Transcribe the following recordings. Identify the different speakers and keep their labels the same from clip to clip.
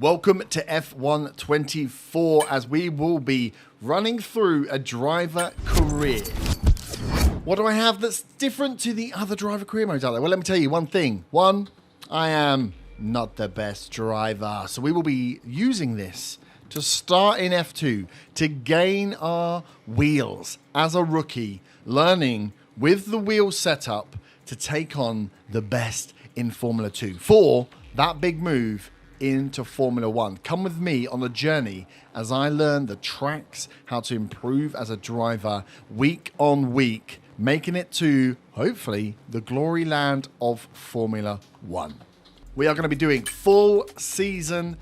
Speaker 1: Welcome to F1 24 as we will be running through a driver career. What do I have that's different to the other driver career modes out there? Well, let me tell you one thing. One, I am not the best driver. So we will be using this to start in F2 to gain our wheels as a rookie, learning with the wheel setup to take on the best in Formula 2 for that big move into Formula 1. Come with me on a journey as I learn the tracks, how to improve as a driver week on week, making it to, hopefully, the glory land of Formula 1. We are going to be doing full season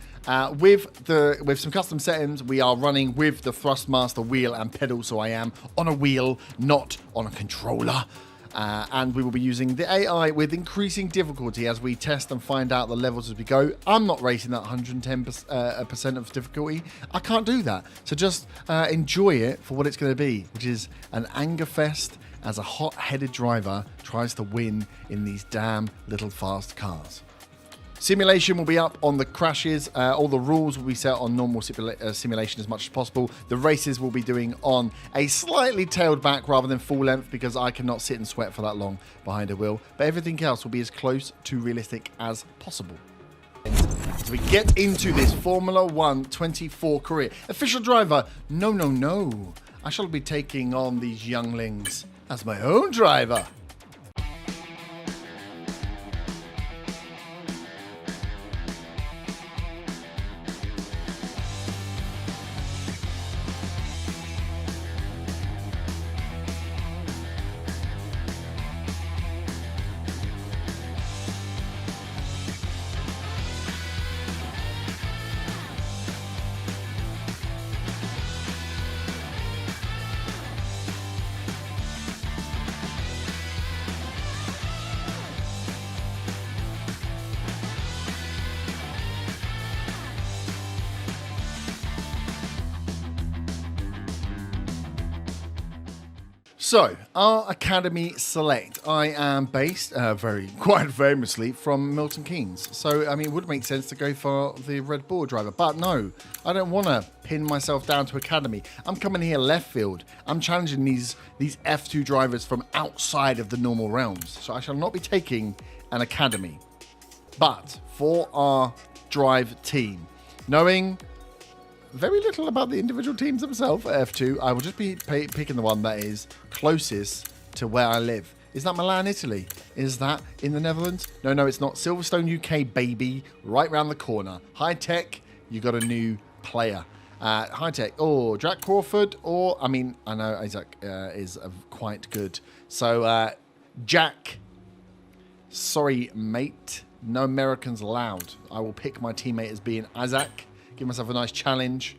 Speaker 1: with some custom settings. We are running with the Thrustmaster wheel and pedal, so I am on a wheel, not on a controller. And we will be using the AI with increasing difficulty as we test and find out the levels as we go. I'm not racing that 110% of difficulty. I can't do that. So just enjoy it for what it's going to be, which is an anger fest as a hot-headed driver tries to win in these damn little fast cars. Simulation will be up on the crashes. All the rules will be set on normal simulation as much as possible. The races will be doing on a slightly tailed back rather than full length because I cannot sit and sweat for that long behind a wheel. But everything else will be as close to realistic as possible. As we get into this Formula 1 24 career. Official driver, no. I shall be taking on these younglings as my own driver. So, our Academy Select. I am based, quite famously, from Milton Keynes. So, I mean, it would make sense to go for the Red Bull driver. But no, I don't want to pin myself down to Academy. I'm coming here left field. I'm challenging these F2 drivers from outside of the normal realms. So, I shall not be taking an Academy. But for our drive team, knowing very little about the individual teams themselves at F2. I will just be picking the one that is closest to where I live. Is that Milan, Italy? Is that in the Netherlands? No, it's not. Silverstone, UK, baby. Right round the corner. High Tech, you got a new player. High Tech, Jack Crawford, I know Isaac is quite good. So, Jack, sorry, mate. No Americans allowed. I will pick my teammate as being Isaac. Give myself a nice challenge.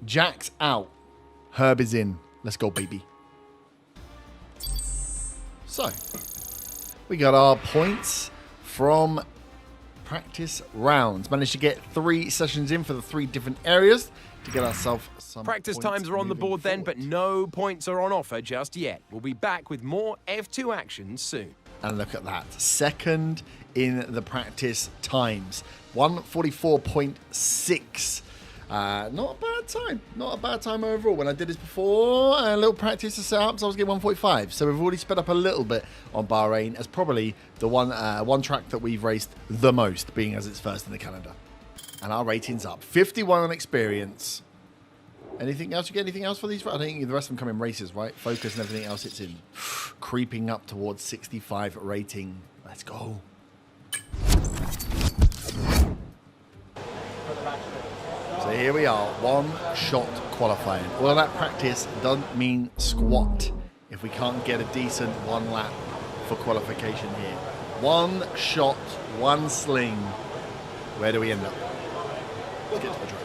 Speaker 1: Jack's out. Herb is in. Let's go, baby. So, we got our points from practice rounds. Managed to get 3 sessions in for the 3 different areas to get ourselves some
Speaker 2: practice times are on the board then, but no points are on offer just yet. We'll be back with more F2 action soon.
Speaker 1: And look at that. Second in the practice times. 1:44.6. Not a bad time. Not a bad time overall. When I did this before, a little practice to set up, so I was getting 1:45. So we've already sped up a little bit on Bahrain as probably the one track that we've raced the most, being as it's first in the calendar. And our rating's up. 51 on experience. Anything else? You get anything else for these? I think the rest of them come in races, right? Focus and everything else it's in. Creeping up towards 65 rating. Let's go. So here we are, 1-shot qualifying. All of that practice doesn't mean squat if we can't get a decent 1 lap for qualification here. 1 shot, 1 sling. Where do we end up? Let's get to the track.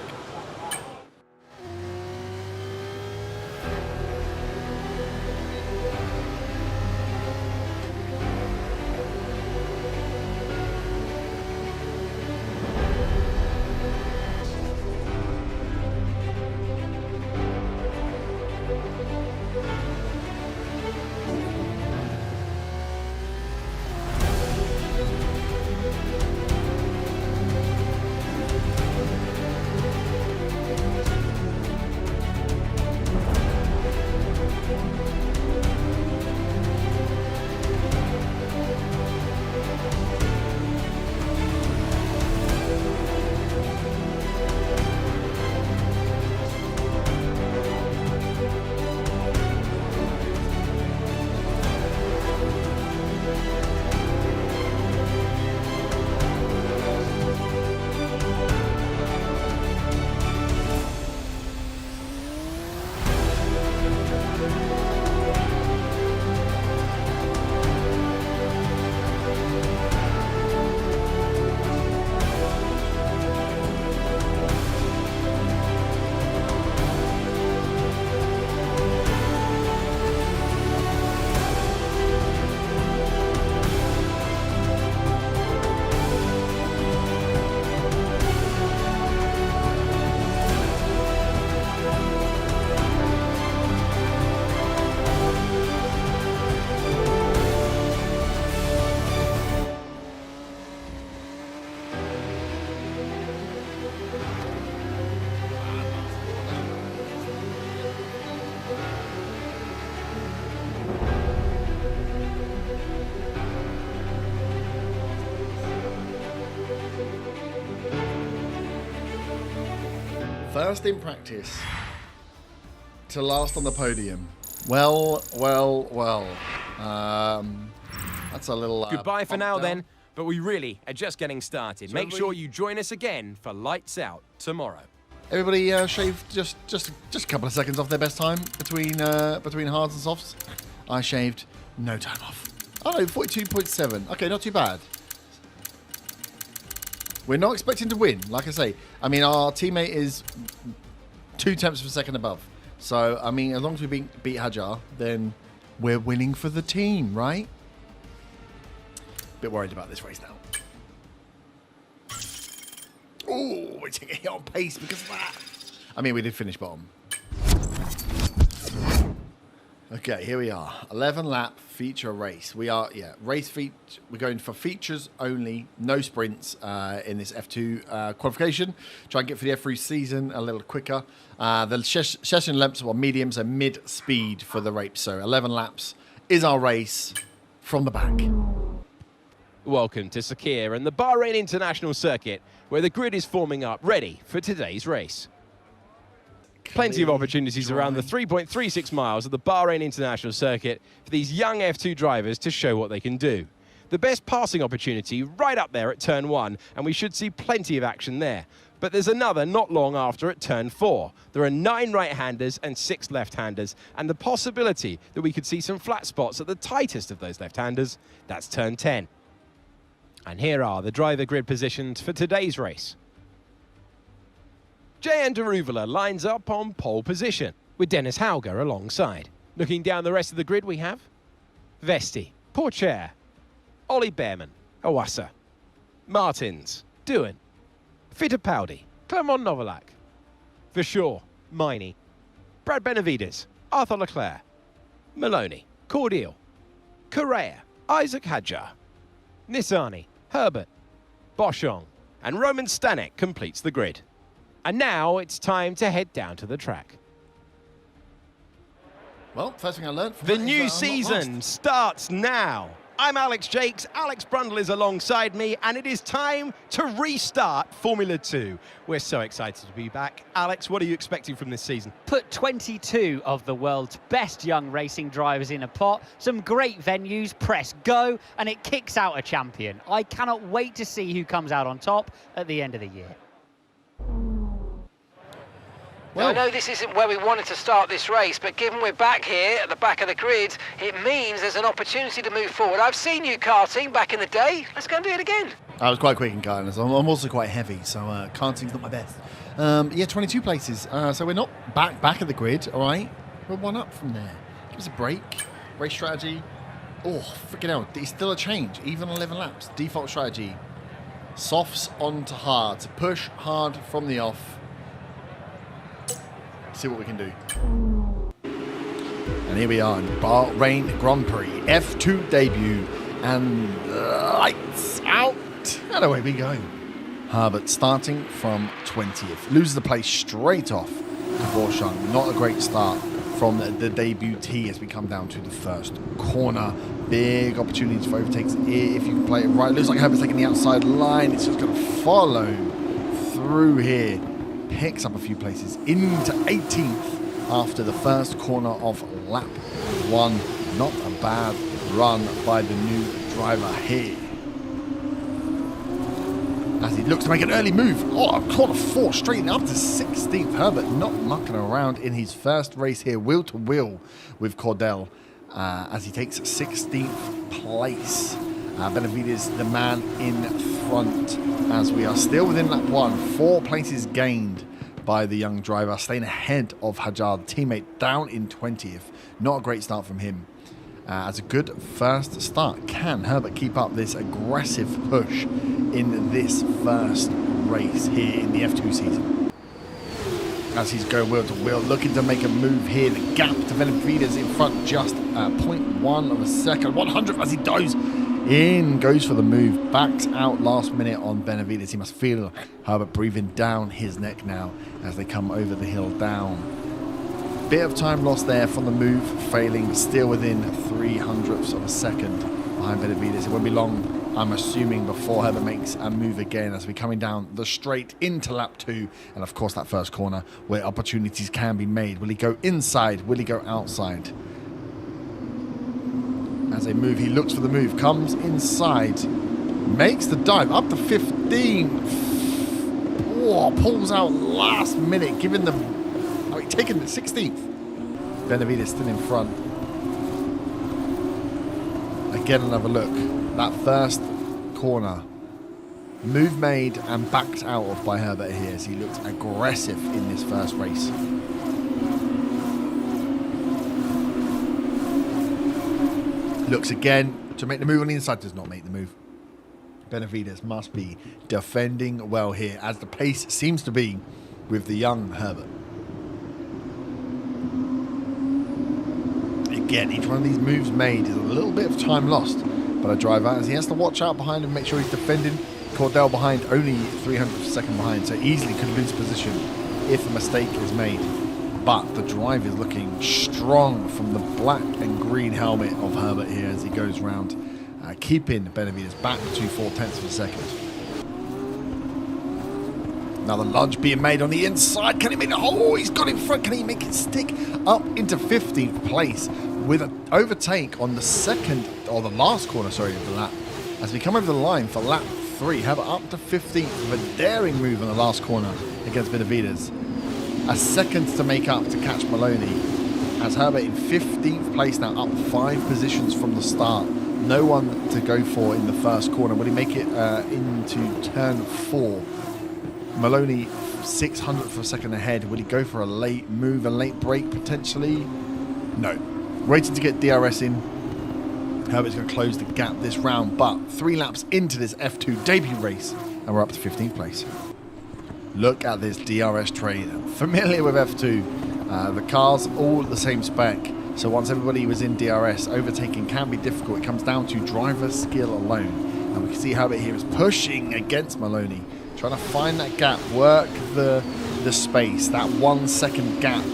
Speaker 1: First in practice to last on the podium. Well. That's a little...
Speaker 2: Goodbye for now,
Speaker 1: down.
Speaker 2: then. But we really are just getting started.
Speaker 1: So
Speaker 2: Make sure you join us again for Lights Out tomorrow.
Speaker 1: Everybody shaved just a couple of seconds off their best time between hards and softs. I shaved no time off. Oh no, 42.7. Okay, not too bad. We're not expecting to win, like I say. I mean, our teammate is 2 tenths of a second above. So, I mean, as long as we beat Hajar, then we're winning for the team, right? Bit worried about this race now. Oh, we're taking a hit on pace because of that. I mean, we did finish bottom. Okay, here we are. 11 lap feature race. We are, race feature. We're going for features only, no sprints in this F2 qualification. Try and get for the F3 season a little quicker. The session lengths are medium, so mid-speed for the race. So 11 laps is our race from the back.
Speaker 2: Welcome to Sakir and the Bahrain International Circuit, where the grid is forming up, ready for today's race. Plenty of opportunities around the 3.36 miles of the Bahrain International Circuit for these young F2 drivers to show what they can do. The best passing opportunity right up there at turn 1, and we should see plenty of action there. But there's another not long after at turn 4. There are 9 right-handers and 6 left-handers, and the possibility that we could see some flat spots at the tightest of those left-handers, that's turn 10. And here are the driver grid positions for today's race. J.N. Deruvala lines up on pole position, with Dennis Hauger alongside. Looking down the rest of the grid, we have Vesti, Pourchaire, Ollie Behrman, Owassa, Martins, Doohan, Fittipaldi, Clermont Novalak, Verschoor, Miney, Brad Benavides, Arthur Leclerc, Maloney, Cordial, Correa, Isaac Hadjar, Nissani, Herbert, Boschong, and Roman Stanek completes the grid. And now it's time to head down to the track.
Speaker 1: Well, first thing I learned from
Speaker 2: The
Speaker 1: that is
Speaker 2: new
Speaker 1: that I'm not
Speaker 2: season
Speaker 1: lost.
Speaker 2: starts now. I'm Alex Jakes, Alex Brundle is alongside me, and it is time to restart Formula 2. We're so excited to be back. Alex, what are you expecting from this season?
Speaker 3: Put 22 of the world's best young racing drivers in a pot, some great venues, press go, and it kicks out a champion. I cannot wait to see who comes out on top at the end of the year.
Speaker 4: Now, I know this isn't where we wanted to start this race, but given we're back here at the back of the grid, it means there's an opportunity to move forward. I've seen you karting back in the day. Let's go and do it again.
Speaker 1: I was quite quick in karting. I'm also quite heavy, so karting's not my best. 22 places. So we're not back at the grid, all right? We're 1 up from there. Give us a break. Race strategy. Oh, freaking hell. It's still a change. Even 11 laps. Default strategy. Softs on to hard. So push hard from the off. See what we can do. And here we are in Bahrain Grand Prix F2 debut, and lights out, and away we go. Herbert starting from 20th, loses the place straight off to Boschong. Not a great start from the debutee as we come down to the first corner. Big opportunities for overtakes here if you can play it right. Looks like Herbert's taking the outside line. It's just going to follow through here. Picks up a few places into 18th after the first corner of lap 1. Not a bad run by the new driver here. As he looks to make an early move. Oh, corner 4 straight up to 16th. Herbert not mucking around in his first race here, wheel to wheel with Cordell as he takes 16th place. Benavides, the man in front, as we are still within lap 1. 4 places gained by the young driver, staying ahead of Hajar, teammate, down in 20th. Not a great start from him. As a good first start. Can Herbert keep up this aggressive push in this first race here in the F2 season? As he's going wheel to wheel, looking to make a move here. The gap to Benavides in front, just 0.1 of a second. 100th as he dives in, goes for the move, backs out last minute on Benavides. He must feel Herbert breathing down his neck now as they come over the hill down. Bit of time lost there from the move, failing, still within 0.03 of a second behind Benavides. It won't be long I'm assuming, before Herbert makes a move again as we're coming down the straight into lap 2. And of course that first corner where opportunities can be made. Will he go inside? Will he go outside? As they move, he looks for the move, comes inside, makes the dive up to 15. Oh, pulls out last minute, giving them, taking the 16th. Benavides still in front. Again, another look. That first corner, move made and backed out of by Herbert here as he looked aggressive in this first race. Looks again to make the move on the inside, does not make the move. Benavides must be defending well here, as the pace seems to be with the young Herbert. Again, each one of these moves made is a little bit of time lost by the driver, as he has to watch out behind him, make sure he's defending. Cordell behind, only 300th of a second behind, so easily could lose position if a mistake is made. But the drive is looking strong from the black and green helmet of Herbert here as he goes round, keeping Benavides back to 4/10 of a second. Another lunge being made on the inside. Can he make it? Oh, he's got in front. Can he make it stick up into 15th place with an overtake on the second, or the last corner, sorry, of the lap. As we come over the line for lap 3, Herbert up to 15th with a daring move on the last corner against Benavides. A second to make up to catch Maloney. As Herbert in 15th place now, up 5 positions from the start. No one to go for in the first corner. Will he make it into turn 4? Maloney 600th of a second ahead. Will he go for a late move, a late break potentially? No. Waiting to get DRS in. Herbert's going to close the gap this round, but 3 laps into this F2 debut race, and we're up to 15th place. Look at this DRS train. Familiar with F2. The cars all the same spec. So once everybody was in DRS, overtaking can be difficult. It comes down to driver skill alone. And we can see Herbert here is pushing against Maloney, trying to find that gap, work the space, that 1 second gap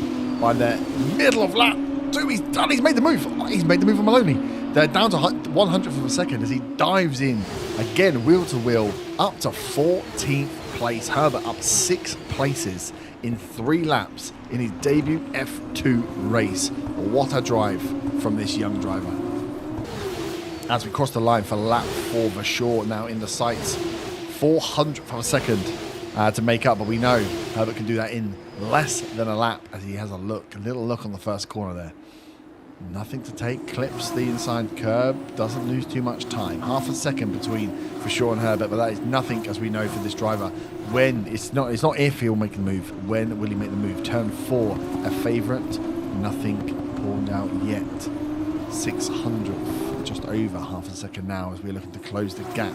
Speaker 1: by the middle of lap 2. He's done. He's made the move. He's made the move on Maloney. They're down to 100th of a second as he dives in again, wheel to wheel, up to 14th place. Herbert up 6 places in 3 laps in his debut F2 race. What a drive from this young driver. As we cross the line for lap 4, Verschoor now in the sights. 400th of a second to make up, but we know Herbert can do that in less than a lap as he has a little look on the first corner there. Nothing to take, clips the inside curb, doesn't lose too much time. Half a second between Verschoor and Herbert, but that is nothing, as we know, for this driver. When it's not if he'll make the move. When will he make the move? Turn 4, a favourite. Nothing pulled out yet. 600th, just over half a second now as we're looking to close the gap.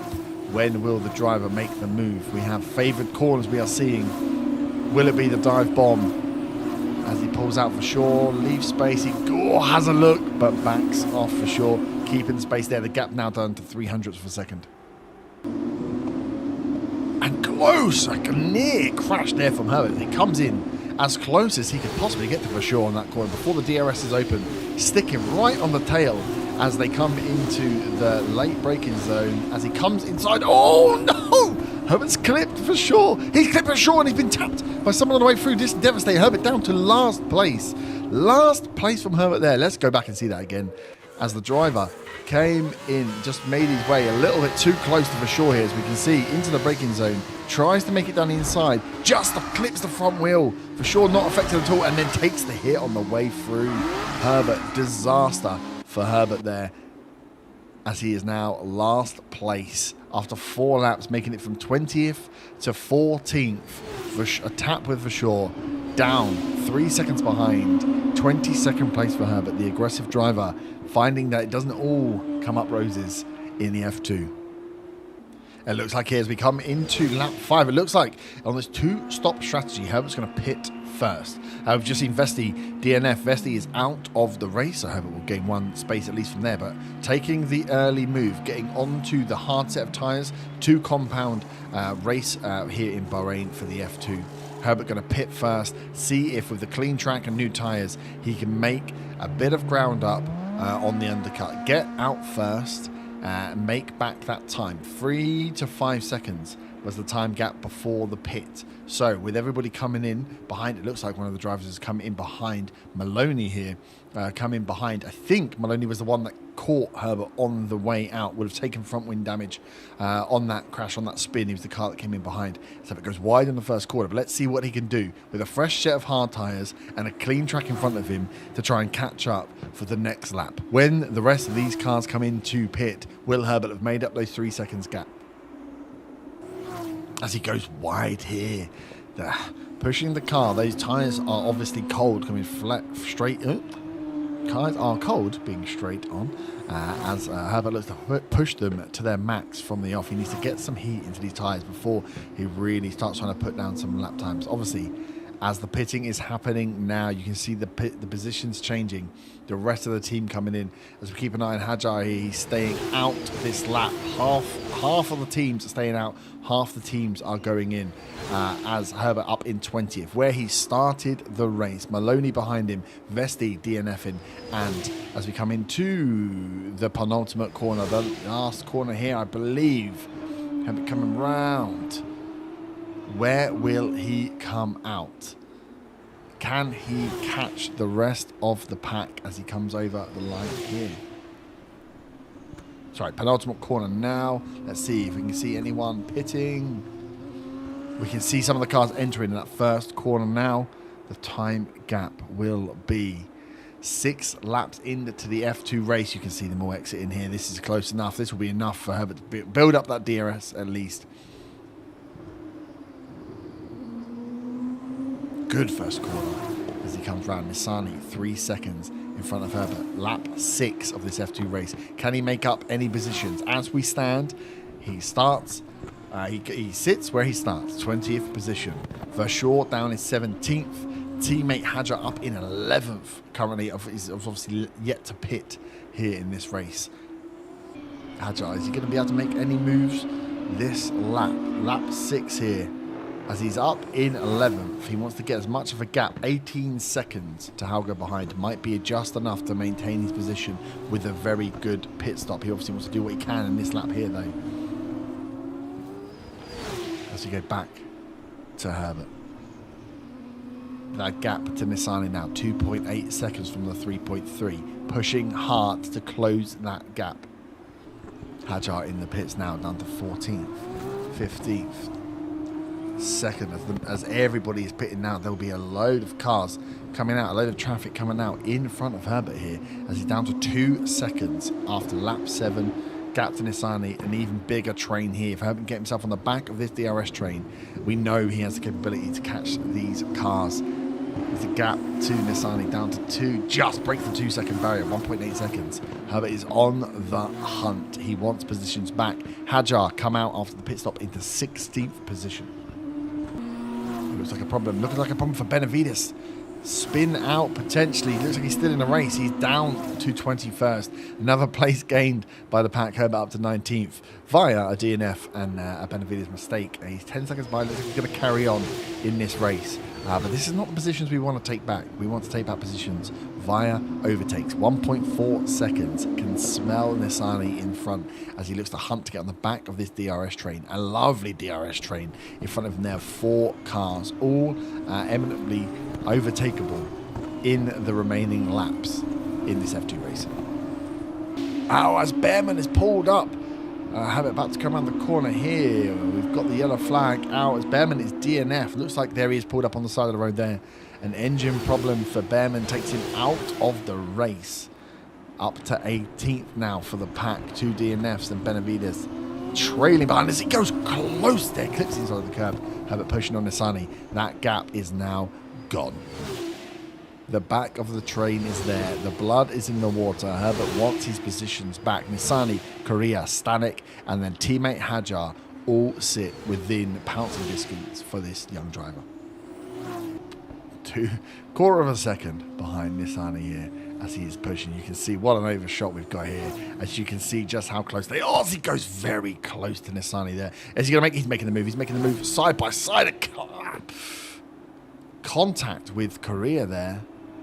Speaker 1: When will the driver make the move? We have favoured corners we are seeing. Will it be the dive bomb? As he pulls out Verschoor, leaves space, he has a look, but backs off Verschoor, keeping space there. The gap now down to 300th of a second. And close, like a near crash there from Herbert. He comes in as close as he could possibly get to Verschoor on that corner before the DRS is open, sticking right on the tail as they come into the late braking zone. As he comes inside, oh no! Herbert's clipped Verschoor. He's clipped Verschoor and he's been tapped by someone on the way through. This devastating Herbert down to last place. Last place from Herbert there. Let's go back and see that again. As the driver came in, just made his way a little bit too close to Verschoor here, as we can see, into the braking zone. Tries to make it down the inside, just clips the front wheel. Verschoor not affected at all, and then takes the hit on the way through. Herbert, disaster for Herbert there, as he is now last place after 4 laps, making it from 20th to 14th. A tap with Verschoor, down 3 seconds behind. 22nd place for Herbert, the aggressive driver, finding that it doesn't all come up roses in the F2. It looks like here as we come into lap 5, it looks like on this 2-stop strategy, Herbert's going to pit first. I've just seen Vesti DNF. Vesti is out of the race, so Herbert will gain 1 space at least from there, but taking the early move, getting onto the hard set of tyres, 2 compound race here in Bahrain for the F2. Herbert going to pit first, see if with the clean track and new tyres, he can make a bit of ground up on the undercut. Get out first make back that time. 3 to 5 seconds was the time gap before the pit. So with everybody coming in behind, it looks like one of the drivers has come in behind Maloney here. Come in behind. I think Maloney was the one that caught Herbert on the way out. Would have taken front wing damage on that crash, on that spin. He was the car that came in behind. So it goes wide in the first quarter. But let's see what he can do with a fresh set of hard tyres and a clean track in front of him to try and catch up for the next lap. When the rest of these cars come into pit, will Herbert have made up those 3 seconds gap? As he goes wide here, pushing the car. Those tyres are obviously cold, coming flat straight. Tyres are cold, being straight on. As Herbert looks to push them to their max from the off. He needs to get some heat into these tyres before he really starts trying to put down some lap times. Obviously, as the pitting is happening now, you can see the positions changing. The rest of the team coming in. As we keep an eye on Hajar here, he's staying out this lap. Half of the teams are staying out. Half the teams are going in. As Herbert up in 20th, where he started the race. Maloney behind him, Vesti DNFing, and as we come into the penultimate corner, the last corner here, I believe, Herbert coming round. Where will he come out? Can he catch the rest of the pack as he comes over the line here? Sorry, penultimate corner now. Let's see if we can see anyone pitting. We can see some of the cars entering in that first corner now. The time gap will be 6 laps into the F2 race. You can see them all exiting here. This is close enough. This will be enough for Herbert to build up that DRS at least. Good first corner as he comes round. Nissany 3 seconds in front of Herbert. Lap 6 of this F2 race. Can he make up any positions? As we stand, he starts. He sits where he starts, 20th position. Verschoor down in 17th. Teammate Hajar up in 11th. Currently, is obviously yet to pit here in this race. Hajar, is he going to be able to make any moves this lap? Lap 6 here. As he's up in 11th, he wants to get as much of a gap. 18 seconds to Hauger behind. Might be just enough to maintain his position with a very good pit stop. He obviously wants to do what he can in this lap here, though. As we go back to Herbert. That gap to Nissany now, 2.8 seconds from the 3.3. Pushing hard to close that gap. Hajar in the pits now, down to 14th, 15th. Second, as everybody is pitting now, there will be a load of cars coming out, a load of traffic coming out in front of Herbert here, as he's down to 2 seconds after lap 7. Gap to Nissany, an even bigger train here. If Herbert can get himself on the back of this DRS train, we know he has the capability to catch these cars. There's a gap to Nissany, down to 2, just breaks the 2 second barrier, 1.8 seconds. Herbert is on the hunt. He wants positions back. Hajar come out after the pit stop into 16th position. Looks like a problem. Looking like a problem for Benavides. Spin out potentially. Looks like he's still in the race. He's down to 21st. Another place gained by the pack. Herbert up to 19th via a DNF and a Benavides mistake. He's 10 seconds behind. Looks like he's going to carry on in this race. But this is not the positions we want to take back. We want to take back positions via overtakes. 1.4 seconds. Can smell Nissany in front as he looks to hunt to get on the back of this DRS train. A lovely DRS train in front of him. There are 4 cars, all eminently overtakeable in the remaining laps in this F2 race. Oh, as Behrman is pulled up. Herbert about to come around the corner here. We've got the yellow flag out as Behrman is DNF. Looks like there he is pulled up on the side of the road there. An engine problem for Behrman takes him out of the race. Up to 18th now for the pack. 2 DNFs and Benavides trailing behind as he goes close there. Clips inside the curb. Herbert pushing on Nissany. That gap is now gone. The back of the train is there. The blood is in the water. Herbert wants his positions back. Nissany, Korea, Stanek, and then teammate Hajar all sit within pouncing distance for this young driver. 2/4 of a second behind Nissany here as he is pushing. You can see what an overshot we've got here. As you can see just how close they are. As he goes very close to Nissany there. Is he going to make? He's making the move. He's making the move side by side. Contact with Korea there.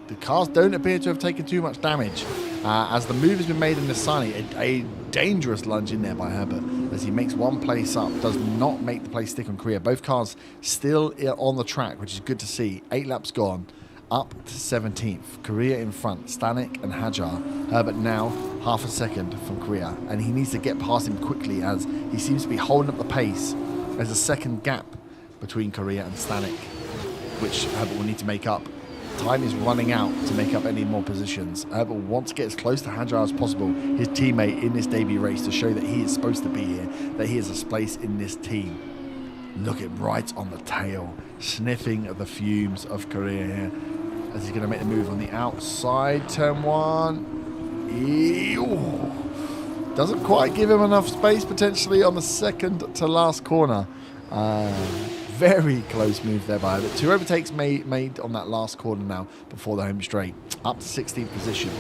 Speaker 1: The cars don't appear to have taken too much damage. as the move has been made in Nisani. A dangerous lunge in there by Herbert as he makes one place up, does not make the place stick on Korea. Both cars still on the track, which is good to see. 8 laps gone, up to 17th. Korea in front, Stanek and Hajar. Herbert now half a second from Korea, and he needs to get past him quickly as he seems to be holding up the pace. There's a second gap between Korea and Stanek, which Herbert will need to make up. Time is running out to make up any more positions. Herbert wants to get as close to Hajar as possible, his teammate in this debut race, to show that he is supposed to be here, that he has a place in this team. Look at right on the tail, sniffing the fumes of Korea here, as he's going to make the move on the outside, turn 1. Ew. Doesn't quite give him enough space potentially on the second to last corner. Very close move there by Herbert. 2 overtakes made on that last corner now before the home straight. Up to 16th position.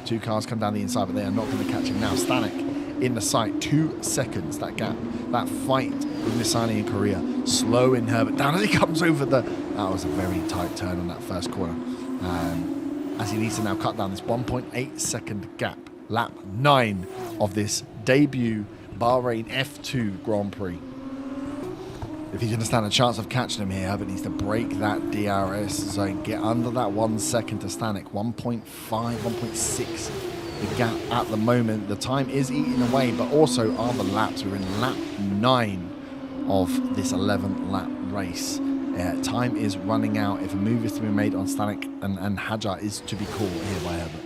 Speaker 1: 2 cars come down the inside, but they are not going to catch him now. Stanek in the sight. 2 seconds, that gap. That fight with Nisani and Korea. Slowing Herbert down as he comes over the... That was a very tight turn on that first corner. As he needs to now cut down this 1.8 second gap. Lap 9 of this debut Bahrain F2 Grand Prix. If he's going to stand a chance of catching him here, Herbert needs to break that DRS zone, get under that 1 second to Stanek, 1.5, 1.6 the gap at the moment. The time is eating away, but also are the laps. We're in lap 9 of this 11 lap race. Time is running out if a move is to be made on Stanek and Hajar is to be called here by Herbert.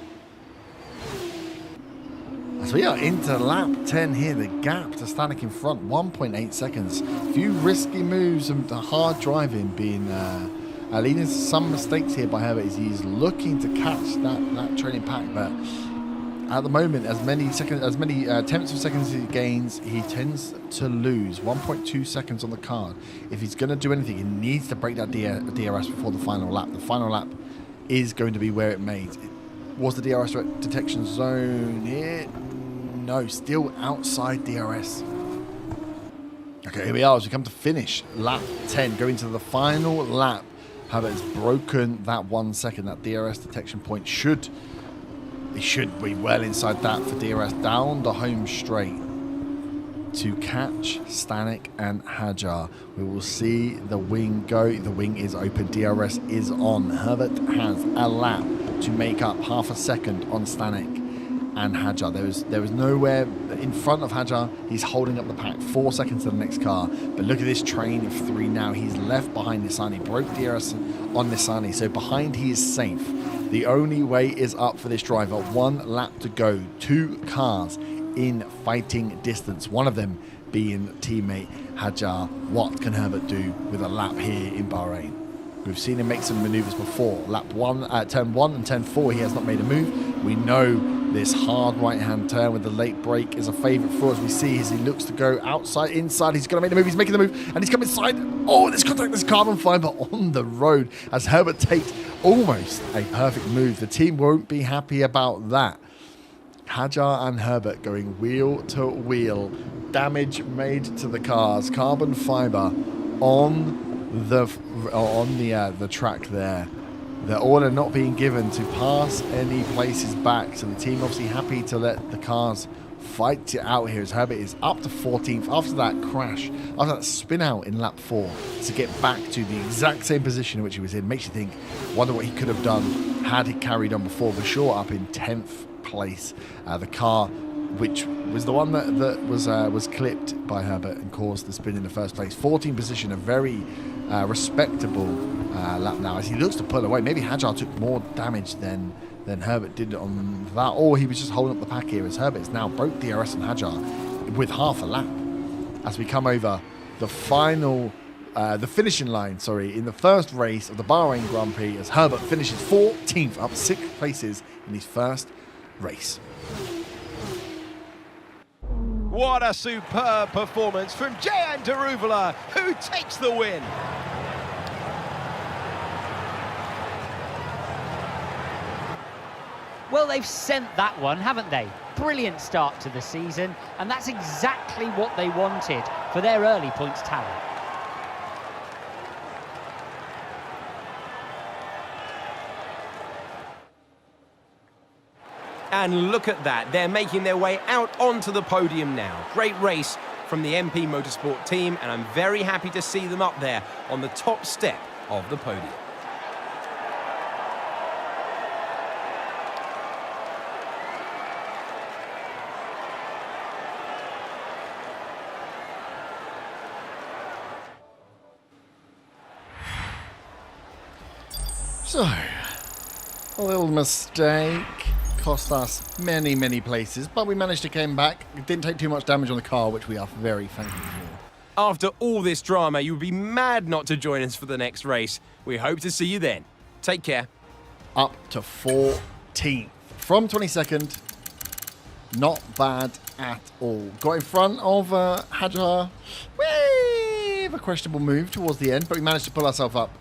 Speaker 1: As we are into lap 10 here, the gap to Stanek in front, 1.8 seconds. A few risky moves and hard driving being leading to some mistakes here by Herbert as he's looking to catch that trailing pack. But at the moment, as many tenths of seconds he gains, he tends to lose 1.2 seconds on the card. If he's going to do anything, he needs to break that DRS before the final lap. The final lap is going to be where it made. Was the DRS detection zone here? No, still outside DRS. Okay, here we are as we come to finish lap 10, going to the final lap. Herbert has broken that 1 second. That DRS detection point should be well inside that for DRS down the home straight to catch Stanek and Hajar. We will see the wing go. The wing is open. DRS is on. Herbert has a lap to make up, half a second on Stanek and Hajar. There was nowhere in front of Hajar. He's holding up the pack, 4 seconds to the next car. But look at this train of 3 now. He's left behind Nisani, broke DRS on Nisani, so behind he is safe. The only way is up for this driver. 1 lap to go. 2 cars in fighting distance, one of them being teammate Hajar. What can Herbert do with a lap here in Bahrain? We've seen him make some maneuvers before. Lap 1, turn 1 and turn 4, he has not made a move. We know this hard right-hand turn with the late brake is a favourite for us. We see as he looks to go outside, inside. He's going to make the move. He's making the move, and he's coming inside. Oh, this contact, this carbon fibre on the road as Herbert takes almost a perfect move. The team won't be happy about that. Hajar and Herbert going wheel to wheel. Damage made to the cars. Carbon fibre on the track there. The order not being given to pass any places back. So the team obviously happy to let the cars fight it out here as Herbert is up to 14th after that crash, after that spin out in lap 4 to get back to the exact same position in which he was in. Makes you think, wonder what he could have done had he carried on before. For sure, up in 10th place. The car, which was the one that was clipped by Herbert and caused the spin in the first place. 14th position, a very respectable lap now as he looks to pull away. Maybe Hajar took more damage than Herbert did on that, or he was just holding up the pack here as Herbert's now broke DRS and Hajar with half a lap as we come over the final the finishing line, in the first race of the Bahrain Grand Prix as Herbert finishes 14th, up 6 places in his first race.
Speaker 2: What a superb performance from Jehan Daruvala, who takes the win.
Speaker 3: Well, they've sent that one, haven't they? Brilliant start to the season, and that's exactly what they wanted for their early points tally.
Speaker 2: And look at that, they're making their way out onto the podium now. Great race from the MP Motorsport team, and I'm very happy to see them up there on the top step of the podium.
Speaker 1: So, a little mistake cost us many, many places, but we managed to come back. It didn't take too much damage on the car, which we are very thankful for.
Speaker 2: After all this drama, you would be mad not to join us for the next race. We hope to see you then. Take care.
Speaker 1: Up to 14th from 22nd. Not bad at all. Got in front of Hajar with a questionable move towards the end, but we managed to pull ourselves up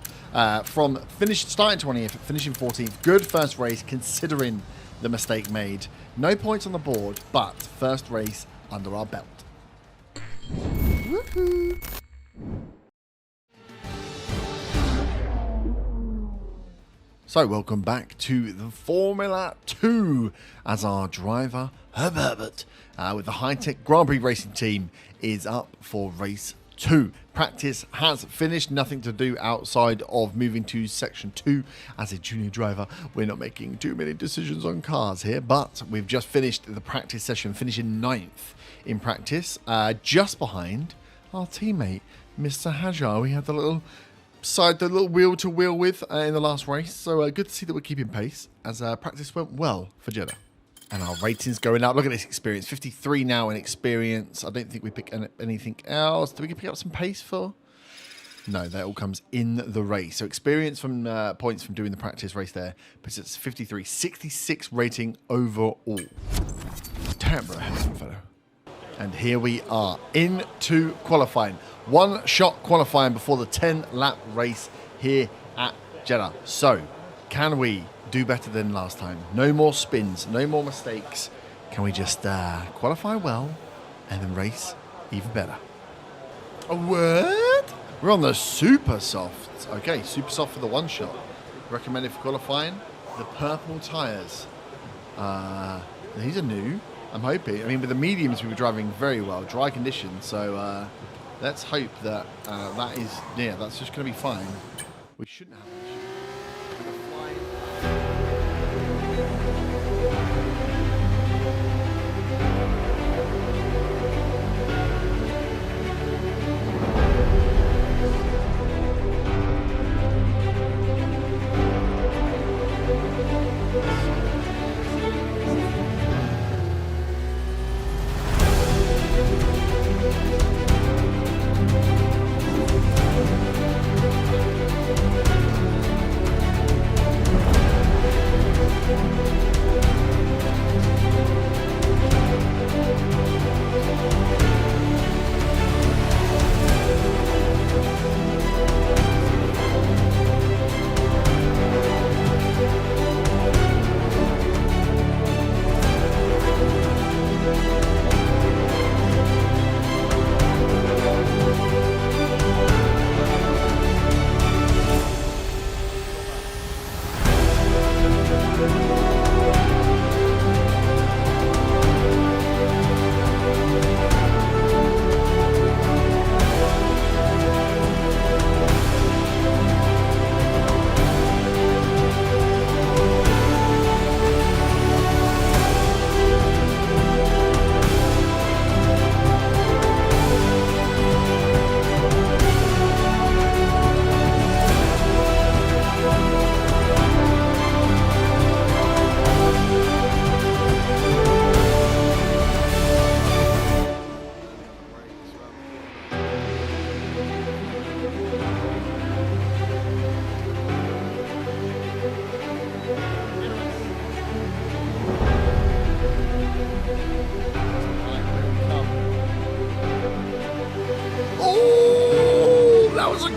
Speaker 1: from starting 20th, finishing 14th. Good first race considering the mistake made. No points on the board, but first race under our belt. Woohoo! So welcome back to the Formula 2 as our driver Herb Herbert with the high-tech Grand Prix racing team is up for race 2. Practice has finished, nothing to do outside of moving to section 2. As a junior driver, we're not making too many decisions on cars here, but we've just finished the practice session, finishing 9th in practice, just behind our teammate, Mr. Hajar. We had the little wheel to wheel with in the last race, so good to see that we're keeping pace as practice went well for Jeddah. And our ratings going up. Look at this experience. 53 now in experience. I don't think we pick anything else. Do we pick up some pace for? No, that all comes in the race. So experience from points from doing the practice race there. But it's 53. 66 rating overall. Damn, bro. Handsome fellow. And here we are into qualifying. One shot qualifying before the 10-lap race here at Jeddah. So, can we do better than last time? No more spins, no more mistakes. Can we just qualify well and then race even better? A word? We're on the super soft. Okay, super soft for the one shot. Recommended for qualifying. The purple tyres. These are new. I'm hoping. I mean, with the mediums, we were driving very well. Dry conditions. So let's hope that that's just going to be fine. We shouldn't have an issue.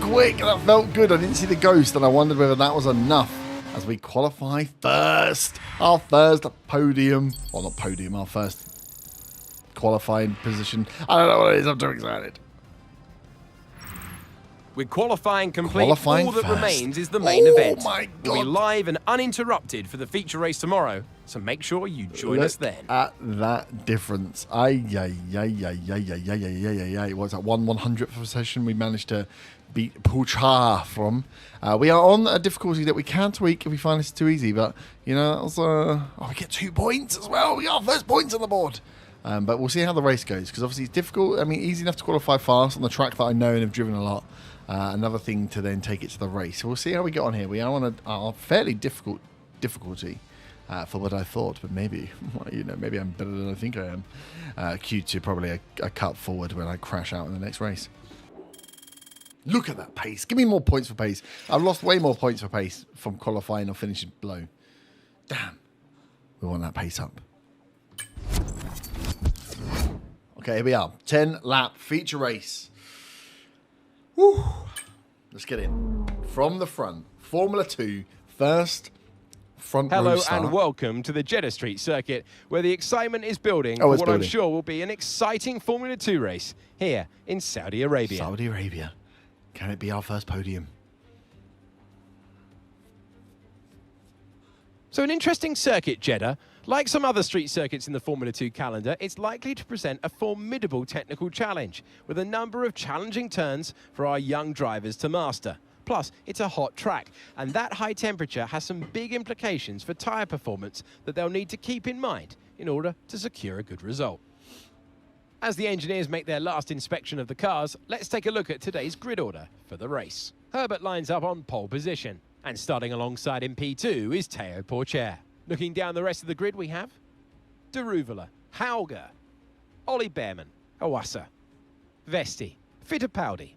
Speaker 1: Quick, that felt good. I didn't see the ghost and I wondered whether that was enough as we qualify first. Our first podium. Well, not podium, our first qualifying position. I don't know what it is. I'm too excited.
Speaker 2: With qualifying complete,
Speaker 1: Qualifying
Speaker 2: all that
Speaker 1: first.
Speaker 2: remains is the main
Speaker 1: Oh
Speaker 2: event.
Speaker 1: my
Speaker 2: We'll be
Speaker 1: God.
Speaker 2: live and uninterrupted for the feature race tomorrow, so make sure you join us then.
Speaker 1: At that difference. What's that, 1/100th of a session we managed to beat Pucha from. We are on a difficulty that we can tweak if we find this too easy, but, you know, also, we get 2 points as well. We got our first points on the board. But we'll see how the race goes, because obviously it's difficult. I mean, easy enough to qualify fast on the track that I know and have driven a lot. Another thing to then take it to the race. So we'll see how we get on here. We are on a fairly difficulty for what I thought, but maybe, you know, maybe I'm better than I think I am. Q2 probably a cut forward when I crash out in the next race. Look at that pace. Give me more points for pace. I've lost way more points for pace from qualifying or finishing below. Damn. We want that pace up. Okay, here we are. 10-lap feature race. Woo. Let's get in. From the front, Formula 2, first front row
Speaker 2: Hello
Speaker 1: start.
Speaker 2: and welcome to the Jeddah Street circuit, where the excitement is building
Speaker 1: Oh,
Speaker 2: for
Speaker 1: it's
Speaker 2: what I'm
Speaker 1: building.
Speaker 2: sure will be an exciting Formula 2 race here in Saudi Arabia.
Speaker 1: Saudi Arabia. Can it be our first podium?
Speaker 2: So an interesting circuit, Jeddah. Like some other street circuits in the Formula 2 calendar, it's likely to present a formidable technical challenge, with a number of challenging turns for our young drivers to master. Plus, it's a hot track, and that high temperature has some big implications for tyre performance that they'll need to keep in mind in order to secure a good result. As the engineers make their last inspection of the cars, let's take a look at today's grid order for the race. Herbert lines up on pole position, and starting alongside him P2 is Teo Porcher. Looking down the rest of the grid, we have Deruvala, Hauger, Ollie Behrman, Awasa, Vesti, Fittipaldi,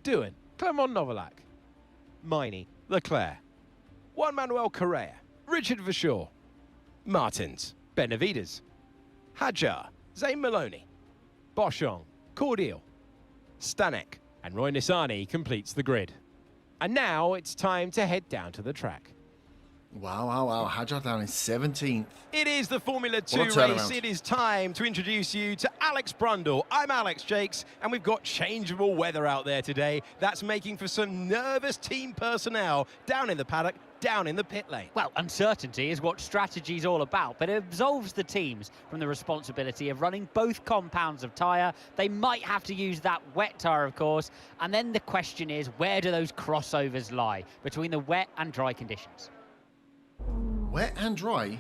Speaker 2: Doohan, Clermont Novalak, Miney, Leclerc, Juan Manuel Correa, Richard Verschoor, Martins, Benavides, Hadjar, Zayn Maloney, Boschong, Cordial, Stanek, and Roy Nissany completes the grid. And now it's time to head down to the track.
Speaker 1: Wow. Hadjar down in 17th.
Speaker 2: It is the Formula 2
Speaker 1: What a
Speaker 2: race.
Speaker 1: turnaround.
Speaker 2: It is time to introduce you to Alex Brundle. I'm Alex Jakes, and we've got changeable weather out there today. That's making for some nervous team personnel down in the paddock, down in the pit lane.
Speaker 3: Well, uncertainty is what strategy's all about, but it absolves the teams from the responsibility of running both compounds of tyre. They might have to use that wet tyre, of course, and then the question is, where do those crossovers lie between the wet and dry conditions?
Speaker 1: Wet and dry.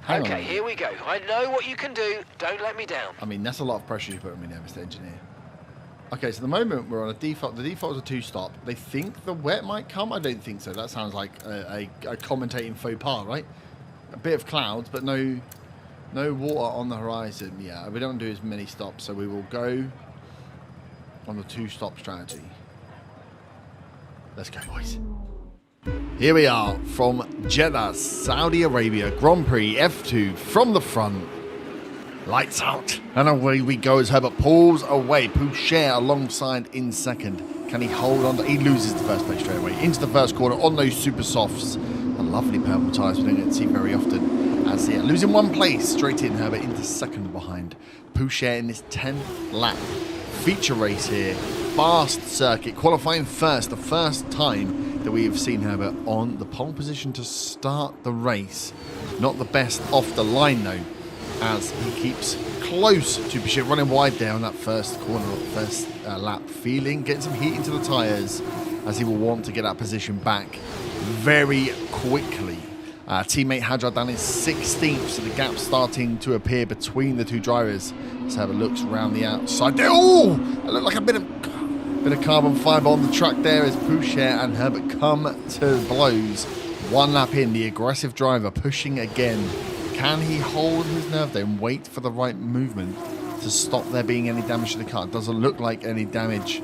Speaker 1: Hang on a
Speaker 4: Okay,
Speaker 1: minute.
Speaker 4: here we go. I know what you can do. Don't let me down.
Speaker 1: I mean, that's a lot of pressure you put on me there, Mr. Engineer. Okay, so the moment we're on a default, the default is a 2-stop. They think the wet might come. I don't think so. That sounds like a commentating faux pas, right? A bit of clouds, but no water on the horizon. Yeah, we don't do as many stops, so we will go on the 2-stop strategy. Let's go, boys. Here we are from Jeddah, Saudi Arabia, Grand Prix F2 from the front. Lights out. And away we go as Herbert pulls away. Poucher alongside in second. Can he hold on? He loses the first place straight away. Into the first corner on those super softs. A lovely purple tyres we don't get to see very often. As here, losing 1 place. Straight in, Herbert into second behind Poucher in this 10-lap feature race here. Fast circuit, qualifying first. The first time that we have seen Herbert on the pole position to start the race. Not the best off the line though, as he keeps close to Poucher, running wide there on that first corner, first lap, getting some heat into the tyres, as he will want to get that position back very quickly. Teammate Hadjar down in 16th, so the gap starting to appear between the two drivers. As Herbert looks around the outside there. Oh, it looked like a bit of carbon fibre on the track there as Poucher and Herbert come to blows. 1 lap in, the aggressive driver pushing again. Can he hold his nerve there and wait for the right movement to stop there being any damage to the car? It doesn't look like any damage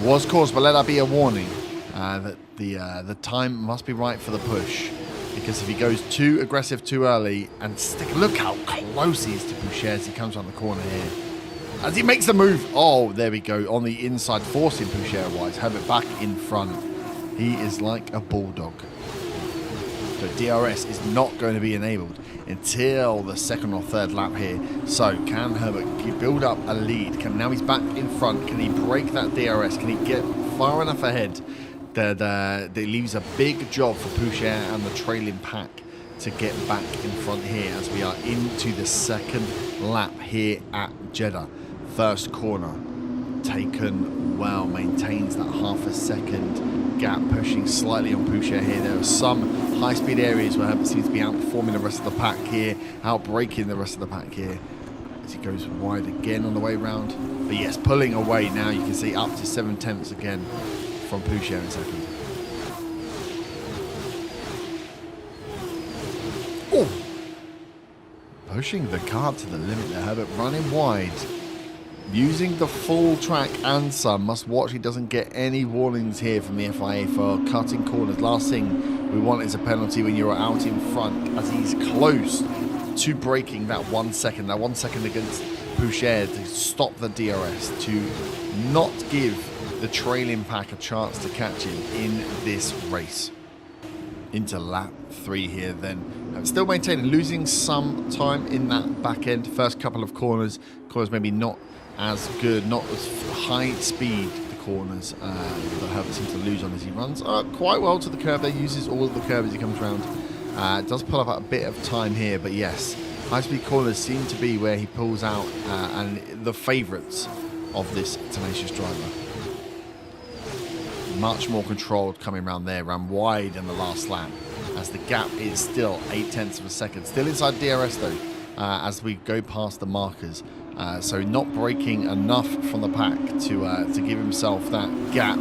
Speaker 1: was caused, but let that be a warning that the time must be right for the push. Because if he goes too aggressive too early and look how close he is to Poucher as he comes around the corner here. As he makes the move, oh, there we go, on the inside, forcing Poucher wise. Herbert back in front. He is like a bulldog. So DRS is not going to be enabled until the second or third lap here. So can Herbert build up a lead? Now he's back in front. Can he break that DRS? Can he get far enough ahead that it leaves a big job for Poucher and the trailing pack to get back in front here as we are into the second lap here at Jeddah. First corner taken well, maintains that half a second gap, pushing slightly on Poucher here. There are some high-speed areas where Herbert seems to be outperforming the rest of the pack here, outbreaking the rest of the pack here as he goes wide again on the way round. But yes, pulling away now. You can see up to 7/10 again from Poucher in second. Oh! Pushing the car to the limit there, Herbert running wide. Using the full track and some. Must watch he doesn't get any warnings here from the FIA for cutting corners. Last thing we want is a penalty when you're out in front, as he's close to breaking that 1 second. That 1 second against Poucher to stop the DRS, to not give the trailing pack a chance to catch him in this race. Into lap 3 here then. Still maintaining, losing some time in that back end. First couple of corners maybe not as good, not as high speed, the corners that Herbert seems to lose on as he runs quite well to the curve there, uses all of the curve as he comes round. Does pull up a bit of time here, but yes, high speed corners seem to be where he pulls out and the favourites of this tenacious driver. Much more controlled coming around there, ran wide in the last lap as the gap is still 0.8 of a second. Still inside DRS though, as we go past the markers. So not breaking enough from the pack to give himself that gap.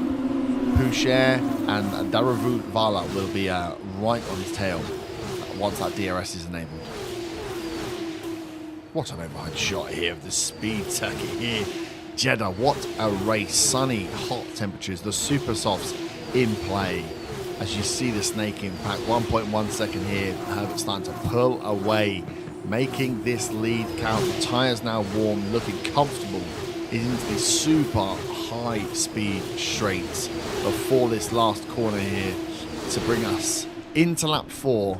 Speaker 1: Poucher and Daravala will be right on his tail once that DRS is enabled. What an overhead shot here of the speed circuit here. Jeddah, what a race. Sunny, hot temperatures, the super softs in play. As you see the snake impact, 1.1 second here. Herbert starting to pull away, making this lead count. The tyres now warm, looking comfortable into the super high speed straights before this last corner here to bring us into lap 4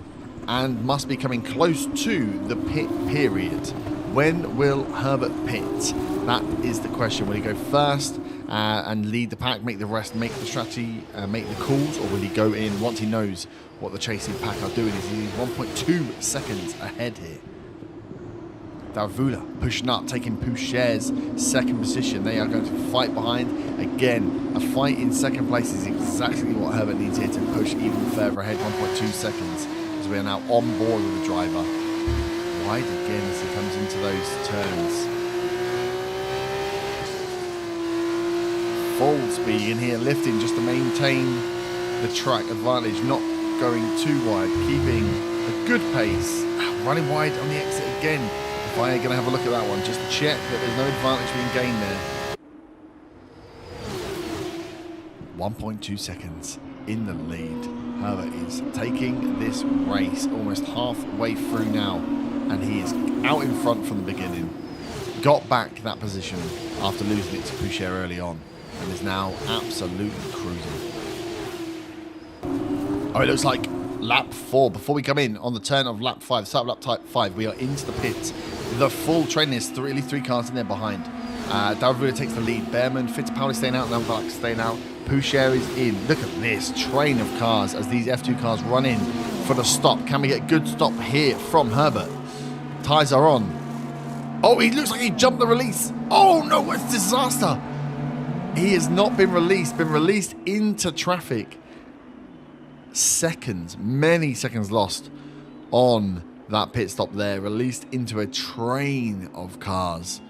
Speaker 1: and must be coming close to the pit period. When will Herbert pit? That is the question. Will he go first and lead the pack, make the rest, make the strategy, make the calls, or will he go in once he knows what the chasing pack are doing? He's 1.2 seconds ahead here. Daravala pushing up, taking Poucher's second position. They are going to fight behind. Again, a fight in second place is exactly what Herbert needs here to push even further ahead. 1.2 seconds as we are now on board with the driver. Wide again as he comes into those turns. Full speed in here, lifting just to maintain the track advantage, not going too wide, keeping a good pace. Running wide on the exit again. If I ain't going to have a look at that one, just to check that there's no advantage being gained there. 1.2 seconds in the lead. Herbert is taking this race almost halfway through now, and he is out in front from the beginning. Got back that position after losing it to Poucher early on, and is now absolutely cruising. Oh, it looks like lap 4. Before we come in on the turn of lap 5, start of lap 5, we are into the pits. The full train is really 3 cars in there behind. Daravala takes the lead. Behrman, Fittipaldi staying out, and Alvarez staying out. Poucher is in. Look at this train of cars as these F2 cars run in for the stop. Can we get a good stop here from Herbert? Tyres are on. Oh, he looks like he jumped the release. Oh no, it's disaster. He has not been released into traffic. Seconds, many seconds lost on that pit stop there. Released into a train of cars.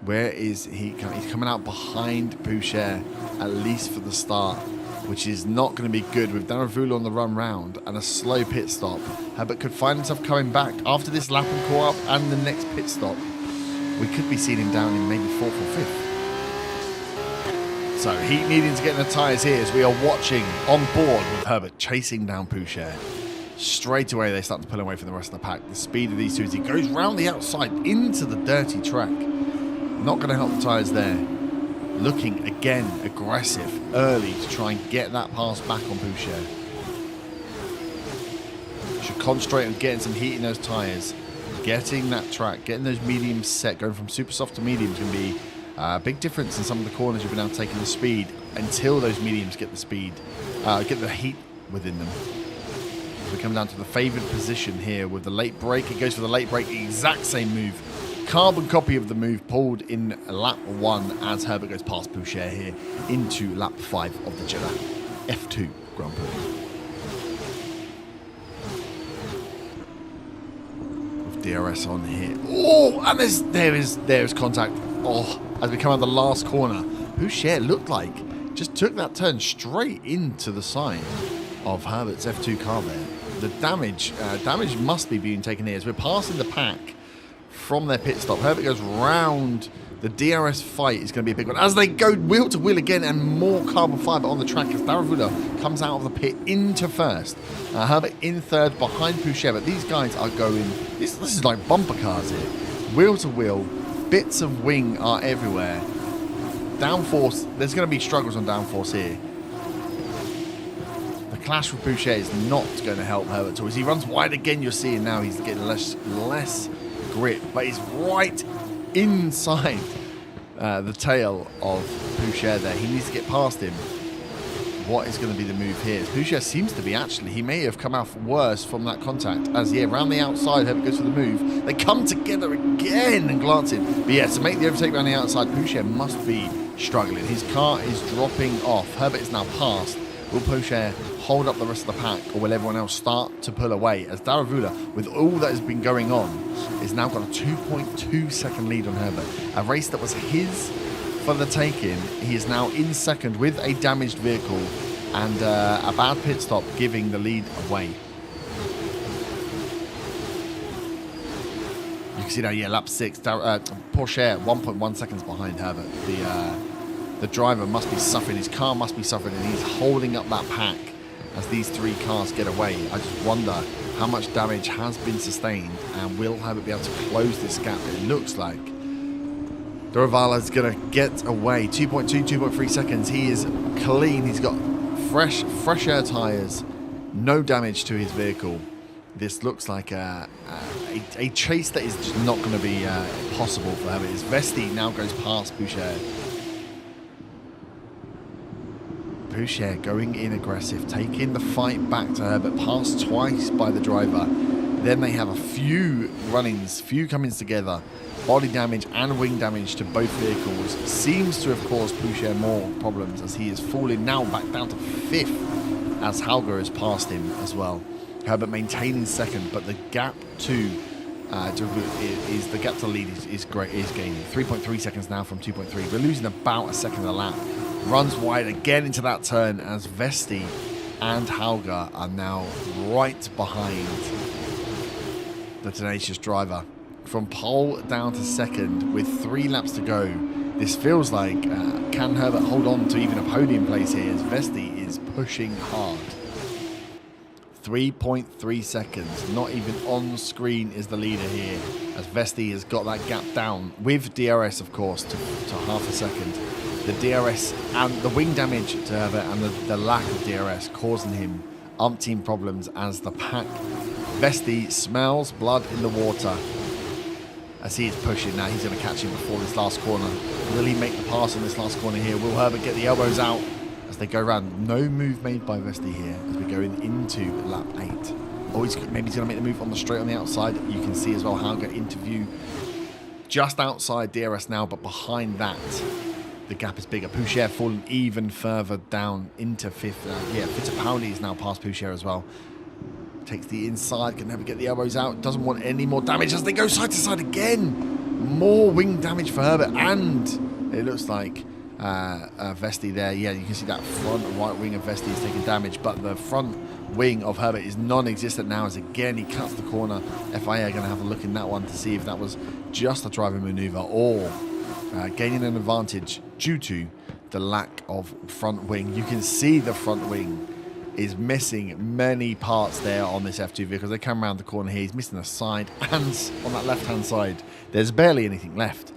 Speaker 1: Where is he coming? He's coming out behind Poucher, at least for the start, which is not going to be good with Daravala on the run round and a slow pit stop. Herbert could find himself coming back after this lap and call up and the next pit stop. We could be seeing him down in maybe 4th or 5th. So Heat needing to get in the tyres here as we are watching on board with Herbert chasing down Poucher. Straight away they start to pull away from the rest of the pack. The speed of these two as he goes round the outside into the dirty track. Not going to help the tyres there. Looking again aggressive early to try and get that pass back on Poucher. Should concentrate on getting some heat in those tyres. Getting that track, getting those mediums set, going from super soft to medium is going to be Big difference in some of the corners. You've been able to take in the speed until those mediums get the speed, get the heat within them. We come down to the favoured position here with the late brake. It goes for the late brake, the exact same move. Carbon copy of the move pulled in lap 1 as Herbert goes past Pouchet here into lap 5 of the Jeddah F2 Grand Prix. With DRS on here. Oh, and there is contact. Oh, as we come out the last corner, Pouchet looked like just took that turn straight into the side of Herbert's F2 car there. The damage must be being taken here as we're passing the pack from their pit stop. Herbert goes round. The DRS fight is going to be a big one as they go wheel to wheel again, and more carbon fibre on the track as Daravula comes out of the pit into first. Herbert in third behind Pouchet, but these guys are going. This is like bumper cars here. Wheel to wheel, bits of wing are everywhere. Downforce, there's going to be struggles on downforce here. Clash with Pouchet is not going to help Herbert at all. As he runs wide again, you're seeing now he's getting less grip, but he's right inside the tail of Pouchet there. He needs to get past him. What is going to be the move here? Pouchet seems to be he may have come out worse from that contact. As around the outside, Herbert goes for the move. They come together again and glance in. But yeah, to make the overtake around the outside, Pouchet must be struggling. His car is dropping off. Herbert is now past. Will Pouchet hold up the rest of the pack, or will everyone else start to pull away? As Daravula, with all that has been going on, is now got a 2.2 second lead on Herbert. A race that was his for the taking. He is now in second with a damaged vehicle and a bad pit stop giving the lead away. You can see now, lap 6, Porsche 1.1 seconds behind Herbert. The driver must be suffering, his car must be suffering, and he's holding up that pack as these three cars get away. I just wonder how much damage has been sustained, and will Herbert be able to close this gap? It looks like Daravula is going to get away. 2.2, 2.3 seconds. He is clean. He's got fresh air tyres, no damage to his vehicle. This looks like a chase that is just not going to be possible for Herbert. As Vesti now goes past Pouchet. Pouchet going in aggressive, taking the fight back to Herbert, passed twice by the driver. Then they have a few run-ins, few comings together. Body damage and wing damage to both vehicles seems to have caused Pouchet more problems, as he is falling now back down to 5th as Hauger has passed him as well. Herbert maintaining second, but the gap to the gap to lead is gaining 3.3 seconds now from 2.3. We're losing about a second a lap. Runs wide again into that turn as Vesti and Hauger are now right behind the tenacious driver. From pole down to second with 3 laps to go. This feels like, can Herbert hold on to even a podium place here as Vesti is pushing hard. 3.3 seconds, not even on screen is the leader here, as Vesti has got that gap down with DRS, of course, to half a second. The DRS and the wing damage to Herbert and the lack of DRS causing him umpteen problems as the pack. Vesti smells blood in the water as he is pushing. Now he's going to catch him before this last corner. Will he make the pass in this last corner here? Will Herbert get the elbows out as they go around? No move made by Vesti here as we go into lap 8. Oh, maybe he's going to make the move on the straight on the outside. You can see as well Hauger into view just outside DRS now, but behind that the gap is bigger. Pouchet fallen even further down into 5th. Fittipaldi is now past Pouchet as well. Takes the inside, can never get the elbows out. Doesn't want any more damage as they go side to side again. More wing damage for Herbert, and it looks like Vesti there. Yeah, you can see that front right wing of Vesti is taking damage, but the front wing of Herbert is non-existent now as again he cuts the corner. FIA are going to have a look in that one to see if that was just a driving manoeuvre or gaining an advantage due to the lack of front wing. You can see the front wing is missing many parts there on this F2 vehicle. They come around the corner here, he's missing the side, and on that left-hand side, there's barely anything left.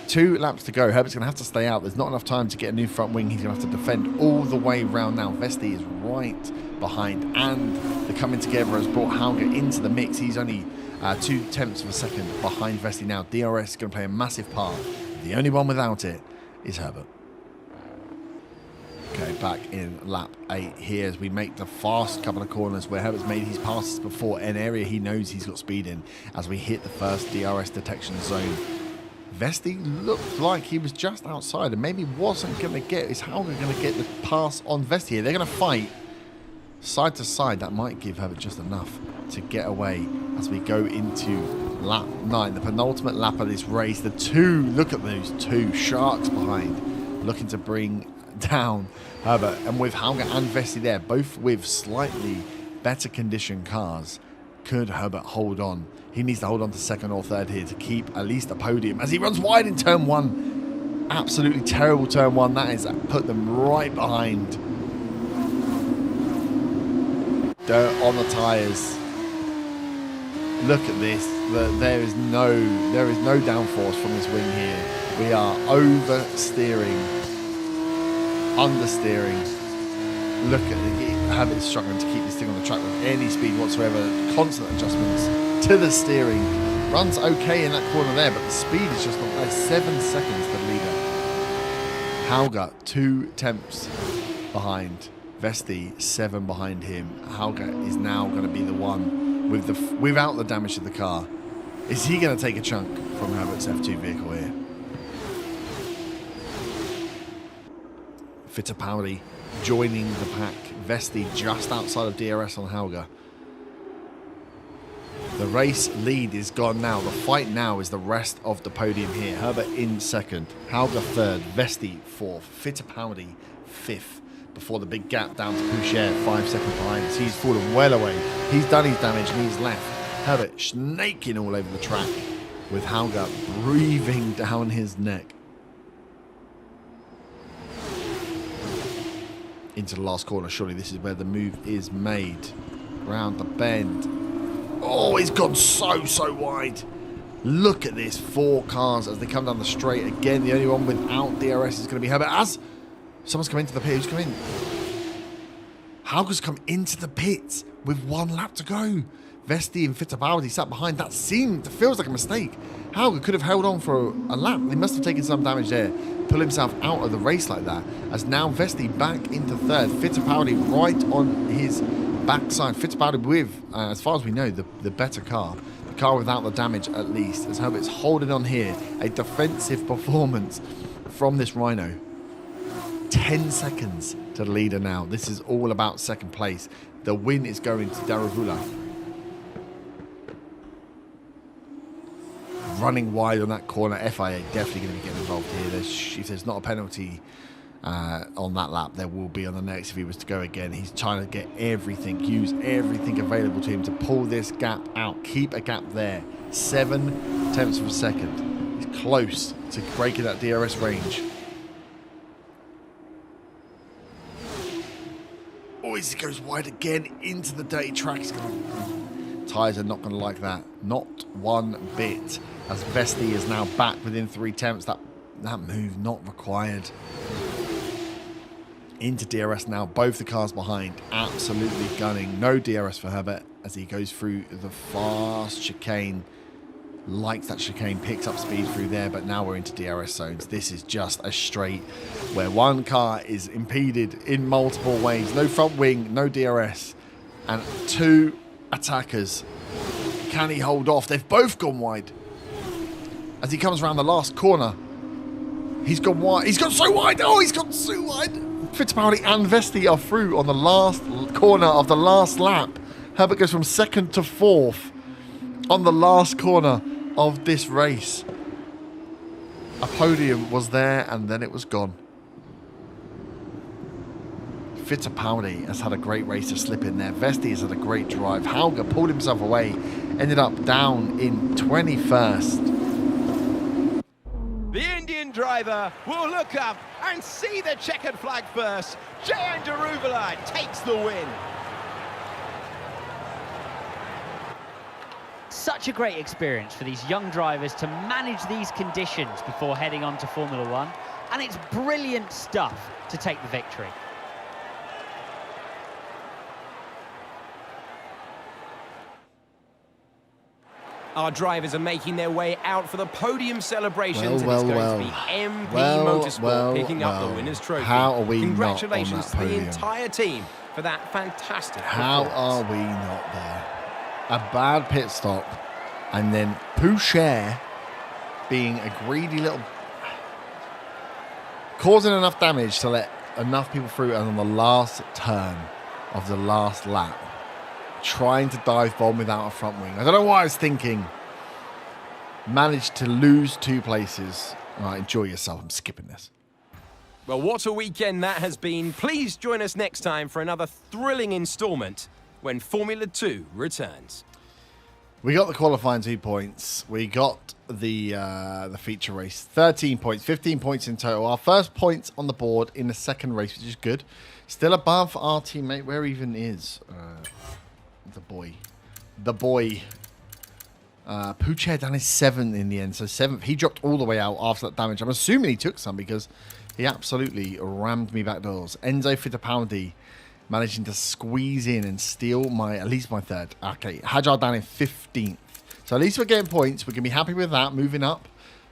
Speaker 1: 2 laps to go. Herbert's going to have to stay out. There's not enough time to get a new front wing. He's going to have to defend all the way round now. Vesti is right behind, and the coming together has brought Hauger into the mix. He's only 0.2 of a second behind Vesti now. DRS is going to play a massive part. The only one without it is Herbert. Okay, back in lap 8 here as we make the fast couple of corners where Herbert's made his passes before, an area he knows he's got speed in as we hit the first DRS detection zone. Vesti looked like he was just outside and maybe wasn't going to get, is Hauger going to get the pass on Vesti here? They're going to fight side to side. That might give Herbert just enough to get away as we go into lap 9, the penultimate lap of this race. The two, look at those two sharks behind, looking to bring down Herbert. And with Hauger and Vesti there, both with slightly better condition cars, could Herbert hold on? He needs to hold on to second or third here to keep at least a podium as he runs wide in turn 1. Absolutely terrible turn 1. That is put them right behind. Dirt on the tyres. Look at this. There is no downforce from this wing here. We are oversteering, understeering. Look at it. Herbert struggling to keep this thing on the track with any speed whatsoever. Constant adjustments to the steering. Runs okay in that corner there, but the speed is just not there. 7 seconds to the leader. Hauger 2 tenths behind. Vesti 7 behind him. Hauger is now going to be the one with without the damage to the car. Is he going to take a chunk from Herbert's F2 vehicle here? Fittipaldi joining the pack. Vesti just outside of DRS on Hauger. The race lead is gone now. The fight now is the rest of the podium here. Herbert in second, Hauger third, Vesti fourth, Fittipaldi fifth, before the big gap down to Pouchet 5 seconds behind us. He's fallen well away. He's done his damage and he's left. Herbert snaking all over the track with Hauger breathing down his neck. Into the last corner. Surely this is where the move is made. Round the bend. Oh, he's gone so wide. Look at this. 4 cars as they come down the straight. Again, the only one without DRS is going to be Herbert. As someone's come into the pit. Who's come in? Hauger's come into the pits with 1 lap to go. Vesti and Fittipaldi sat behind. That feels like a mistake. Hauger could have held on for a lap. He must have taken some damage there. Pull himself out of the race like that. As now Vesti back into third. Fittipaldi right on his backside. Fittipaldi with, as far as we know, the better car. The car without the damage at least. As Herbert's holding on here. A defensive performance from this Rhino. 10 seconds to the leader now. This is all about second place. The win is going to Daravula. Running wide on that corner. FIA definitely going to be getting involved here. If there's not a penalty on that lap, there will be on the next if he was to go again. He's trying to get everything, use everything available to him to pull this gap out. Keep a gap there. 7 tenths of a second. He's close to breaking that DRS range. Oh, he goes wide again into the dirty track. Tyres are not going to like that. Not one bit. As Vesti is now back within 3 tenths. That move not required. Into DRS now. Both the cars behind. Absolutely gunning. No DRS for Herbert as he goes through the fast chicane. Likes that chicane. Picks up speed through there. But now we're into DRS zones. This is just a straight where one car is impeded in multiple ways. No front wing. No DRS. And 2 attackers. Can he hold off? They've both gone wide. As he comes around the last corner, he's gone wide. He's gone so wide. Oh, he's gone so wide. Fittipaldi and Vesti are through on the last corner of the last lap. Herbert goes from second to 4th on the last corner of this race. A podium was there and then it was gone. Fittipaldi has had a great race to slip in there. Vesti has had a great drive. Hauger pulled himself away, ended up down in 21st.
Speaker 2: The Indian driver will look up and see the checkered flag first. Jayan Daruvala takes the win.
Speaker 3: Such a great experience for these young drivers to manage these conditions before heading on to Formula One. And it's brilliant stuff to take the victory.
Speaker 2: Our drivers are making their way out for the podium celebrations,
Speaker 1: Well,
Speaker 2: and it's
Speaker 1: well,
Speaker 2: going
Speaker 1: well.
Speaker 2: to be MP
Speaker 1: Well,
Speaker 2: Motorsport
Speaker 1: well,
Speaker 2: picking up the
Speaker 1: well.
Speaker 2: winner's trophy.
Speaker 1: How are we not on
Speaker 2: Congratulations
Speaker 1: that
Speaker 2: to the
Speaker 1: podium?
Speaker 2: entire team for that fantastic
Speaker 1: How
Speaker 2: performance.
Speaker 1: are we not there? A bad pit stop, and then Poucher being a greedy little... causing enough damage to let enough people through, and on the last turn of the last lap, trying to dive bomb without a front wing. I don't know what I was thinking. Managed to lose 2 places. All right, enjoy yourself. I'm skipping this.
Speaker 2: Well, what a weekend that has been. Please join us next time for another thrilling instalment when Formula 2 returns.
Speaker 1: We got the qualifying 2 points. We got the feature race. 13 points, 15 points in total. Our first points on the board in the second race, which is good. Still above our teammate. Where even is the boy? The boy. Poucher down his 7th in the end. So 7th. He dropped all the way out after that damage. I'm assuming he took some because he absolutely rammed me back doors. Enzo Fittipaldi managing to squeeze in and steal at least my 3rd. Okay, Hajar down in 15th. So at least we're getting points. We're going to be happy with that. Moving up.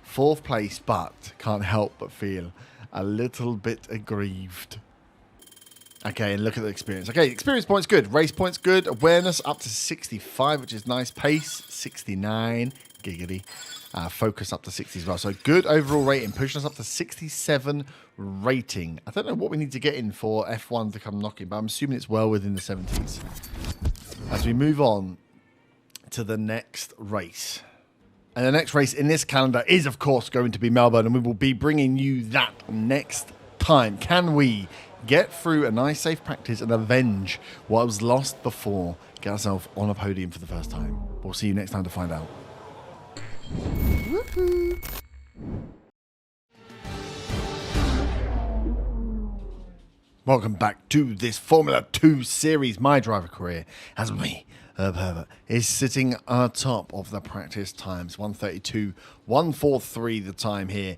Speaker 1: 4th place, but can't help but feel a little bit aggrieved. Okay, and look at the experience. Okay, experience points good. Race points good. Awareness up to 65, which is nice. Pace, 69. Giggity. Focus up to 60 as well. So good overall rating. Pushing us up to 67 rating. I don't know what we need to get in for F1 to come knocking, but I'm assuming it's well within the 70s. As we move on to the next race. And the next race in this calendar is, of course, going to be Melbourne, and we will be bringing you that next time. Can we get through a nice safe practice and avenge what was lost before? Get ourselves on a podium for the first time. We'll see you next time to find out. Woohoo! Welcome back to this Formula 2 series. My driver career as me, Herb Herbert, is sitting atop of the practice times. 1:32, 1:43 the time here.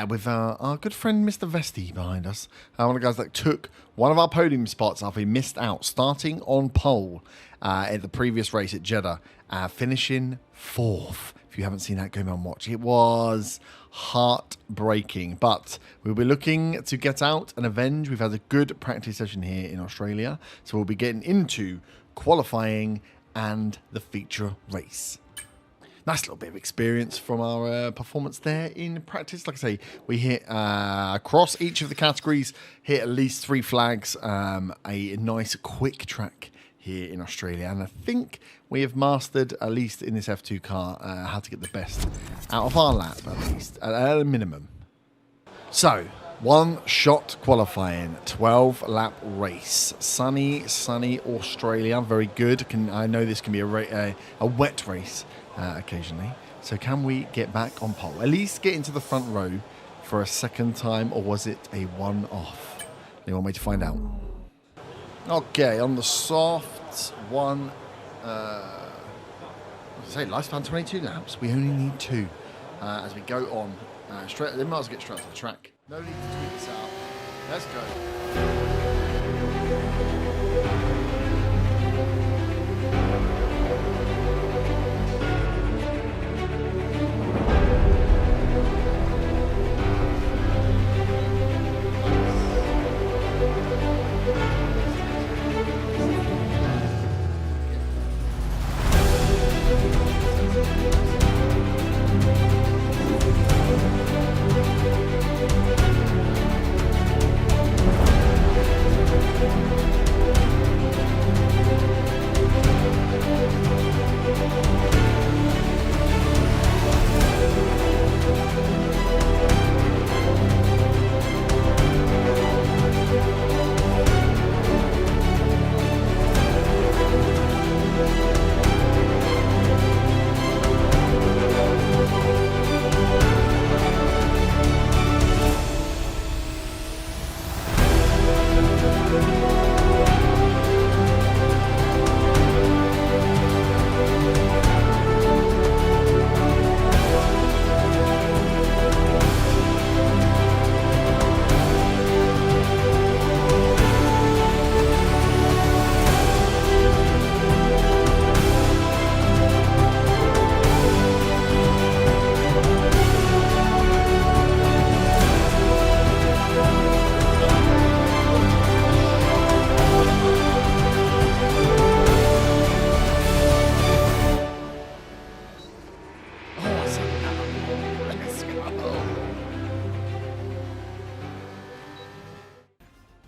Speaker 1: With our good friend Mr. Vesti behind us. One of the guys that took one of our podium spots after he missed out, starting on pole at the previous race at Jeddah, finishing 4th. If you haven't seen that, go and watch. It was heartbreaking, but we'll be looking to get out and avenge. We've had a good practice session here in Australia, so we'll be getting into qualifying and the feature race. Nice little bit of experience from our performance there in practice. Like I say, we hit across each of the categories, hit at least 3 flags, a nice quick track here in Australia. And I think we have mastered, at least in this F2 car, how to get the best out of our lap, at least, at a minimum. So, 1-shot qualifying, 12-lap race. Sunny Australia, very good. I know this can be a wet race. Occasionally. So can we get back on pole? At least get into the front row for a second time, or was it a one-off? Only one way to find out. Okay, on the soft one, lifespan 22 laps. We only need 2 as we go on. Straight, they might as well get straight to the track. No need to tweak this out. Let's go.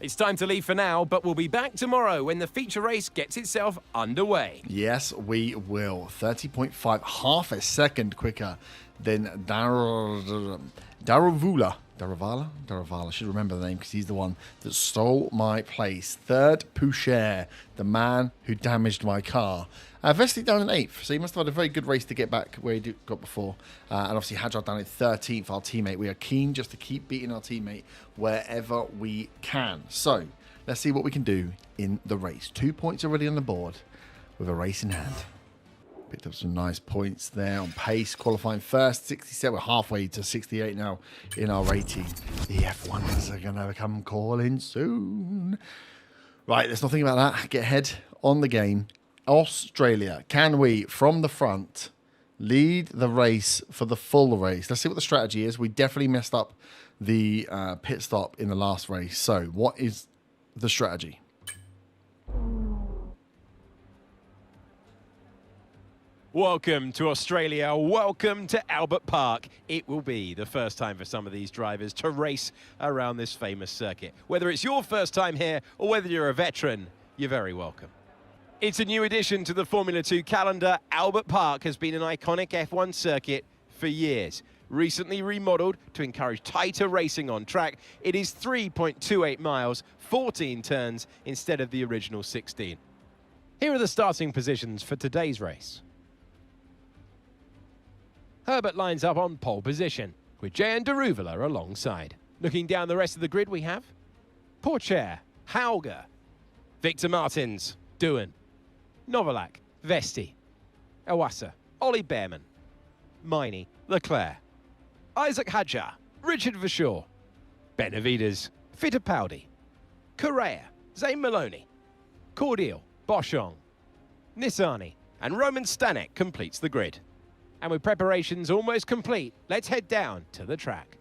Speaker 2: It's time to leave for now, but we'll be back tomorrow when the feature race gets itself underway.
Speaker 1: Yes, we will. 30.5, half a second quicker than Daravala. I should remember the name because he's the one that stole my place. Third, Poucher, the man who damaged my car. Vesti down in 8th, so he must have had a very good race to get back where he got before. And obviously Hajar down in 13th, our teammate. We are keen just to keep beating our teammate wherever we can. So let's see what we can do in the race. 2 points already on the board with a race in hand. Picked up some nice points there on pace, qualifying first, 67. We're halfway to 68 now in our rating. The F1s are going to come calling soon. Right, let's not think about that. Get ahead on the game. Australia, can we, from the front, lead the race for the full race? Let's see what the strategy is. We definitely messed up the pit stop in the last race. So what is the strategy?
Speaker 2: Welcome to Australia. Welcome to Albert Park. It will be the first time for some of these drivers to race around this famous circuit. Whether it's your first time here or whether you're a veteran, you're very welcome. It's a new addition to the Formula 2 calendar. Albert Park has been an iconic F1 circuit for years. Recently remodeled to encourage tighter racing on track, it is 3.28 miles, 14 turns instead of the original 16. Here are the starting positions for today's race. Herbert lines up on pole position, with Jehan Daruvala alongside. Looking down the rest of the grid, we have Pourchaire, Hauger, Victor Martins, Doohan, Novalak, Vesti, Awasa, Ollie Behrman, Miney, Leclerc, Isaac Hadjar, Richard Verschoor, Benavides, Fittipaldi, Correa, Zane Maloney, Cordial, Boschong, Nissani, and Roman Stanek completes the grid. And with preparations almost complete, let's head down to the track.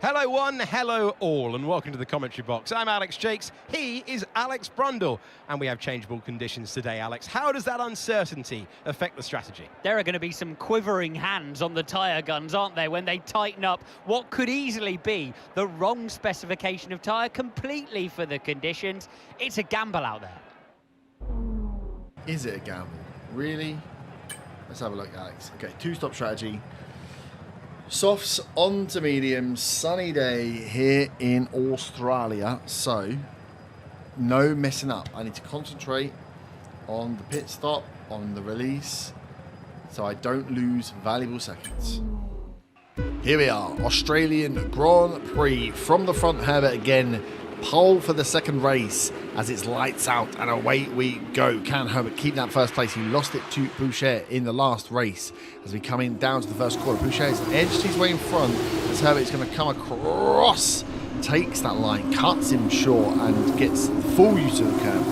Speaker 2: Hello one, hello all, and welcome to the commentary box. I'm Alex Jakes, he is Alex Brundle, and we have changeable conditions today, Alex. How does that uncertainty affect the strategy?
Speaker 3: There are going to be some quivering hands on the tyre guns, aren't there, when they tighten up what could easily be the wrong specification of tyre completely for the conditions. It's a gamble out there.
Speaker 1: Is it a gamble? Really? Let's have a look, Alex. Okay, two-stop strategy. Softs on to mediums, sunny day here in Australia. So, no messing up. I need to concentrate on the pit stop, on the release, so I don't lose valuable seconds. Here we are, Australian Grand Prix. From the front, Herbert again. Pole for the second race as it's lights out and away we go. Can Herbert keep that first place? He lost it to Poucher in the last race. As we come in down to the first corner, Poucher has edged his way in front as Herbert is going to come across, takes that line, cuts him short and gets full use of the curb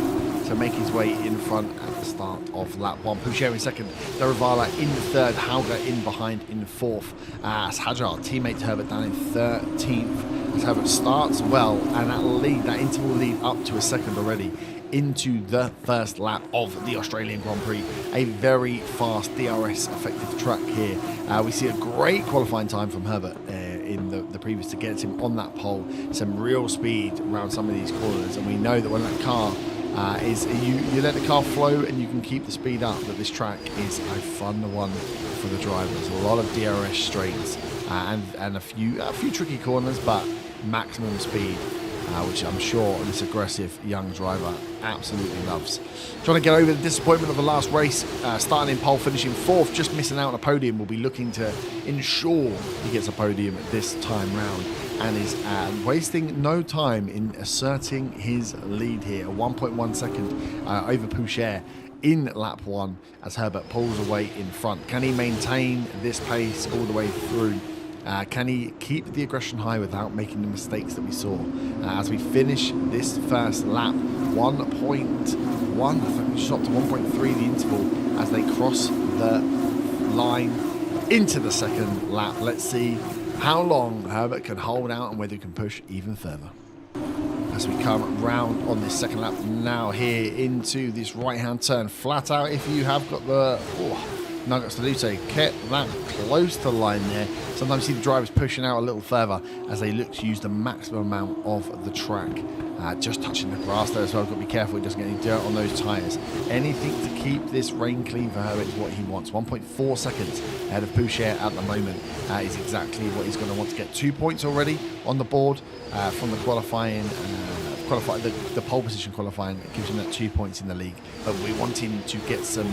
Speaker 1: to make his way in front at the start of lap one. Poucher in second, Daruvala in third, Hauger in behind in fourth. As Hadjar, teammate to Herbert, down in 13th. As Herbert starts well, and that interval lead up to a second already into the first lap of the Australian Grand Prix. A very fast DRS effective track here. We see a great qualifying time from Herbert in the previous to get him on that pole. Some real speed around some of these corners, and we know that when that car you let the car flow and you can keep the speed up, that this track is a fun one for the drivers. A lot of DRS straights and a few tricky corners, but maximum speed, which I'm sure this aggressive young driver absolutely loves. Trying to get over the disappointment of the last race, starting in pole, finishing fourth, just missing out on a podium. Will be looking to ensure he gets a podium this time round, and is wasting no time in asserting his lead here. A 1.1 second over Poucher in lap one as Herbert pulls away in front. Can he maintain this pace all the way through? Can he keep the aggression high without making the mistakes that we saw? As we finish this first lap, 1.1, I think we shot to 1.3 the interval as they cross the line into the second lap. Let's see how long Herbert can hold out and whether he can push even further. As we come round on this second lap now here into this right-hand turn, flat out if you have got the nuggets to do so. Kept that close to the line there. Sometimes you see the drivers pushing out a little further as they look to use the maximum amount of the track. Just touching the grass there as well. Got to be careful he doesn't get any dirt on those tyres. Anything to keep this rain clean for Herbert is what he wants. 1.4 seconds ahead of Pouchet at the moment is exactly what he's going to want to get. 2 points already on the board from the qualifying. The pole position qualifying gives him that 2 points in the league. But we want him to get some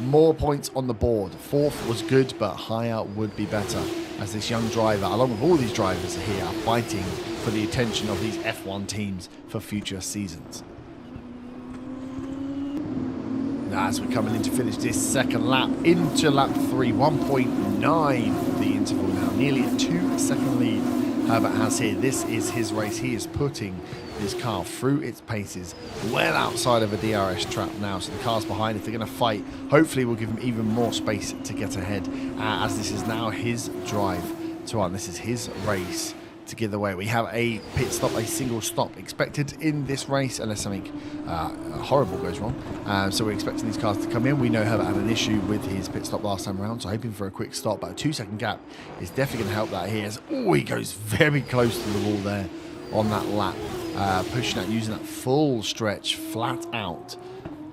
Speaker 1: more points on the board. Fourth was good, but higher would be better. As this young driver, along with all these drivers here, are fighting for the attention of these F1 teams for future seasons. Now, as we're coming in to finish this second lap, into lap 3, 1.9 the interval now, nearly a 2-second lead Herbert has here. This is his race. He is putting this car through its paces, well outside of a DRS trap now. So the cars behind, if they're going to fight, hopefully will give him even more space to get ahead, as this is now his drive to run. This is his race to give away. We have a pit stop, a single stop expected in this race, unless something horrible goes wrong. So we're expecting these cars to come in. We know Herbert had an issue with his pit stop last time around, so hoping for a quick stop. But a 2-second gap is definitely going to help that here. As, he goes very close to the wall there on that lap. Pushing out, using that full stretch, flat out.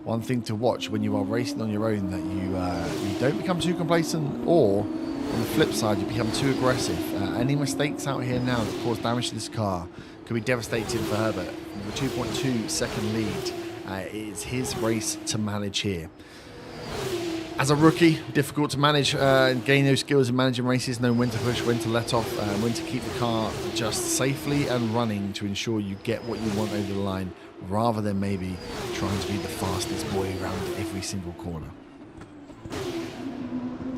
Speaker 1: One thing to watch when you are racing on your own, that you don't become too complacent, or on the flip side, you become too aggressive. Any mistakes out here now that cause damage to this car could be devastating for Herbert. With a 2.2 second lead, it's his race to manage here. As a rookie, difficult to manage and gain those skills in managing races, knowing when to push, when to let off, when to keep the car just safely and running to ensure you get what you want over the line, rather than maybe trying to be the fastest boy around every single corner.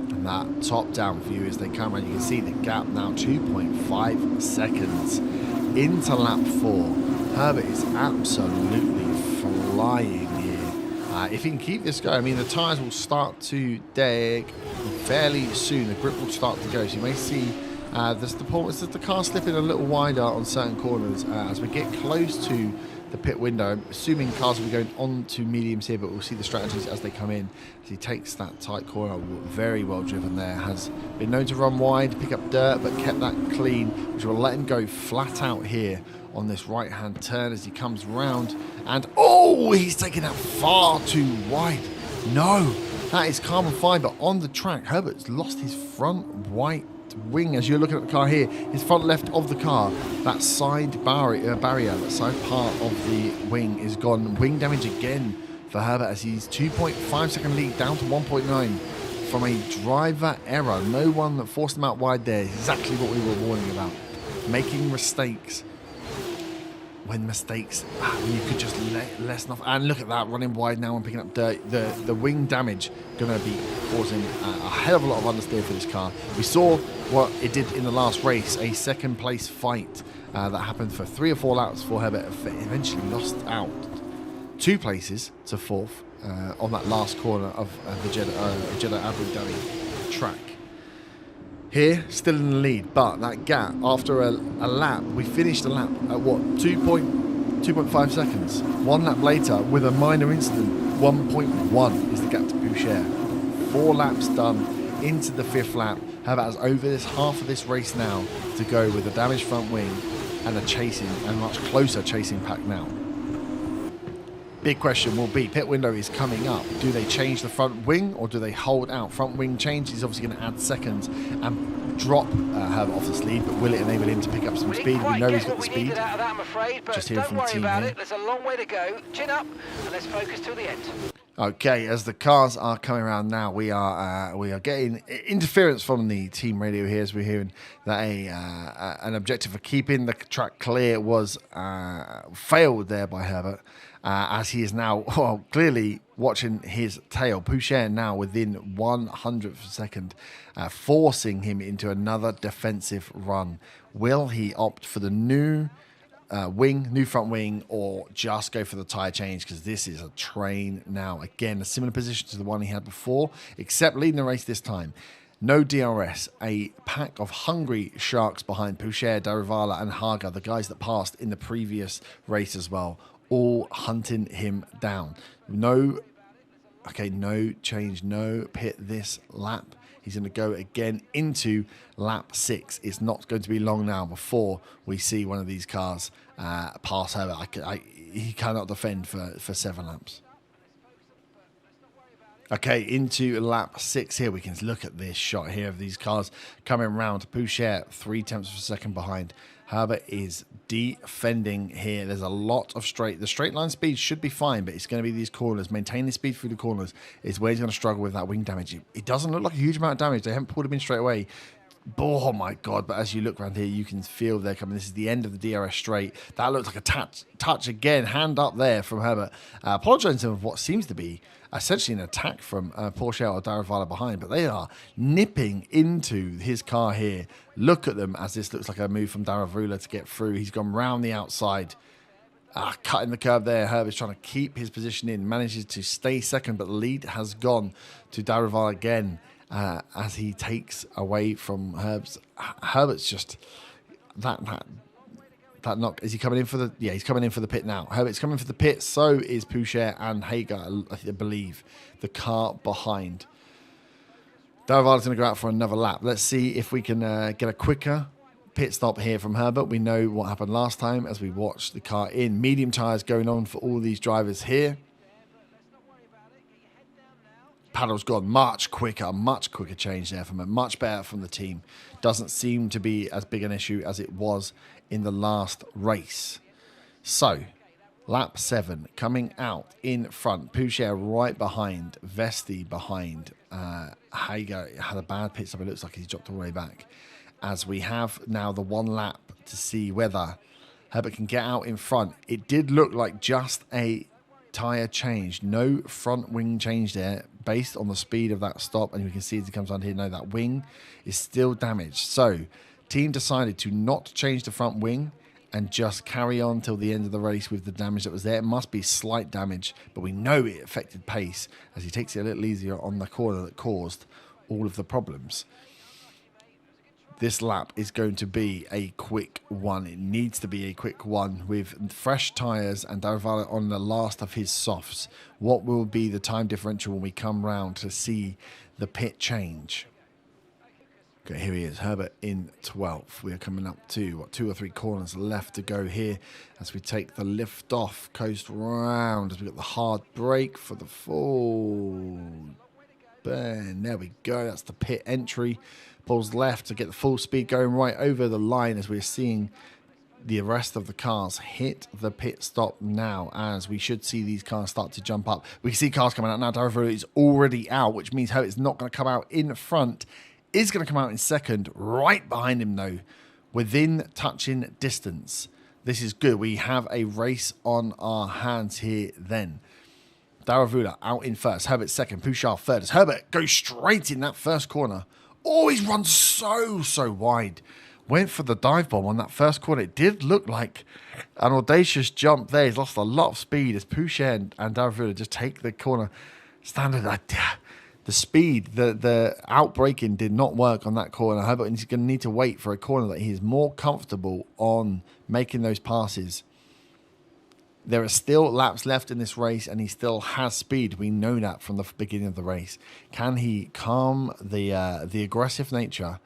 Speaker 1: And that top down view as they come around, you can see the gap now 2.5 seconds into lap 4. Herbert is absolutely flying here. If he can keep this going, I mean, the tyres will start to dig fairly soon. The grip will start to go. So you may see the car slipping a little wider on certain corners as we get close to the pit window. I'm assuming cars will be going on to mediums here, but we'll see the strategies as they come in. As he takes that tight corner, very well driven there. Has been known to run wide, pick up dirt, but kept that clean, which will let him go flat out here on this right-hand turn as he comes round. And, he's taken that far too wide. No, that is carbon fibre on the track. Herbert's lost his front white wing. As you're looking at the car here, his front left of the car, that side barrier, that side part of the wing is gone. Wing damage again for Herbert as he's 2.5 second lead down to 1.9 from a driver error. No one that forced him out wide there. Exactly what we were warning about. Making mistakes. When you could just let less off. And look at that, running wide now and picking up dirt. The wing damage going to be causing a hell of a lot of understeer for this car. We saw what it did in the last race, a second place fight that happened for 3 or 4 laps before Herbert eventually lost out 2 places to 4th on that last corner of the Jeddah Abu Dhabi track. Here, still in the lead, but that gap, after a lap, we finished the lap at what, 2.5 seconds. 1 lap later, with a minor incident, 1.1 is the gap to Pouchet. 4 laps done into the 5th lap. Herbert has over this half of this race now to go with a damaged front wing and a much closer chasing pack now. Big question will be, pit window is coming up. Do they change the front wing or do they hold out? Front wing change is obviously going to add seconds and drop Herbert off this lead, but will it enable him to pick up some speed? We know he's got the speed.
Speaker 4: Out of that, I'm afraid, but
Speaker 1: just hearing from the team
Speaker 4: about
Speaker 1: here.
Speaker 4: it. There's a long way to go. Chin up and let's focus till the end.
Speaker 1: Okay, as the cars are coming around now, we are getting interference from the team radio here as we're hearing that an objective for keeping the track clear was failed there by Herbert. As he is now clearly watching his tail. Pouchet now within 100th of a second, forcing him into another defensive run. Will he opt for the new front wing, or just go for the tyre change? Because this is a train now. Again, a similar position to the one he had before, except leading the race this time. No DRS, a pack of hungry sharks behind Pouchet, Darivala and Haga, the guys that passed in the previous race as well, all hunting him down. No Okay, no change, no pit this lap. He's going to go again into lap 6. It's not going to be long now before we see one of these cars pass Herbert. He cannot defend for 7 laps. Okay, into lap 6 here. We can look at this shot here of these cars coming round. Pouchet 0.3 of a second behind. Herbert is defending here. There's a lot of the straight line speed should be fine, but it's going to be these corners. Maintaining speed through the corners is where he's going to struggle with that wing damage. It doesn't look like a huge amount of damage. They haven't pulled him in straight away. Oh my God, but as you look around here, you can feel they're coming. This is the end of the DRS straight. That looks like a touch again. Hand up there from Herbert. Apologising for what seems to be essentially an attack from Porsche or Daravala behind, but they are nipping into his car here. Look at them as this looks like a move from Daravala to get through. He's gone round the outside. Cutting the curve there. Herbert's trying to keep his position in. Manages to stay second, but the lead has gone to Daravala again. As he takes away from Herbert's just that knock. Is he coming in for the? Yeah, he's coming in for the pit now. Herbert's coming for the pit. So is Pouchet and Hager, I believe, the car behind. Daravala's going to go out for another lap. Let's see if we can get a quicker pit stop here from Herbert. We know what happened last time as we watched the car in. Medium tyres going on for all these drivers here. Paddle's gone much quicker change there from it. Much better from the team. Doesn't seem to be as big an issue as it was in the last race. So, lap 7 coming out in front. Pouchet right behind. Vesti behind. Hager had a bad pit stop. It looks like he's dropped all the way back. As we have now the 1 lap to see whether Herbert can get out in front. It did look like just a tyre change. No front wing change there based on the speed of that stop. And you can see as he comes on here, no, that wing is still damaged. So team decided to not change the front wing and just carry on till the end of the race with the damage that was there. It must be slight damage, but we know it affected pace as he takes it a little easier on the corner that caused all of the problems. This lap is going to be a quick one. It needs to be a quick one with fresh tyres and Daravala on the last of his softs. What will be the time differential when we come round to see the pit change? Okay, here he is, Herbert in 12th. We are coming up to 2 or 3 corners left to go here as we take the lift off, coast round as we got the hard brake for the full burn. There we go, that's the pit entry. Pulls left to get the full speed going right over the line as we're seeing the rest of the cars hit the pit stop now, as we should see these cars start to jump up. We can see cars coming out now. Daravala is already out, which means Herbert's not going to come out in front. Is going to come out in second, right behind him though, within touching distance. This is good. We have a race on our hands here then. Daravala out in first, Herbert second, Pouchet third. As Herbert goes straight in that first corner. Oh, he's run so wide. Went for the dive bomb on that first corner. It did look like an audacious jump there. He's lost a lot of speed as Pouchet and Daravala just take the corner. Standard, the speed, the outbraking did not work on that corner. Herbert is going to need to wait for a corner that he is more comfortable on making those passes. There are still laps left in this race and he still has speed. We know that from the beginning of the race. Can he calm the aggressive nature,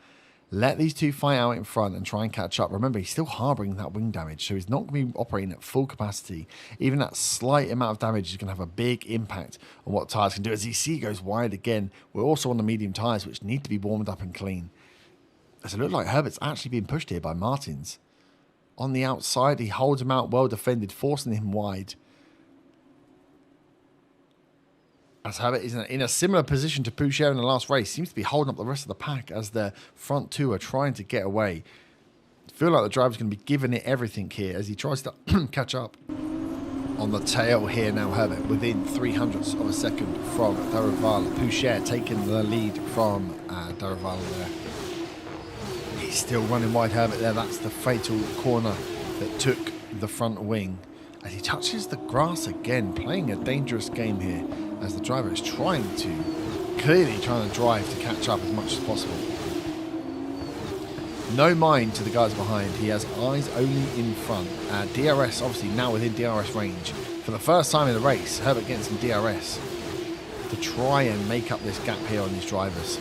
Speaker 1: let these two fight out in front and try and catch up? Remember, he's still harbouring that wing damage, so he's not going to be operating at full capacity. Even that slight amount of damage is going to have a big impact on what tyres can do. As you see, he goes wide again. We're also on the medium tyres, which need to be warmed up and clean. As it looks like Herbert's actually being pushed here by Martins. On the outside, he holds him out, well defended, forcing him wide. As Herbert is in a similar position to Pouchet in the last race, seems to be holding up the rest of the pack as the front two are trying to get away. I feel like the driver's going to be giving it everything here as he tries to catch up. On the tail here now, Herbert within 0.03 of a second from Daravala. Pouchet taking the lead from Daravala there. He's still running wide, Herbert there. That's the fatal corner that took the front wing. As he touches the grass again, playing a dangerous game here as the driver is trying to drive to catch up as much as possible. No mind to the guys behind. He has eyes only in front. DRS obviously now within DRS range. For the first time in the race, Herbert getting some DRS. to try and make up this gap here on these drivers.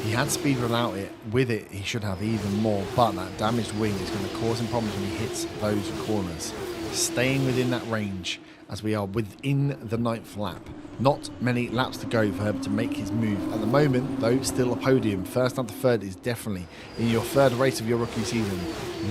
Speaker 1: He had speed without it. With it, he should have even more, but that damaged wing is going to cause him problems when he hits those corners. Staying within that range as we are within the 9th lap. Not many laps to go for Herbert to make his move. At the moment, though, still a podium. First and third is definitely, in your third race of your rookie season,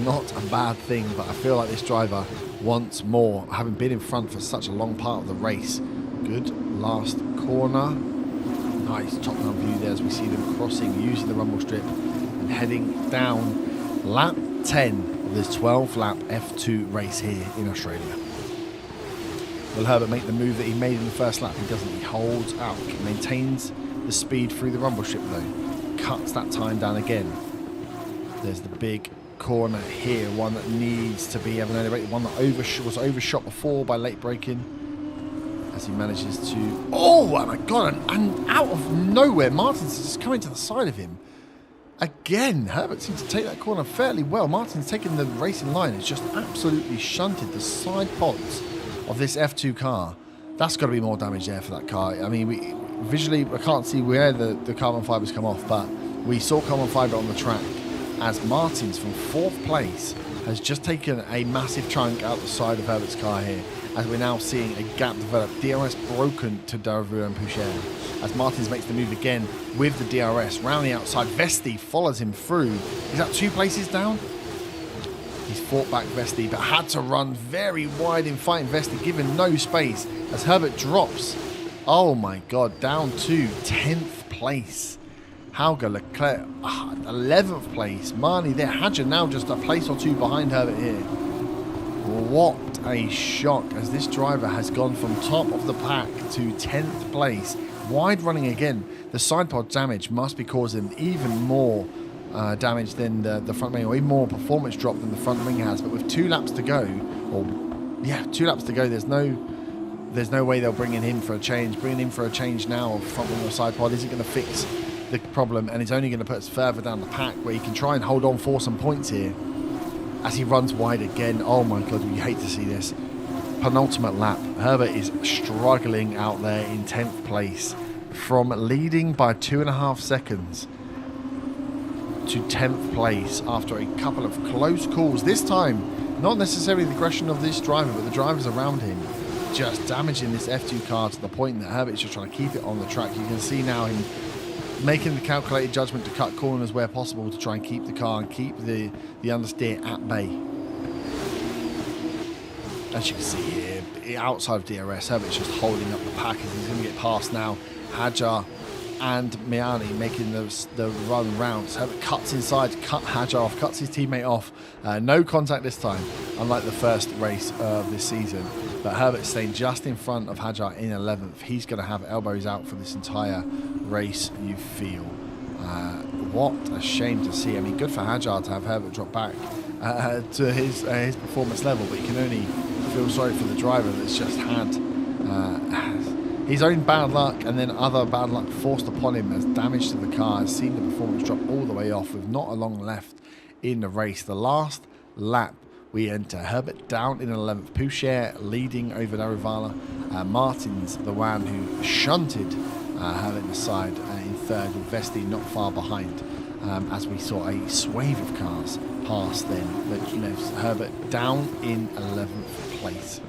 Speaker 1: not a bad thing, but I feel like this driver wants more, having been in front for such a long part of the race. Good last corner. Nice top-down view there as we see them crossing, using the rumble strip and heading down lap 10 of this 12-lap F2 race here in Australia. Will Herbert make the move that he made in the first lap? He doesn't. He holds out, maintains the speed through the rumble strip though, cuts that time down again. There's the big corner here, one that needs to be elevated, one that was overshot before by late braking. As he manages to, oh my god, and out of nowhere, Martin's just coming to the side of him. Again, Herbert seems to take that corner fairly well. Martin's taken the racing line, has just absolutely shunted the side pods of this F2 car. That's got to be more damage there for that car. I mean, visually, I can't see where the carbon fibers come off, but we saw carbon fiber on the track as Martins from 4th place has just taken a massive chunk out the side of Herbert's car here, as we're now seeing a gap develop. DRS broken to Daravaru and Pouchet. As Martins makes the move again with the DRS, round the outside, Vesti follows him through. Is that 2 places down? He's fought back Vesti, but had to run very wide in fighting Vesti, given no space as Herbert drops. Oh my god, down to 10th place. Hauger, Leclerc, 11th place. Marnie there. Hadja now just a place or 2 behind Herbert here. What a shock as this driver has gone from top of the pack to 10th place. Wide running again. The side pod damage must be causing even more damage than the front wing, or even more performance drop than the front wing has. But with 2 laps to go, 2 laps to go, there's no way they'll bring in him for a change. Bringing him for a change now of front wing or side pod isn't going to fix the problem, and it's only going to put us further down the pack where he can try and hold on for some points here as he runs wide again. Oh my god, we hate to see this. Penultimate lap, Herbert is struggling out there in 10th place, from leading by 2.5 seconds to 10th place after a couple of close calls. This time, not necessarily the aggression of this driver, but the drivers around him just damaging this F2 car to the point that Herbert's just trying to keep it on the track. You can see now him making the calculated judgment to cut corners where possible to try and keep the car and keep the understeer at bay. As you can see here, outside of DRS, Herbert's just holding up the pack as he's going to get past now. Hadjar and Miani making the run round. So Herbert cuts inside, cut Hadjar off, cuts his teammate off. No contact this time, unlike the first race of this season. But Herbert's staying just in front of Hadjar in 11th. He's going to have elbows out for this entire race, you feel. What a shame to see. I mean, good for Hadjar to have Herbert drop back to his performance level, but you can only feel sorry for the driver that's just had his own bad luck and then other bad luck forced upon him as damage to the car has seen the performance drop all the way off with not a long left in the race. The last lap we enter Herbert down in 11th, Pouchet leading over Darivala, Martins the one who shunted Herbert in the side in 3rd, with Vesti not far behind, as we saw a swathe of cars pass then, but Herbert down in 11th place.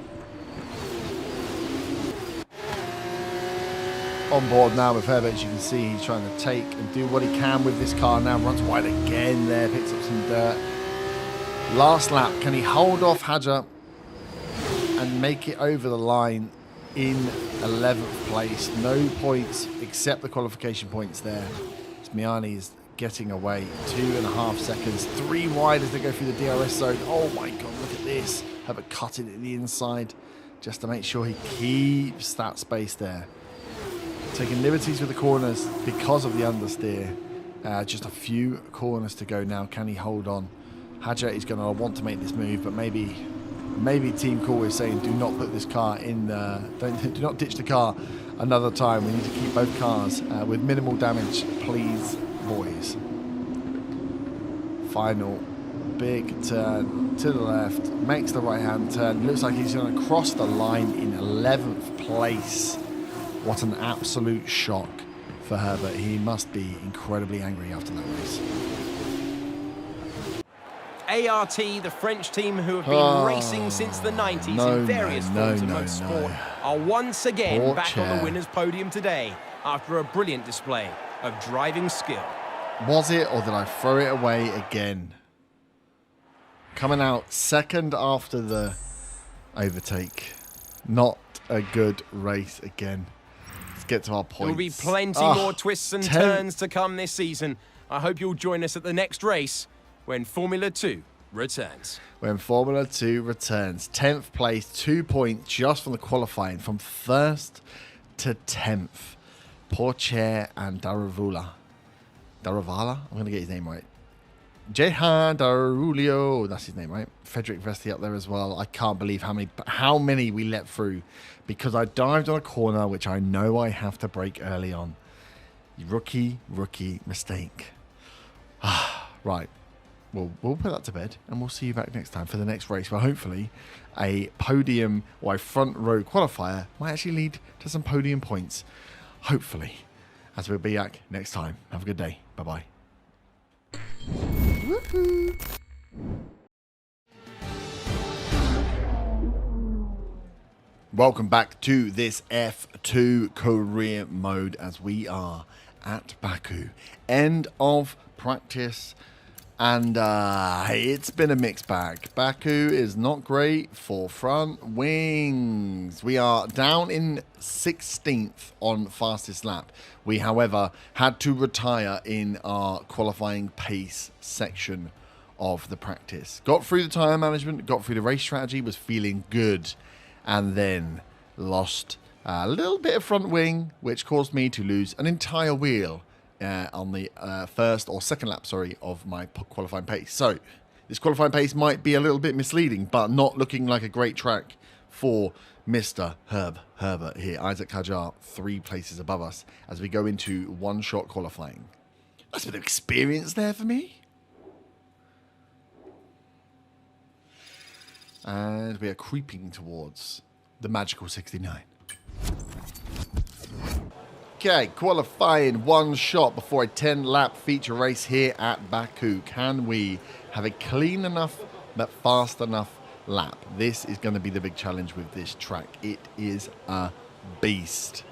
Speaker 1: On board now with Herbert, as you can see, he's trying to take and do what he can with this car now. Runs wide again there, picks up some dirt. Last lap, can he hold off Hadjar and make it over the line in 11th place? No points except the qualification points there. Miani is getting away. 2.5 seconds, 3 wide as they go through the DRS zone. Oh my god, look at this. Herbert cutting it in the inside just to make sure he keeps that space there. Taking liberties with the corners because of the understeer. Just a few corners to go now. Can he hold on? Hadjar is going to want to make this move, but maybe Team Cool is saying do not put this car in do not ditch the car another time. We need to keep both cars with minimal damage, please, boys. Final big turn to the left, makes the right hand turn. Looks like he's going to cross the line in 11th place. What an absolute shock for Herbert. He must be incredibly angry after that race.
Speaker 2: ART, the French team who have been racing since the 90s in various forms of motorsport, are once again back on the winner's podium today after a brilliant display of driving skill.
Speaker 1: Was it, or did I throw it away again? Coming out second after the overtake. Not a good race again. Let's get to our points.
Speaker 2: There will be plenty more twists and turns to come this season. I hope you'll join us at the next race when Formula 2 returns.
Speaker 1: When Formula 2 returns. 10th place, 2 points just from the qualifying, from 1st to 10th. Porcher and Daravala. I'm going to get his name right. Jehan Darulio, that's his name, right? Frederick Vesti up there as well. I can't believe how many we let through because I dived on a corner, which I know I have to brake early on. Rookie mistake. Right. We'll put that to bed and we'll see you back next time for the next race where hopefully a podium or a front row qualifier might actually lead to some podium points. Hopefully. As we'll be back next time. Have a good day. Bye-bye. Woohoo! Welcome back to this F2 career mode as we are at Baku. End of practice. And it's been a mixed bag. Baku is not great for front wings. We are down in 16th on fastest lap. We, however, had to retire in our qualifying pace section of the practice. Got through the tyre management, got through the race strategy, was feeling good, and then lost a little bit of front wing, which caused me to lose an entire wheel on the first or second lap, of my qualifying pace. So this qualifying pace might be a little bit misleading, but not looking like a great track for Mr. Herb Herbert here. Isaac Kajar 3 places above us as we go into one-shot qualifying. That's a bit of experience there for me. And we are creeping towards the magical 69. Okay, qualifying one shot before a 10-lap feature race here at Baku. Can we have a clean enough but fast enough lap? This is going to be the big challenge with this track. It is a beast.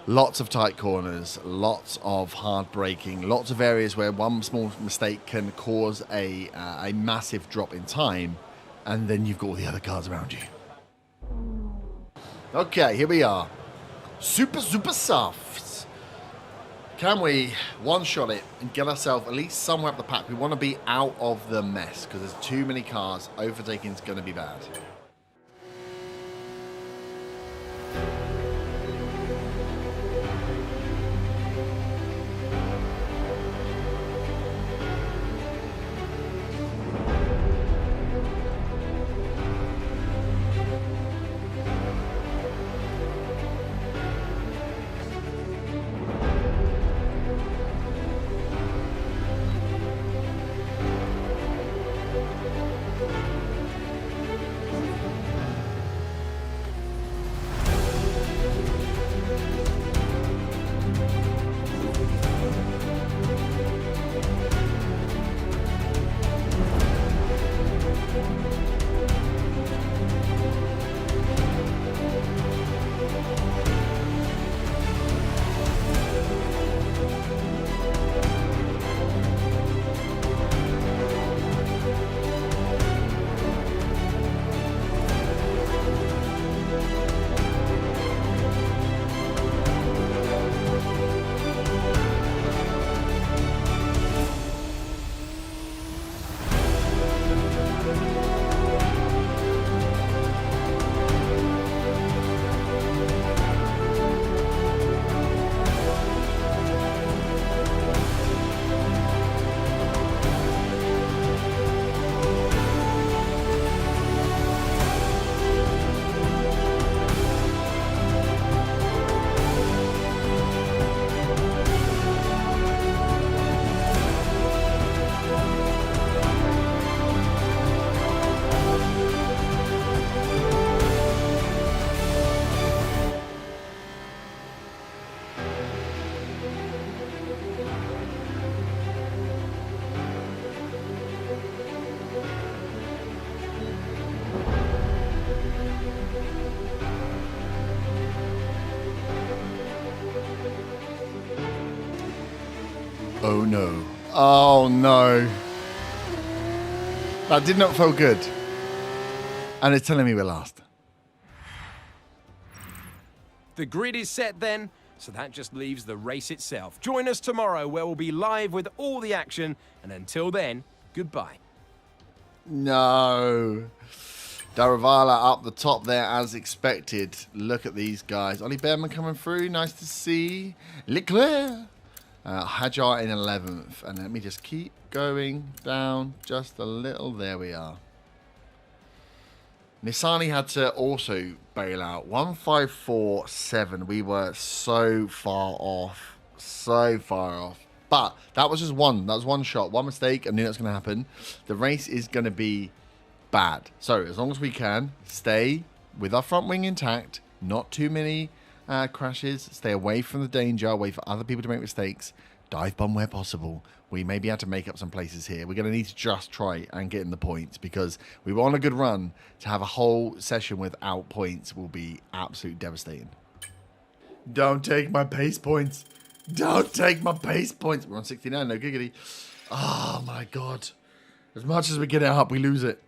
Speaker 1: Lots of tight corners, lots of hard braking, lots of areas where one small mistake can cause a massive drop in time, and then you've got all the other cars around you. Okay, here we are. Super softs. Can we one-shot it and get ourselves at least somewhere up the pack? We want to be out of the mess because there's too many cars. Overtaking is going to be bad. Oh no. Oh no. That did not feel good. And it's telling me we're last.
Speaker 2: The grid is set then, so that just leaves the race itself. Join us tomorrow where we'll be live with all the action. And until then, goodbye.
Speaker 1: No. Daravala up the top there as expected. Look at these guys. Ollie Behrman coming through. Nice to see. Leclerc. Hajar in 11th. And let me just keep going down just a little. There we are. Nissani had to also bail out. 1:54.7. We were so far off. So far off. But that was just one. That was one shot. One mistake. I knew that was going to happen. The race is going to be bad. So as long as we can stay with our front wing intact, not too many crashes, stay away from the danger, wait for other people to make mistakes, dive bomb where possible. We may be able to make up some places here. We're going to need to just try and get in the points because we were on a good run. To have a whole session without points will be absolutely devastating. Don't take my pace points. Don't take my pace points. We're on 69, no giggity. Oh my God. As much as we get it up, we lose it.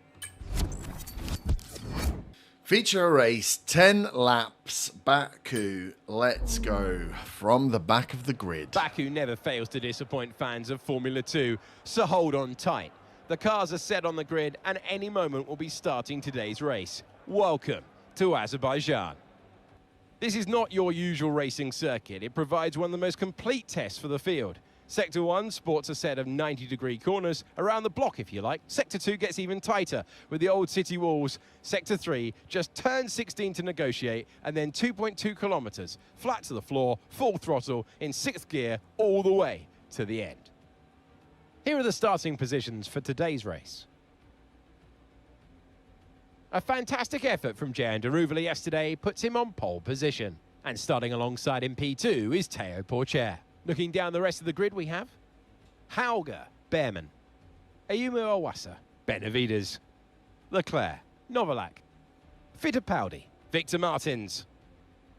Speaker 1: Feature race, 10 laps, Baku. Let's go from the back of the grid.
Speaker 2: Baku never fails to disappoint fans of Formula 2, so hold on tight. The cars are set on the grid and any moment we'll be starting today's race. Welcome to Azerbaijan. This is not your usual racing circuit. It provides one of the most complete tests for the field. Sector 1 sports a set of 90-degree corners around the block, if you like. Sector 2 gets even tighter with the old city walls. Sector 3 just turns 16 to negotiate, and then 2.2 kilometers, flat to the floor, full throttle, in 6th gear, all the way to the end. Here are the starting positions for today's race. A fantastic effort from Jehan Daruvali yesterday puts him on pole position. And starting alongside him P2 is Théo Pourchaire. Looking down the rest of the grid, we have Hauger, Behrman, Ayumu Awasa, Benavides, Leclerc, Novalak, Fittipaldi, Victor Martins,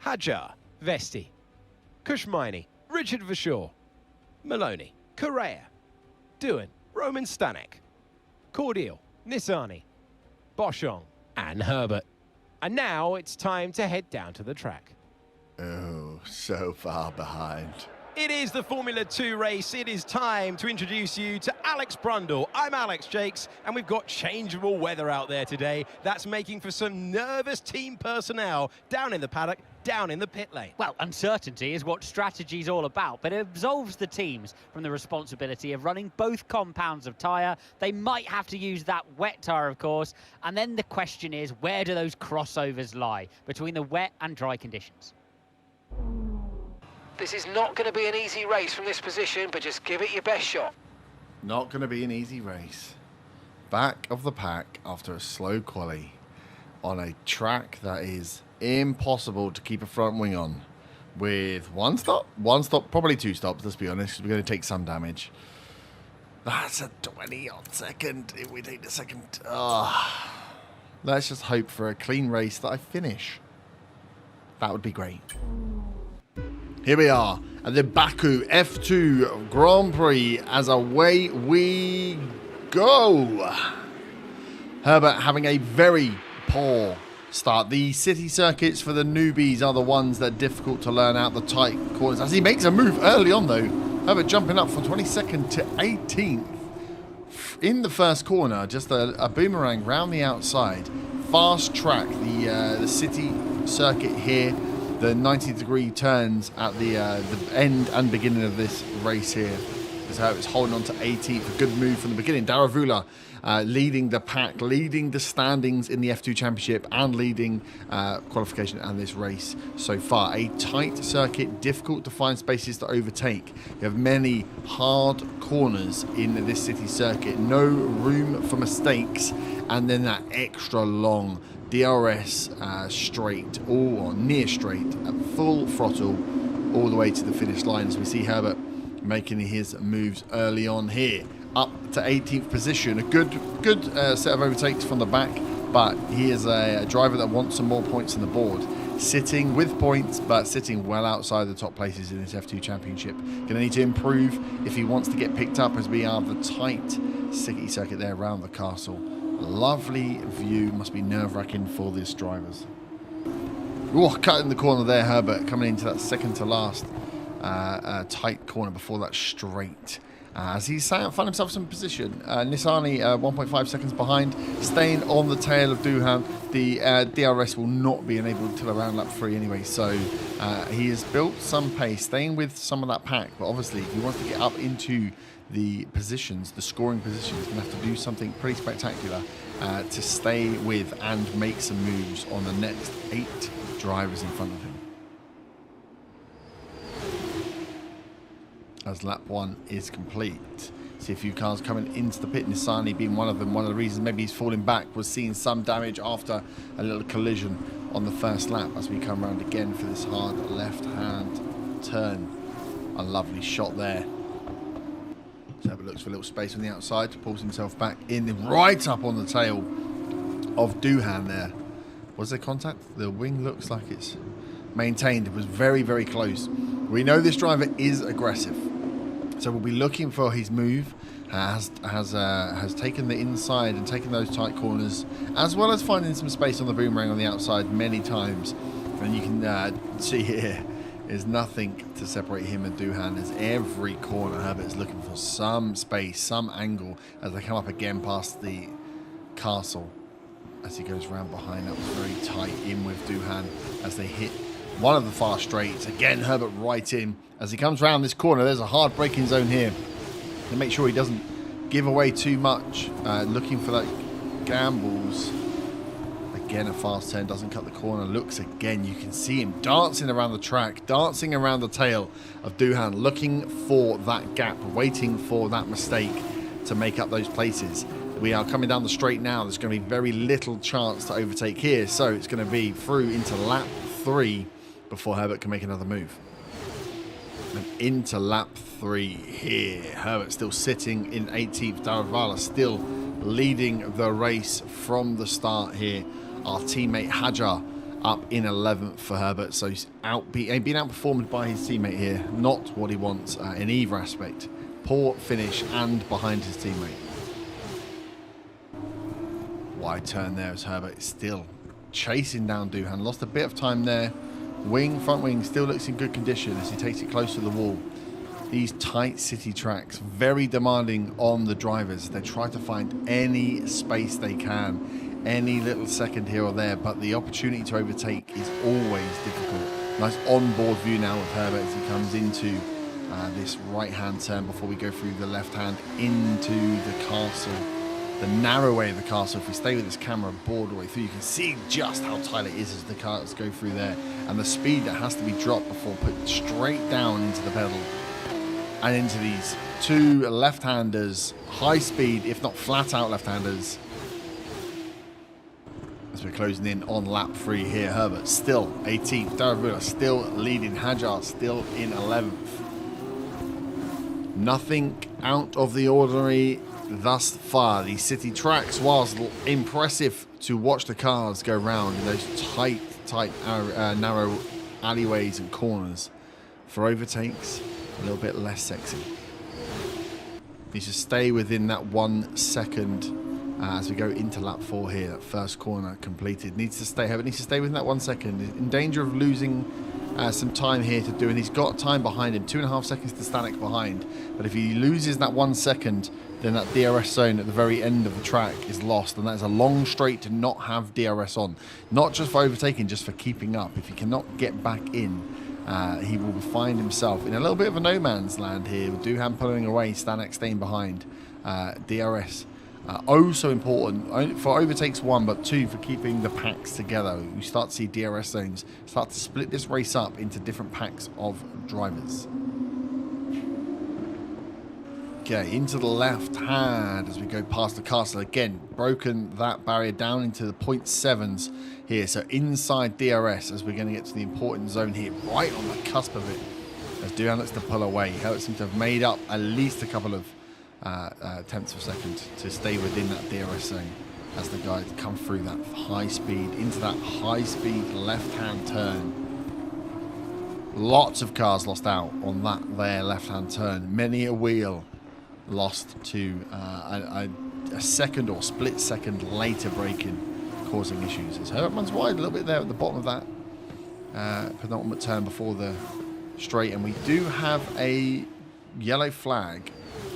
Speaker 2: Hajar, Vesti, Kushmaini, Richard Verschoor, Maloney, Correa, Doohan, Roman Stanek, Cordial, Nissani, Boschong, and Herbert. And now it's time to head down to the track.
Speaker 1: Oh, so far behind.
Speaker 2: It is the Formula 2 race. It is time to introduce you to Alex Brundle. I'm Alex Jakes, and we've got changeable weather out there today. That's making for some nervous team personnel down in the paddock, down in the pit lane.
Speaker 3: Well, uncertainty is what strategy's all about, but it absolves the teams from the responsibility of running both compounds of tyre. They might have to use that wet tyre, of course, and then the question is, where do those crossovers lie between the wet and dry conditions?
Speaker 4: This is not going to be an easy race from this position, but just give it your best shot.
Speaker 1: Not going to be an easy race. Back of the pack after a slow quali on a track that is impossible to keep a front wing on. With one stop, probably two stops, let's be honest, because we're going to take some damage. That's a 20-odd second if we take the second. Let's just hope for a clean race that I finish. That would be great. Here we are at the Baku F2 Grand Prix as away we go. Herbert having a very poor start. The city circuits for the newbies are the ones that are difficult to learn out the tight corners. As he makes a move early on though, Herbert jumping up from 22nd to 18th. In the first corner, just a boomerang round the outside. Fast track, the city circuit here. The 90-degree turns at the end and beginning of this race here. As Herbert's holding on to 18th. A good move from the beginning. Daruvula leading the pack, leading the standings in the F2 Championship and leading qualification and this race so far. A tight circuit, difficult to find spaces to overtake. You have many hard corners in this city circuit. No room for mistakes. And then that extra long DRS straight, or near straight, at full throttle, all the way to the finish line as we see Herbert making his moves early on here. Up to 18th position, a good set of overtakes from the back, but he is a driver that wants some more points on the board. sitting with points, but sitting well outside the top places in this F2 Championship. Going to need to improve if he wants to get picked up, as we are the tight city circuit there around the castle. Lovely view, must be nerve-wracking for these drivers. Oh, cut in the corner there, Herbert, coming into that second to last tight corner before that straight. As he found himself some position, Nissani 1.5 seconds behind, staying on the tail of Duhan. The DRS will not be enabled until around lap 3 anyway, so he has built some pace, staying with some of that pack, but obviously if he wants to get up into the positions, the scoring positions, he's going to have to do something pretty spectacular to stay with and make some moves on the next 8 drivers in front of him. As lap 1 is complete. See a few cars coming into the pit, Nissani being one of them. One of the reasons maybe he's falling back was seeing some damage after a little collision on the first lap, as we come around again for this hard left-hand turn. A lovely shot there. So looks for a little space on the outside, pulls himself back in, right up on the tail of Duhan there. Was there contact? The wing looks like it's maintained. It was very, very close. We know this driver is aggressive, so we'll be looking for his move. Has taken the inside and taken those tight corners, as well as finding some space on the boomerang on the outside many times. And you can see here, there's nothing to separate him and Duhan. As every corner, Herbert is looking for some space, some angle, as they come up again past the castle. As he goes round behind, that was very tight in with Duhan as they hit one of the fast straights. Again, Herbert right in. As he comes round this corner, there's a hard braking zone here. To make sure he doesn't give away too much. Looking for that gambles. Again, a fast turn, doesn't cut the corner. Looks again, you can see him dancing around the track, dancing around the tail of Duhan, looking for that gap, waiting for that mistake to make up those places. We are coming down the straight now. There's going to be very little chance to overtake here, so it's going to be through into lap 3 before Herbert can make another move. And into lap 3 here. Herbert still sitting in 18th. Daravala still leading the race from the start here. Our teammate Hajar up in 11th for Herbert, so he's being outperformed by his teammate here. Not what he wants in either aspect. Poor finish and behind his teammate. Wide turn there as Herbert is still chasing down Duhan. Lost a bit of time there. Front wing still looks in good condition as he takes it close to the wall. These tight city tracks, very demanding on the drivers. They try to find any space they can, any little second here or there, but the opportunity to overtake is always difficult. Nice onboard view now of Herbert as he comes into this right-hand turn before we go through the left-hand into the castle. The narrow way of the castle, if we stay with this camera board all the way through, you can see just how tight it is as the cars go through there, and the speed that has to be dropped before put straight down into the pedal and into these two left-handers, high speed, if not flat out left-handers. As we're closing in on lap 3 here, Herbert still 18th, Daravala still leading, Hajar still in 11th. Nothing out of the ordinary thus far. These city tracks, whilst impressive to watch the cars go round in those tight, narrow alleyways and corners, for overtakes, a little bit less sexy. Needs to stay within that 1 second as we go into lap 4 here. That first corner completed. Needs to stay within that 1 second. In danger of losing some time here to do, and he's got time behind him, 2.5 seconds to Stanek behind. But if he loses that 1 second, then that DRS zone at the very end of the track is lost, and that is a long straight to not have DRS on. Not just for overtaking, just for keeping up. If he cannot get back in, he will find himself in a little bit of a no man's land here, with Duhan pulling away, Stanek staying behind. DRS. Oh, so important for overtakes 1, but 2 for keeping the packs together. You start to see DRS zones start to split this race up into different packs of drivers. Okay, into the left hand as we go past the castle. Again, broken that barrier down into the 0.7s here. So inside DRS as we're going to get to the important zone here, right on the cusp of it. As Duhan looks to pull away. Herbert seems to have made up at least a couple of tenths of a second to stay within that DRS zone. as the guys come through that high speed, into that high speed left-hand turn. Lots of cars lost out on that there left-hand turn. Many a wheel lost to a second or split second later braking, causing issues. As Herbert runs wide a little bit there at the bottom of that penultimate turn before the straight, and we do have a yellow flag.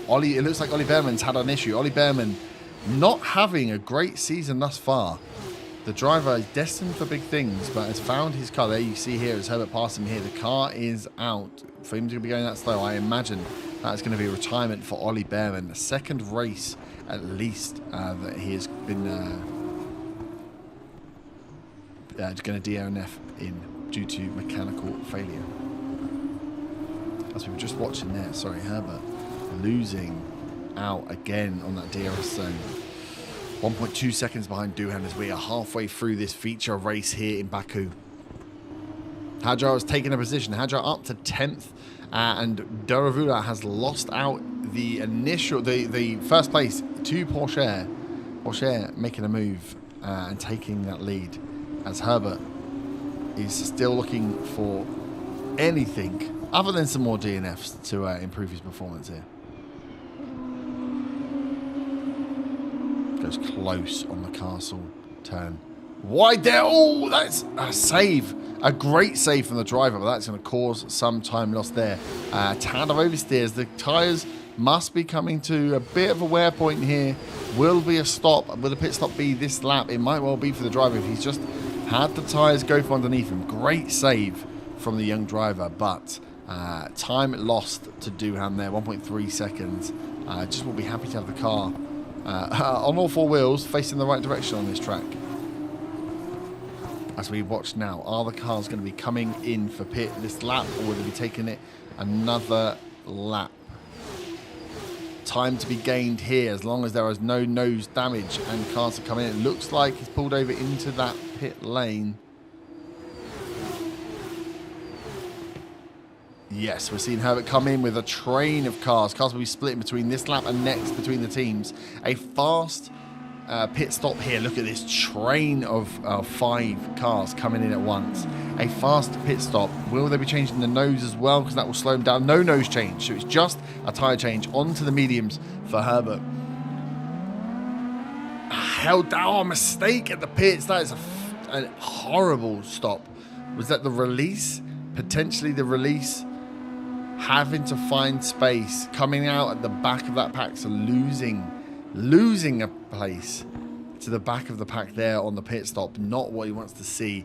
Speaker 1: It looks like Ollie Behrman's had an issue. Ollie Behrman not having a great season thus far. The driver is destined for big things, but has found his car. There you see here as Herbert passed him here. The car is out. For him to be going that slow, I imagine that's going to be a retirement for Ollie Behrman. The second race, at least, that he has been going to DNF in due to mechanical failure. As we were just watching there, sorry, Herbert losing out again on that DRS zone. 1.2 seconds behind Doohan as we are halfway through this feature race here in Baku. Hadjar has taken a position. Hadjar up to 10th, and Daravula has lost out the first place to Porsche. Porsche making a move and taking that lead, as Herbert is still looking for anything other than some more DNFs to improve his performance here. Goes close on the castle turn. Wide there. Oh, that's a save. A great save from the driver, but that's going to cause some time lost there. Tad of oversteers. The tyres must be coming to a bit of a wear point here. Will be a stop. Will the pit stop be this lap? It might well be for the driver if he's just had the tyres go from underneath him. Great save from the young driver, but time lost to Doohan there. 1.3 seconds. Just will be happy to have the car on all four wheels facing the right direction on this track. As we watch now, are the cars going to be coming in for pit this lap, or will they be taking it another lap? Time to be gained here as long as there is no nose damage and cars are coming in. It looks like he's pulled over into that pit lane. Yes, we're seeing Herbert come in with a train of cars. Cars will be splitting between this lap and next between the teams. A fast pit stop here. Look at this train of 5 cars coming in at once. A fast pit stop. Will they be changing the nose as well? Because that will slow them down. No nose change. So it's just a tyre change onto the mediums for Herbert. Held down. Mistake at the pits. That is a horrible stop. Was that the release? Potentially the release. Having to find space. Coming out at the back of that pack. So losing a place to the back of the pack there on the pit stop. Not what he wants to see.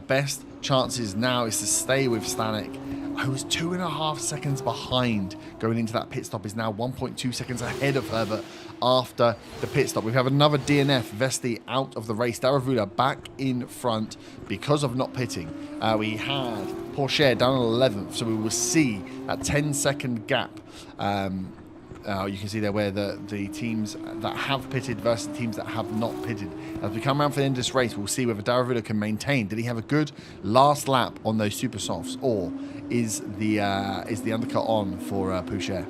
Speaker 1: Best chances now is to stay with Stanek. I was 2.5 seconds behind going into that pit stop. Is now 1.2 seconds ahead of Herbert after the pit stop. We have another DNF. Vesti out of the race. Daravula back in front because of not pitting. We had Porsche down on 11th, so we will see that 10-second gap. You can see there where the teams that have pitted versus the teams that have not pitted. As we come around for the end of this race, we'll see whether Daravula can maintain. Did he have a good last lap on those super softs, or is the undercut on for Pouchet?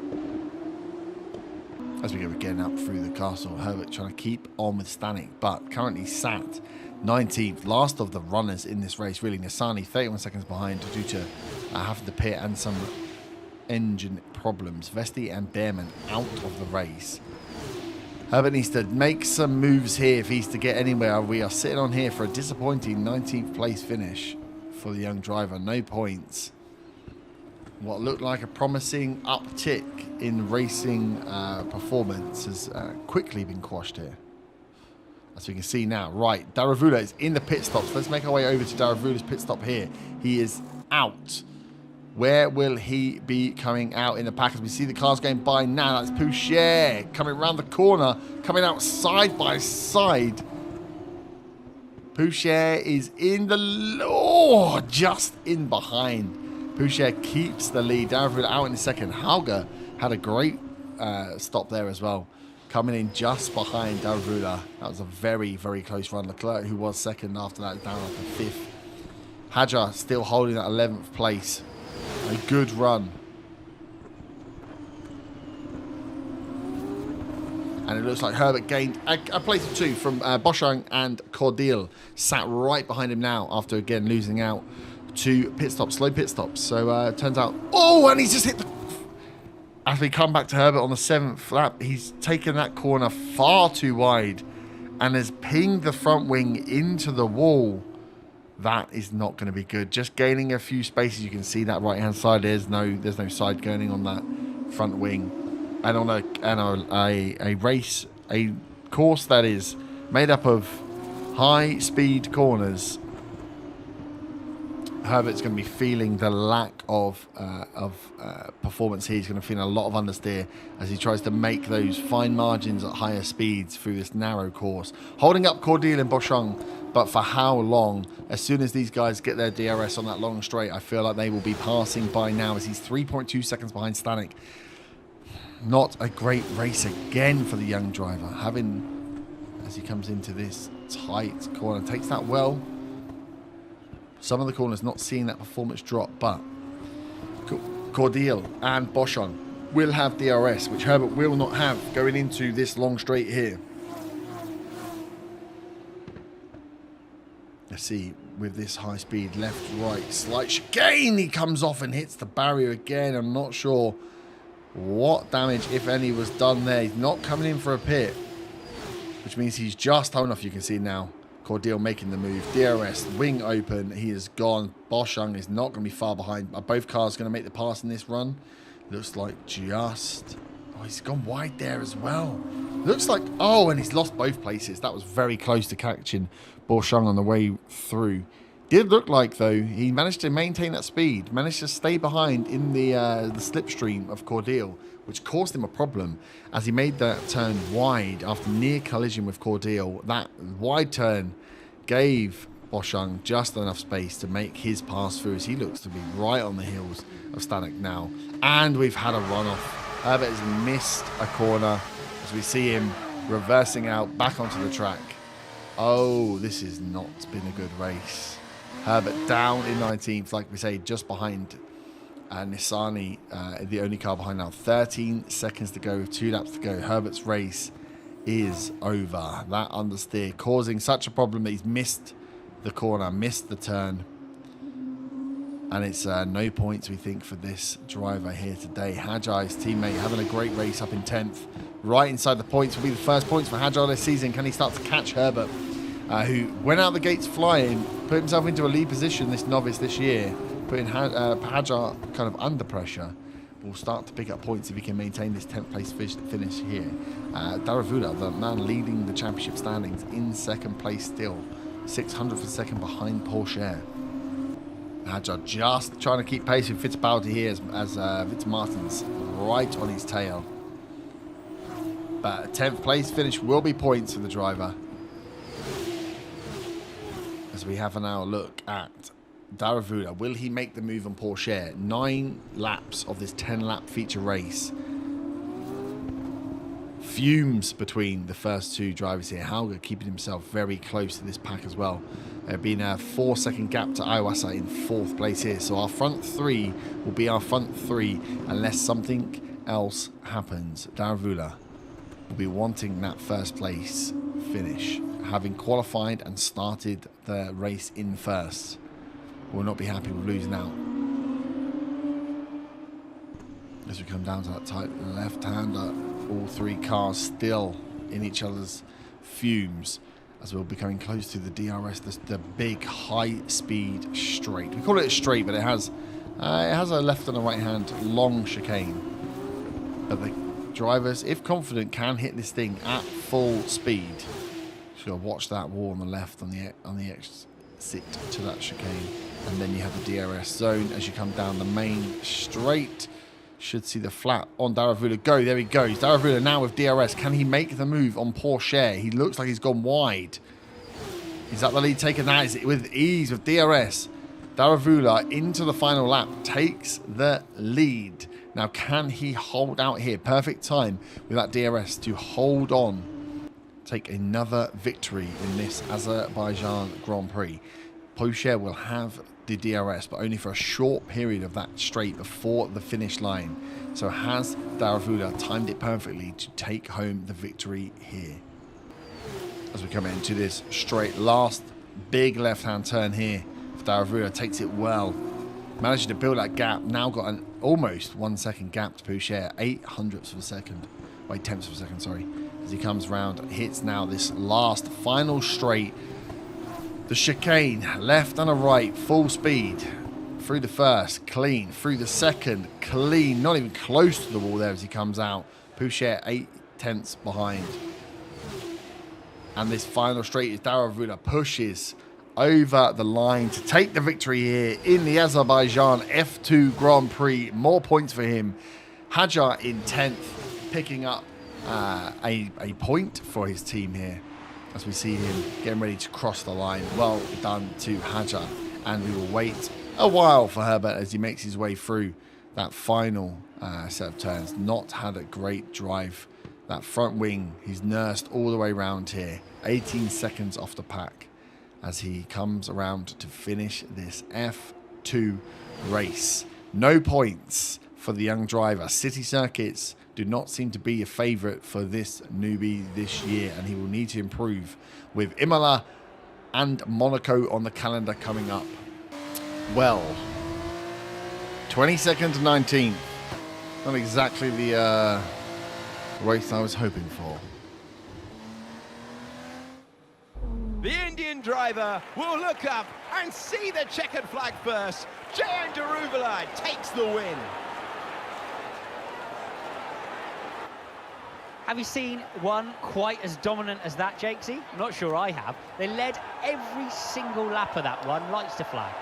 Speaker 1: As we go again up through the castle, Herbert trying to keep on with Stanek, but currently sat 19th, last of the runners in this race. Really, Nissani 31 seconds behind due to having to pit and some engine problems. Vesti and Behrman out of the race. Herbert needs to make some moves here if he's to get anywhere. We are sitting on here for a disappointing 19th place finish for the young driver. No points. What looked like a promising uptick in racing performance has quickly been quashed here. As we can see now, right, Daravula is in the pit stops. Let's make our way over to Daravula's pit stop here. He is out. Where will he be coming out in the pack? As we see the cars going by now, that's Pouchet coming around the corner, coming out side by side. Pouchet is in the... just in behind. Pouchet keeps the lead. Daravula out in the second. Hauger had a great stop there as well, coming in just behind Daravula. That was a very, very close run. Leclerc, who was second after that, down to 5th. Hadjar still holding that 11th place. A good run. And it looks like Herbert gained a place or two from Boschung and Cordial. Sat right behind him now after, again, losing out to pit stops, slow pit stops. So turns out... Oh, and he's just hit the... As we come back to Herbert on the 7th lap, he's taken that corner far too wide and has pinged the front wing into the wall. That is not going to be good. Just gaining a few spaces. You can see that right-hand side. There's no side gaining on that front wing. And on a race, a course that is made up of high-speed corners, Herbert's going to be feeling the lack of performance here. He's going to feel a lot of understeer as he tries to make those fine margins at higher speeds through this narrow course. Holding up Cordial and Boschung, but for how long? As soon as these guys get their DRS on that long straight, I feel like they will be passing by now as he's 3.2 seconds behind Stanek. Not a great race again for the young driver. As he comes into this tight corner, takes that well. Some of the corners not seeing that performance drop, but Cordial and Boschung will have DRS, which Herbert will not have going into this long straight here. Let's see, with this high speed, left, right, slight chicane, he comes off and hits the barrier again. I'm not sure what damage, if any, was done there. He's not coming in for a pit, which means he's just holding off. You can see now Cordial making the move. DRS, wing open. He is gone. Boschung is not going to be far behind. Are both cars going to make the pass in this run? Looks like just... Oh, he's gone wide there as well. Looks like... Oh, and he's lost both places. That was very close to catching Boschung on the way through. Did look like, though, he managed to maintain that speed, managed to stay behind in the slipstream of Cordial, which caused him a problem as he made that turn wide after near collision with Cordial. That wide turn gave Boschung just enough space to make his pass through as he looks to be right on the heels of Stanek now. And we've had a runoff. Herbert has missed a corner as we see him reversing out back onto the track. Oh, this has not been a good race. Herbert down in 19th, like we say, just behind Nissani, the only car behind now. 13 seconds to go, 2 laps to go. Herbert's race is over. That understeer causing such a problem that he's missed the corner, missed the turn. And it's no points, we think, for this driver here today. Hajai's teammate having a great race up in 10th. Right inside the points will be the first points for Hajai this season. Can he start to catch Herbert, who went out the gates flying, put himself into a lead position, this novice this year, putting Hajai kind of under pressure. Will start to pick up points if he can maintain this 10th place finish here. Daravula, the man leading the championship standings, in second place still. 600th of a second behind Porsche. Hajai just trying to keep pace with Fittipaldi here as Victor Martins right on his tail. But a 10th place finish will be points for the driver. As we have now a look at Daravula. Will he make the move on Porsche? 9 laps of this 10-lap feature race. Fumes between the first 2 drivers here. Hauger keeping himself very close to this pack as well. There been a 4-second gap to Iwasa in 4th place here. So our front 3 will be our front 3 unless something else happens. Daravula will be wanting that first place finish, having qualified and started the race in first. Will not be happy with losing out. As we come down to that tight left-hander, all 3 cars still in each other's fumes as we'll be coming close to the DRS, the big high-speed straight. We call it a straight, but it has a left and a right-hand long chicane. But the drivers, if confident, can hit this thing at full speed. So you'll watch that wall on the left on the exit to that chicane, and then you have the DRS zone as you come down the main straight. Should see the flat on Daravula go. There he goes. Daravula now with DRS. Can he make the move on Porsche? He looks like he's gone wide. Is that the lead taken? That is it with ease with DRS. Daravula into the final lap takes the lead. Now, can he hold out here? Perfect time with that DRS to hold on. Take another victory in this Azerbaijan Grand Prix. Porsche will have the DRS, but only for a short period of that straight before the finish line. So has Daravula timed it perfectly to take home the victory here? As we come into this straight, last big left-hand turn here, Daravula takes it well. Managing to build that gap, now got an almost 1 second gap to Pouchet, 8/100ths of a second. 8/10ths of a second, sorry. As he comes round, hits now this last final straight. The chicane, left and a right, full speed. Through the first, clean. Through the second, clean. Not even close to the wall there as he comes out. Pouchet 8/10ths behind. And this final straight is Daravula pushes over the line to take the victory here in the Azerbaijan F2 Grand Prix. More points for him. Hajar in 10th, picking up a point for his team here as we see him getting ready to cross the line. Well done to Hajar. And we will wait a while for Herbert as he makes his way through that final set of turns. Not had a great drive. That front wing, he's nursed all the way around here. 18 seconds off the pack as he comes around to finish this F2 race. No points for the young driver. City circuits do not seem to be a favourite for this newbie this year, and he will need to improve with Imola and Monaco on the calendar coming up. Well, 22nd to 19th. Not exactly the race I was hoping for.
Speaker 2: The Indian driver will look up and see the checkered flag first. Jayan Daruvala takes the win.
Speaker 3: Have you seen one quite as dominant as that, Jakesy? I'm not sure I have. They led every single lap of that one, lights to flag.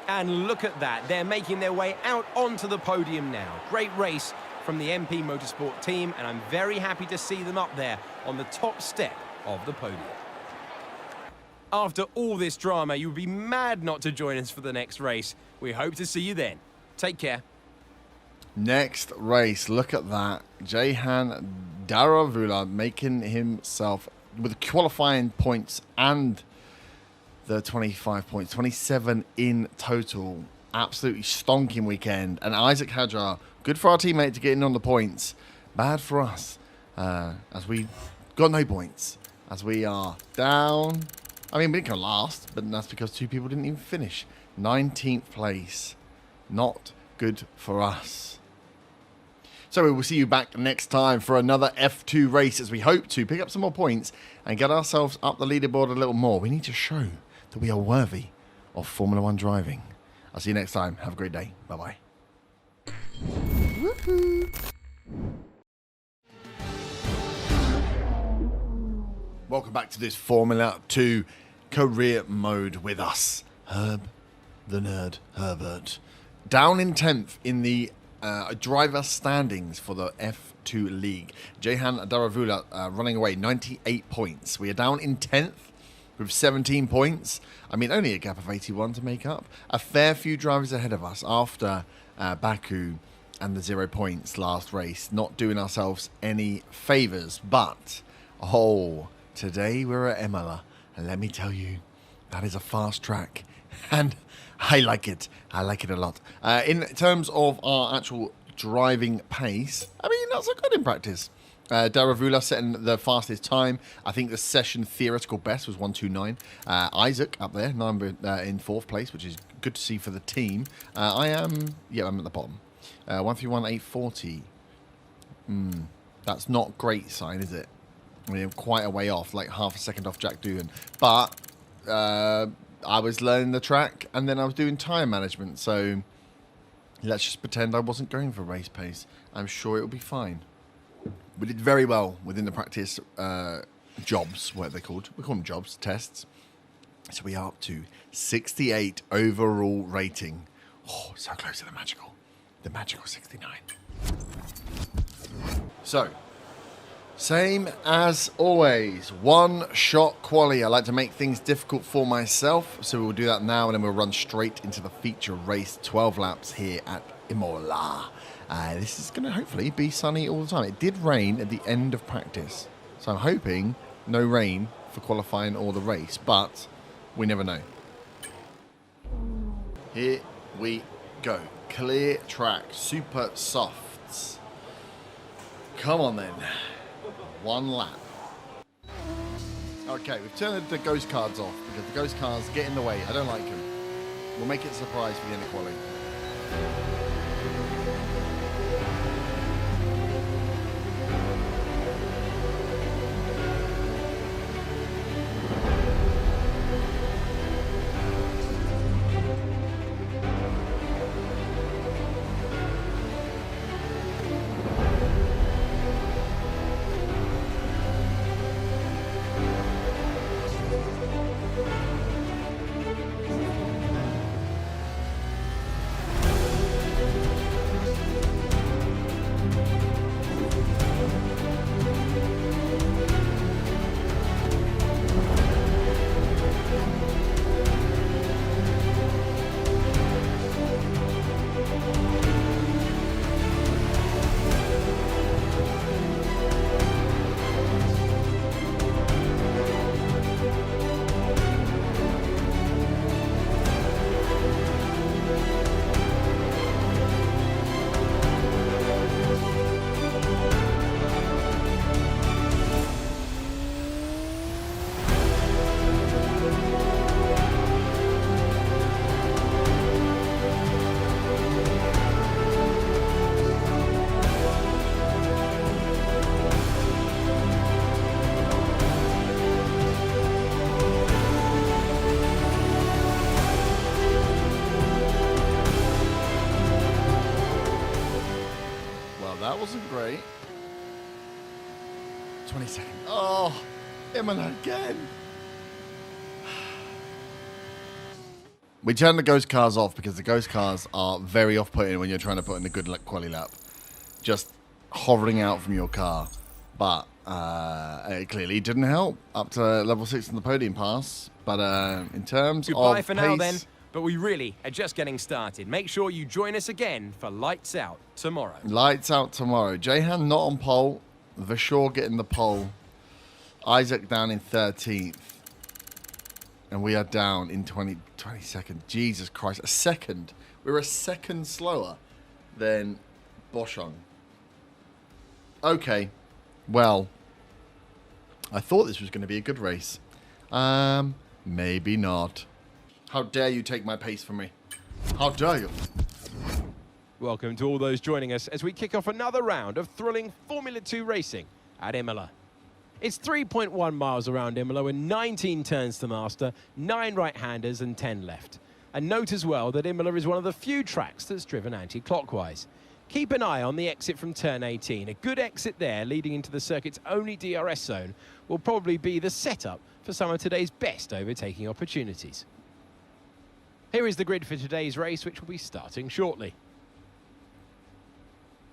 Speaker 2: And look at that, they're making their way out onto the podium now. Great race from the MP Motorsport team, and I'm very happy to see them up there on the top step of the podium. After all this drama, you would be mad not to join us for the next race. We hope to see you then. Take care.
Speaker 1: Next race, look at that. Jahan Daravula making himself, with qualifying points and the 25 points, 27 in total. Absolutely stonking weekend. And Isaac Hajar, good for our teammate to get in on the points. Bad for us, as we got no points. As we are down. I mean, we didn't go last, but that's because two people didn't even finish. 19th place. Not good for us. So we will see you back next time for another F2 race as we hope to pick up some more points and get ourselves up the leaderboard a little more. We need to show that we are worthy of Formula 1 driving. I'll see you next time. Have a great day. Bye-bye. Welcome back to this Formula 2 career mode with us, Herb the Nerd Herbert. Down in 10th in the driver standings for the F2 League. Jahan Daravula running away, 98 points. We are down in 10th with 17 points. I mean, only a gap of 81 to make up. A fair few drivers ahead of us after Baku and the 0 points last race. Not doing ourselves any favours. But, today we're at Imola. And let me tell you, that is a fast track. And I like it. I like it a lot. In terms of our actual driving pace, I mean, not so good in practice. Daravula setting the fastest time. I think the session theoretical best was 1:29. Isaac up there, in 4th place, which is good to see for the team. I'm at the bottom. 1:31.840. That's not great sign, is it? I mean, quite a way off, like half a second off Jack Doohan. But I was learning the track and then I was doing tyre management. So let's just pretend I wasn't going for race pace. I'm sure it'll be fine. We did very well within the practice jobs, what are they called? We call them jobs, tests. So we are up to 68 overall rating. Oh, so close to the magical 69. So, same as always, one-shot quali. I like to make things difficult for myself, so we'll do that now, and then we'll run straight into the feature race, 12 laps here at Imola. This is going to hopefully be sunny all the time. It did rain at the end of practice, so I'm hoping no rain for qualifying or the race, but We never know. Here we go. Clear track, super softs. Come on then. One lap. Okay, we've turned the ghost cards off because the ghost cards get in the way. I don't like them. We'll make it a surprise for the end of quality. That wasn't great. 20 seconds. Oh, Imola again. We turned the ghost cars off because the ghost cars are very off-putting when you're trying to put in a good quali lap. Just hovering out from your car. But it clearly didn't help up to level 6 in the podium pass. But in terms of
Speaker 2: Goodbye for now
Speaker 1: pace,
Speaker 2: then. But we really are just getting started. Make sure you join us again for Lights Out tomorrow.
Speaker 1: Lights out tomorrow. Jehan not on pole. Vashor getting the pole. Isaac down in 13th. And we are down in 20 seconds. Jesus Christ. A second. We're a second slower than Boschung. Okay. Well, I thought this was going to be a good race. Maybe not. How dare you take my pace from me? How dare you?
Speaker 2: Welcome to all those joining us as we kick off another round of thrilling Formula 2 racing at Imola. It's 3.1 miles around Imola with 19 turns to master, 9 right-handers and 10 left. And note as well that Imola is one of the few tracks that's driven anti-clockwise. Keep an eye on the exit from turn 18. A good exit there leading into the circuit's only DRS zone will probably be the setup for some of today's best overtaking opportunities. Here is the grid for today's race, which will be starting shortly.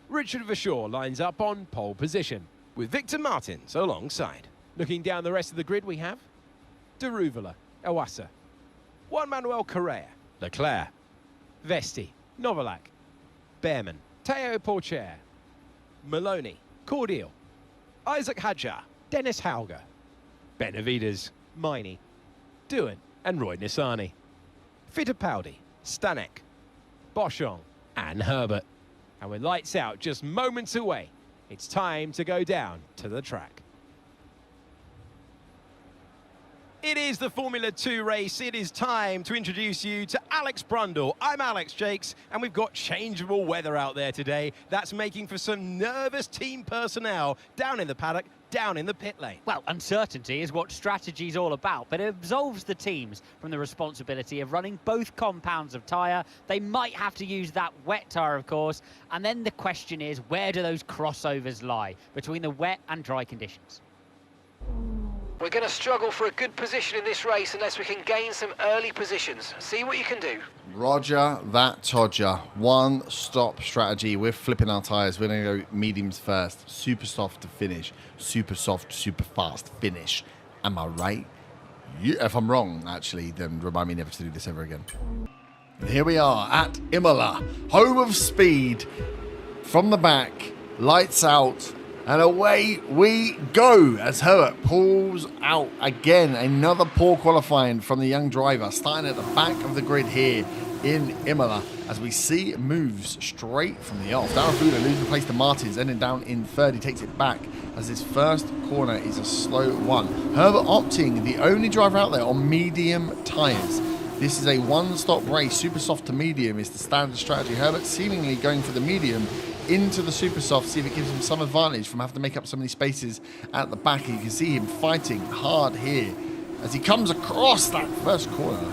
Speaker 2: Richard Vachor lines up on pole position, with Victor Martins alongside. Looking down the rest of the grid, we have Deruvala, Ewasa, Juan Manuel Correa, Leclerc, Vesti, Novalak, Behrman, Teo Porcher, Maloney, Cordial, Isaac Hadjar, Dennis Hauger, Benavides, Miney, Doohan and Roy Nissani, Fittipaldi, Stanek, Boschung and Herbert. And with lights out just moments away, it's time to go down to the track. It is the Formula 2 race. It is time to introduce you to Alex Brundle. I'm Alex Jakes, and we've got changeable weather out there today. That's making for some nervous team personnel down in the paddock, down in the pit lane.
Speaker 3: Well, uncertainty is what strategy's all about, but it absolves the teams from the responsibility of running both compounds of tyre. They might have to use that wet tyre, of course, and then the question is, where do those crossovers lie between the wet and dry conditions?
Speaker 4: We're going to struggle for a good position in this race unless we can gain some early positions. See what you can do.
Speaker 1: Roger that, Todger. One stop strategy. We're flipping our tyres. We're going to go mediums first. Super soft to finish. Super soft, super fast finish. Am I right? If I'm wrong, actually, then remind me never to do this ever again. And here we are at Imola, home of speed. From the back, lights out. And away we go as Herbert pulls out again. Another poor qualifying from the young driver, starting at the back of the grid here in Imola, as we see moves straight from the off. Daravula losing place to Martins, ending down in third. He takes it back as his first corner is a slow one. Herbert opting, the only driver out there, on medium tyres. This is a one-stop race. Super soft to medium is the standard strategy. Herbert seemingly going for the medium into the super soft, see if it gives him some advantage from having to make up so many spaces at the back. And you can see him fighting hard here as he comes across that first corner.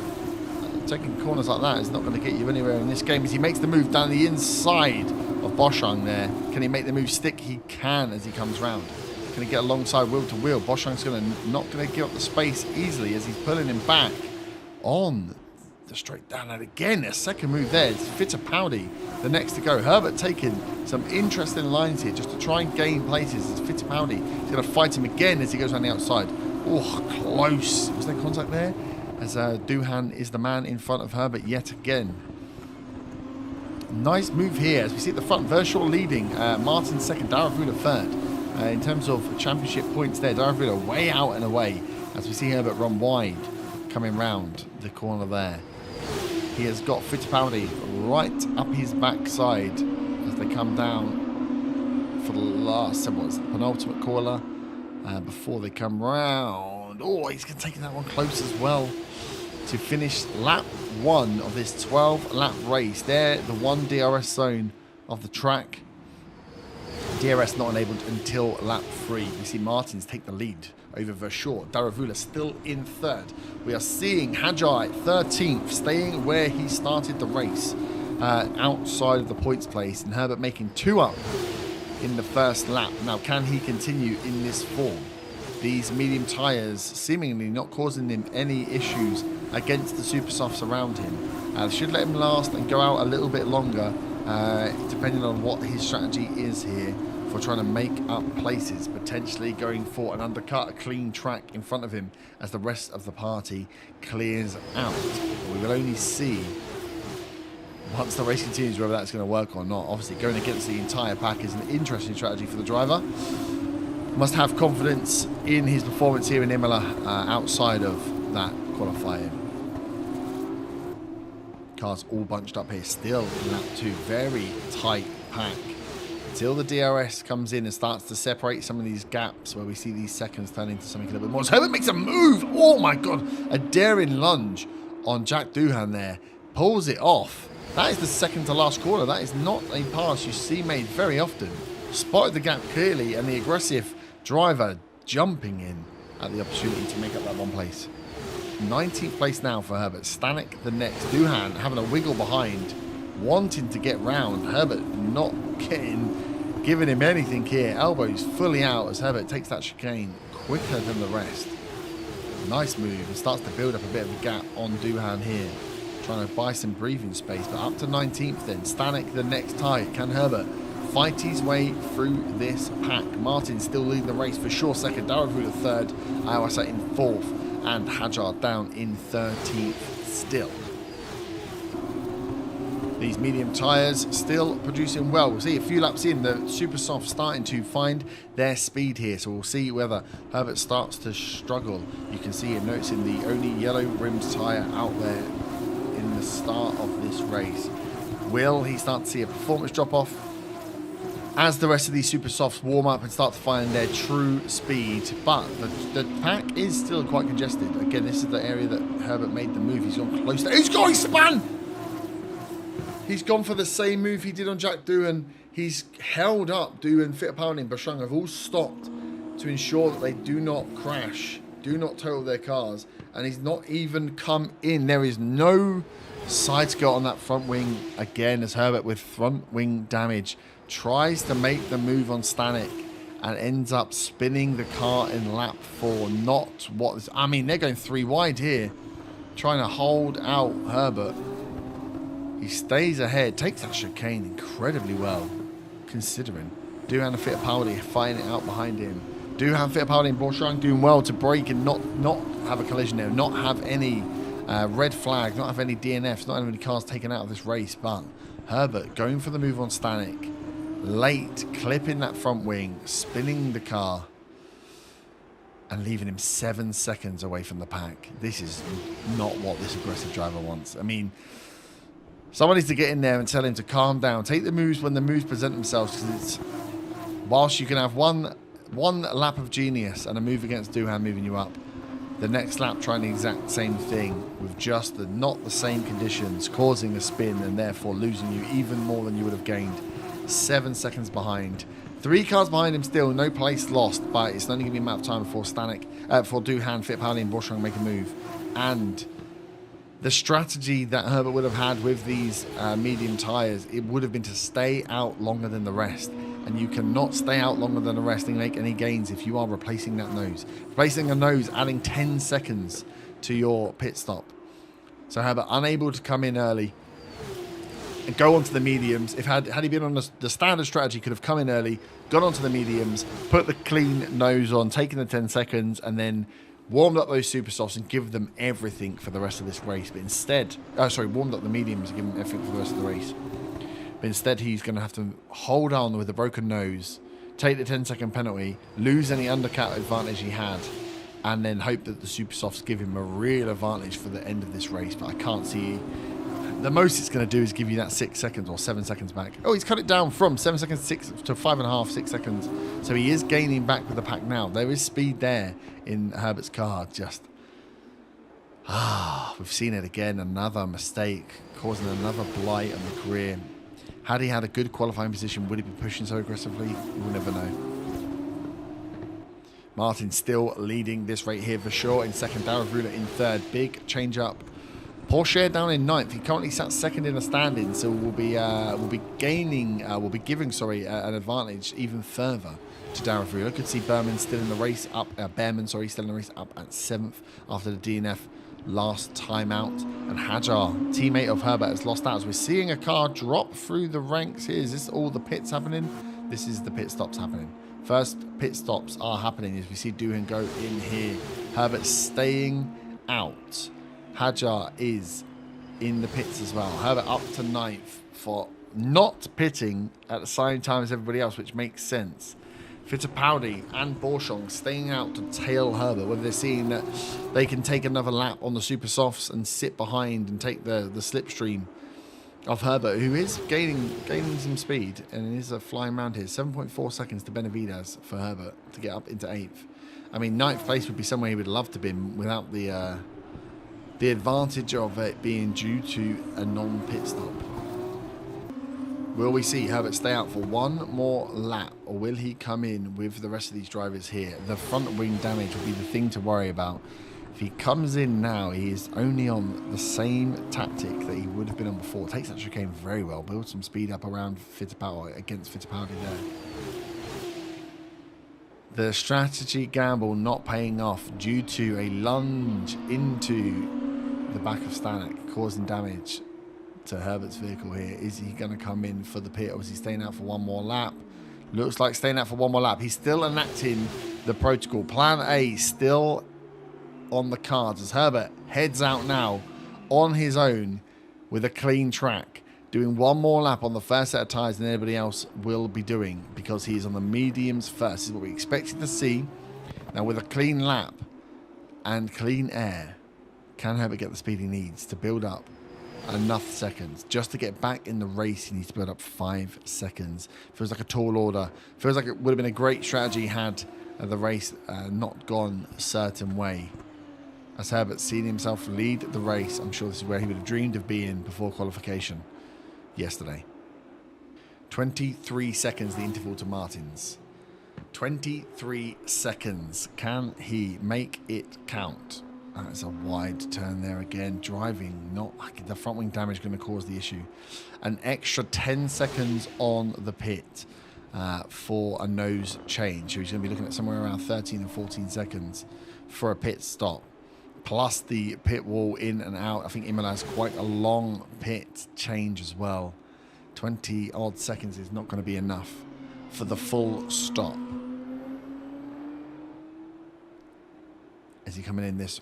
Speaker 1: Taking corners like that is not going to get you anywhere in this game, as he makes the move down the inside of Boschung there. Can he make the move stick? He can as he comes round. Can he get alongside wheel to wheel? Boschung's not going to give up the space easily as he's pulling him back on the straight down. And again, a second move there. It's Fittipaldi the next to go. Herbert taking some interesting lines here just to try and gain places as Fittipaldi is going to fight him again as he goes around the outside. Oh, close. Was there contact there? As Duhan is the man in front of Herbert yet again. Nice move here as we see at the front. Verschoor leading, Martin second, Daravula third. In terms of championship points there, Daravula way out and away as we see Herbert run wide coming round the corner there. He has got Fittipaldi right up his backside as they come down for the last, the penultimate corner before they come round. Oh, he's going to take that one close as well to finish lap 1 of this 12-lap race. There, the one DRS zone of the track. DRS not enabled until lap 3. We see Martins take the lead over Verschoor. Daravula still in third. We are seeing Hajai 13th, staying where he started the race, outside of the points place, and Herbert making 2 up in the first lap. Now, can he continue in this form? These medium tyres seemingly not causing him any issues against the super softs around him. Should let him last and go out a little bit longer, depending on what his strategy is here for trying to make up places, potentially going for an undercut, a clean track in front of him as the rest of the party clears out. We will only see once the race continues whether that's going to work or not. Obviously, going against the entire pack is an interesting strategy for the driver. Must have confidence in his performance here in Imola outside of that qualifying. Cars all bunched up here still in lap 2. Very tight pack. Until the DRS comes in and starts to separate some of these gaps where we see these seconds turn into something a little bit more. So Herbert makes a move. Oh my God. A daring lunge on Jack Doohan there. Pulls it off. That is the second to last corner. That is not a pass you see made very often. Spotted the gap clearly, and the aggressive driver jumping in at the opportunity to make up that one place. 19th place now for Herbert. Stanek the next. Doohan having a wiggle behind, wanting to get round. Herbert not giving him anything here. Elbows fully out as Herbert takes that chicane quicker than the rest. Nice move and starts to build up a bit of a gap on Doohan here. Trying to buy some breathing space, but up to 19th then. Stanek the next tight. Can Herbert fight his way through this pack? Martin still leading the race for sure. Second, Daravula third, Iwasa in fourth, and Hajar down in 13th still. These medium tyres still producing well. We'll see a few laps in, the super soft starting to find their speed here. So we'll see whether Herbert starts to struggle. You can see him noticing the only yellow rimmed tyre out there in the start of this race. Will he start to see a performance drop off as the rest of these super softs warm up and start to find their true speed? But the pack is still quite congested. Again, this is the area that Herbert made the move. He's gone close to... He's going spun! He's gone for the same move he did on Jack Doohan. He's held up Doohan, Fittipaldi and Boschung have all stopped to ensure that they do not crash, do not total their cars. And he's not even come in. There is no side skirt on that front wing again, as Herbert with front wing damage tries to make the move on Stanek and ends up spinning the car in lap 4. Not what... I mean, they're going 3 wide here, trying to hold out Herbert. He stays ahead, takes that chicane incredibly well, considering. Doohan and Fittipaldi fighting it out behind him. Doohan, Fittipaldi and Boschung doing well to brake and not have a collision there, not have any red flag, not have any DNFs, not have any cars taken out of this race. But Herbert going for the move on Stanek. late, clipping that front wing, spinning the car, and leaving him 7 seconds away from the pack. This is not what this aggressive driver wants. I mean, someone needs to get in there and tell him to calm down. Take the moves when the moves present themselves, because whilst you can have one lap of genius and a move against Doohan moving you up, the next lap trying the exact same thing with just not the same conditions, causing a spin and therefore losing you even more than you would have gained. 7 seconds behind. 3 cars behind him still, no place lost, but it's only going to be a matter of time before Doohan, Fittipaldi and Boschung make a move. And the strategy that Herbert would have had with these medium tyres, it would have been to stay out longer than the rest. And you cannot stay out longer than the rest and make any gains if you are replacing that nose. Replacing a nose, adding 10 seconds to your pit stop. So Herbert unable to come in early and go onto the mediums. If had he been on the standard strategy, could have come in early, got onto the mediums, put the clean nose on, taken the 10 seconds, and then warmed up those super softs and give them everything for the rest of this race. But instead, warmed up the mediums and give them everything for the rest of the race. But instead, he's going to have to hold on with a broken nose, take the 10-second penalty, lose any undercut advantage he had, and then hope that the super softs give him a real advantage for the end of this race. But I can't see. The most it's going to do is give you that 6 seconds or 7 seconds back. Oh, he's cut it down from 7 seconds to 5.5, 6 seconds. So he is gaining back with the pack now. There is speed there in Herbert's car. Just, we've seen it again. Another mistake, causing another blight on the career. Had he had a good qualifying position, would he be pushing so aggressively? We'll never know. Martin still leading this right here for sure. In second, Darragh Rula in third. Big change up. Porsche down in ninth. He currently sat second in the standing, so we'll be giving an advantage even further to Darragh Rula. Could see Behrman still in the race up. Still in the race up at 7th after the DNF last time out. And Hajar, teammate of Herbert, has lost out. As we're seeing a car drop through the ranks here. Is this all the pits happening? This is the pit stops happening. First pit stops are happening as we see Doohan go in here. Herbert staying out. Hajar is in the pits as well. Herbert up to 9th for not pitting at the same time as everybody else, which makes sense. Fittipaldi and Boschung staying out to tail Herbert, whether they're seeing that they can take another lap on the super softs and sit behind and take the slipstream of Herbert, who is gaining some speed and is flying around here. 7.4 seconds to Benavides for Herbert to get up into 8th. I mean, 9th place would be somewhere he would love to be without the advantage of it being due to a non-pit stop. Will we see Herbert stay out for one more lap, or will he come in with the rest of these drivers here? The front wing damage will be the thing to worry about. If he comes in now, he is only on the same tactic that he would have been on before. Takes that chicane very well, builds some speed up around Fittipaldi, against Fittipaldi there. The strategy gamble not paying off due to a lunge into the back of Stanek, causing damage to Herbert's vehicle here. Is he going to come in for the pit, or is he staying out for one more lap? Looks like staying out for one more lap. He's still enacting the protocol. Plan A still on the cards as Herbert heads out now on his own with a clean track, doing one more lap on the first set of tyres than anybody else will be doing, because he's on the mediums first. This is what we expected to see. Now with a clean lap and clean air, can Herbert get the speed he needs to build up enough seconds? Just to get back in the race, he needs to build up 5 seconds. Feels like a tall order. Feels like it would have been a great strategy had the race not gone a certain way. As Herbert's seen himself lead the race, I'm sure this is where he would have dreamed of being before qualification yesterday. 23 seconds, the interval to Martins. 23 seconds. Can he make it count? That's a wide turn there again. Driving, not the front wing damage going to cause the issue. An extra 10 seconds on the pit for a nose change. So he's going to be looking at somewhere around 13 and 14 seconds for a pit stop. Plus the pit wall in and out. I think Imola has quite a long pit change as well. 20 odd seconds is not going to be enough for the full stop. Is he coming in this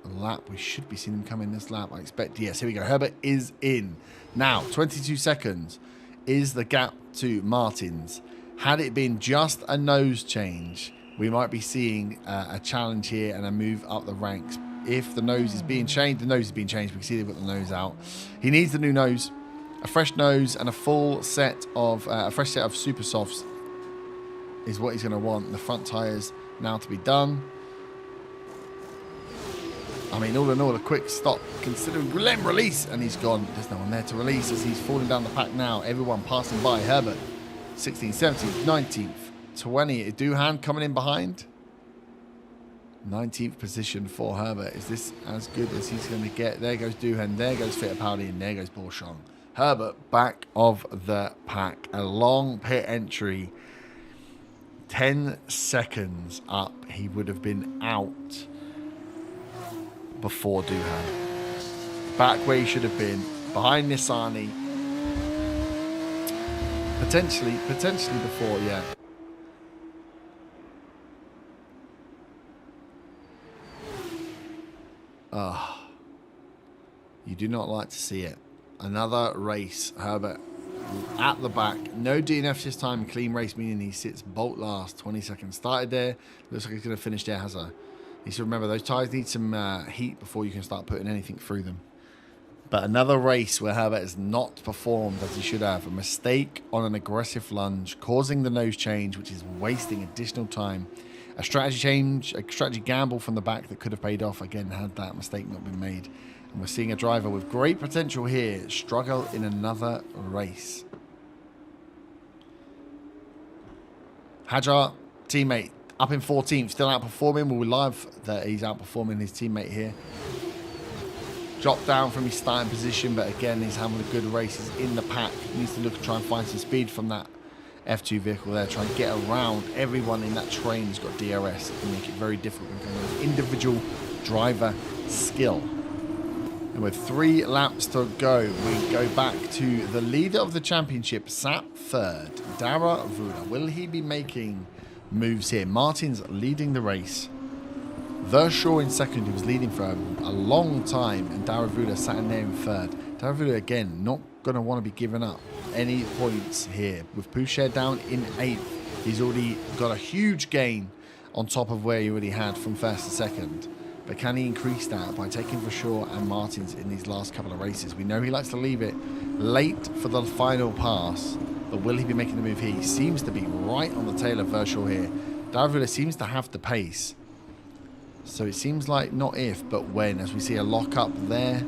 Speaker 1: lap? We should be seeing him come in this lap, I expect. Yes, here we go. Herbert is in. Now, 22 seconds is the gap to Martins. Had it been just a nose change, we might be seeing a challenge here and a move up the ranks. If the nose is being changed, the nose is being changed. We can see they've got the nose out. He needs the new nose, a fresh nose, and a fresh set of super softs is what he's going to want. The front tyres now to be done. I mean, all in all, a quick stop considering Glenn release, and he's gone. There's no one there to release as he's falling down the pack now. Everyone passing by. Herbert, 16th, 17th, 19th, 20th. Doohan coming in behind. 19th position for Herbert. Is this as good as he's going to get? There goes Doohan. There goes Fittipaldi, and there goes Bourchon. Herbert back of the pack. A long pit entry. 10 seconds up. He would have been out before Doohan. Back where he should have been. Behind Nissani. Potentially before, yeah. You do not like to see it. Another race. Herbert at the back. No DNFs this time. Clean race, meaning he sits bolt last. 20 seconds. Started there. Looks like he's going to finish there. Has a... You should remember, those tyres need some heat before you can start putting anything through them. But another race where Herbert has not performed as he should have. A mistake on an aggressive lunge, causing the nose change, which is wasting additional time. A strategy change, a strategy gamble from the back that could have paid off. Again, had that mistake not been made. And we're seeing a driver with great potential here struggle in another race. Hajar, teammate, up in 14th, still outperforming. We love that he's outperforming his teammate here. Dropped down from his starting position, but again, he's having a good race. He's in the pack. He needs to look and try and find some speed from that F2 vehicle there. Try and get around everyone in that train who's got DRS. It can make it very difficult with individual driver skill. And with 3 laps to go, we go back to the leader of the championship, sat third, Dara Vuda. Will he be making moves here? Martin's leading the race. Verschoor in second, who was leading for a long time, and Dara Vuda sat in there in third. Dara Vuda, again, not going to want to be giving up any points here. With Pouchet down in 8th, he's already got a huge gain on top of where he already had from first to second. But can he increase that by taking Verschoor and Martins in these last couple of races? We know he likes to leave it late for the final pass, but will he be making the move here? He seems to be right on the tail of Verschoor here. Dara Vuda seems to have the pace. So it seems like not if, but when, as we see a lock up there.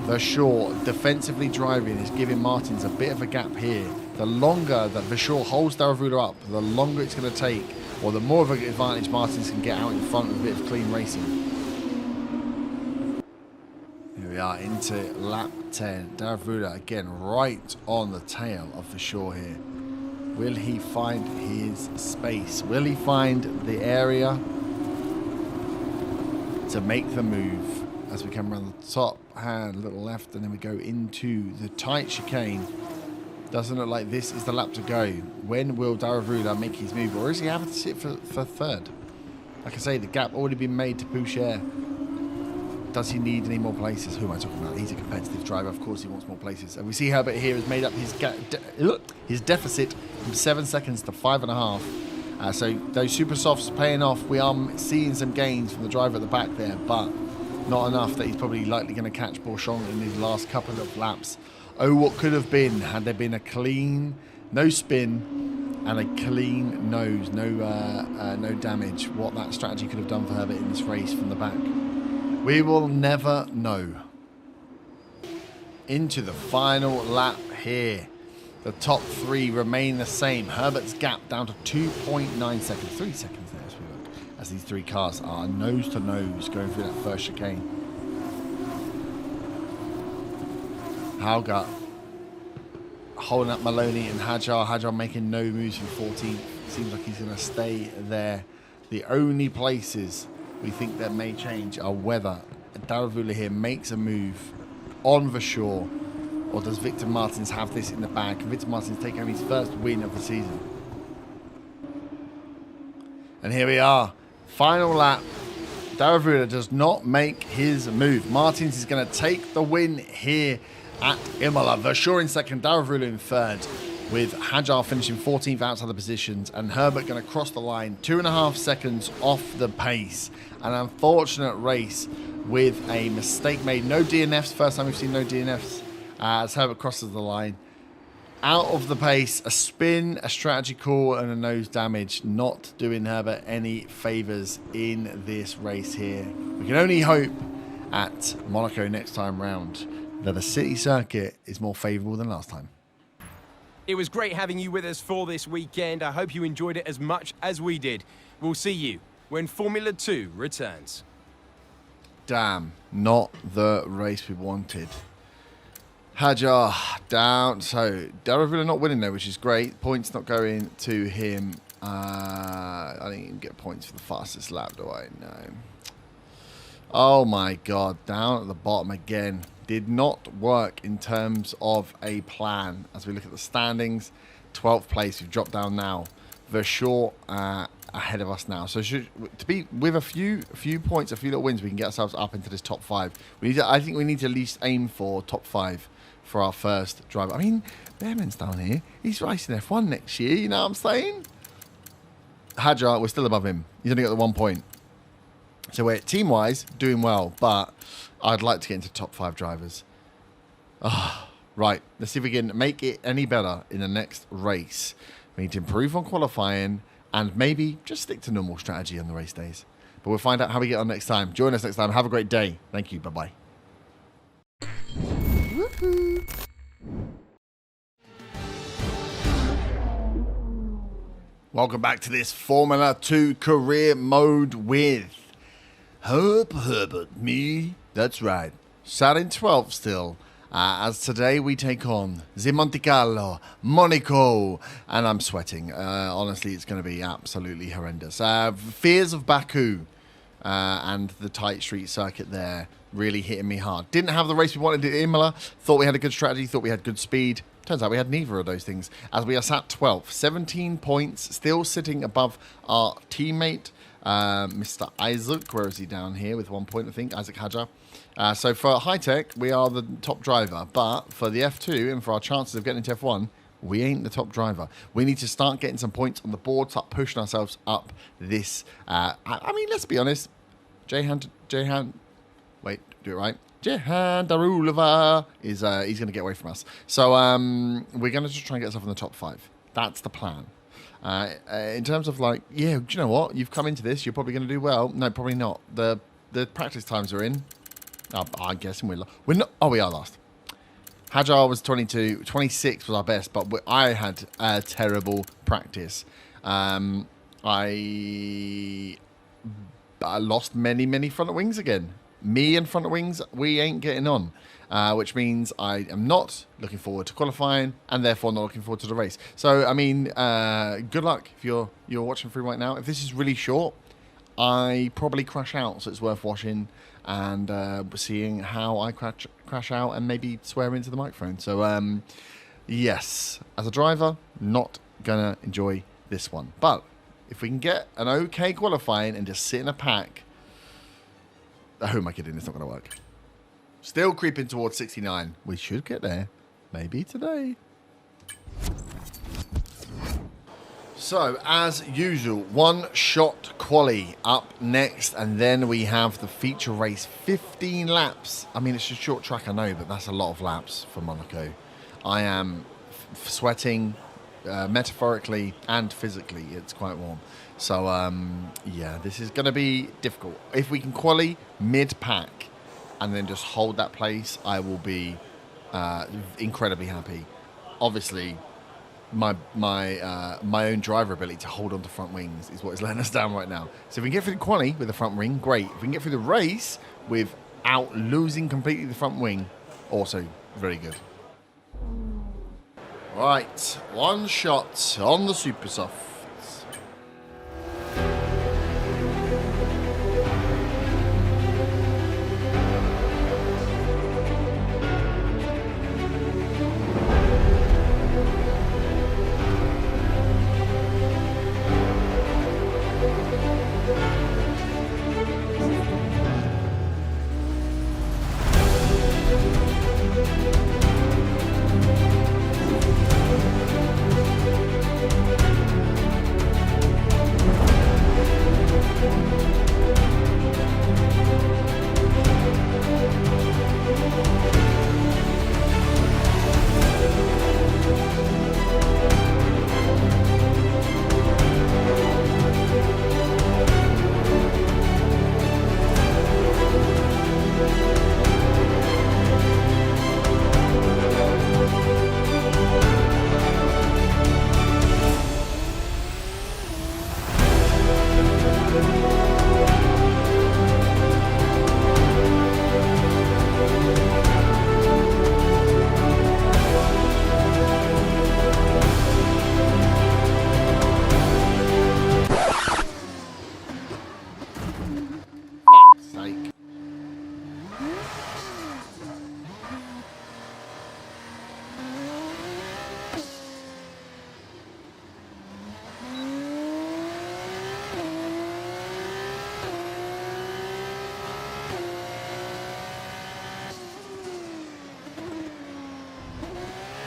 Speaker 1: Verschoor defensively driving is giving Martins a bit of a gap here. The longer that Verschoor holds Dara Vuda up, the longer it's going to take, or the more of an advantage Martins can get out in front with a bit of clean racing. Here we are into lap 10. Dara Vuda again right on the tail of Verschoor here. Will he find his space? Will he find the area to make the move? As we come around the top hand, a little left, and then we go into the tight chicane. Doesn't look like this is the lap to go. When will Dara Vuda make his move? Or is he having to sit for third? Like I say, the gap already been made to Pouchet. Does he need any more places? Who am I talking about? He's a competitive driver. Of course he wants more places. And we see Herbert here has made up his deficit from 7 seconds to 5.5. So those super softs paying off. We are seeing some gains from the driver at the back there, but not enough that he's probably likely going to catch Bourchon in these last couple of laps. Oh, what could have been had there been a clean, no spin, and a clean nose, no damage. What that strategy could have done for Herbert in this race from the back. We will never know. Into the final lap here. The top 3 remain the same. Herbert's gap down to 2.9 seconds. 3 seconds there as we look. As these 3 cars are nose to nose going through that first chicane. Hauger holding up Maloney and Hajar. Hajar making no moves from 14th. Seems like he's going to stay there. The only places we think that may change are whether Dara Vuda here makes a move on Verschoor, or does Victor Martins have this in the bag? Can Victor Martins take home his first win of the season? And here we are. Final lap. Dara Vuda does not make his move. Martins is going to take the win here at Imola. Verschoor in second, Daravalu in third, with Hajar finishing 14th outside the positions, and Herbert going to cross the line 2.5 seconds off the pace. An unfortunate race with a mistake made. No DNFs, first time we've seen no DNFs as Herbert crosses the line. Out of the pace, a spin, a strategy call, and a nose damage. Not doing Herbert any favours in this race here. We can only hope at Monaco next time round that the city circuit is more favourable than last time.
Speaker 2: It was great having you with us for this weekend. I hope you enjoyed it as much as we did. We'll see you when Formula 2 returns.
Speaker 1: Damn, not the race we wanted. Hajar down. So Daravalu not winning there, which is great. Points not going to him. I didn't even get points for the fastest lap, do I? No. Oh my God, down at the bottom again. Did not work in terms of a plan. As we look at the standings, 12th place. We've dropped down now. Verschoor ahead of us now. So to be with a few points, a few little wins, we can get ourselves up into this top 5. I think we need to at least aim for top 5 for our first driver. I mean, Behrman's down here. He's racing F1 next year. You know what I'm saying? Hajar, we're still above him. He's only got the 1 point. So we're team-wise doing well, but I'd like to get into top 5 drivers. Right. Let's see if we can make it any better in the next race. We need to improve on qualifying and maybe just stick to normal strategy on the race days. But we'll find out how we get on next time. Join us next time. Have a great day. Thank you. Bye-bye. Welcome back to this Formula 2 career mode with Herb Herbert. Me? That's right. Sat in 12th still. As today we take on the Monte Carlo, Monaco, and I'm sweating. Honestly, it's going to be absolutely horrendous. Fears of Baku and the tight street circuit there really hitting me hard. Didn't have the race we wanted at Imola. Thought we had a good strategy. Thought we had good speed. Turns out we had neither of those things. As we are sat 12th, 17 points, still sitting above our teammate, Mr. Isaac. Where is he down here with 1 point, I think? Isaac Hajar. So for high tech, we are the top driver. But for the F2 and for our chances of getting into F1, we ain't the top driver. We need to start getting some points on the board, start pushing ourselves up this. I mean, let's be honest. Jehan, wait, do it right. Jehan Darulova is he's going to get away from us. So we're going to just try and get ourselves in the top 5. That's the plan. In terms of like, yeah, do you know what? You've come into this. You're probably going to do well. No, probably not. The practice times are in. I'm guessing we're not. Oh, we are last. Hajar was 22. 26 was our best, but I had a terrible practice. I lost many front wings again. Me and front wings, we ain't getting on. Which means I am not looking forward to qualifying and therefore not looking forward to the race. So, I mean, good luck if you're watching through right now. If this is really short, I probably crash out, so it's worth watching and seeing how I crash out and maybe swear into the microphone. So, yes, as a driver, not going to enjoy this one. But if we can get an okay qualifying and just sit in a pack, who am I kidding? It's not going to work. Still creeping towards 69. We should get there. Maybe today. So, as usual, one shot quali up next. And then we have the feature race. 15 laps. I mean, it's a short track, I know, but that's a lot of laps for Monaco. I am sweating metaphorically and physically. It's quite warm. So, yeah, this is going to be difficult. If we can quali mid-pack and then just hold that place, I will be incredibly happy. Obviously, my own driver ability to hold on to front wings is what is letting us down right now. So if we can get through the quali with the front wing, great. If we can get through the race without losing completely the front wing, also very good. Right, one shot on the Super Soft.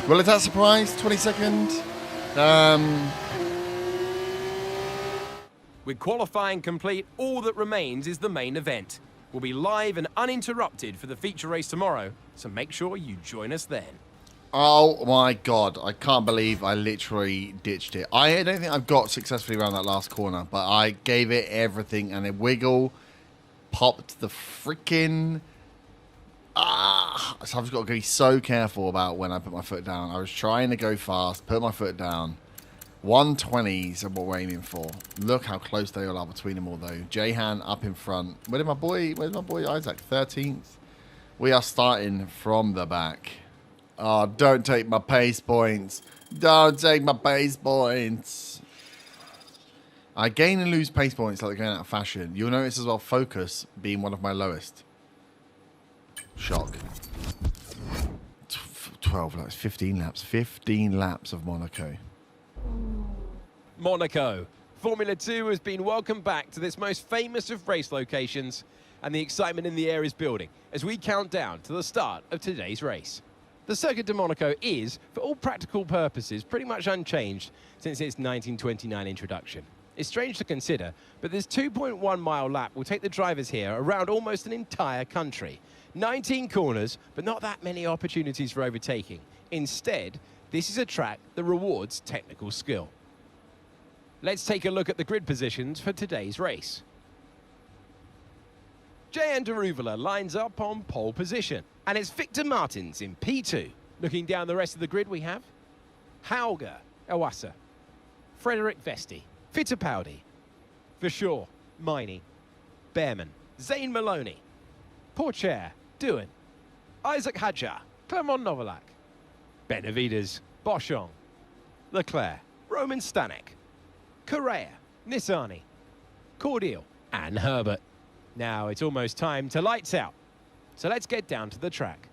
Speaker 1: Well, is that a surprise? 22nd.
Speaker 2: With qualifying complete, all that remains is the main event. We'll be live and uninterrupted for the feature race tomorrow, so make sure you join us then.
Speaker 1: Oh my God, I can't believe I literally ditched it. I don't think I've got successfully around that last corner, but I gave it everything and a wiggle, popped the freaking... So I've just got to be so careful about when I put my foot down. I was trying to go fast, put my foot down. 120s are what we're aiming for. Look how close they all are between them all though. Jahan up in front. Where's my boy Isaac? 13th. We are starting from the back. Oh, don't take my pace points. Don't take my pace points. I gain and lose pace points like they're going out of fashion. You'll notice as well focus being one of my lowest. Shock. 12 laps, 15 laps. 15 laps of Monaco.
Speaker 2: Monaco. Formula 2 has been welcomed back to this most famous of race locations, and the excitement in the air is building as we count down to the start of today's race. The Circuit de Monaco is, for all practical purposes, pretty much unchanged since its 1929 introduction. It's strange to consider, but this 2.1 mile lap will take the drivers here around almost an entire country. 19 corners, but not that many opportunities for overtaking. Instead, this is a track that rewards technical skill. Let's take a look at the grid positions for today's race. Jehan Daruvala lines up on pole position, and it's Victor Martins in P2. Looking down the rest of the grid, we have Hauger, Ewasa, Frederick Vesti, Fittipaldi, Verschoor, Miney, Behrman, Zane Maloney, Pourchaire, Doohan, Isaac Hadjar, Clermont Novalak, Benavides, Boschong, Leclerc, Roman Stanek, Correa, Nissani, Cordial, and Herbert. Now it's almost time to lights out, so let's get down to the track.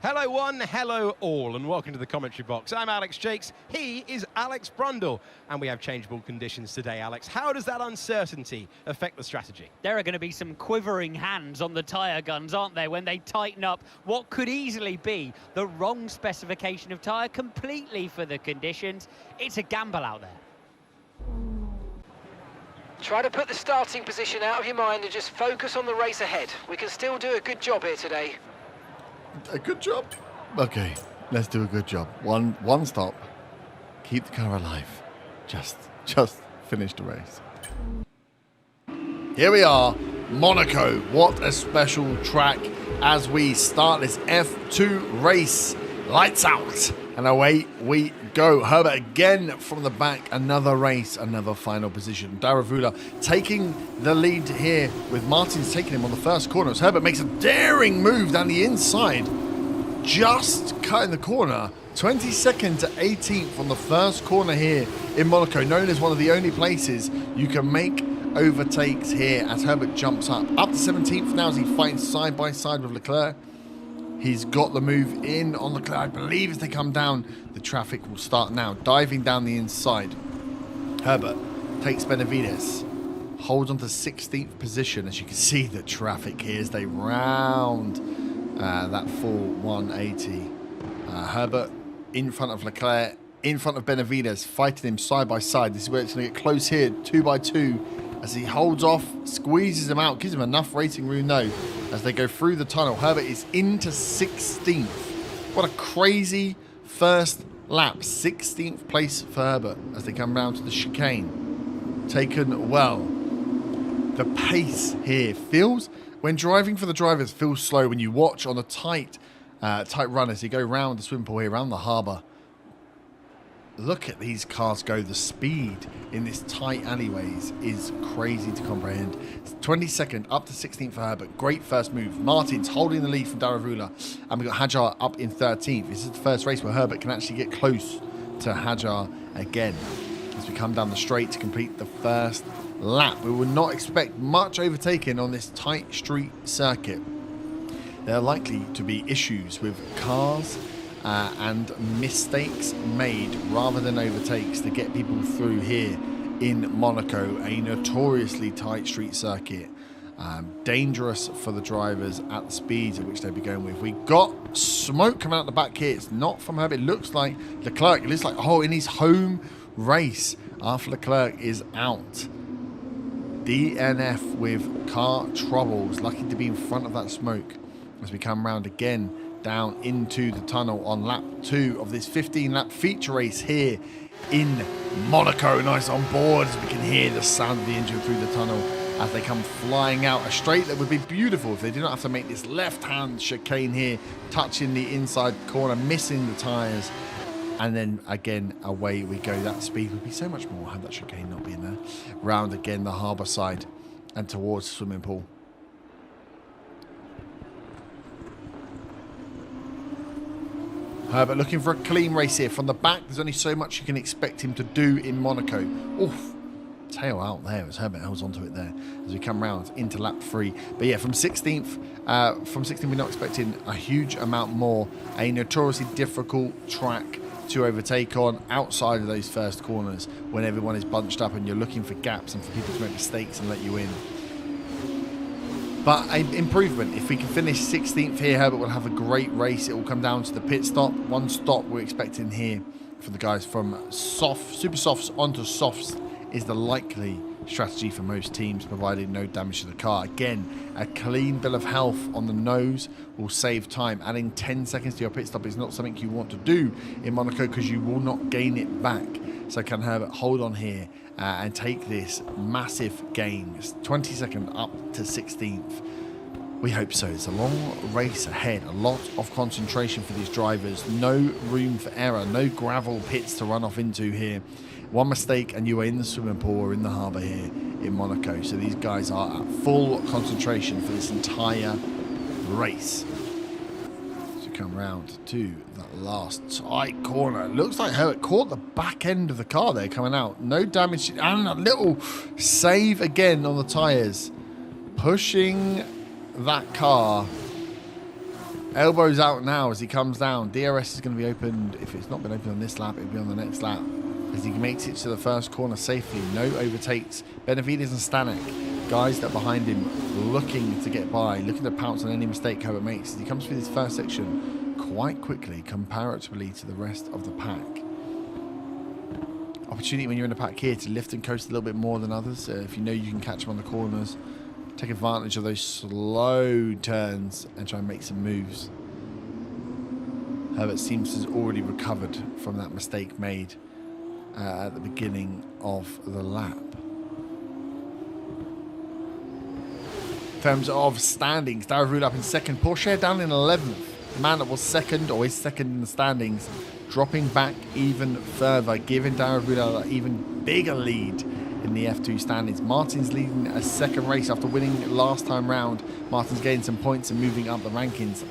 Speaker 2: Hello one, hello all, and welcome to the commentary box. I'm Alex Jakes, he is Alex Brundle, and we have changeable conditions today, Alex. How does that uncertainty affect the strategy?
Speaker 3: There are going to be some quivering hands on the tyre guns, aren't there, when they tighten up what could easily be the wrong specification of tyre completely for the conditions. It's a gamble out there.
Speaker 4: Try to put the starting position out of your mind and just focus on the race ahead. We can still do a good job here today.
Speaker 1: A good job? Okay, let's do a good job. One stop. Keep the car alive. Just finish the race. Here we are, Monaco. What a special track as we start this F2 race. Lights out. And away we go. Herbert again from the back. Another race, another final position. Daruvala taking the lead here with Martins taking him on the first corner. As Herbert makes a daring move down the inside. Just cutting the corner. 22nd to 18th on the first corner here in Monaco. Known as one of the only places you can make overtakes here as Herbert jumps up. Up to 17th now as he fights side by side with Leclerc. He's got the move in on Leclerc. I believe as they come down, the traffic will start now. Diving down the inside. Herbert takes Benavides. Holds on to 16th position. As you can see, the traffic here as they round that full 180. Herbert in front of Leclerc, in front of Benavides, fighting him side by side. This is where it's going to get close here, 2 by 2. As he holds off, squeezes him out, gives him enough racing room though. As they go through the tunnel, Herbert is into 16th. What a crazy first lap. 16th place for Herbert as they come round to the chicane. Taken well. The pace here feels, when driving for the drivers, feels slow. When you watch on the tight run as you go round the swim pool here, around the harbour. Look at these cars go. The speed in this tight alleyways is crazy to comprehend. 22nd up to 16th for Herbert. Great first move. Martins holding the lead from Daruvala. And we've got Hadjar up in 13th. This is the first race where Herbert can actually get close to Hadjar again. As we come down the straight to complete the first lap. We would not expect much overtaking on this tight street circuit. There are likely to be issues with cars and mistakes made rather than overtakes to get people through here in Monaco, a notoriously tight street circuit. Dangerous for the drivers at the speeds at which they'll be going with. We got smoke coming out the back here. It's not from Herbert. It looks like Leclerc. It looks like, oh, in his home race after Leclerc is out. DNF with car troubles. Lucky to be in front of that smoke as we come round again down into the tunnel on lap 2 of this 15-lap feature race here in Monaco. Nice on board as we can hear the sound of the engine through the tunnel as they come flying out. A straight that would be beautiful if they did not have to make this left-hand chicane here, touching the inside corner, missing the tyres. And then again, away we go. That speed would be so much more had that chicane not been there. Round again the harbour side and towards the swimming pool. Herbert looking for a clean race here. From the back, there's only so much you can expect him to do in Monaco. Oof. Tail out there as Herbert holds onto it there as we come round into lap 3. But yeah, from 16th, we're not expecting a huge amount more. A notoriously difficult track to overtake on outside of those first corners when everyone is bunched up and you're looking for gaps and for people to make mistakes and let you in. But an improvement. If we can finish 16th here, Herbert will have a great race. It will come down to the pit stop. One stop we're expecting here for the guys from super softs onto softs is the likely strategy for most teams, provided no damage to the car. Again, a clean bill of health on the nose will save time. Adding 10 seconds to your pit stop is not something you want to do in Monaco because you will not gain it back. So can Herbert hold on here and take this massive gain? It's 22nd up to 16th. We hope so. It's a long race ahead. A lot of concentration for these drivers. No room for error. No gravel pits to run off into here. One mistake and you are in the swimming pool or in the harbour here in Monaco. So these guys are at full concentration for this entire race. So come round to that last tight corner. Looks like Herbert caught the back end of the car there coming out. No damage and a little save again on the tyres. Pushing that car. Elbows out now as he comes down. DRS is going to be opened. If it's not been opened on this lap, it'll be on the next lap. As he makes it to the first corner safely. No overtakes. Benavides and Stanek, guys that are behind him, looking to get by, looking to pounce on any mistake Herbert makes. As he comes through this first section quite quickly comparatively to the rest of the pack. Opportunity when you're in the pack here to lift and coast a little bit more than others. If you know you can catch them on the corners, take advantage of those slow turns and try and make some moves. Herbert seems to have already recovered from that mistake made at the beginning of the lap. In terms of standings, Darragh up in second, Porsche down in 11th. The man that was second, or is second in the standings, dropping back even further, giving Darragh an even bigger lead in the F2 standings. Martin's leading a second race after winning last time round. Martin's getting some points and moving up the rankings,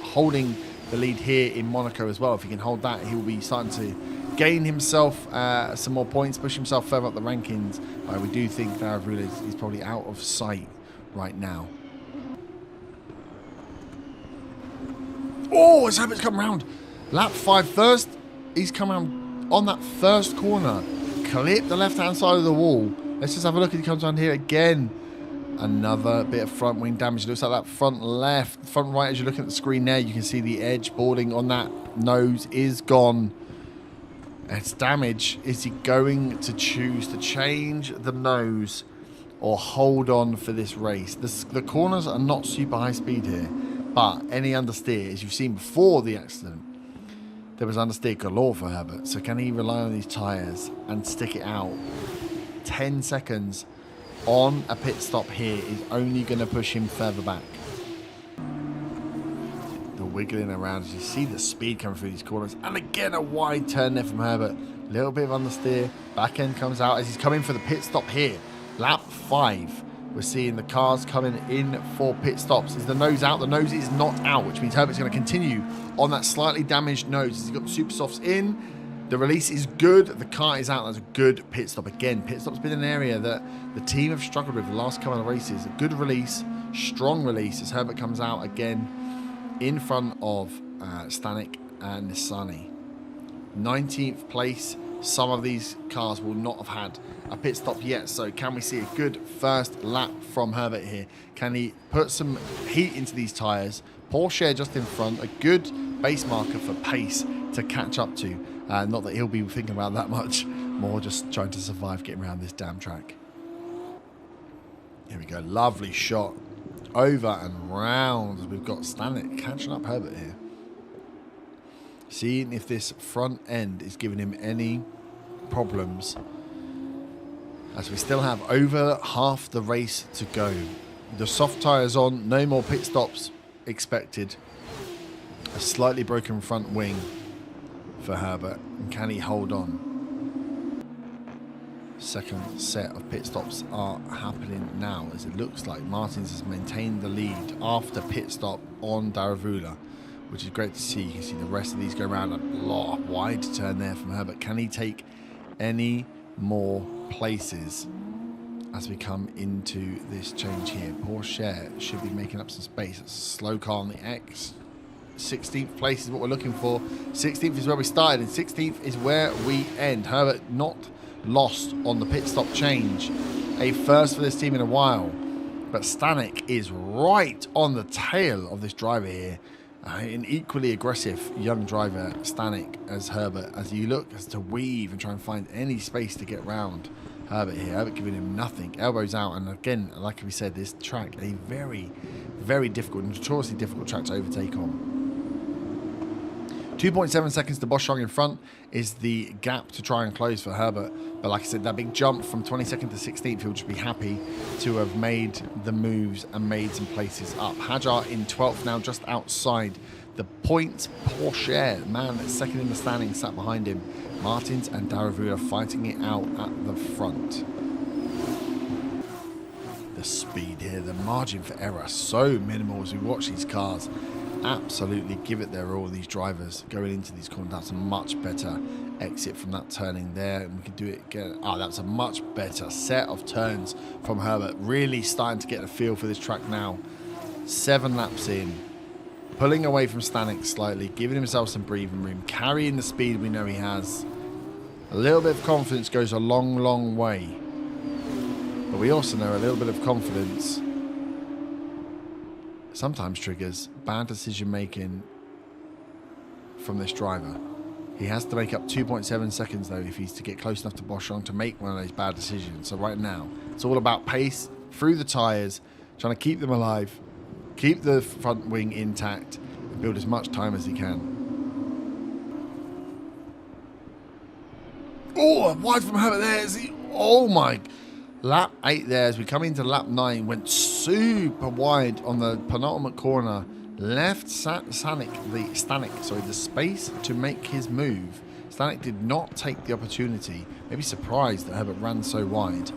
Speaker 1: holding the lead here in Monaco as well. If he can hold that, he will be starting to gain himself some more points, push himself further up the rankings. But we do think Darragh is probably out of sight right now. Oh, as Herbert's come round. Lap 5 first. He's come around on that first corner. Clip the left-hand side of the wall. Let's just have a look as he comes around here again. Another bit of front wing damage. It looks like that front left, front right, as you look at the screen there, you can see the edge boarding on that nose is gone. It's damage. Is he going to choose to change the nose or hold on for this race? The corners are not super high speed here, but any understeer, as you've seen before the accident, there was understeer galore for Herbert. So can he rely on these tyres and stick it out? 10 seconds on a pit stop here is only going to push him further back. The wiggling around as you see the speed coming through these corners. And again, a wide turn there from Herbert. Little bit of understeer. Back end comes out as he's coming for the pit stop here. Lap 5. We're seeing the cars coming in for pit stops. Is the nose out? The nose is not out, which means Herbert's going to continue on that slightly damaged nose. He's got the super softs in. The release is good. The car is out. That's a good pit stop. Again, pit stop's been an area that the team have struggled with the last couple of races. A good release, strong release as Herbert comes out again in front of Stanek and Nissany. 19th place some of these cars will not have had a pit stop yet. So can we see a good first lap from Herbert here? Can he put some heat into these tyres? Porsche just in front, a good base marker for pace to catch up to. Not that he'll be thinking about that much, more just trying to survive getting around this damn track. Here we go, lovely shot. Over and round. We've got Stanek catching up Herbert here. Seeing if this front end is giving him any problems. As we still have over half the race to go. The soft tyres on, no more pit stops expected. A slightly broken front wing for Herbert. And can he hold on? Second set of pit stops are happening now, as it looks like Martins has maintained the lead after pit stop on Daravula, which is great to see. You can see the rest of these go around. A lot of wide turn there from Herbert. Can he take any more places as we come into this change here? Porsche should be making up some space. It's a slow car on the X. 16th place is what we're looking for. 16th is where we started, and 16th is where we end. Herbert not lost on the pit stop change. A first for this team in a while. But Stanek is right on the tail of this driver here. An equally aggressive young driver, Stanek, as Herbert, as you look as to weave and try and find any space to get round Herbert here. Herbert giving him nothing. Elbows out. And again, like we said, this track, a very, very difficult, notoriously difficult track to overtake on. 2.7 seconds to Boschung in front is the gap to try and close for Herbert. But like I said, that big jump from 22nd to 16th, he'll just be happy to have made the moves and made some places up. Hajar in 12th now, just outside the points. Porsche, man, second in the standings, sat behind him. Martins and Daravula fighting it out at the front. The speed here, the margin for error, so minimal as we watch these cars absolutely give it their all. These drivers going into these corners. That's a much better exit from that turning there, and we can do it again. That's a much better set of turns from Herbert. Really starting to get a feel for this track now. 7 laps in, pulling away from Stanek slightly, giving himself some breathing room, carrying the speed we know he has. A little bit of confidence goes a long, long way, but we also know a little bit of confidence sometimes triggers bad decision making from this driver. He has to make up 2.7 seconds though if he's to get close enough to Boschung to make one of those bad decisions. So right now it's all about pace through the tyres, trying to keep them alive, keep the front wing intact, and build as much time as he can. Oh, wide from Herbert there. Is he? Oh my. Lap 8 there as we come into lap 9. Went super wide on the penultimate corner. Left Stanek the space to make his move. Stanek did not take the opportunity. Maybe surprised that Herbert ran so wide.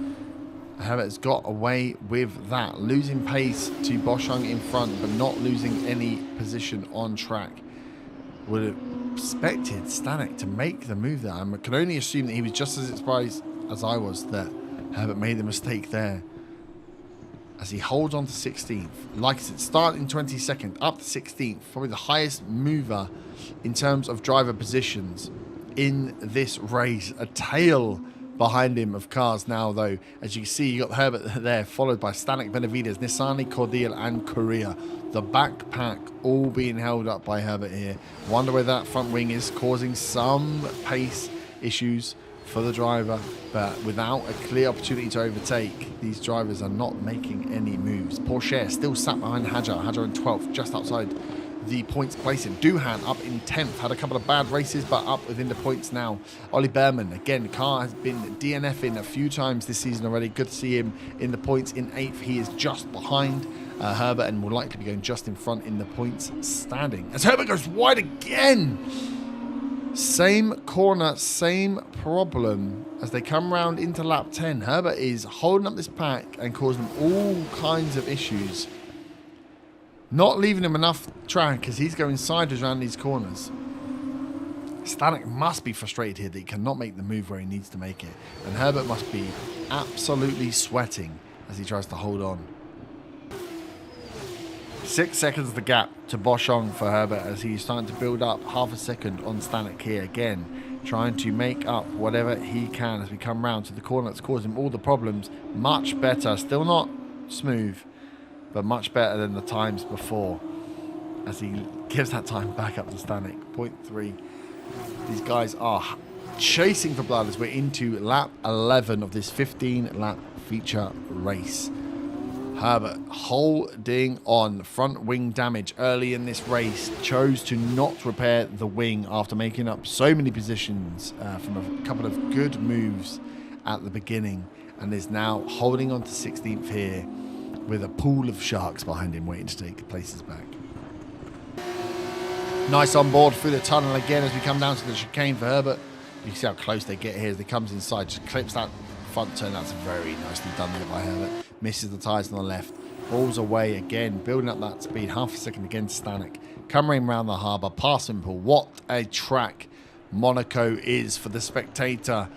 Speaker 1: Herbert's got away with that. Losing pace to Boschung in front, but not losing any position on track. Would have expected Stanek to make the move there. I can only assume that he was just as surprised as I was that Herbert made the mistake there. As he holds on to 16th. Like I said, starting 22nd, up to 16th. Probably the highest mover in terms of driver positions in this race. A tail behind him of cars now, though. As you can see, you got Herbert there, followed by Stanek, Benavides, Nissani, Cordial, and Korea. The back pack all being held up by Herbert here. Wonder whether that front wing is causing some pace issues for the driver, but without a clear opportunity to overtake, these drivers are not making any moves. Porsche still sat behind Hajar in 12th, just outside the points placing. Duhan up in 10th, had a couple of bad races, but up within the points now. Ollie Behrman, again, the car has been DNFing a few times this season already. Good to see him in the points in 8th. He is just behind Herbert and will likely be going just in front in the points standing. As Herbert goes wide again. Same corner, same problem as they come round into lap 10. Herbert is holding up this pack and causing them all kinds of issues. Not leaving him enough track as he's going sideways around these corners. Stanek must be frustrated here that he cannot make the move where he needs to make it. And Herbert must be absolutely sweating as he tries to hold on. 6 seconds the gap to Boschung for Herbert as he's starting to build up half a second on Stanek here again. trying to make up whatever he can as we come round to the corner that's causing him all the problems. Much better, still not smooth, but much better than the times before as he gives that time back up to Stanek. 0.3. These guys are chasing for blood as we're into lap 11 of this 15-lap feature race. Herbert holding on. Front wing damage early in this race. Chose to not repair the wing after making up so many positions from a couple of good moves at the beginning, and is now holding on to 16th here with a pool of sharks behind him waiting to take places back. Nice on board through the tunnel again as we come down to the chicane for Herbert. You can see how close they get here as they comes inside. Just clips that front turn. That's very nicely done there by Herbert. Misses the tyres on the left. Rolls away again, building up that speed. Half a second against Stanek. Coming round the harbour, past Simple. What a track Monaco is for the spectator.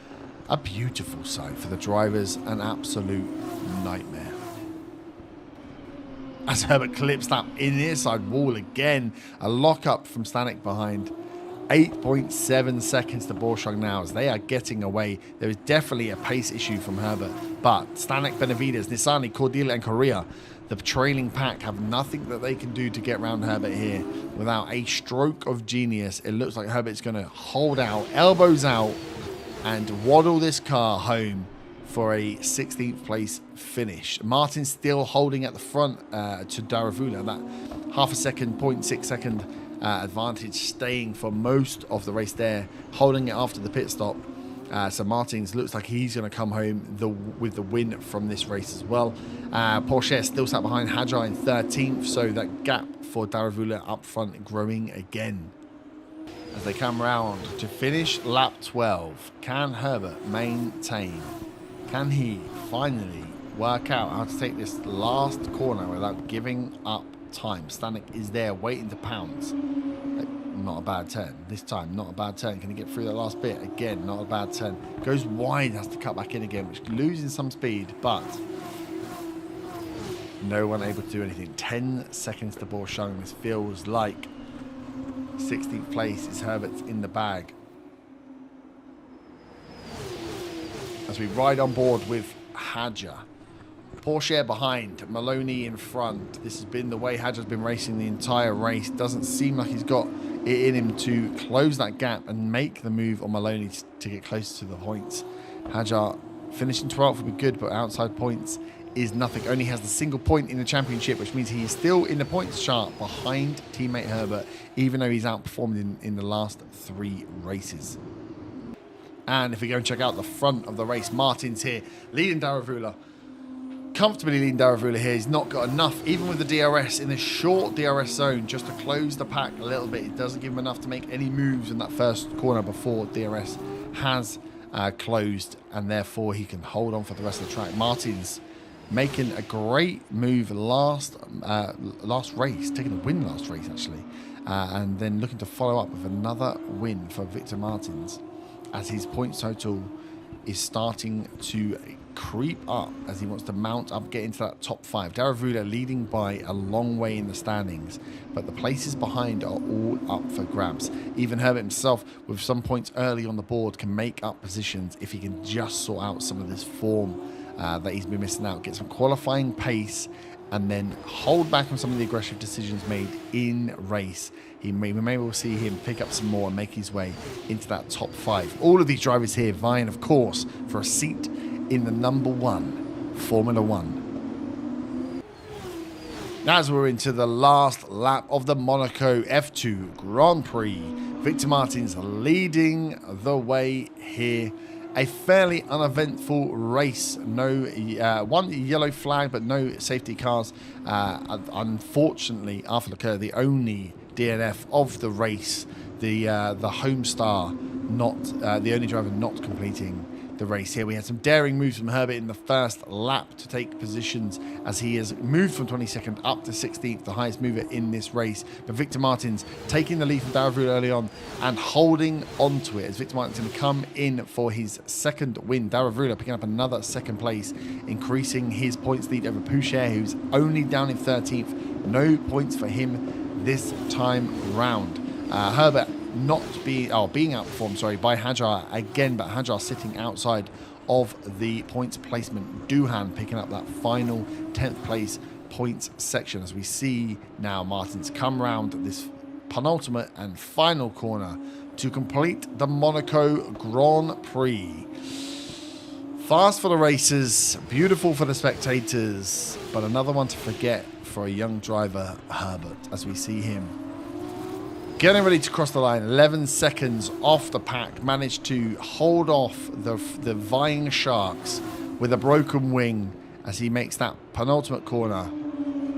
Speaker 1: A beautiful sight for the drivers. An absolute nightmare. As Herbert clips that in the inside wall again. A lock-up from Stanek behind. 8.7 seconds to Borshrug now as they are getting away. There is definitely a pace issue from Herbert, but Stanek, Benavides, Nissani, Cordelia and Correa, the trailing pack, have nothing that they can do to get around Herbert here without a stroke of genius. It looks like Herbert's going to hold out, elbows out, and waddle this car home for a 16th place finish. Martin still holding at the front to Daravula, that half a second, 0.6 second advantage, staying for most of the race there, holding it after the pit stop. So Martins looks like he's going to come home with the win from this race as well. Porsche still sat behind Hadjar in 13th, so that gap for Daravula up front growing again. As they come round to finish lap 12, can Herbert maintain? Can he finally work out how to take this last corner without giving up time? Stanek is there waiting to pounce. Not a bad turn this time, not a bad turn. Can he get through the last bit? Again, not a bad turn. Goes wide, has to cut back in again, which losing some speed, but no one able to do anything. 10 seconds to Borshrug. This feels like 16th place is Herbert's in the bag. As we ride on board with Hadjar. Porsche behind, Maloney in front. This has been the way Hadjar's been racing the entire race. Doesn't seem like he's got it in him to close that gap and make the move on Maloney to get closer to the points. Hadjar finishing 12th would be good, but outside points is nothing. Only has the single point in the championship, which means he is still in the points chart behind teammate Herbert, even though he's outperformed in the last 3 races. And if we go and check out the front of the race, Martin's here, leading Daravula. Comfortably leading Daravula here. He's not got enough, even with the DRS, in the short DRS zone, just to close the pack a little bit. It doesn't give him enough to make any moves in that first corner before DRS has closed, and therefore he can hold on for the rest of the track. Martin's making a great move last race, taking a win last race actually, and then looking to follow up with another win for Victor Martins, as his points total is starting to creep up as he wants to mount up, get into that top 5. Daravula leading by a long way in the standings, but the places behind are all up for grabs. Even Herbert himself, with some points early on the board, can make up positions if he can just sort out some of this form that he's been missing out, get some qualifying pace, and then hold back on some of the aggressive decisions made in race. We may well see him pick up some more and make his way into that top 5. All of these drivers here vying, of course, for a seat in the number 1 Formula 1. As we're into the last lap of the Monaco F2 Grand Prix, Victor Martins leading the way here. A fairly uneventful race. No one yellow flag, but no safety cars. Unfortunately, Arthur Leclerc, the only DNF of the race, the home star, not the only driver not completing the race here. We had some daring moves from Herbert in the first lap to take positions as he has moved from 22nd up to 16th, the highest mover in this race. But Victor Martins taking the lead from Daravula early on and holding onto it as Victor Martins going to come in for his second win. Daravula picking up another second place, increasing his points lead over Poucher, who's only down in 13th. No points for him this time round. Herbert being outperformed, sorry, by Hajar again, but Hajar sitting outside of the points placement. Duhan picking up that final 10th place points section as we see now Martins come round this penultimate and final corner to complete the Monaco Grand Prix. Fast for the racers, beautiful for the spectators, but another one to forget for a young driver, Herbert, as we see him getting ready to cross the line. 11 seconds off the pack, managed to hold off the vying Sharks with a broken wing as he makes that penultimate corner.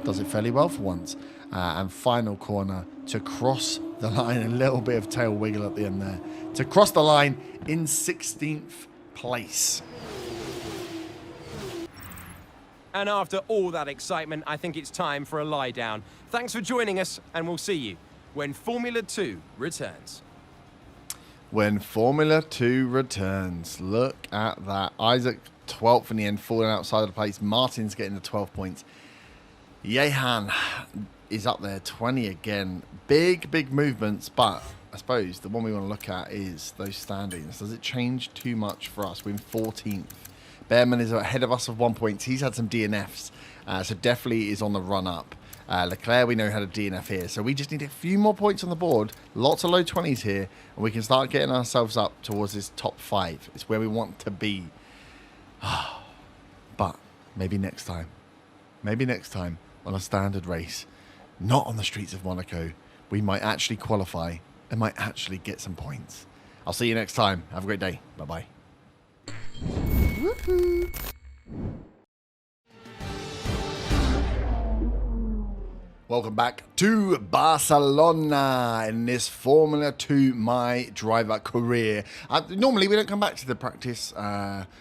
Speaker 1: Does it fairly well for once. And final corner to cross the line. A little bit of tail wiggle at the end there. To cross the line in 16th place.
Speaker 2: And after all that excitement, I think it's time for a lie down. Thanks for joining us, and we'll see you when Formula 2 returns.
Speaker 1: When Formula 2 returns. Look at that. Isaac 12th in the end, falling outside of the place. Martin's getting the 12 points. Jehan is up there, 20 again. Big movements, but I suppose the one we want to look at is those standings. Does it change too much for us? We're in 14th. Behrman is ahead of us of 1 point. He's had some DNFs, so definitely is on the run-up. Leclerc, we know, had a DNF here, so we just need a few more points on the board. Lots of low 20s here, and we can start getting ourselves up towards this top 5. It's where we want to be. But maybe next time. Maybe next time on a standard race, not on the streets of Monaco, we might actually qualify and might actually get some points. I'll see you next time. Have a great day. Bye-bye. Woohoo! Welcome back to Barcelona in this Formula 2 My Driver career. Normally we don't come back to the practice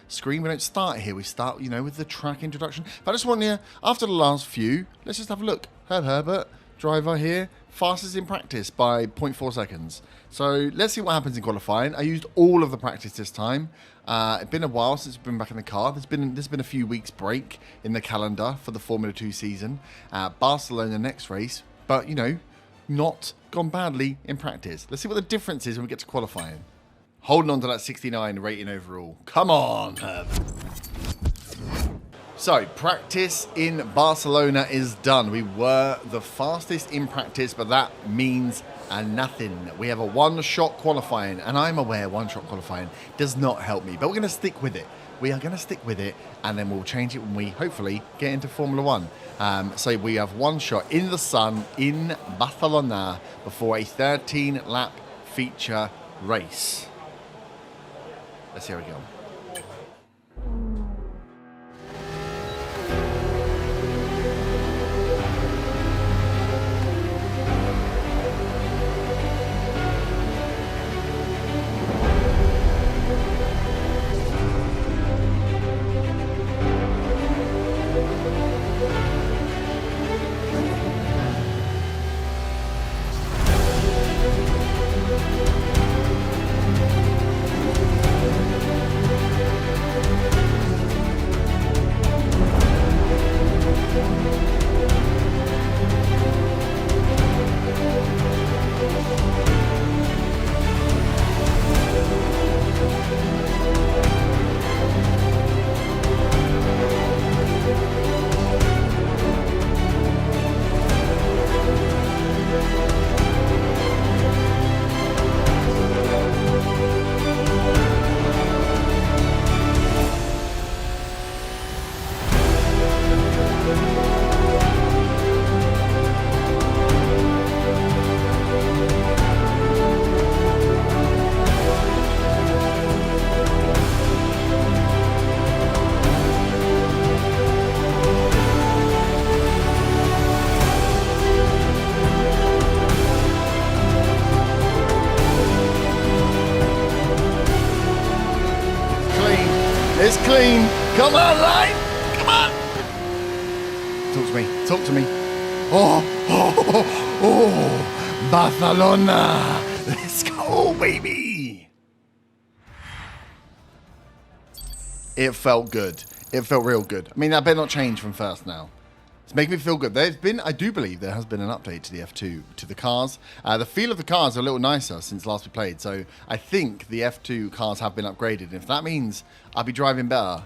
Speaker 1: screen. We don't start here. We start, with the track introduction. But I just want you, after the last few, let's just have a look. Herb Herbert, driver here, fastest in practice by 0.4 seconds. So let's see what happens in qualifying. I used all of the practice this time. It's been a while since we've been back in the car. There's been a few weeks break in the calendar for the Formula 2 season. Barcelona next race, but not gone badly in practice. Let's see what the difference is when we get to qualifying. Holding on to that 69 rating overall. Come on, Herb. So, practice in Barcelona is done. We were the fastest in practice, but that means nothing. We have a one-shot qualifying, and I'm aware one-shot qualifying does not help me, but we're going to stick with it. We are going to stick with it, and then we'll change it when we hopefully get into Formula 1. So we have one shot in the sun in Barcelona before a 13-lap feature race. Let's see how we go. It's clean. Come on, line. Come on. Talk to me. Talk to me. Oh, Barcelona. Let's go, baby. It felt good. It felt real good. I mean, that better not change from first now. It's making me feel good. I do believe there has been an update to the F2, to the cars. The feel of the cars are a little nicer since last we played. So I think the F2 cars have been upgraded. And if that means I'll be driving better,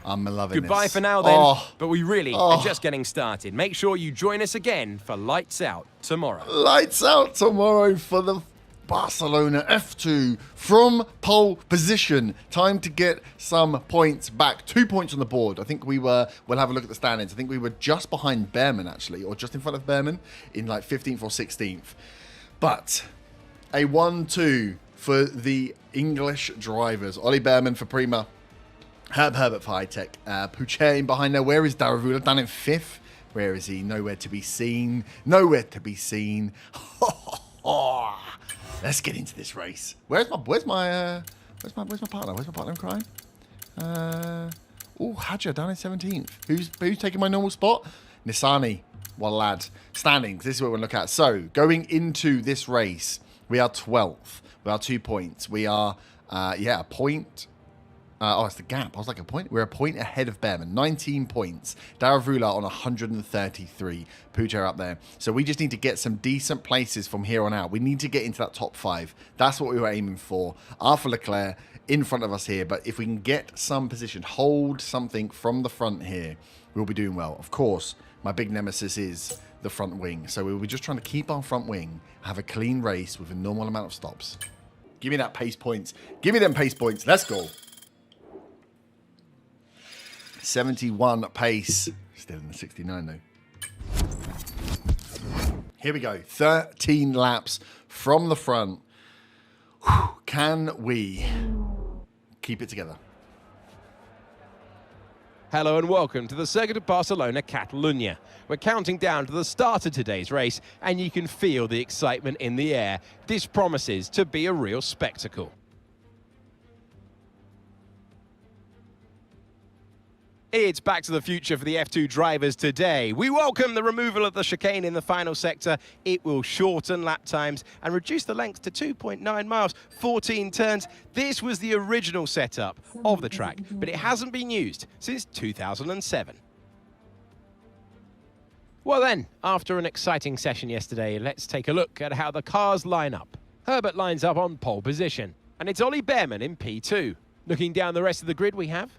Speaker 1: I'm loving
Speaker 2: Goodbye
Speaker 1: this.
Speaker 2: for now then, but we really are just getting started. Make sure you join us again for Lights Out tomorrow.
Speaker 1: Lights out tomorrow for the Barcelona F2 from pole position. Time to get some points back. 2 points on the board. I think we'll have a look at the standings. I think we were just behind Behrman actually, or just in front of Behrman in like 15th or 16th. But a 1-2 for the English drivers. Ollie Behrman for Prima. Herb Herbert for High Tech. Puchet in behind there. Where is Daravula? Down in 5th. Where is he? Nowhere to be seen. Nowhere to be seen. Let's get into this race. Where's my partner? Where's my partner in crime? Hadja down in 17th. Who's taking my normal spot? Nisani. Well, lad. Standings. This is what we're going to look at. So, going into this race, we are 12th. We are 2 points. We are, a point. It's the gap. I was like, a point? We're a point ahead of Behrman. 19 points. Daravula on 133. Puja up there. So we just need to get some decent places from here on out. We need to get into that top 5. That's what we were aiming for. Arthur Leclerc in front of us here. But if we can get some position, hold something from the front here, we'll be doing well. Of course, my big nemesis is the front wing. So we'll be just trying to keep our front wing, have a clean race with a normal amount of stops. Give me that pace points. Give me them pace points. Let's go. 71 pace. Still in the 69 though. Here we go. 13 laps from the front. Whew. Can we keep it together?
Speaker 2: Hello and welcome to the Circuit of Barcelona, Catalunya. We're counting down to the start of today's race and you can feel the excitement in the air. This promises to be a real spectacle. It's back to the future for the F2 drivers today. We welcome the removal of the chicane in the final sector. It will shorten lap times and reduce the length to 2.9 miles, 14 turns. This was the original setup of the track, but it hasn't been used since 2007. Well then, after an exciting session yesterday, let's take a look at how the cars line up. Herbert lines up on pole position, and it's Ollie Behrman in P2. Looking down the rest of the grid we have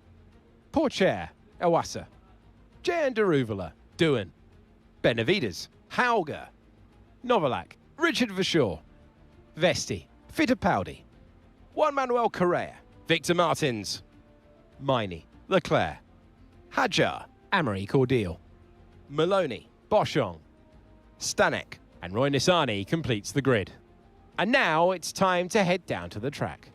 Speaker 2: Porcher, Ewasa, Jan Daruvula, Doohan, Benavides, Hauger, Novalak, Richard Verschoor, Vesti, Fittipaldi, Juan Manuel Correa, Victor Martins, Miney, Leclerc, Hadjar, Amory Cordial, Maloney, Boschong, Stanek, and Roy Nissany completes the grid. And now it's time to head down to the track.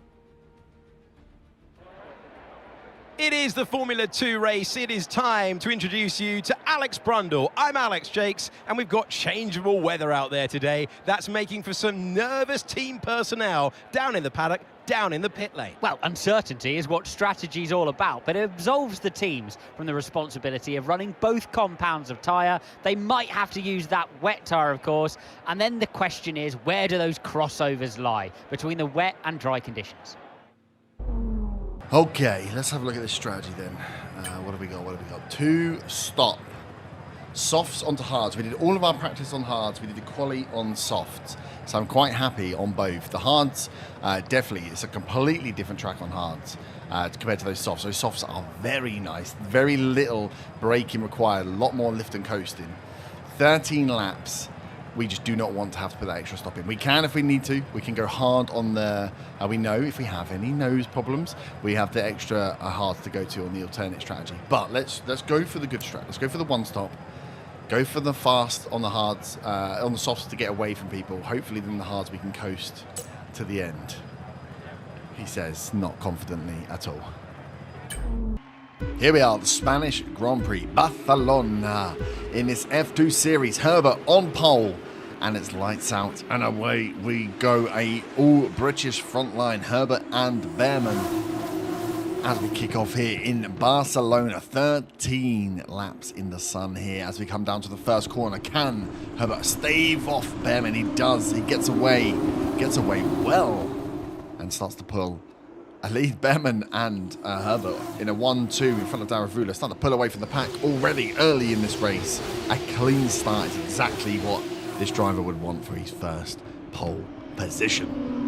Speaker 2: It is the Formula 2 race. It is time to introduce you to Alex Brundle. I'm Alex Jakes, and we've got changeable weather out there today. That's making for some nervous team personnel down in the paddock, down in the pit lane.
Speaker 3: Well, uncertainty is what strategy's all about, but it absolves the teams from the responsibility of running both compounds of tyre. They might have to use that wet tyre, of course, and then the question is, where do those crossovers lie between the wet and dry conditions?
Speaker 1: Okay, let's have a look at this strategy then. What have we got? 2 stop. Softs onto hards. We did all of our practice on hards. We did the quali on softs. So I'm quite happy on both. The hards, definitely, it's a completely different track on hards compared to those softs. Those softs are very nice. Very little braking required. A lot more lift and coasting. 13 laps. We just do not want to have to put that extra stop in. We can if we need to. We can go hard on the... we know if we have any nose problems, we have the extra hards to go to on the alternate strategy. But let's go for the good strat. Let's go for the one stop. Go for the fast on the hards, on the softs to get away from people. Hopefully then the hards we can coast to the end. He says, not confidently at all. Here we are, the Spanish Grand Prix, Barcelona, in this F2 series. Herbert on pole, and it's lights out and away we go. A all-British front line, Herbert and Behrman, as we kick off here in Barcelona. 13 laps in the sun here as we come down to the first corner. Can Herbert stave off Behrman? He does. He gets away well, and starts to pull lead Behrman and Herbert in a 1-2 in front of Daravula. Starting to pull away from the pack already early in this race. A clean start is exactly what this driver would want for his first pole position.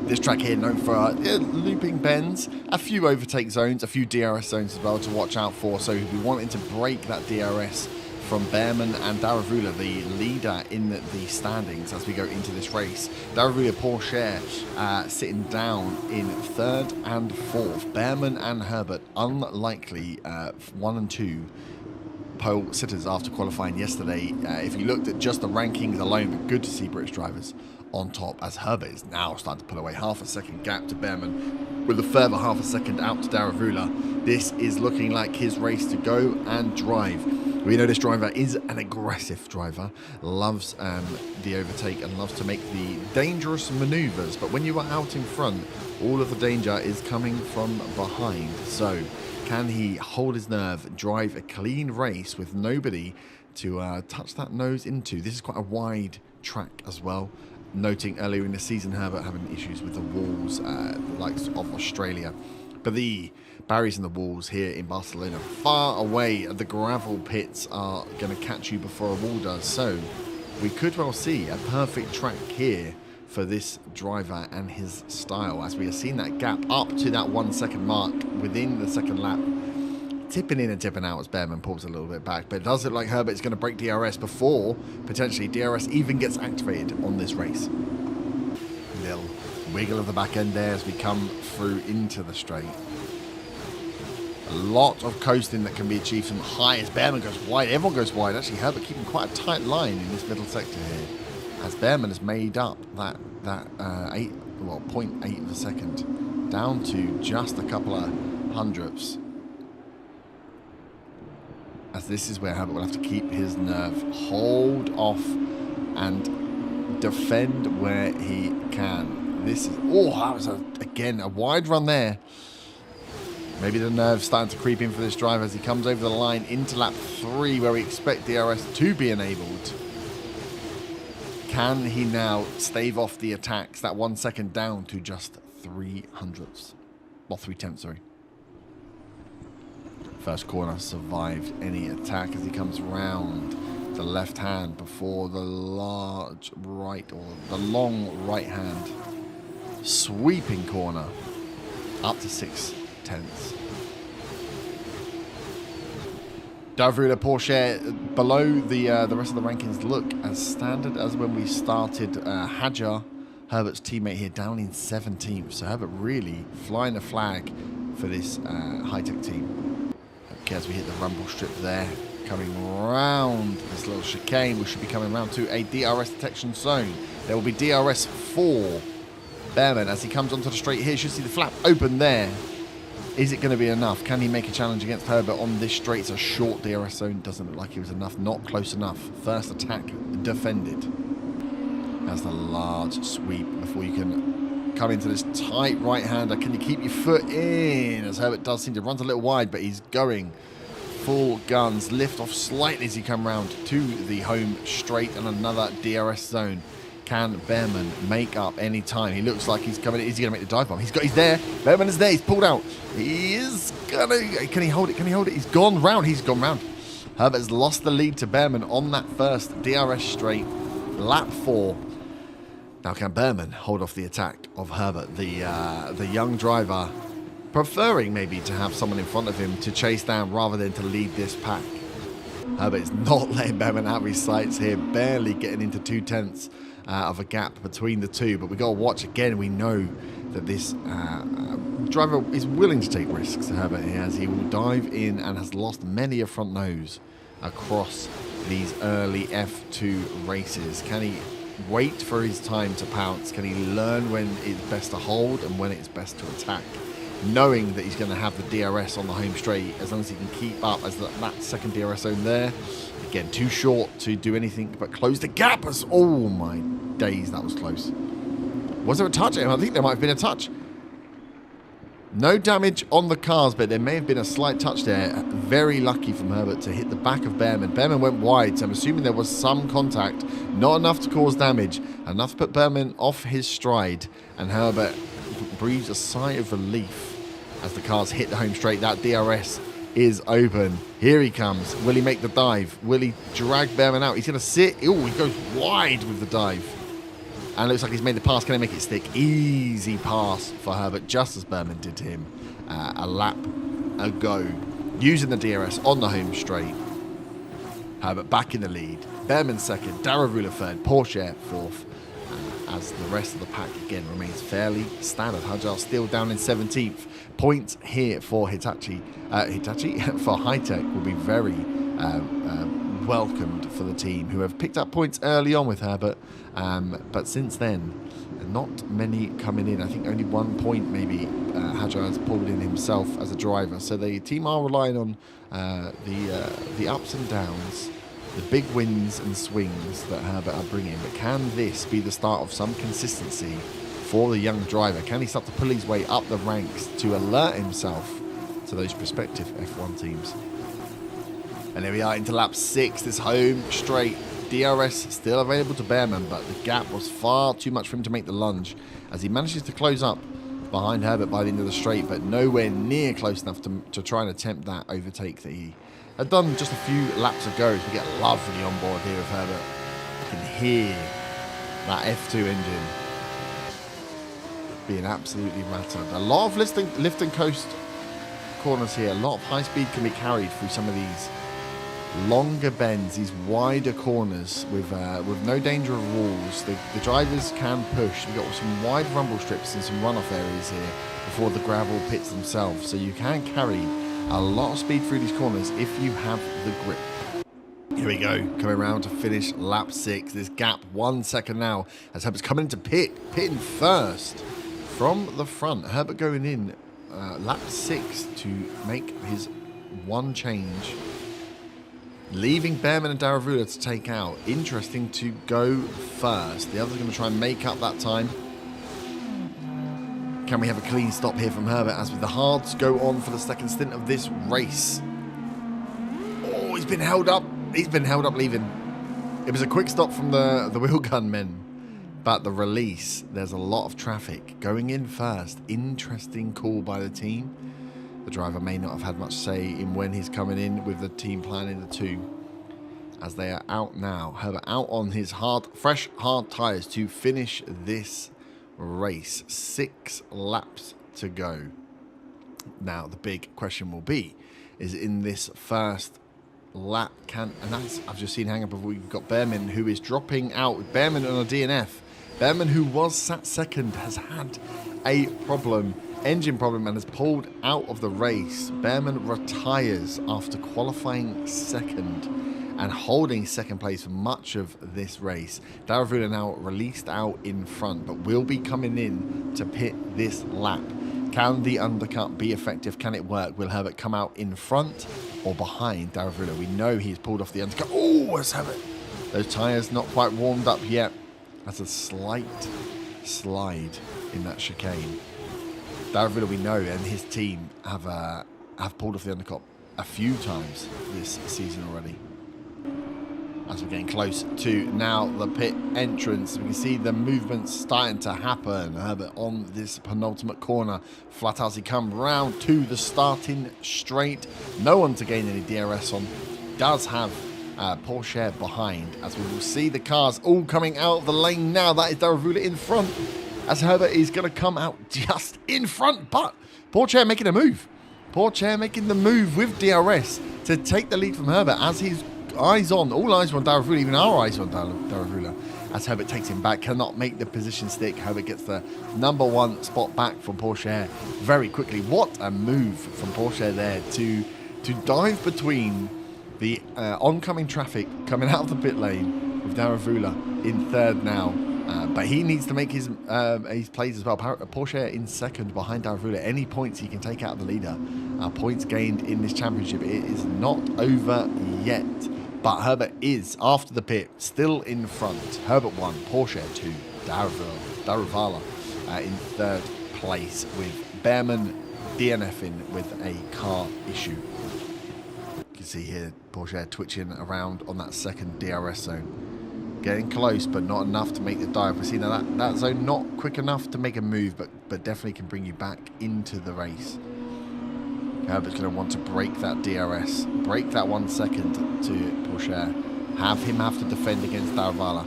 Speaker 1: This track here known for looping bends, a few overtake zones, a few DRS zones as well to watch out for. So we wanted to break that DRS from Behrman and Daravula, the leader in the standings as we go into this race. Daravula Porsche sitting down in 3rd and 4th. Behrman and Herbert, unlikely 1 and 2 pole sitters after qualifying yesterday. If you looked at just the rankings alone, but good to see British drivers on top, as Herbert is now starting to pull away half a second gap to Behrman with a further half a second out to Daravula. This is looking like his race to go and drive. We know this driver is an aggressive driver, loves the overtake and loves to make the dangerous maneuvers, but when you are out in front, all of the danger is coming from behind. So can he hold his nerve, drive a clean race with nobody to touch that nose into? This is quite a wide track as well. Noting earlier in the season, Herbert having issues with the walls, likes of Australia. But the barriers and the walls here in Barcelona, far away, the gravel pits are going to catch you before a wall does. So we could well see a perfect track here for this driver and his style, as we have seen that gap up to that 1 second mark within the second lap. Tipping in and tipping out as Behrman pulls a little bit back, but it does look like Herbert's going to break DRS before potentially DRS even gets activated on this race. Little wiggle of the back end there as we come through into the straight. A lot of coasting that can be achieved from high as Behrman goes wide. Everyone goes wide. Actually, Herbert keeping quite a tight line in this middle sector here, as Behrman has made up that 0.8 of a second down to just a couple of hundredths. As this is where Herbert will have to keep his nerve, hold off and defend where he can. This is, that was again a wide run there. Maybe the nerve's starting to creep in for this driver as he comes over the line into lap 3, where we expect DRS to be enabled. Can he now stave off the attacks, that 1 second down to just 3/100ths? Well, 3/10, sorry. First corner survived any attack as he comes round the left hand before the large right, or the long right hand. Sweeping corner up to 6/10. Daravula Porsche below the rest of the rankings look as standard as when we started. Hadjar, Herbert's teammate here, down in 17th. So Herbert really flying the flag for this high-tech team. Okay, as we hit the rumble strip there, coming round this little chicane, we should be coming round to a DRS detection zone. There will be DRS for Behrman as he comes onto the straight here. Should see the flap open there. Is it going to be enough? Can he make a challenge against Herbert on this straight? It's a short DRS zone. Doesn't look like it was enough. Not close enough. First attack defended. That's the large sweep before you can come into this tight right-hander. Can you keep your foot in? As Herbert does seem to run a little wide, but he's going full guns. Lift off slightly as he come round to the home straight and another DRS zone. Can Behrman make up any time? He looks like he's coming. Is he going to make the dive bomb? He's there. Behrman is there. He's pulled out. He is going to... Can he hold it? Can he hold it? He's gone round. He's gone round. Herbert has lost the lead to Behrman on that first DRS straight. Lap 4. Now can Behrman hold off the attack of Herbert, the young driver, preferring maybe to have someone in front of him to chase down rather than to lead this pack. Herbert is not letting Behrman out of his sights here, barely getting into 2/10 of a gap between the two. But we got to watch again. We know that this driver is willing to take risks, Herbert, as he will dive in and has lost many a front nose across these early F2 races. Can he wait for his time to pounce? Can he learn when it's best to hold and when it's best to attack? Knowing that he's going to have the DRS on the home straight, as long as he can keep up as that second DRS zone there. Again, too short to do anything but close the gap. As, oh my days, that was close. Was there a touch? I think there might have been a touch. No damage on the cars, but there may have been a slight touch there. Very lucky from Herbert to hit the back of Behrman. Behrman went wide, so I'm assuming there was some contact. Not enough to cause damage. Enough to put Behrman off his stride. And Herbert breathes a sigh of relief as the cars hit the home straight. That DRS is open. Here he comes. Will he make the dive? Will he drag Behrman out? He's going to sit. Oh, he goes wide with the dive. And looks like he's made the pass. Can he make it stick? Easy pass for Herbert, just as Behrman did to him a lap ago. Using the DRS on the home straight. Herbert back in the lead. Behrman second. Daruvula third. Porsche fourth. As the rest of the pack, again, remains fairly standard. Hajar still down in 17th. Points here for Hitachi. For Hitech will be very welcomed for the team, who have picked up points early on with Herbert. But since then, not many coming in. I think only 1 point maybe Hajar has pulled in himself as a driver. So the team are relying on the ups and downs, the big wins and swings that Herbert are bringing. But can this be the start of some consistency for the young driver? Can he start to pull his way up the ranks to alert himself to those prospective F1 teams? And there we are into lap 6, this home straight. DRS still available to Behrman, but the gap was far too much for him to make the lunge as he manages to close up behind Herbert by the end of the straight, but nowhere near close enough to try and attempt that overtake that he had done just a few laps ago. As we get lovely on board here with Herbert. You can hear that F2 engine being absolutely rattled. A lot of lift and coast corners here. A lot of high speed can be carried through some of these longer bends, these wider corners with no danger of walls. The drivers can push. We've got some wide rumble strips and some runoff areas here before the gravel pits themselves, so you can carry a lot of speed through these corners if you have the grip. Here we go, coming around to finish lap 6. This gap 1 second now as Herbert's coming into pitting first from the front. Herbert going in lap 6 to make his one change, leaving Behrman and Daruvula to take out. Interesting to go first. The others are going to try and make up that time. Can we have a clean stop here from Herbert as the hards go on for the second stint of this race? Oh, he's been held up. He's been held up leaving. It was a quick stop from the wheel gun men. But the release, there's a lot of traffic going in first. Interesting call by the team. The driver may not have had much say in when he's coming in with the team planning the two. As they are out now. Herbert out on his fresh hard tyres to finish this race. 6 laps to go. Now the big question will be, is in this first lap I've just seen hang up of, we've got Behrman who is dropping out. Behrman on a DNF. Behrman, who was sat second, has had a engine problem and has pulled out of the race. Behrman retires after qualifying second and holding second place for much of this race. Daruvula now released out in front, but will be coming in to pit this lap. Can the undercut be effective? Can it work? Will Herbert come out in front or behind Daruvula? We know he's pulled off the undercut. Oh, it's Herbert. Those tyres not quite warmed up yet. That's a slight slide in that chicane. Daruvula, we know, and his team have pulled off the undercut a few times this season already. As we're getting close to now the pit entrance, we can see the movement starting to happen. Herbert on this penultimate corner. Flat out as he comes round to the starting straight. No one to gain any DRS on. Does have Porsche behind, as we will see the cars all coming out of the lane now. That is Daruvula in front, as Herbert is going to come out just in front, but Porsche making a move. Porsche making the move with DRS to take the lead from Herbert, as he's all eyes on Daruvula, even our eyes on Daruvula, as Herbert takes him back, cannot make the position stick. Herbert gets the #1 spot back from Porsche very quickly. What a move from Porsche there to dive between the oncoming traffic coming out of the pit lane with Daruvula in third now. But he needs to make his plays as well. Porsche in second behind Daruvula. Any points he can take out of the leader. Points gained in this championship. It is not over yet. But Herbert is, after the pit, still in front. Herbert 1, Porsche 2, Daruvalla in third place, with Behrman DNFing with a car issue. You can see here Porsche twitching around on that second DRS zone. Getting close, but not enough to make the dive. We see now that zone not quick enough to make a move, but definitely can bring you back into the race. Herbert's going to want to break that DRS, break that 1 second to Porsche, have him have to defend against Daruvala,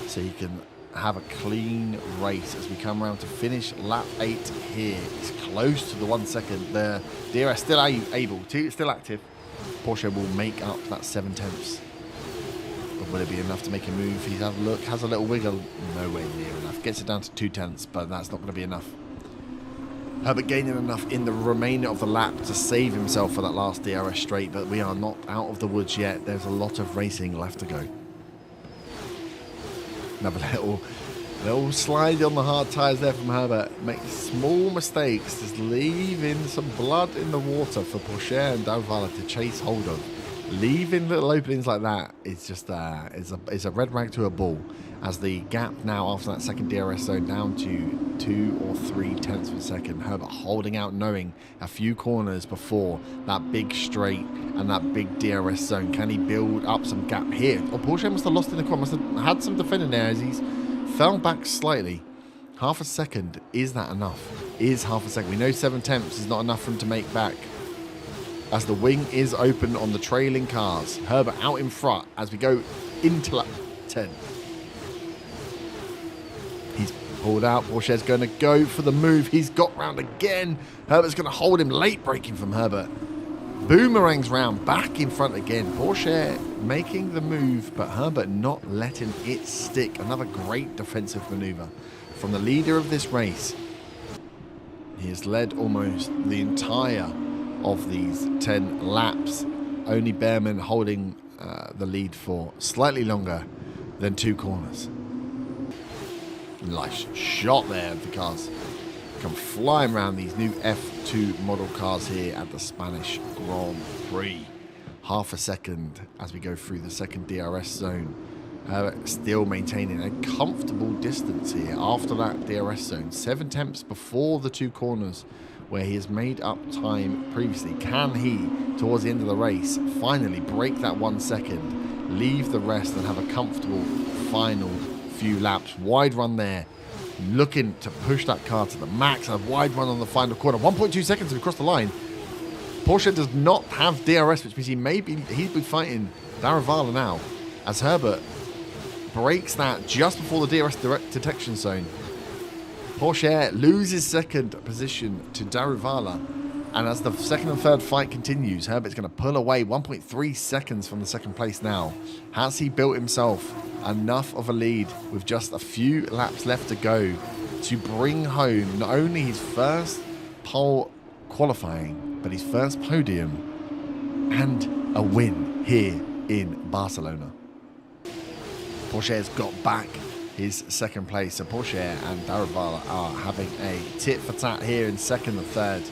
Speaker 1: so he can have a clean race as we come around to finish lap 8 here. It's close to the 1 second. The DRS still still active. Porsche will make up that 7 tenths. But will it be enough to make a move? He's had a look, has a little wiggle. Nowhere near enough. Gets it down to 2 tenths, but that's not going to be enough. Herbert gaining enough in the remainder of the lap to save himself for that last DRS straight, but we are not out of the woods yet. There's a lot of racing left to go. Another little slide on the hard tyres there from Herbert. Makes small mistakes, just leaving some blood in the water for Porsche and Daruvala to chase hold of. Leaving little openings like that is just is a red rag to a bull, as the gap now after that second DRS zone down to 2 or 3 tenths of a second. Herbert holding out, knowing a few corners before that big straight and that big DRS zone. Can he build up some gap here? Oh, Porsche must have lost in the corner, must have had some defending there as he's fell back slightly. Half a second, is that enough? Is half a second? We know 7 tenths is not enough for him to make back, as the wing is open on the trailing cars. Herbert out in front as we go into lap 10. He's pulled out. Porsche's going to go for the move. He's got round again. Herbert's going to hold him. Late braking from Herbert. Boomerangs round, back in front again. Porsche making the move, but Herbert not letting it stick. Another great defensive maneuver from the leader of this race. He has led almost the entire of these 10 laps. Only Behrman holding the lead for slightly longer than 2 corners. Nice shot there of the cars. Come flying around these new F2 model cars here at the Spanish Grand Prix. Half a second as we go through the second DRS zone. Still maintaining a comfortable distance here after that DRS zone. 7 tenths before the 2 corners where he has made up time previously. Can he, towards the end of the race, finally break that 1 second, leave the rest and have a comfortable final few laps? Wide run there, looking to push that car to the max. A wide run on the final corner. 1.2 seconds to cross the line. Porsche does not have DRS, which means he'd be fighting Daruvala now, as Herbert breaks that just before the DRS direct detection zone. Porsche loses second position to Daruvala, and as the second and third fight continues, Herbert's going to pull away 1.3 seconds from the second place now. Has he built himself enough of a lead with just a few laps left to go to bring home not only his first pole qualifying, but his first podium and a win here in Barcelona? Porsche's got back his second place, so Porsche and Daruvala are having a tit for tat here in second and third.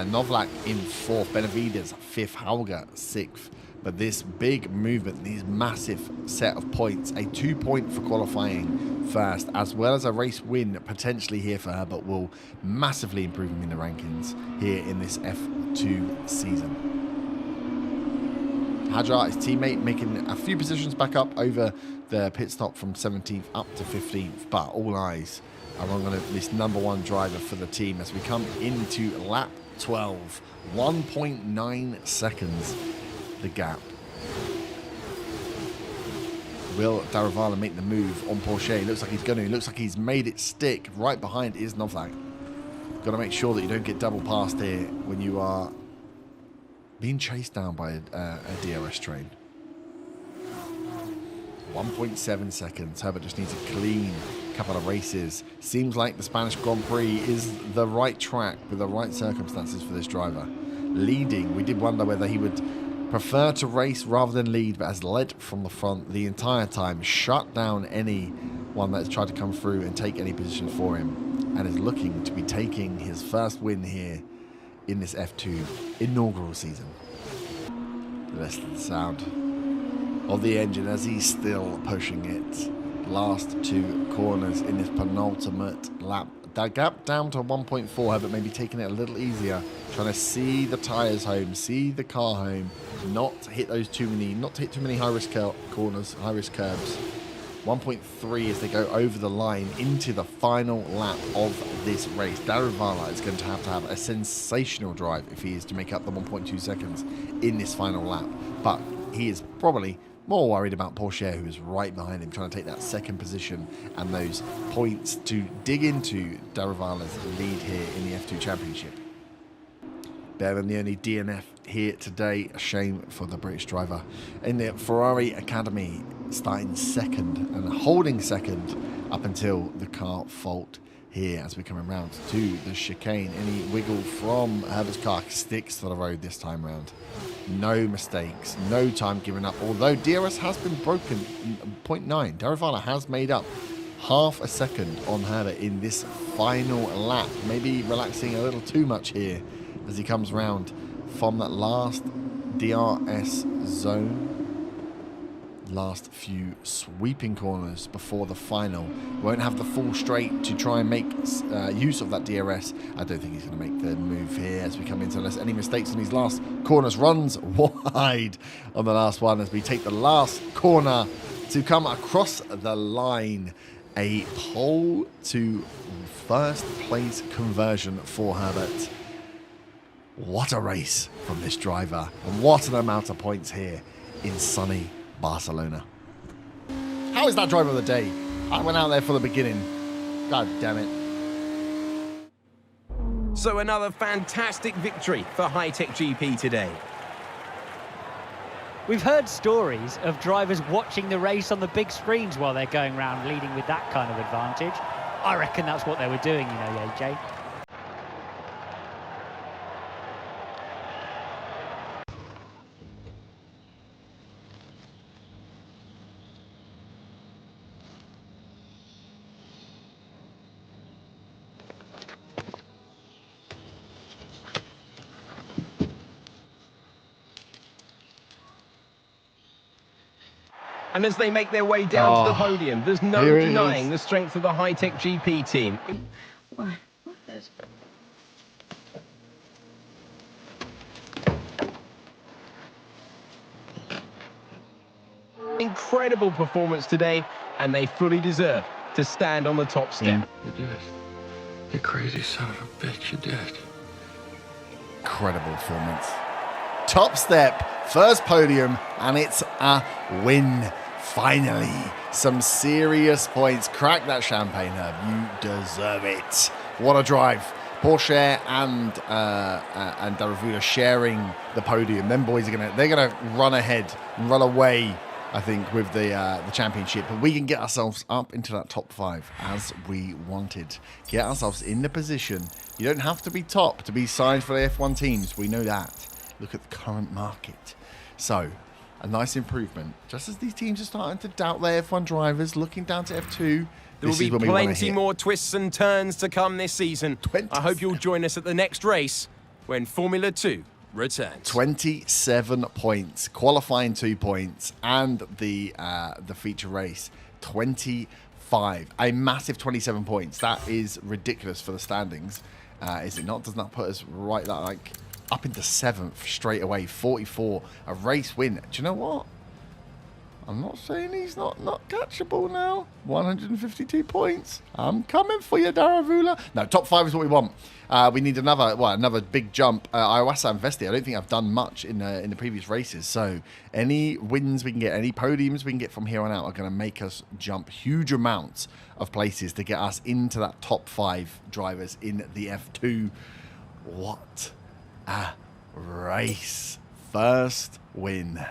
Speaker 1: Novak in fourth, Benavides fifth, Hauger sixth. But this big movement, these massive set of points, a 2 point for qualifying first, as well as a race win potentially here for Herbert, will massively improve him in the rankings here in this F2 season. Hadjar, his teammate, making a few positions back up over the pit stop from 17th up to 15th, but all eyes are on this number 1 driver for the team as we come into lap 12. 1.9 seconds the gap. Will Daruvala make the move on Porsche? Looks like he's going to. Looks like he's made it stick. Right behind is Novak. Got to make sure that you don't get double passed here when you are being chased down by a DRS train. 1.7 seconds. Herbert just needs a clean couple of races. Seems like the Spanish Grand Prix is the right track with the right circumstances for this driver. Leading, we did wonder whether he would prefer to race rather than lead, but has led from the front the entire time, shut down anyone that has tried to come through and take any position for him, and is looking to be taking his first win here in this F2 inaugural season. Listen to the sound of the engine as he's still pushing it. Last 2 corners in this penultimate lap That gap down to 1.4, Herbert maybe taking it a little easier, trying to see the tyres home, see the car home, not hit too many high-risk corners, high-risk curbs. 1.3 as they go over the line into the final lap of this race. Daruvala is going to have a sensational drive if he is to make up the 1.2 seconds in this final lap. But he is probably more worried about Porsche, who is right behind him, trying to take that second position and those points to dig into Daruvala's lead here in the F2 Championship. Better than the only DNF here today. A shame for the British driver in the Ferrari Academy, starting second and holding second up until the car fault here as we're coming around to the chicane. Any wiggle from Herbert's car sticks to the road this time round. No mistakes, no time given up. Although DRS has been broken, 0.9. Daruvala has made up half a second on Herbert in this final lap. Maybe relaxing a little too much here as he comes round from that last DRS zone. Last few sweeping corners before the final. Won't have the full straight to try and make use of that DRS. I don't think he's going to make the move here as we come into, unless any mistakes on these last corners. Runs wide on the last one as we take the last corner to come across the line. A pole to first place conversion for Herbert. What a race from this driver, and what an amount of points here in sunny Barcelona. How is that driver of the day? I went out there for the beginning. God damn it.
Speaker 2: So another fantastic victory for High Tech GP today.
Speaker 3: We've heard stories of drivers watching the race on the big screens while they're going around leading with that kind of advantage. I reckon that's what they were doing, you know, AJ.
Speaker 2: And as they make their way down to the podium, there's no denying the strength of the High Tech GP team.
Speaker 5: Why? What is?
Speaker 2: Incredible performance today, and they fully deserve to stand on the top step.
Speaker 6: You did. You crazy son of a bitch, you did.
Speaker 1: Incredible performance. Top step, first podium, and it's a win. Finally, some serious points. Crack that champagne, Herb. You deserve it. What a drive. Porsche and Daruvala sharing the podium. Them boys are they're gonna run ahead and run away, I think, with the championship. But we can get ourselves up into that top 5 as we wanted. Get ourselves in the position. You don't have to be top to be signed for the F1 teams. We know that. Look at the current market. So, a nice improvement. Just as these teams are starting to doubt their F1 drivers, looking down to F2.
Speaker 2: There will be plenty more twists and turns to come this season.
Speaker 1: 27.
Speaker 2: I hope you'll join us at the next race when Formula 2 returns.
Speaker 1: 27 points, qualifying 2 points, and the feature race 25. A massive 27 points. That is ridiculous for the standings, is it not? Doesn't that put us right like up into 7th straight away? 44, a race win. Do you know what? I'm not saying he's not catchable now. 152 points. I'm coming for you, Daruvala. No, top 5 is what we want. We need another big jump. Iwasa and Vesti, I don't think I've done much in the previous races. So any wins we can get, any podiums we can get from here on out are going to make us jump huge amounts of places to get us into that top 5 drivers in the F2. What a race. First win.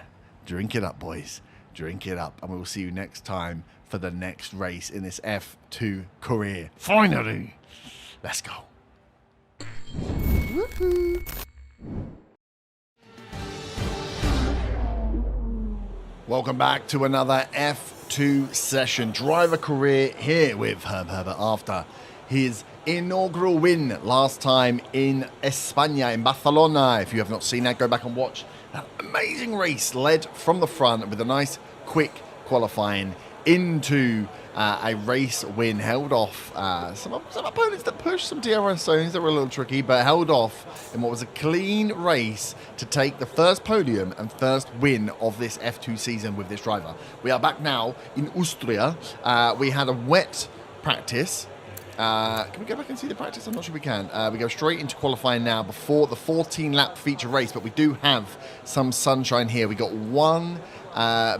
Speaker 1: Drink it up, boys. Drink it up. And we will see you next time for the next race in this F2 career. Finally. Let's go. Woohoo. Welcome back to another F2 session. Driver career here with Herb Herbert after his inaugural win last time in España, in Barcelona. If you have not seen that, go back and watch that amazing race, led from the front with a nice quick qualifying into a race win, held off some opponents that pushed some DRS zones that were a little tricky, but held off in what was a clean race to take the first podium and first win of this F2 season with this driver. We are back now in Austria. We had a wet practice. Can we go back and see the practice? I'm not sure we can. We go straight into qualifying now before the 14-lap feature race, but we do have some sunshine here. We got one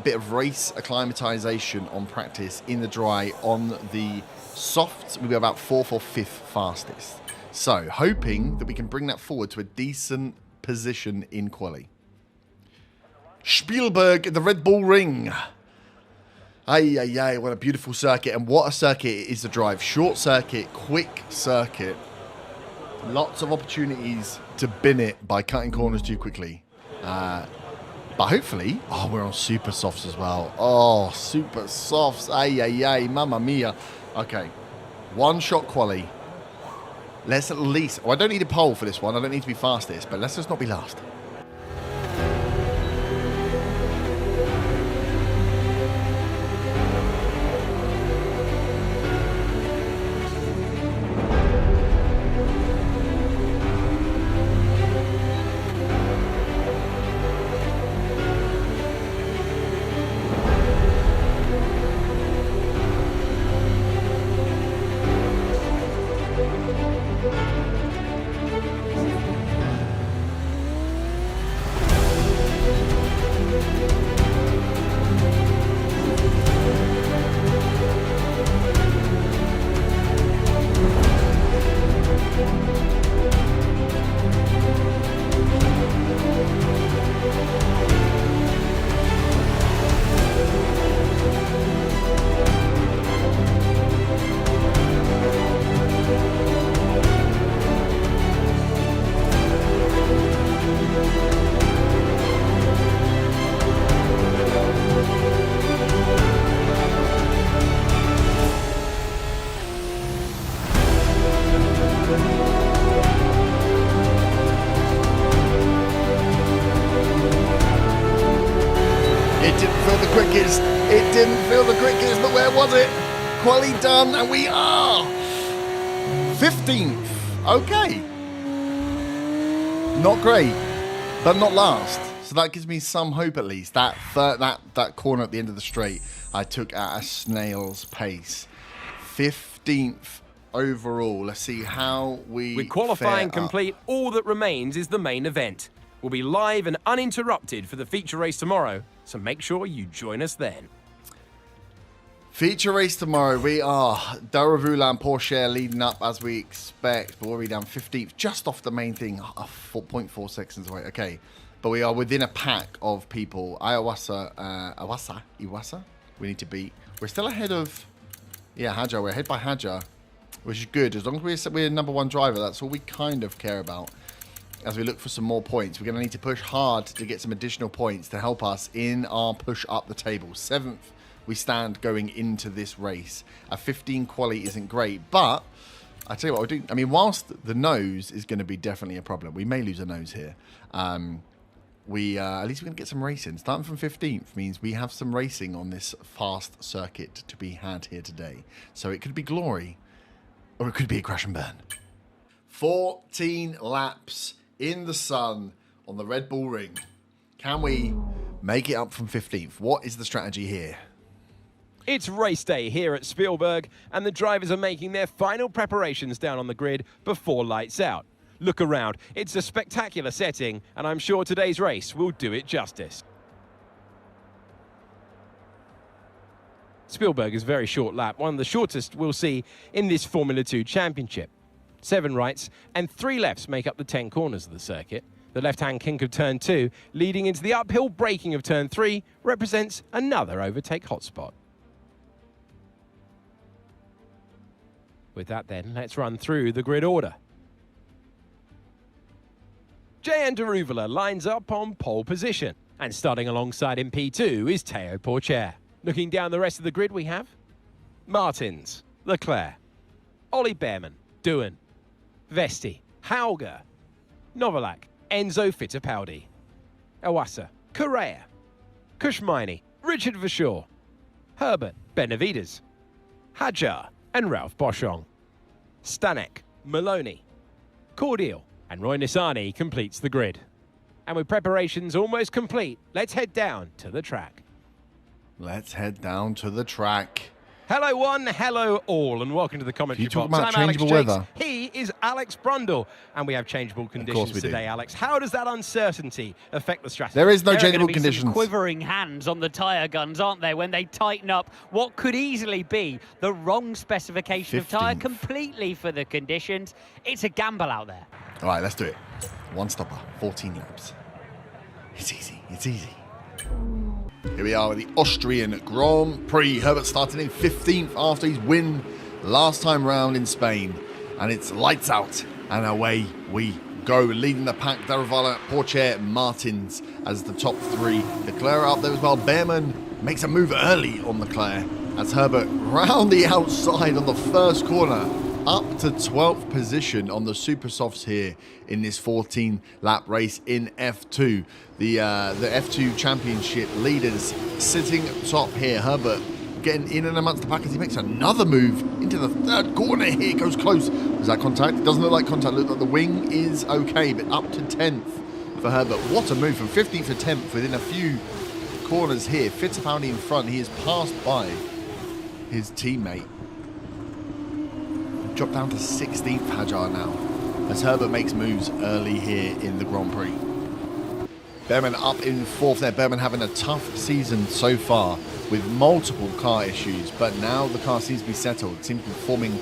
Speaker 1: bit of race acclimatization on practice in the dry on the softs. We go about 4th or 5th fastest. So hoping that we can bring that forward to a decent position in quali. Spielberg at the Red Bull Ring. Ay, ay, ay, what a beautiful circuit, and what a circuit it is to drive. Short circuit, quick circuit. Lots of opportunities to bin it by cutting corners too quickly. But hopefully, oh, we're on super softs as well. Oh, super softs, ay, ay, ay, mamma mia. Okay, one shot quali. Let's at least, I don't need a pole for this one, I don't need to be fastest, but let's just not be last. It didn't feel the quickest, but where was it? Quali done, and we are 15th. Okay. Not great, but not last. So that gives me some hope at least. That corner at the end of the straight, I took at a snail's pace. 15th overall. Let's see how we
Speaker 2: With qualifying complete, all that remains is the main event. We'll be live and uninterrupted for the feature race tomorrow, so make sure you join us then.
Speaker 1: Feature race tomorrow. We are Daravula and Porsche leading up as we expect, but we're down 15th, just off the main thing, 4.4 seconds away. Okay, but we are within a pack of people. Iwasa. We need to beat. We're still ahead of, Hadjar. We're ahead by Hadjar, which is good. As long as we're number one driver, that's all we kind of care about. As we look for some more points, we're going to need to push hard to get some additional points to help us in our push up the table. 7th we stand going into this race. A 15 quali isn't great, but I tell you what we're doing. I mean, whilst the nose is going to be definitely a problem, we may lose a nose here. At least we're going to get some racing. Starting from 15th means we have some racing on this fast circuit to be had here today. So it could be glory, or it could be a crash and burn. 14 laps in the sun on the Red Bull Ring. Can we make it up from 15th? What is the strategy here?
Speaker 2: It's race day here at Spielberg, and the drivers are making their final preparations down on the grid before lights out. Look around, it's a spectacular setting, and I'm sure today's race will do it justice. Spielberg is a very short lap, one of the shortest we'll see in this Formula 2 championship. 7 rights and 3 lefts make up the 10 corners of the circuit. The left-hand kink of turn 2, leading into the uphill braking of turn 3, represents another overtake hotspot. With that then, let's run through the grid order. Jehan Daruvala lines up on pole position, and starting alongside in P2 is Théo Pourchaire. Looking down the rest of the grid we have Martins, Leclerc, Ollie Behrman, Doohan, Vesti, Hauger, Novalak, Enzo Fittipaldi, Iwasa, Correa, Kushmaini, Richard Verschoor, Herbert, Benavides, Hadjar and Ralph Boschong. Stanek, Maloney, Cordial and Roy Nissani completes the grid. And with preparations almost complete, let's head down to the track.
Speaker 1: Let's head down to the track.
Speaker 2: Hello one, hello all, and welcome to the commentary
Speaker 1: You talk
Speaker 2: box.
Speaker 1: about
Speaker 2: I'm Alex
Speaker 1: changeable
Speaker 2: Jakes.
Speaker 1: weather.
Speaker 2: He is Alex Brundle, and we have changeable conditions
Speaker 1: we do.
Speaker 2: today, Alex. How does that uncertainty affect the strategy?
Speaker 1: There is no
Speaker 3: There are
Speaker 1: changeable
Speaker 3: gonna be
Speaker 1: conditions.
Speaker 3: some quivering hands on the tyre guns, aren't there, when they tighten up what could easily be the wrong specification of tyre
Speaker 1: 15th.
Speaker 3: completely for the conditions. It's a gamble out there.
Speaker 1: All right, let's do it. One stopper, 14 laps. It's easy, it's easy. Here we are with the Austrian Grand Prix. Herbert started in 15th after his win last time round in Spain. And it's lights out and away we go. Leading the pack, Daravala, Porcher, Martins as the top three. Leclerc up there as well. Behrman makes a move early on Leclerc as Herbert round the outside on the first corner. Up to 12th position on the super softs here in this 14-lap race in F2. The F2 Championship leaders sitting top here. Herbert getting in and amongst the pack as he makes another move into the third corner here. Goes close. Is that contact? It doesn't look like contact. Look like the wing is okay, but up to 10th for Herbert. What a move from 15th to 10th within a few corners here. Fittipaldi in front. He is passed by his teammate. Dropped down to 16th Hadjar now as Herbert makes moves early here in the Grand Prix. Behrman up in 4th there. Behrman having a tough season so far with multiple car issues, but now the car seems to be settled. It seems to be performing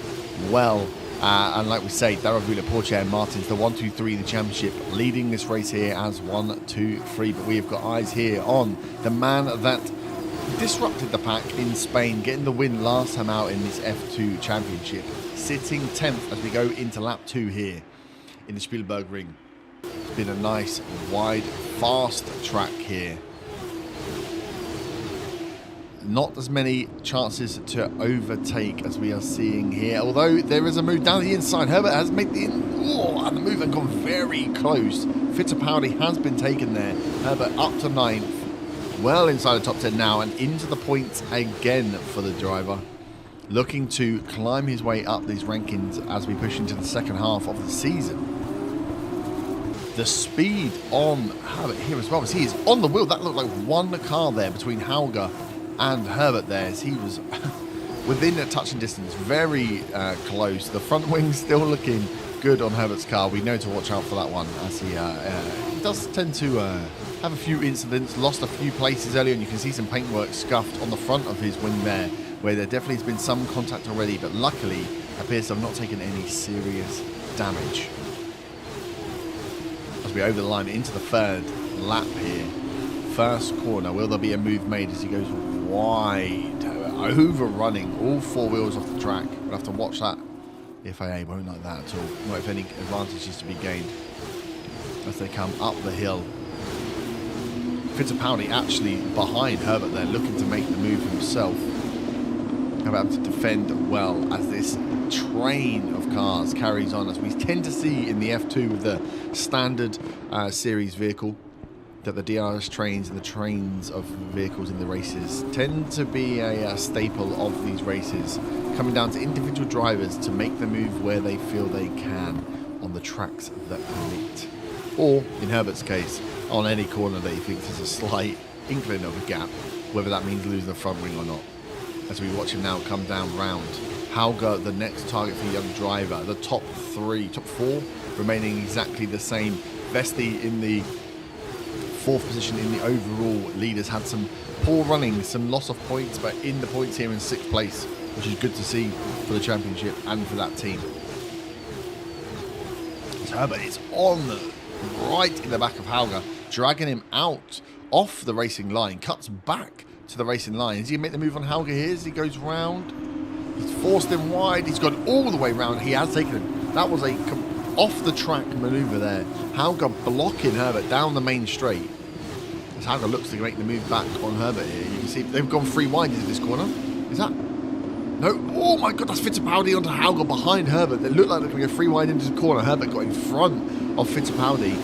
Speaker 1: well. And like we say, Daravala, Porcher and Martins, the 1, 2, 3 in the championship, leading this race here as 1, 2, 3. But we have got eyes here on the man that disrupted the pack in Spain, getting the win last time out in this F2 championship. Sitting 10th as we go into lap 2 here in the Spielberg Ring. It's been a nice, wide, fast track here. Not as many chances to overtake as we are seeing here, although there is a move down the inside. Herbert has made the and the move has gone very close. Fittipaldi has been taken there. Herbert up to 9th, well inside the top 10 now, and into the points again for the driver. Looking to climb his way up these rankings as we push into the second half of the season. The speed on Herbert here as well, as he is on the wheel. That looked like one car there between Hauger and Herbert there, as he was within a touching distance, very close. The front wing still looking good on Herbert's car. We know to watch out for that one, as he does tend to have a few incidents, lost a few places earlier, and you can see some paintwork scuffed on the front of his wing there, where there definitely has been some contact already, but luckily appears to have not taken any serious damage. As we over the line into the third lap here. First corner, will there be a move made as he goes wide, overrunning all four wheels off the track? We'll have to watch that. The FIA won't like that at all. Not if any advantage is to be gained as they come up the hill. Fittipaldi actually behind Herbert there, looking to make the move himself. About to defend well as this train of cars carries on, as we tend to see in the F2 with the standard series vehicle, that the DRS trains and the trains of vehicles in the races tend to be a staple of these races, coming down to individual drivers to make the move where they feel they can on the tracks that permit, or in Herbert's case, on any corner that he thinks there's a slight inkling of a gap, whether that means losing the front wing or not. As we watch him now come down round. Hauger, the next target for the young driver. The top four remaining exactly the same. Vesti in the 4th position in the overall leaders. Had some poor running, some loss of points, but in the points here in 6th place, which is good to see for the championship and for that team. So Herbert is on right in the back of Hauger, dragging him out off the racing line, cuts back to the racing line. Is he going to make the move on Hauger here as he goes round? He's forced him wide. He's gone all the way round. He has taken him. That was a off-the-track manoeuvre there. Hauger blocking Herbert down the main straight. As Hauger looks to make the move back on Herbert here. You can see they've gone 3 wide into this corner. Is that? No. Oh my God, that's Fittipaldi onto Hauger behind Herbert. They look like they're going to go 3 wide into the corner. Herbert got in front of Fittipaldi.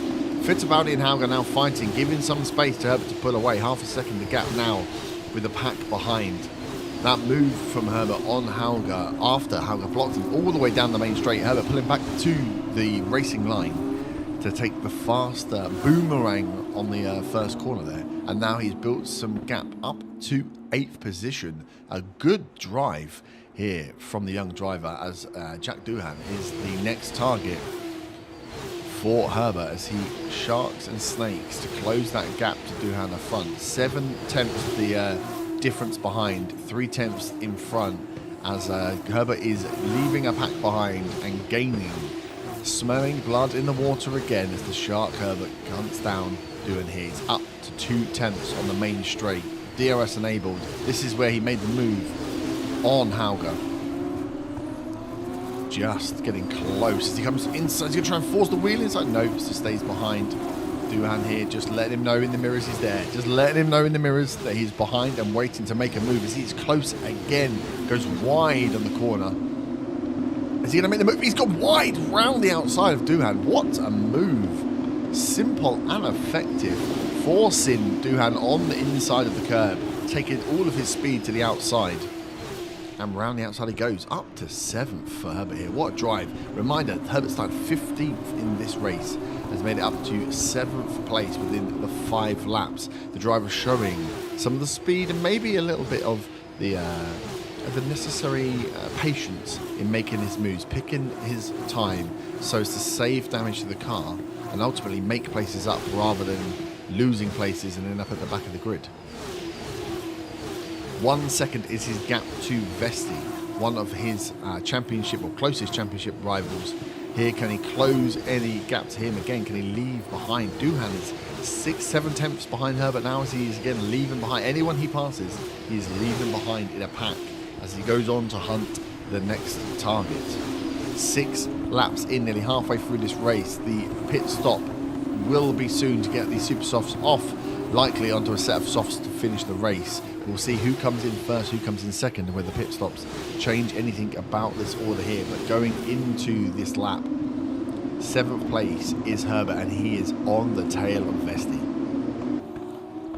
Speaker 1: Fittipaldi and Hauger now fighting, giving some space to Herbert to pull away. Half a second the gap now with the pack behind. That move from Herbert on Hauger after Hauger blocked him all the way down the main straight. Herbert pulling back to the racing line to take the faster boomerang on the first corner there. And now he's built some gap up to 8th position. A good drive here from the young driver as Jack Doohan is the next target for Herbert as he sharks and snakes to close that gap to Doohan the front. 7/10 the difference behind, 3/10 in front as Herbert is leaving a pack behind and gaining. Smelling blood in the water again as the shark Herbert hunts down Doohan here. He's up to 2/10 on the main straight. DRS enabled. This is where he made the move on Hauger. Just getting close as he comes inside. He's going to try and force the wheel inside. No, just stays behind. Doohan here, just letting him know in the mirrors he's there. Just letting him know in the mirrors that he's behind and waiting to make a move as he's close again. Goes wide on the corner. Is he going to make the move? He's gone wide round the outside of Doohan. What a move. Simple and effective. Forcing Doohan on the inside of the curb. Taking all of his speed to the outside. And round the outside he goes, up to 7th for Herbert here. What a drive. Reminder, Herbert started 15th in this race. Has made it up to 7th place within the 5 laps. The driver showing some of the speed and maybe a little bit of the necessary patience in making his moves, picking his time so as to save damage to the car and ultimately make places up rather than losing places and end up at the back of the grid. 1 second is his gap to Vesti, one of his championship or closest championship rivals. Here, can he close any gap to him again? Can he leave behind? Doohan is 6-7 behind Herbert now as he is again leaving behind. Anyone he passes, he is leaving behind in a pack as he goes on to hunt the next target. 6 laps in, nearly halfway through this race. The pit stop will be soon to get the super softs off, likely onto a set of softs to finish the race. We'll see who comes in first, who comes in second, and whether pit stops change anything about this order here. But going into this lap, 7th place is Herbert, and he is on the tail of Vesti.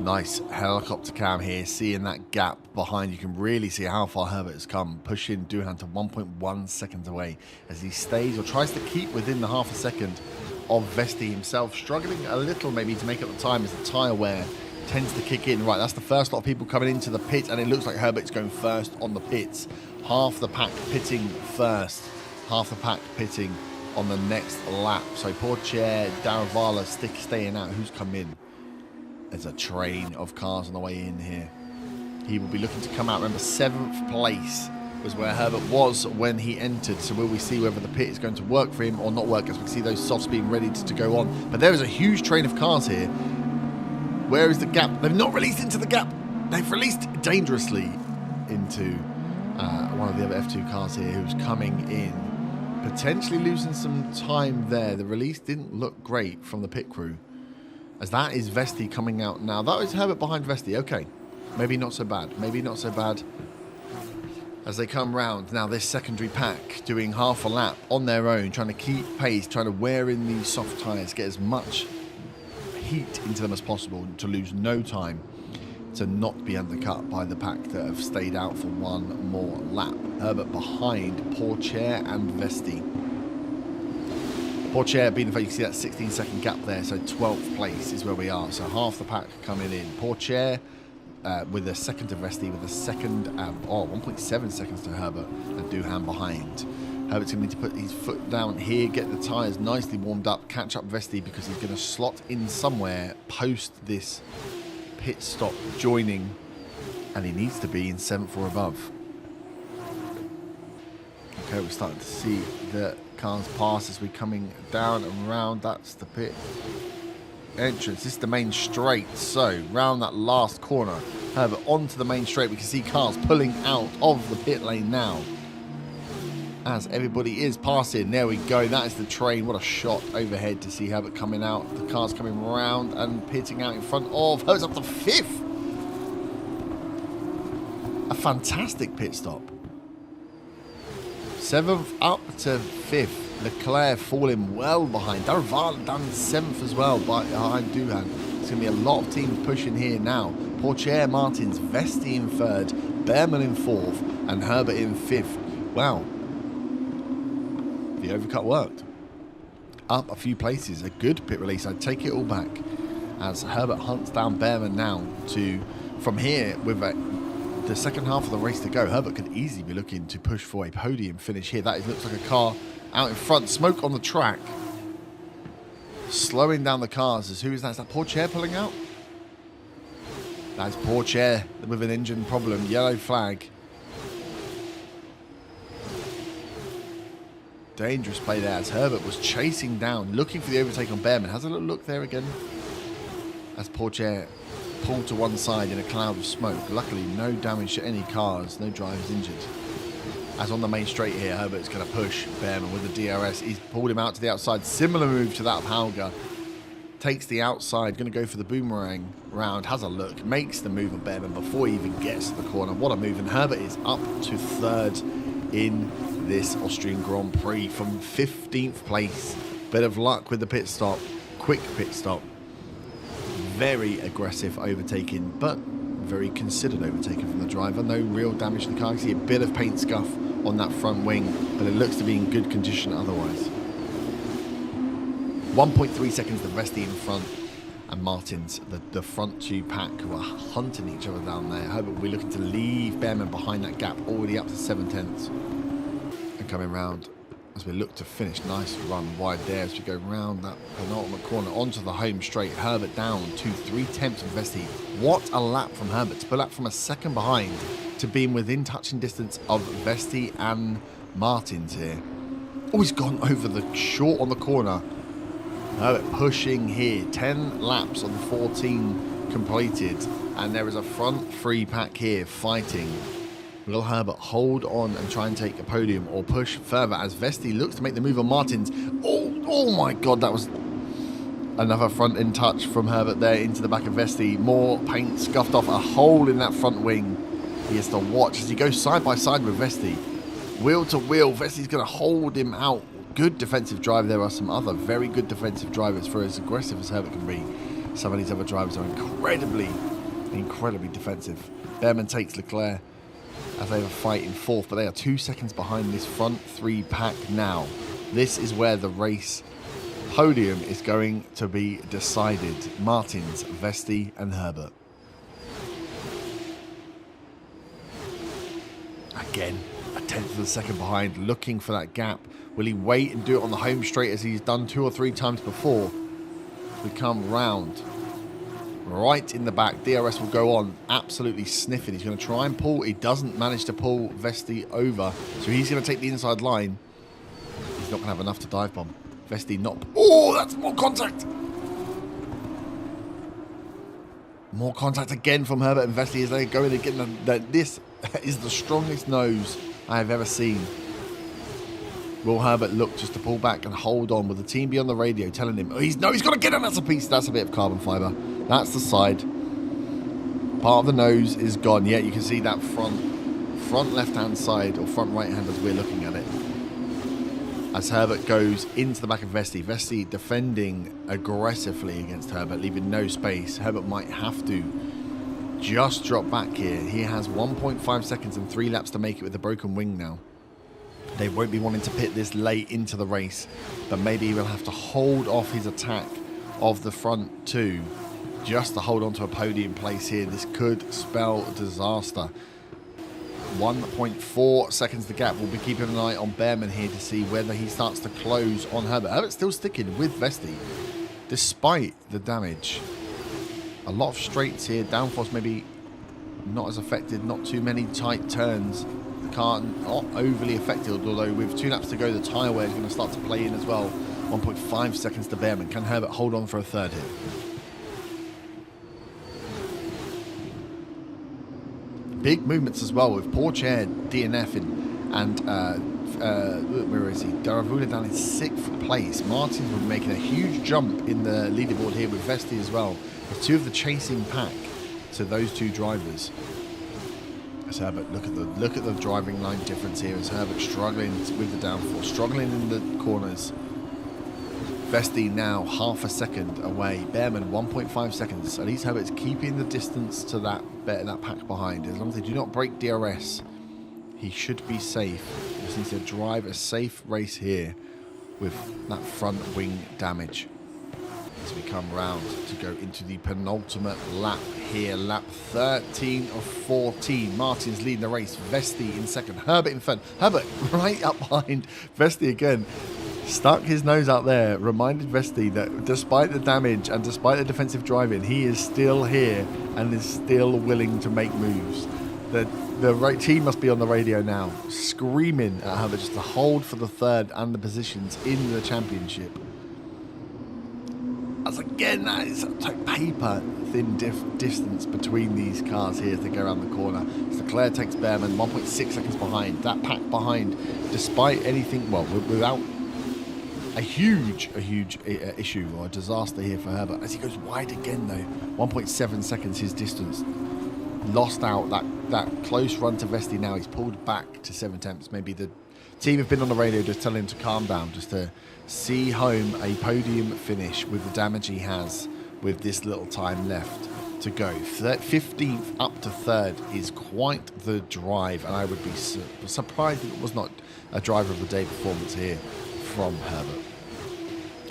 Speaker 1: Nice helicopter cam here, seeing that gap behind. You can really see how far Herbert has come, pushing Doohan to 1.1 seconds away as he stays or tries to keep within the half a second of Vesti himself, struggling a little maybe to make up the time as the tyre wear tends to kick in. Right, that's the first lot of people coming into the pit, and it looks like Herbert's going first on the pits. Half the pack pitting first, half the pack pitting on the next lap. So Portier, Daravala staying out. Who's come in? There's a train of cars on the way in here. He will be looking to come out. Remember, 7th place was where Herbert was when he entered. So will we see whether the pit is going to work for him or not work as we see those softs being ready to go on. But there is a huge train of cars here. Where is the gap? They've not released into the gap. They've released dangerously into one of the other F2 cars here who's coming in. Potentially losing some time there. The release didn't look great from the pit crew. As that is Vesti coming out now. That is Herbert behind Vesti. Okay. Maybe not so bad. Maybe not so bad. As they come round. Now this secondary pack doing half a lap on their own. Trying to keep pace. Trying to wear in these soft tyres. Get as much heat into them as possible to lose no time to not be undercut by the pack that have stayed out for one more lap. Herbert behind Portier and Vesti. Portier being, you can see that 16-second gap there, so 12th place is where we are. So half the pack coming in. Portier with a second to Vesti, with a second, 1.7 seconds to Herbert, and Doohan behind. Herbert's going to need to put his foot down here, get the tyres nicely warmed up, catch up Vesti because he's going to slot in somewhere post this pit stop joining, and he needs to be in 7th or above. Okay, we're starting to see the cars pass as we're coming down and round. That's the pit entrance. This is the main straight. So round that last corner, Herbert onto the main straight. We can see cars pulling out of the pit lane now as everybody is passing. There we go. That is the train. What a shot overhead to see Herbert coming out. The cars coming round and pitting out in front of Herbert's up to 5th. A fantastic pit stop. 7th up to 5th. Leclerc falling well behind. Daravala done 7th as well behind Doohan. There's going to be a lot of teams pushing here now. Portier, Martins, Vesti in 3rd. Behrman in 4th, and Herbert in 5th. Wow. The overcut worked. Up a few places. A good pit release. I'd take it all back. As Herbert hunts down Behrman now to, from here, with the second half of the race to go, Herbert could easily be looking to push for a podium finish here. That looks like a car out in front. Smoke on the track. Slowing down the cars. Who is that? Is that Pourchaire pulling out? That's Pourchaire with an engine problem. Yellow flag. Dangerous play there as Herbert was chasing down, looking for the overtake on Behrman. Has a little look there again. As Pourchaire pulled to one side in a cloud of smoke. Luckily, no damage to any cars, no drivers injured. As on the main straight here, Herbert's going to push Behrman with the DRS. He's pulled him out to the outside. Similar move to that of Hauger. Takes the outside, going to go for the boomerang round. Has a look, makes the move on Behrman before he even gets to the corner. What a move. And Herbert is up to 3rd in this Austrian Grand Prix from 15th place. Bit of luck with the pit stop. Quick pit stop. Very aggressive overtaking, but very considered overtaking from the driver. No real damage to the car. You see a bit of paint scuff on that front wing, but it looks to be in good condition otherwise. 1.3 seconds to Vesti in front, and Martins, the front 2 pack, who are hunting each other down there. Herbert will be looking to leave Behrman behind that gap, already up to 7/10. And coming round as we look to finish. Nice run wide there as we go round that penultimate corner onto the home straight. Herbert down to 3/10 of Vesti. What a lap from Herbert to pull up from a second behind to being within touching distance of Vesti and Martins here. Oh, he's gone over the short on the corner. Herbert pushing here. 10 laps on the 14 completed, and there is a front 3 pack here fighting. Will Herbert hold on and try and take a podium or push further as Vesti looks to make the move on Martins? Oh my God, that was another front end touch from Herbert there into the back of Vesti. More paint scuffed off, a hole in that front wing. He has to watch as he goes side by side with Vesti. Wheel to wheel, Vesti's going to hold him out. Good defensive drive. There are some other very good defensive drivers for as aggressive as Herbert can be. Some of these other drivers are incredibly defensive. Behrman takes Leclerc as they have a fight in 4th, but they are 2 seconds behind this front 3 pack now. This is where the race podium is going to be decided. Martins, Vesti and Herbert. Again, a 10th of a second behind, looking for that gap. Will he wait and do it on the home straight as he's done 2 or 3 times before? We come round. Right in the back. DRS will go on, absolutely sniffing. He's going to try and pull. He doesn't manage to pull Vesti over, so he's going to take the inside line. He's not going to have enough to dive bomb. Vesti not. Oh, that's more contact. More contact again from Herbert and Vesti as they go in again. This is the strongest nose I have ever seen. Will Herbert look just to pull back and hold on with the team beyond the radio telling him, he's got to get on. That's a piece. That's a bit of carbon fibre. That's the side. Part of the nose is gone. Yet you can see that front left-hand side or front right-hand as we're looking at it. As Herbert goes into the back of Vesti. Vesti defending aggressively against Herbert, leaving no space. Herbert might have to just drop back here. He has 1.5 seconds and 3 laps to make it with a broken wing now. They won't be wanting to pit this late into the race, but maybe he will have to hold off his attack of the front 2 just to hold on to a podium place here. This could spell disaster. 1.4 seconds the gap. We'll be keeping an eye on Behrman here to see whether he starts to close on Herbert. Herbert's still sticking with Vesti despite the damage. A lot of straights here. Downforce maybe not as affected. Not too many tight turns. The car not overly affected, although with 2 laps to go, the tyre wear is going to start to play in as well. 1.5 seconds to Behrman. Can Herbert hold on for a third here? Big movements as well with Pourchaire DNFing and where is he? Daravula down in 6th place. Martins will be making a huge jump in the leaderboard here with Vesti as well. With 2 of the chasing pack to those 2 drivers. As Herbert, look at the driving line difference here. As Herbert struggling with the downforce, struggling in the corners. Vesti now half a second away. Behrman 1.5 seconds. At least Herbert's keeping the distance to that pack behind. As long as they do not break DRS, he should be safe. He just needs to drive a safe race here with that front wing damage. As we come round to go into the penultimate lap here, lap 13 of 14. Martin's leading the race, Vesti in second, Herbert in third. Herbert right up behind Vesti again. Stuck his nose out there, reminded Vesti that despite the damage and despite the defensive driving, he is still here and is still willing to make moves. The right team must be on the radio now, screaming at Herbert just to hold for the third and the positions in the championship. As again, that is like paper thin distance between these cars here as they go around the corner. So Leclerc takes Behrman 1.6 seconds behind. That pack behind, despite anything, well, without a huge issue or a disaster here for Herbert. As he goes wide again, though, 1.7 seconds his distance. Lost out that close run to Vesti. Now he's pulled back to 7/10. Maybe the team have been on the radio just telling him to calm down, just to see home a podium finish with the damage he has with this little time left to go. 15th up to 3rd is quite the drive, and I would be surprised if it was not a driver of the day performance here from Herbert.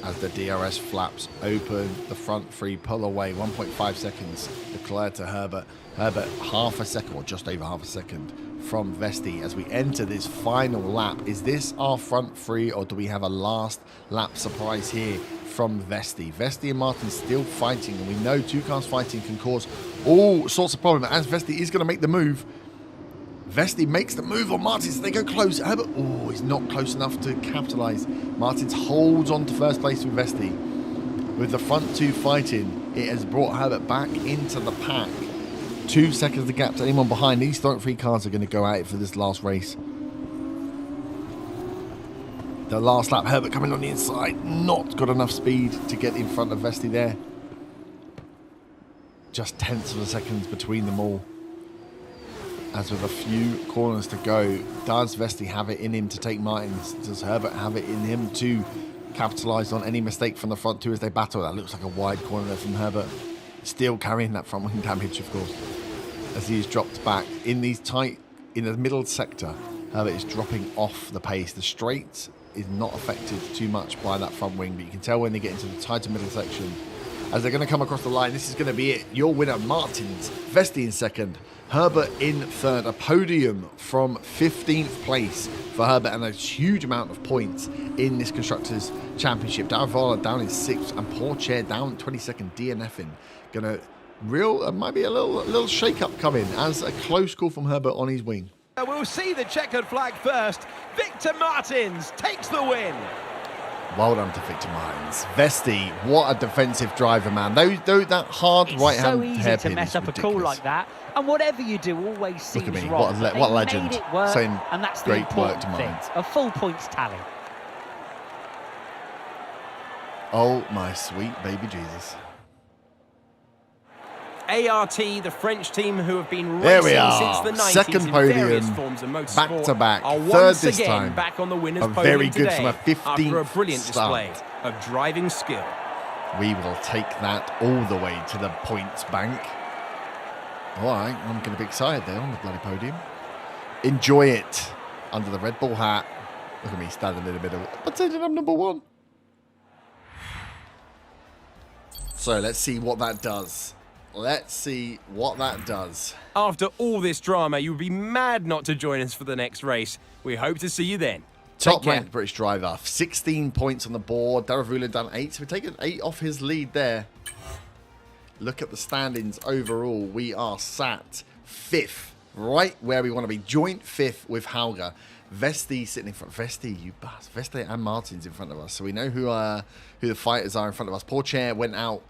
Speaker 1: As the DRS flaps open, the front three pull away, 1.5 seconds. Leclerc to Herbert. Herbert half a second, or just over half a second, from Vesti as we enter this final lap. Is this our front three, or do we have a last lap surprise here from Vesti? Vesti and Martin still fighting, and we know two cars fighting can cause all sorts of problems. As Vesti is going to make the move, Vesti makes the move on Martins. So they go close. Herbert, oh, he's not close enough to capitalise. Martins holds on to first place with Vesti. With the front two fighting, it has brought Herbert back into the pack. 2 seconds the gap to anyone behind. These front three cars are going to go at it for this last race. The last lap, Herbert coming on the inside. Not got enough speed to get in front of Vesti there. Just tenths of a second between them all. As with a few corners to go, does Vesti have it in him to take Martins? Does Herbert have it in him to capitalise on any mistake from the front two as they battle? That looks like a wide corner there from Herbert. Still carrying that front wing damage, of course, as he is dropped back. In these tight, in the middle sector, Herbert is dropping off the pace. The straight is not affected too much by that front wing, but you can tell when they get into the tighter middle section, as they're going to come across the line, this is going to be it. Your winner, Martins. Vesti in second. Herbert in third. A podium from 15th place for Herbert, and a huge amount of points in this Constructors' Championship. Daravala down in 6th, and Pourchaire down 22nd, DNFing. Might be a little shake-up coming, as a close call from Herbert on his wing.
Speaker 2: We'll see the checkered flag first. Victor Martins takes the win.
Speaker 1: Well done to Victor Martins. Vesti, what a defensive driver, man. That hard right-hand hairpin
Speaker 3: It's so easy to mess up
Speaker 1: ridiculous.
Speaker 3: a call like that, and whatever you do always seems
Speaker 1: Look at me,
Speaker 3: wrong.
Speaker 1: what a
Speaker 3: They
Speaker 1: legend.
Speaker 3: made it work,
Speaker 1: Saying
Speaker 3: and that's the
Speaker 1: great work
Speaker 3: important
Speaker 1: to
Speaker 3: thing.
Speaker 1: Martins.
Speaker 3: A full points tally.
Speaker 1: Oh, my sweet baby Jesus.
Speaker 2: ART, the French team who have been
Speaker 1: There we
Speaker 2: racing
Speaker 1: are.
Speaker 2: since the 90s
Speaker 1: Second
Speaker 2: in
Speaker 1: podium,
Speaker 2: various forms of motorsport,
Speaker 1: back to back,
Speaker 2: are
Speaker 1: third
Speaker 2: once
Speaker 1: this
Speaker 2: again
Speaker 1: time.
Speaker 2: back on the winners'
Speaker 1: A
Speaker 2: podium
Speaker 1: very good
Speaker 2: today
Speaker 1: from a 15th
Speaker 2: after a brilliant
Speaker 1: start.
Speaker 2: display of driving skill.
Speaker 1: We will take that all the way to the points bank. All right, I'm going to be excited there on the bloody podium. Enjoy it under the Red Bull hat. Look at me standing in a bit of it. Pretending I'm number one. So let's see what that does. Let's see what that does.
Speaker 2: After all this drama, you would be mad not to join us for the next race. We hope to see you then.
Speaker 1: Top
Speaker 2: Take care.
Speaker 1: ranked British driver, 16 points on the board. Daravula done 8, so we're taking 8 off his lead there. Look at the standings overall. We are sat 5th, right where we want to be. Joint 5th with Hauger. Vesti sitting in front. Vesti, you bastard. Vesti and Martins in front of us. So we know who the fighters are in front of us. Pourchaire went out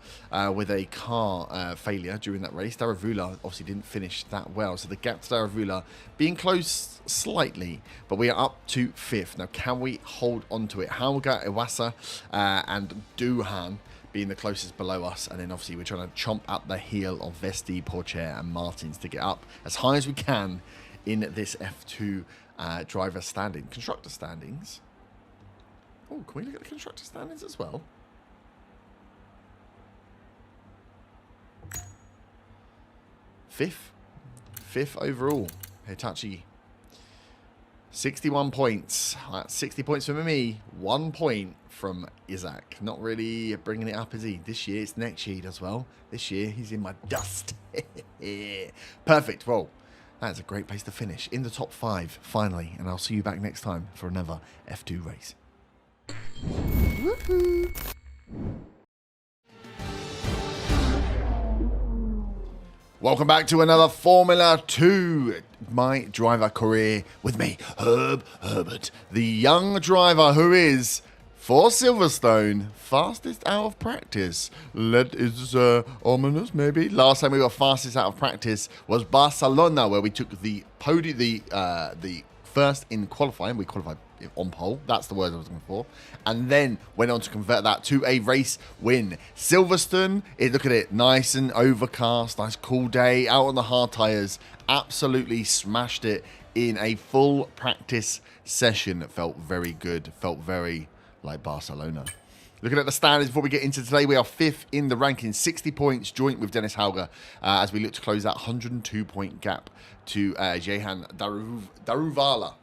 Speaker 1: with a car failure during that race. Daravula obviously didn't finish that well. So the gap to Daravula being close slightly, but we are up to 5th. Now, can we hold on to it? Hauger, Iwasa and Duhan being the closest below us. And then obviously we're trying to chomp up the heel of Vesti, Pourchaire and Martins to get up as high as we can in this F2 driver standing. Constructor standings. Oh, can we look at the constructor standings as well? Fifth overall. Hitachi. 61 points. That's 60 points from me. 1 point from Isaac. Not really bringing it up, is he? This year, it's next year as well. This year, he's in my dust. Perfect. Well, that's a great place to finish. In the top 5, finally. And I'll see you back next time for another F2 race. Woohoo! Welcome back to another Formula 2, my driver career with me, Herb Herbert, the young driver who is, for Silverstone, fastest out of practice. That is ominous, maybe. Last time we were fastest out of practice was Barcelona, where we took the podium, the first in qualifying. We qualified on pole. That's the word I was looking for. And then went on to convert that to a race win. Silverstone, look at it. Nice and overcast. Nice cool day. Out on the hard tyres. Absolutely smashed it in a full practice session. It felt very good. Felt very like Barcelona. Looking at the standings before we get into today, we are 5th in the rankings. 60 points joint with Dennis Hauger as we look to close that 102-point gap to Jehan Daruvala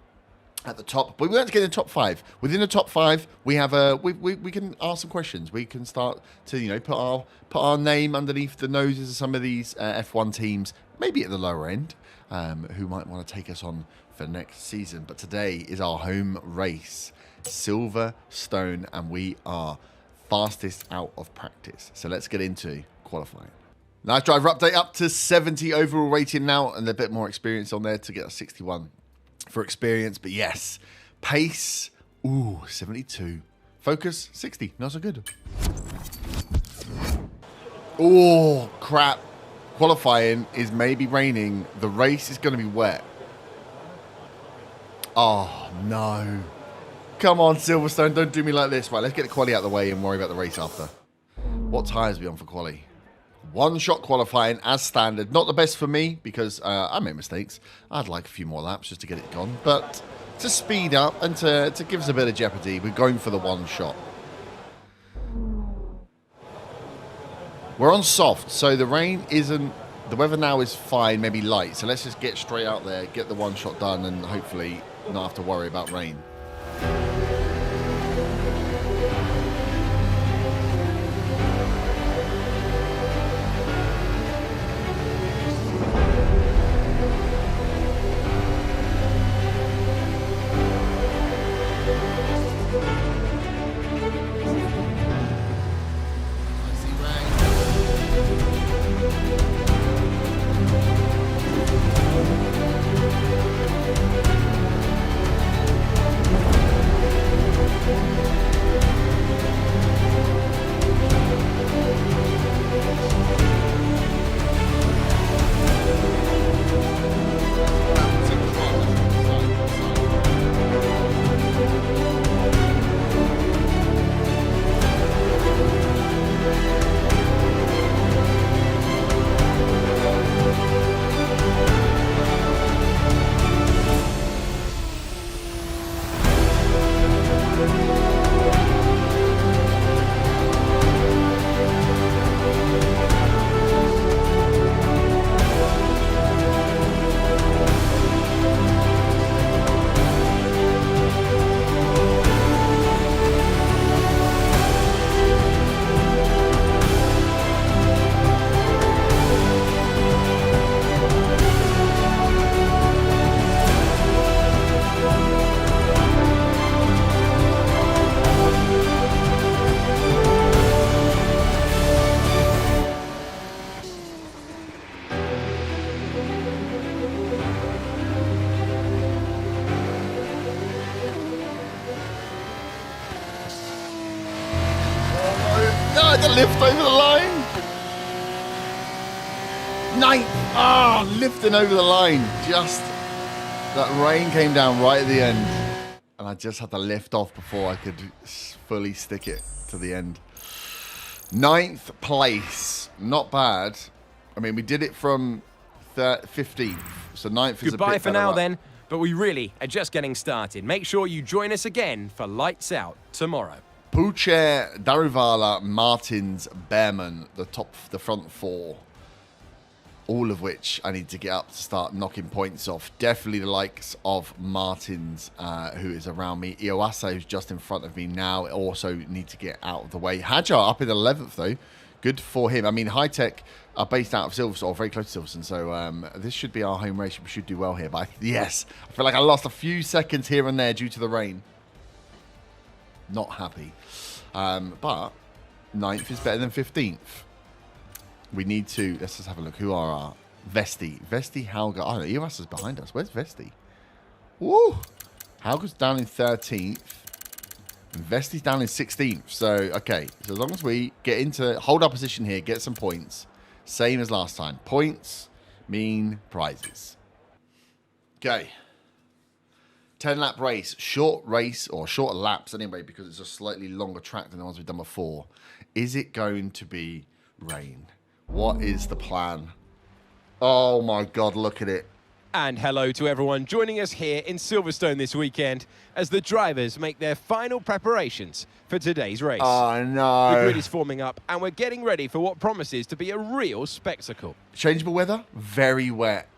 Speaker 1: at the top. But we want to get in the top 5. Within the top 5, we have we can ask some questions. We can start to put our name underneath the noses of some of these F1 teams, maybe at the lower end, who might want to take us on for next season. But today is our home race, Silverstone, and we are fastest out of practice. So let's get into qualifying. Nice driver update, up to 70 overall rating now, and a bit more experience on there to get a 61 for experience. But yes, pace, 72. Focus, 60. Not so good. Oh, crap. Qualifying is maybe raining. The race is going to be wet. Oh, no. Come on, Silverstone, don't do me like this. Right, let's get the quali out of the way and worry about the race after. What tyres are we on for quali? One shot qualifying as standard. Not the best for me because I made mistakes. I'd like a few more laps just to get it gone. But to speed up and to give us a bit of jeopardy, we're going for the one shot. We're on soft, so the rain isn't... The weather now is fine, maybe light. So let's just get straight out there, get the one shot done, and hopefully not have to worry about rain. The lift over the line. 9th. Lifting over the line. Just that rain came down right at the end, and I just had to lift off before I could fully stick it to the end. 9th place. Not bad. I mean, we did it from 15th, so 9th is
Speaker 2: Goodbye
Speaker 1: a bit
Speaker 2: for now
Speaker 1: up.
Speaker 2: then, but we really are just getting started. Make sure you join us again for Lights Out tomorrow.
Speaker 1: Pucher, Daruvala, Martins, Behrman, the front 4. all of which I need to get up to start knocking points off. Definitely the likes of Martins, who is around me. Iwasa, who's just in front of me now, also need to get out of the way. Hajar up in 11th, though. Good for him. I mean, High Tech are based out of Silverstone, or very close to Silverstone, so this should be our home race. We should do well here. But yes, I feel like I lost a few seconds here and there due to the rain. Not happy. But 9th is better than 15th. We need to, let's just have a look. Who are our Vesti? Vesti, Hauger. Oh, no, EOS is behind us. Where's Vesti? Woo! Hauger's down in 13th. And Vesti's down in 16th. So, okay. So, as long as we get into, hold our position here, get some points. Same as last time. Points mean prizes. Okay. 10-lap race. Short race, or short laps anyway, because it's a slightly longer track than the ones we've done before. Is it going to be rain? What is the plan? Oh my God, look at it.
Speaker 2: And hello to everyone joining us here in Silverstone this weekend as the drivers make their final preparations for today's race.
Speaker 1: Oh no.
Speaker 2: The grid is forming up and we're getting ready for what promises to be a real spectacle.
Speaker 1: Changeable weather, very wet.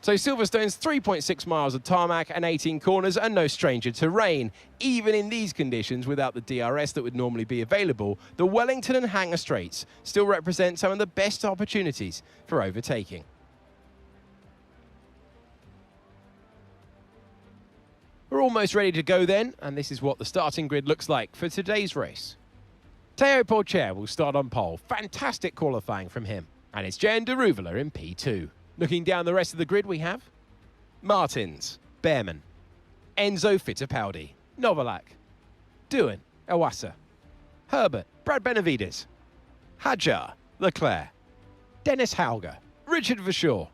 Speaker 2: So Silverstone's 3.6 miles of tarmac and 18 corners are no stranger to rain. Even in these conditions, without the DRS that would normally be available, the Wellington and Hangar Straights still represent some of the best opportunities for overtaking. We're almost ready to go then, and this is what the starting grid looks like for today's race. Teo Porcher will start on pole. Fantastic qualifying from him. And it's Jan de Ruvela in P2. Looking down the rest of the grid, we have Martins, Behrman, Enzo Fittipaldi, Novalak, Doohan, Iwasa, Herbert, Brad Benavides, Hajar, Leclerc, Dennis Hauger, Richard Verschoor,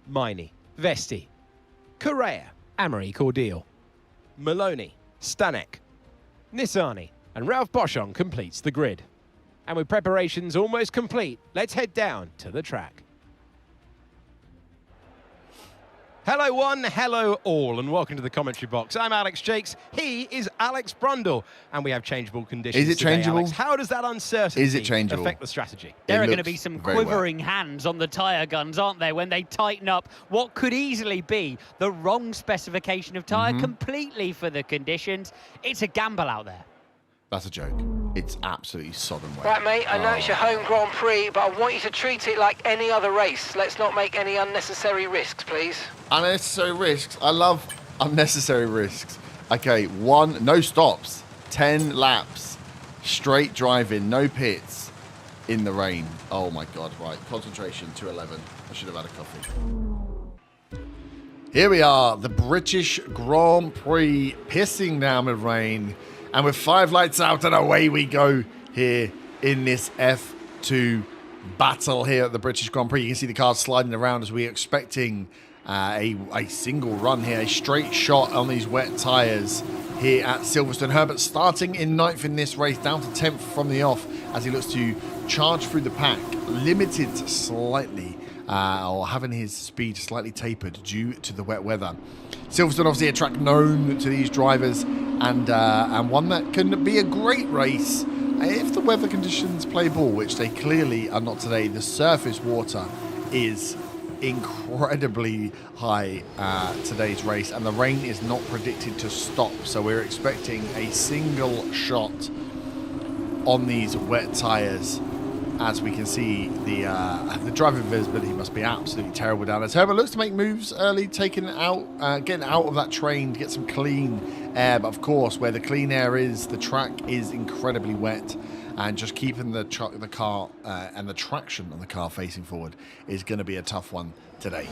Speaker 2: Miney, Vesti, Correa, Amory Cordial, Maloney, Stanek, Nissani, and Ralph Boschon completes the grid. And with preparations almost complete, let's head down to the track. Hello one, hello all, and welcome to the commentary box. I'm Alex Jakes, he is Alex Brundle, and we have changeable conditions
Speaker 1: Is it
Speaker 2: today,
Speaker 1: changeable?
Speaker 2: Alex. How does that uncertainty affect the strategy?
Speaker 3: There are going to be some quivering hands on the tyre guns, aren't there, when they tighten up what could easily be the wrong specification of tyre completely for the conditions. It's a gamble out there.
Speaker 1: That's a joke. It's absolutely sodden wet.
Speaker 4: Right, mate, I know it's your home Grand Prix, but I want you to treat it like any other race. Let's not make any unnecessary risks, please.
Speaker 1: Unnecessary risks. I love unnecessary risks. Okay, no stops. 10 laps. Straight driving, no pits in the rain. Oh my God, right. Concentration, 2:11. I should have had a coffee. Here we are, the British Grand Prix, pissing down with rain. And with 5 lights out and away we go here in this F2 battle here at the British Grand Prix. You can see the cars sliding around as we're expecting a single run here, a straight shot on these wet tyres here at Silverstone. Herbert starting in 9th in this race, down to 10th from the off as he looks to charge through the pack, limited slightly, or having his speed slightly tapered due to the wet weather. Silverstone obviously a track known to these drivers and one that can be a great race if the weather conditions play ball, which they clearly are not today. The surface water is incredibly high today's race, and the rain is not predicted to stop, so we're expecting a single shot on these wet tyres. As we can see, the driving visibility must be absolutely terrible down there. Herbert looks to make moves early, getting out of that train to get some clean air. But of course, where the clean air is, the track is incredibly wet, and just keeping the car and the traction on the car facing forward is going to be a tough one today.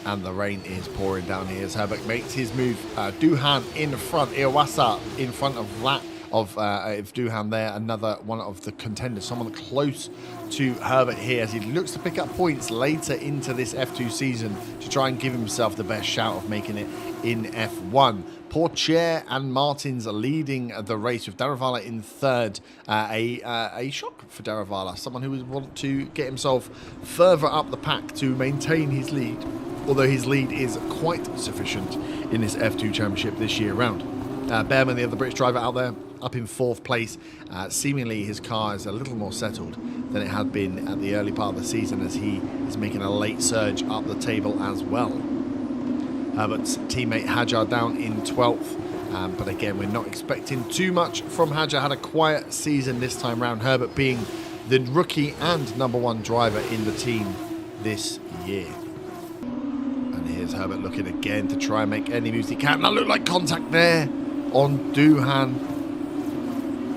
Speaker 1: And the rain is pouring down here as Herbert makes his move. Doohan in front, Iwasa in front of that. Of Doohan there, another one of the contenders, someone close to Herbert here as he looks to pick up points later into this F2 season to try and give himself the best shout of making it in F1. Porcher and Martins are leading the race with Daravala in third. A shock for Daravala, someone who would want to get himself further up the pack to maintain his lead, although his lead is quite sufficient in this F2 championship this year round. Behrman, the other British driver out there, up in 4th place. Seemingly his car is a little more settled than it had been at the early part of the season, as he is making a late surge up the table as well. Herbert's teammate Hajar down in 12th. But again, we're not expecting too much from Hajar. Had a quiet season this time round. Herbert being the rookie and #1 driver in the team this year. And here's Herbert looking again to try and make any moves he can. That looked like contact there on Doohan.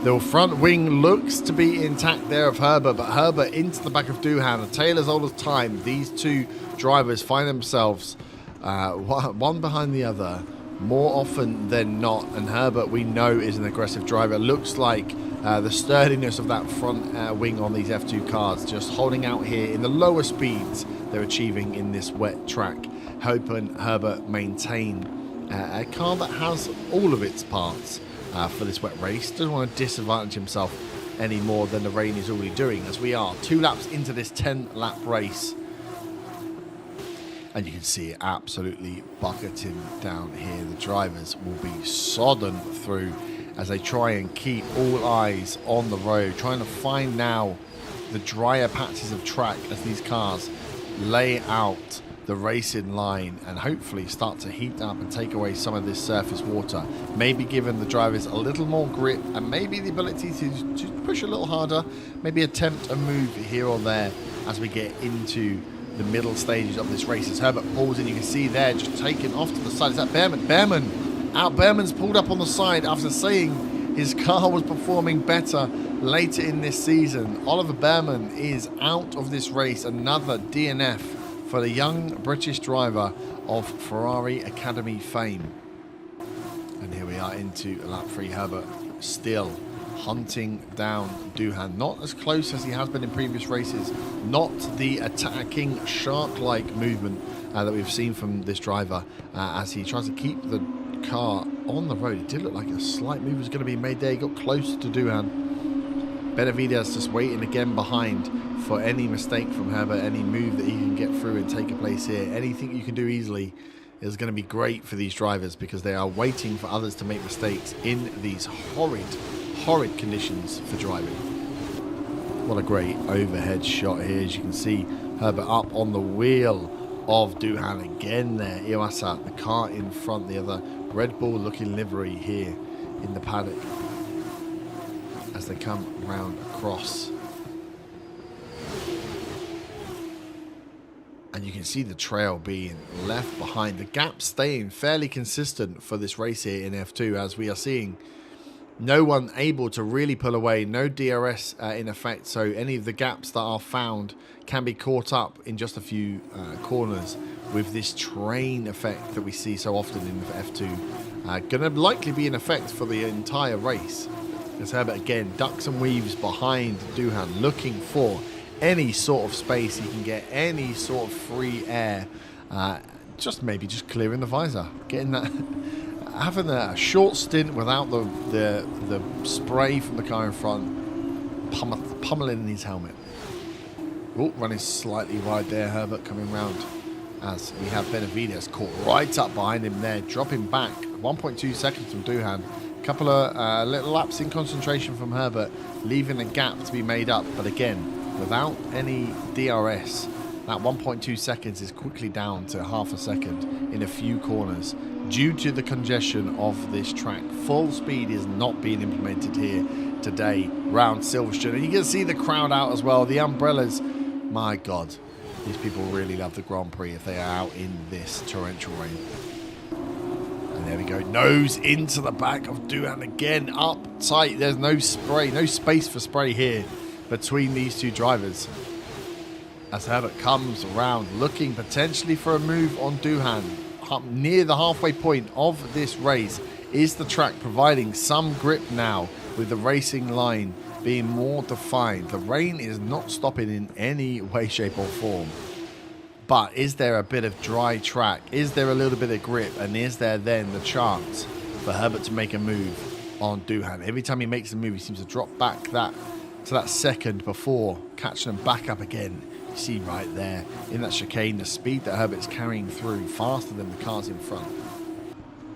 Speaker 1: The front wing looks to be intact there of Herbert, but Herbert into the back of Doohan. A tale as old as time. These two drivers find themselves one behind the other more often than not, and Herbert, we know, is an aggressive driver. It looks like the sturdiness of that front wing on these F2 cars just holding out here in the lower speeds they're achieving in this wet track. Hoping Herbert maintain a car that has all of its parts for this wet race. Doesn't want to disadvantage himself any more than the rain is already doing, as we are 2 laps into this 10-lap race. And you can see it absolutely bucketing down here. The drivers will be sodden through as they try and keep all eyes on the road, trying to find now the drier patches of track as these cars lay out the racing line and hopefully start to heat up and take away some of this surface water. Maybe giving the drivers a little more grip and maybe the ability to push a little harder, maybe attempt a move here or there as we get into the middle stages of this race. As Herbert pulls in, you can see there just taken off to the side. Is that Behrman? Behrman's pulled up on the side after saying his car was performing better later in this season. Oliver Behrman is out of this race. Another DNF for the young British driver of Ferrari Academy fame. And here we are into lap 3. Herbert still hunting down Doohan. Not as close as he has been in previous races. Not the attacking shark-like movement that we've seen from this driver as he tries to keep the car on the road. It did look like a slight move was going to be made there. He got closer to Doohan. Benavides just waiting again behind for any mistake from Herbert, any move that he can get through and take a place here. Anything you can do easily is going to be great for these drivers because they are waiting for others to make mistakes in these horrid conditions for driving. What a great overhead shot here. As you can see, Herbert up on the wheel of Doohan again there. Iwasa, the car in front, the other Red Bull looking livery here in the paddock as they come round across. And you can see the trail being left behind. The gap staying fairly consistent for this race here in F2, as we are seeing no one able to really pull away, no DRS in effect, so any of the gaps that are found can be caught up in just a few corners with this train effect that we see so often in F2. Going to likely be in effect for the entire race. As Herbert again ducks and weaves behind Doohan, looking for any sort of space he can get, any sort of free air, maybe just clearing the visor, getting that. Having a short stint without the spray from the car in front, pummeling his helmet. Oh, running slightly wide there, Herbert coming round as we have Benavides caught right up behind him there, dropping back 1.2 seconds from Doohan. Couple of little laps in concentration from Herbert, leaving a gap to be made up, but again, without any DRS, that 1.2 seconds is quickly down to half a second in a few corners due to the congestion of this track. Full speed is not being implemented here today round Silverstone. And you can see the crowd out as well. The umbrellas, my God, these people really love the Grand Prix if they are out in this torrential rain. And there we go, nose into the back of Doohan again, up tight. There's no spray, no space for spray here between these two drivers. As Herbert comes around looking potentially for a move on Doohan. Up near the halfway point of this race is the track providing some grip now with the racing line being more defined. The rain is not stopping in any way, shape or form. But is there a bit of dry track? Is there a little bit of grip? And is there then the chance for Herbert to make a move on Doohan? Every time he makes a move, he seems to drop back to that second before catching him back up again. You see right there in that chicane the speed that Herbert's carrying through, faster than the cars in front.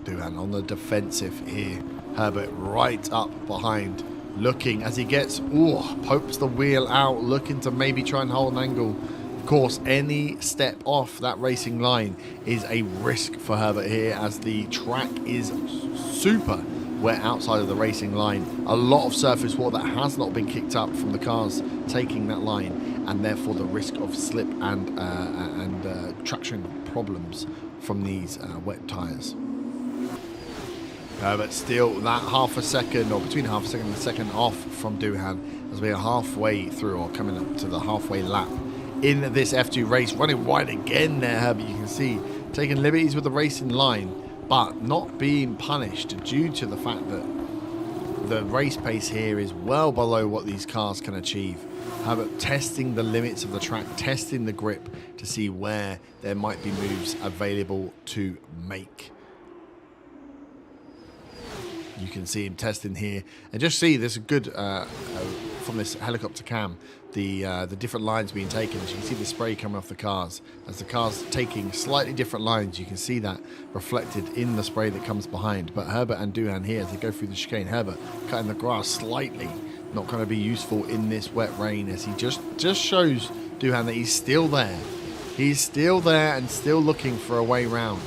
Speaker 1: Doohan on the defensive here Herbert right up behind, looking as he gets, pokes the wheel out, looking to maybe try and hold an angle. Of course, any step off that racing line is a risk for Herbert here, as the track is super wet outside of the racing line. A lot of surface water that has not been kicked up from the cars taking that line, and therefore the risk of slip and traction problems from these wet tyres. But still that half a second, or between half a second and a second, off from Doohan, as we are halfway through, or coming up to the halfway lap in this F2 race. Running wide again there, Herbert, you can see, taking liberties with the racing line, but not being punished due to the fact that the race pace here is well below what these cars can achieve. Herbert testing the limits of the track, testing the grip to see where there might be moves available to make. You can see him testing here, and just see there's a good from this helicopter cam, the different lines being taken. As you can see the spray coming off the cars, as the cars taking slightly different lines, you can see that reflected in the spray that comes behind. But Herbert and Doohan here, as they go through the chicane, Herbert cutting the grass slightly, not going to be useful in this wet rain, as he just shows Doohan that he's still there. He's still there and still looking for a way round.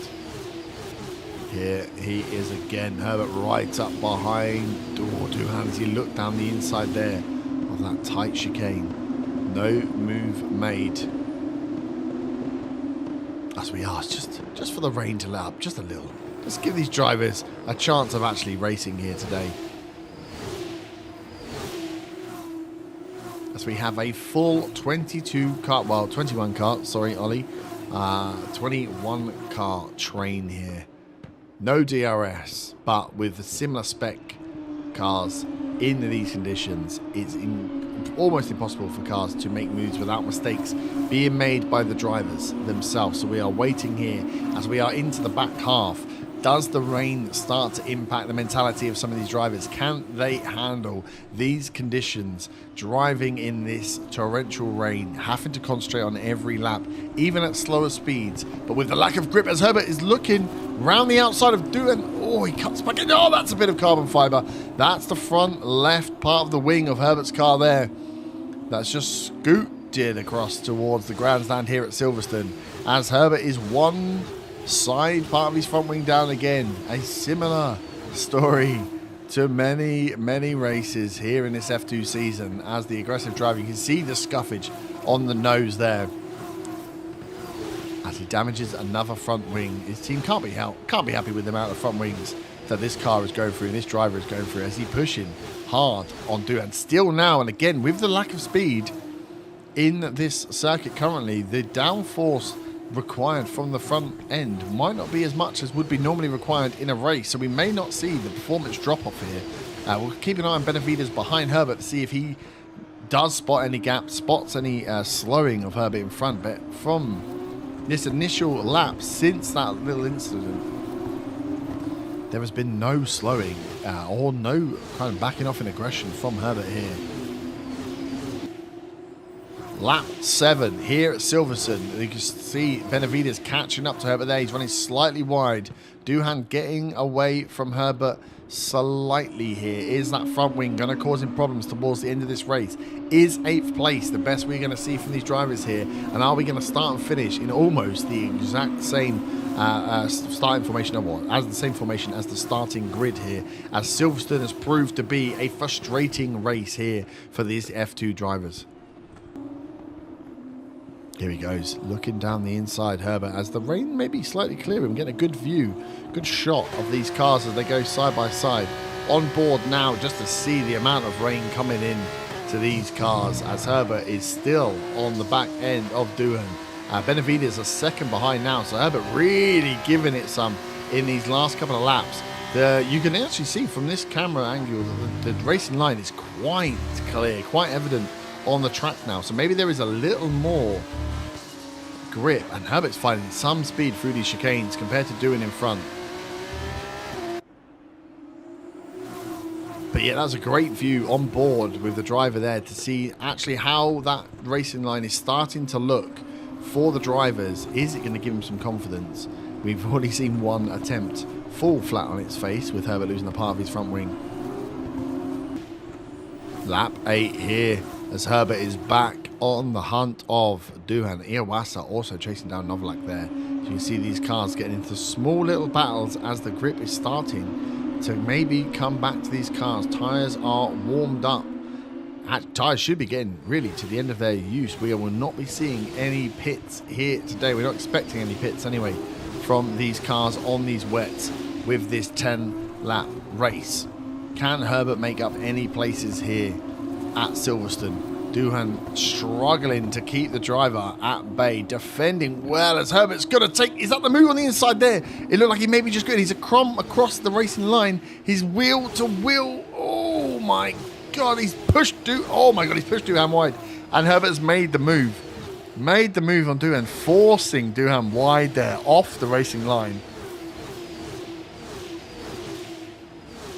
Speaker 1: Here he is again, Herbert right up behind Doohan as he looked down the inside there of that tight chicane. No move made. As we asked, just for the rain to let up just a little. Just give these drivers a chance of actually racing here today. As we have a full 21 car, sorry Ollie, 21 car train here. No DRS, but with similar spec cars in these conditions, it's almost impossible for cars to make moves without mistakes being made by the drivers themselves. So we are waiting here as we are into the back half. Does the rain start to impact the mentality of some of these drivers? Can they handle these conditions, driving in this torrential rain, having to concentrate on every lap, even at slower speeds, but with the lack of grip, as Herbert is looking round the outside of Doohan. Oh, he cuts back in. Oh, that's a bit of carbon fibre. That's the front left part of the wing of Herbert's car there. That's just scooted across towards the grandstand here at Silverstone, as Herbert is one side part of his front wing down again. A similar story to many races here in this F2 season, as the aggressive driver, you can see the scuffage on the nose there as he damages another front wing. His team can't be happy with the amount of front wings that this car is going through and this driver is going through, as he pushing hard on Doohan. Still now, and again with the lack of speed in this circuit currently, the downforce required from the front end might not be as much as would be normally required in a race, so we may not see the performance drop off here. We'll keep an eye on Benavides behind Herbert to see if he does spot any gaps, spots any slowing of Herbert in front. But from this initial lap, since that little incident, there has been no slowing or no kind of backing off in aggression from Herbert here. Lap 7 here at Silverstone. You can see Benavides catching up to Herbert there. He's running slightly wide. Doohan getting away from Herbert slightly here. Is that front wing going to cause him problems towards the end of this race? Is 8th place the best we're going to see from these drivers here? And are we going to start and finish in almost the exact same starting formation, as the same formation as the starting grid here, as Silverstone has proved to be a frustrating race here for these F2 drivers? Here he goes, looking down the inside, Herbert, as the rain may be slightly clearer. I'm getting a good view, good shot of these cars as they go side by side. On board now, just to see the amount of rain coming in to these cars, as Herbert is still on the back end of Doohan. Benavides a second behind now, so Herbert really giving it some in these last couple of laps. You can actually see from this camera angle that the racing line is quite clear, quite evident on the track now, so maybe there is a little more grip, and Herbert's finding some speed through these chicanes compared to Doohan in front. But yeah, that's a great view on board with the driver there to see actually how that racing line is starting to look for the drivers. Is it going to give them some confidence? We've already seen one attempt fall flat on its face with Herbert losing the part of his front wing. Lap 8 here as Herbert is back on the hunt of Doohan. Iwasa also chasing down Novalak there. So you can see these cars getting into small little battles as the grip is starting to maybe come back to these cars. Tyres are warmed up. Tyres should be getting really to the end of their use. We will not be seeing any pits here today. We're not expecting any pits anyway from these cars on these wets with this 10-lap race. Can Herbert make up any places here at Silverstone? Doohan struggling to keep the driver at bay, defending well as Herbert's going to take... Is that the move on the inside there? It looked like he may be just good. He's a crumb across the racing line. He's wheel to wheel. Oh my God, he's pushed Doohan wide. And Herbert's made the move. Made the move on Doohan, forcing Doohan wide there off the racing line.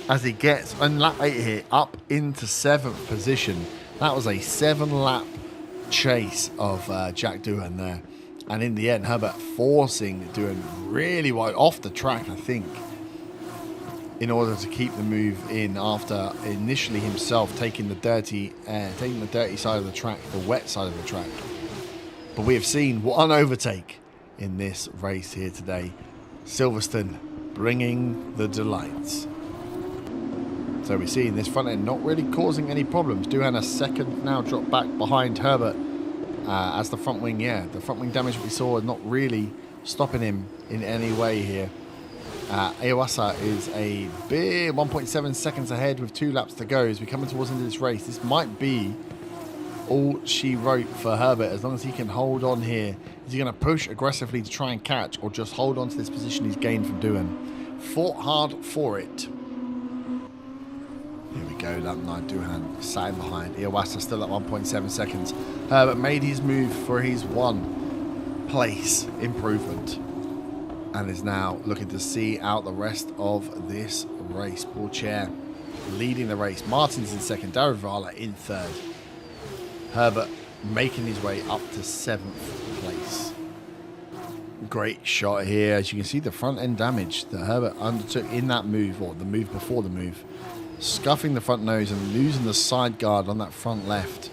Speaker 1: As he gets on lap 8 here up into 7th position. That was a 7-lap chase of Jack Doohan there. And in the end, Herbert forcing Doohan really wide off the track, I think, in order to keep the move in after initially himself taking the dirty side of the track, the wet side of the track. But we have seen one overtake in this race here today. Silverstone bringing the delights. So we're seeing this front end not really causing any problems. Doohan a second now drop back behind Herbert as the front wing, the front wing damage we saw not really stopping him in any way here. Iwasa is a big 1.7 seconds ahead with 2 laps to go as we come towards the end of this race. This might be all she wrote for Herbert as long as he can hold on here. Is he going to push aggressively to try and catch or just hold on to this position he's gained from Doohan? Fought hard for it. Here we go, lap 9, Doohan sat in behind. Iwasa still at 1.7 seconds. Herbert made his move for his 1 place improvement and is now looking to see out the rest of this race. Pourchaire leading the race. Martin's in second, Daravala in third. Herbert making his way up to 7th place. Great shot here. As you can see, the front end damage that Herbert undertook in that move, or the move before the move. Scuffing the front nose and losing the side guard on that front left,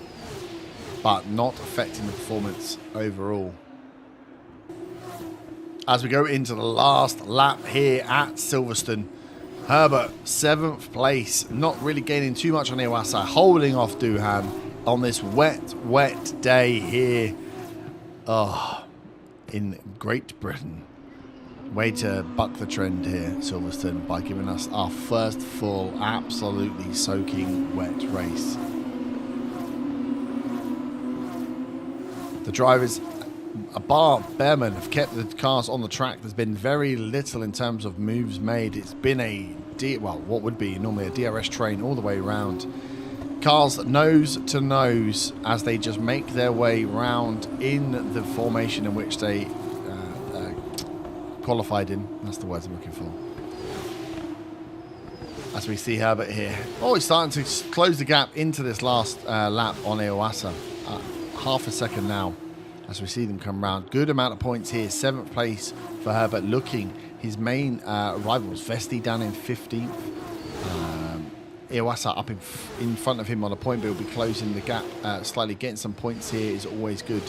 Speaker 1: but not affecting the performance overall. As we go into the last lap here at Silverstone, Herbert 7th place, not really gaining too much on Iwasa, holding off Doohan on this wet day here in Great Britain. Way to buck the trend here, Silverstone, by giving us our first full, absolutely soaking wet race. The drivers, Behrman, have kept the cars on the track. There's been very little in terms of moves made. It's been what would be normally a DRS train all the way around. Cars nose to nose as they just make their way round in the formation in which they qualified in. That's the words I'm looking for. As we see Herbert here. Oh, he's starting to close the gap into this last lap on Iwasa. Half a second now as we see them come round. Good amount of points here. 7th place for Herbert, looking his main rivals. Vesti down in 15th. Iwasa up in front of him on a point, but he'll be closing the gap slightly. Getting some points here is always good.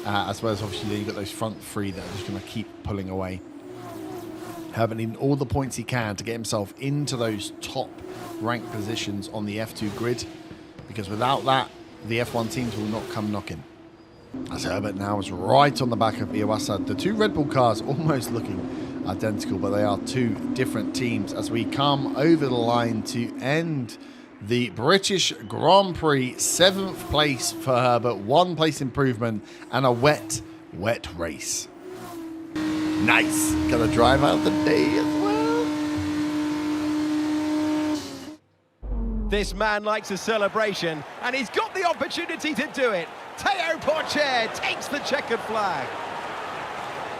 Speaker 1: As well as obviously then you've got those front 3 that are just going to keep pulling away. Herbert needing all the points he can to get himself into those top ranked positions on the F2 grid, because without that, the F1 teams will not come knocking. As Herbert now is right on the back of Iwasa. The 2 Red Bull cars almost looking identical, but they are 2 different teams as we come over the line to end the British Grand Prix. 7th place for Herbert, 1 place improvement and a wet race. Nice. Gonna drive out the day as well.
Speaker 2: This man likes a celebration and he's got the opportunity to do it. Théo Pourchaire takes the checkered flag.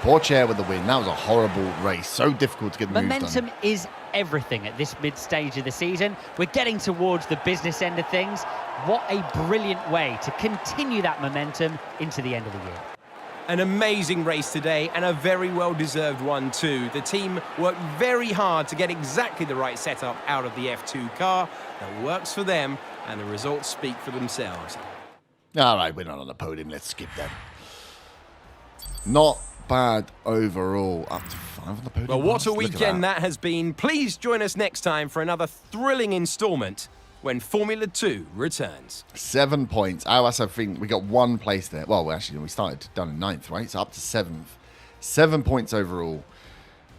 Speaker 1: Pourchaire with the win. That was a horrible race. So difficult to get the moves done.
Speaker 3: Momentum is everything at this mid-stage of the season. We're getting towards the business end of things. What a brilliant way to continue that momentum into the end of the year.
Speaker 2: An amazing race today, and a very well-deserved one too. The team worked very hard to get exactly the right setup out of the F2 car that works for them, and the results speak for themselves.
Speaker 1: All right, we're not on the podium. Let's skip that. Not bad overall. Up to 5 on the podium.
Speaker 2: Well, what a
Speaker 1: Look at
Speaker 2: weekend that has been. Please join us next time for another thrilling instalment when Formula 2 returns.
Speaker 1: 7 points. I also think we got 1 place there. Well, actually, we started down in 9th, right? So up to 7th. 7 points overall.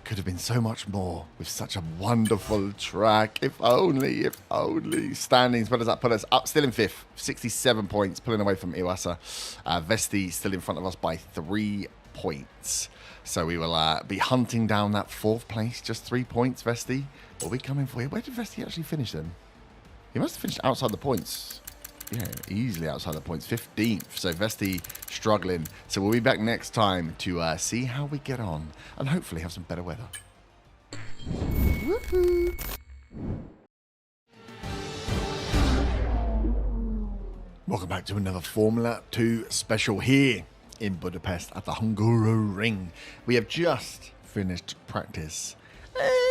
Speaker 1: Could have been so much more with such a wonderful track. If only, if only. Standings, where does that put us? Up, still in 5th. 67 points, pulling away from Iwasa. Vesti still in front of us by 3 points. So we will be hunting down that 4th place. Just 3 points, Vesti. Will be coming for you. Where did Vesti actually finish then? He must have finished outside the points. Yeah, easily outside the points. 15th. So Vesti struggling. So we'll be back next time to see how we get on. And hopefully have some better weather. Woohoo! Welcome back to another Formula 2 special here in Budapest at the Hungaroring. We have just finished practice.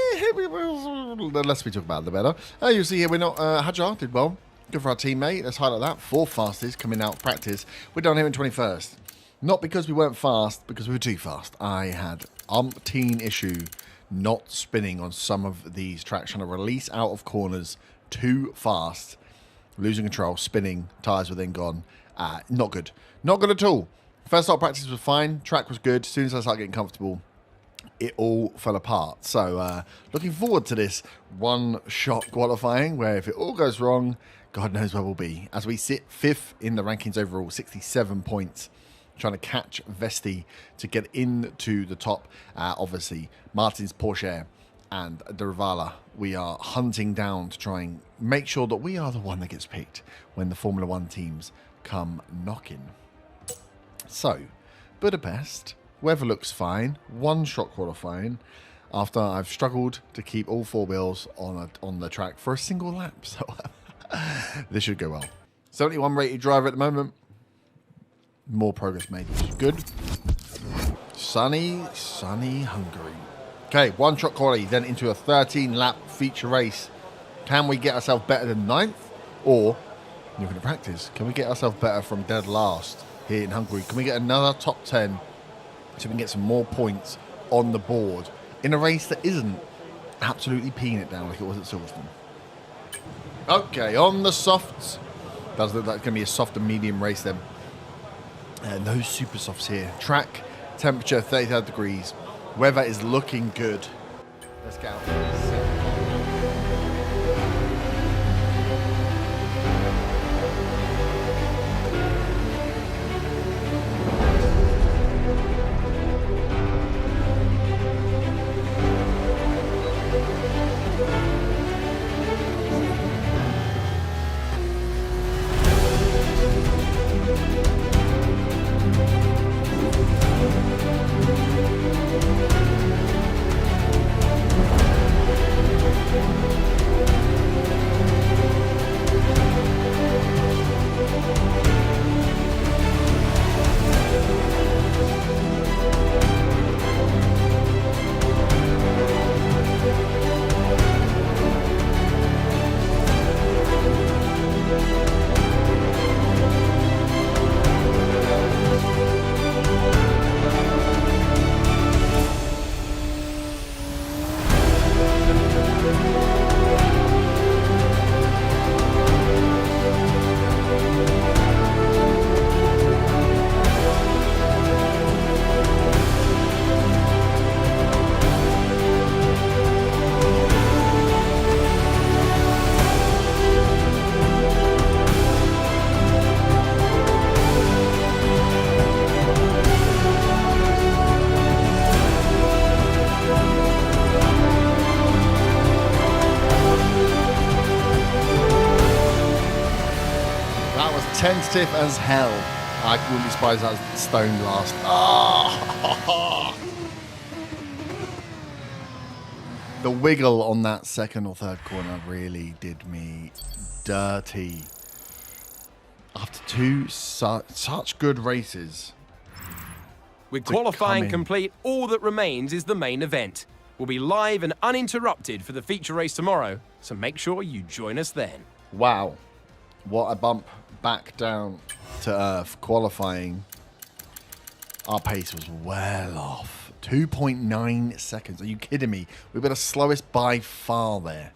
Speaker 1: The less we talk about, the better. You see here, we're not... Hajar did well. Good for our teammate. Let's highlight that. 4th fastest coming out of practice. We're down here in 21st. Not because we weren't fast, because we were too fast. I had umpteen issue not spinning on some of these tracks, trying to release out of corners too fast. Losing control, spinning, tyres were then gone. Not good. Not good at all. First start practice was fine. Track was good. As soon as I started getting comfortable, it all fell apart. So looking forward to this one-shot qualifying, where if it all goes wrong, God knows where we'll be. As we sit 5th in the rankings overall, 67 points, trying to catch Vesti to get into the top. Obviously, Martin's Porsche and the Rivala, we are hunting down to try and make sure that we are the one that gets picked when the Formula 1 teams come knocking. So, Budapest, weather looks fine. One-shot qualifying after I've struggled to keep all 4 wheels on the track for a single lap. So, this should go well. 71 rated driver at the moment. More progress made, which is good. Sunny Hungary. Okay, one-shot quality, then into a 13-lap feature race. Can we get ourselves better than 9th? Or, looking at practice, can we get ourselves better from dead last here in Hungary? Can we get another top 10 so we can get some more points on the board in a race that isn't absolutely peeing it down like it was at Silverstone? Okay, on the softs. Does look like it's going to be a soft and medium race then. No super softs here. Track temperature 35 degrees. Weather is looking good. Let's get out. Tentative as hell. I wouldn't be surprised that was stone last. Oh! The wiggle on that second or third corner really did me dirty. After 2 such good races,
Speaker 2: With
Speaker 1: to
Speaker 2: qualifying
Speaker 1: come in.
Speaker 2: complete, all that remains is the main event. We'll be live and uninterrupted for the feature race tomorrow, so make sure you join us then.
Speaker 1: Wow. What a bump back down to earth. Qualifying. Our pace was well off. 2.9 seconds. Are you kidding me? We were the slowest by far there.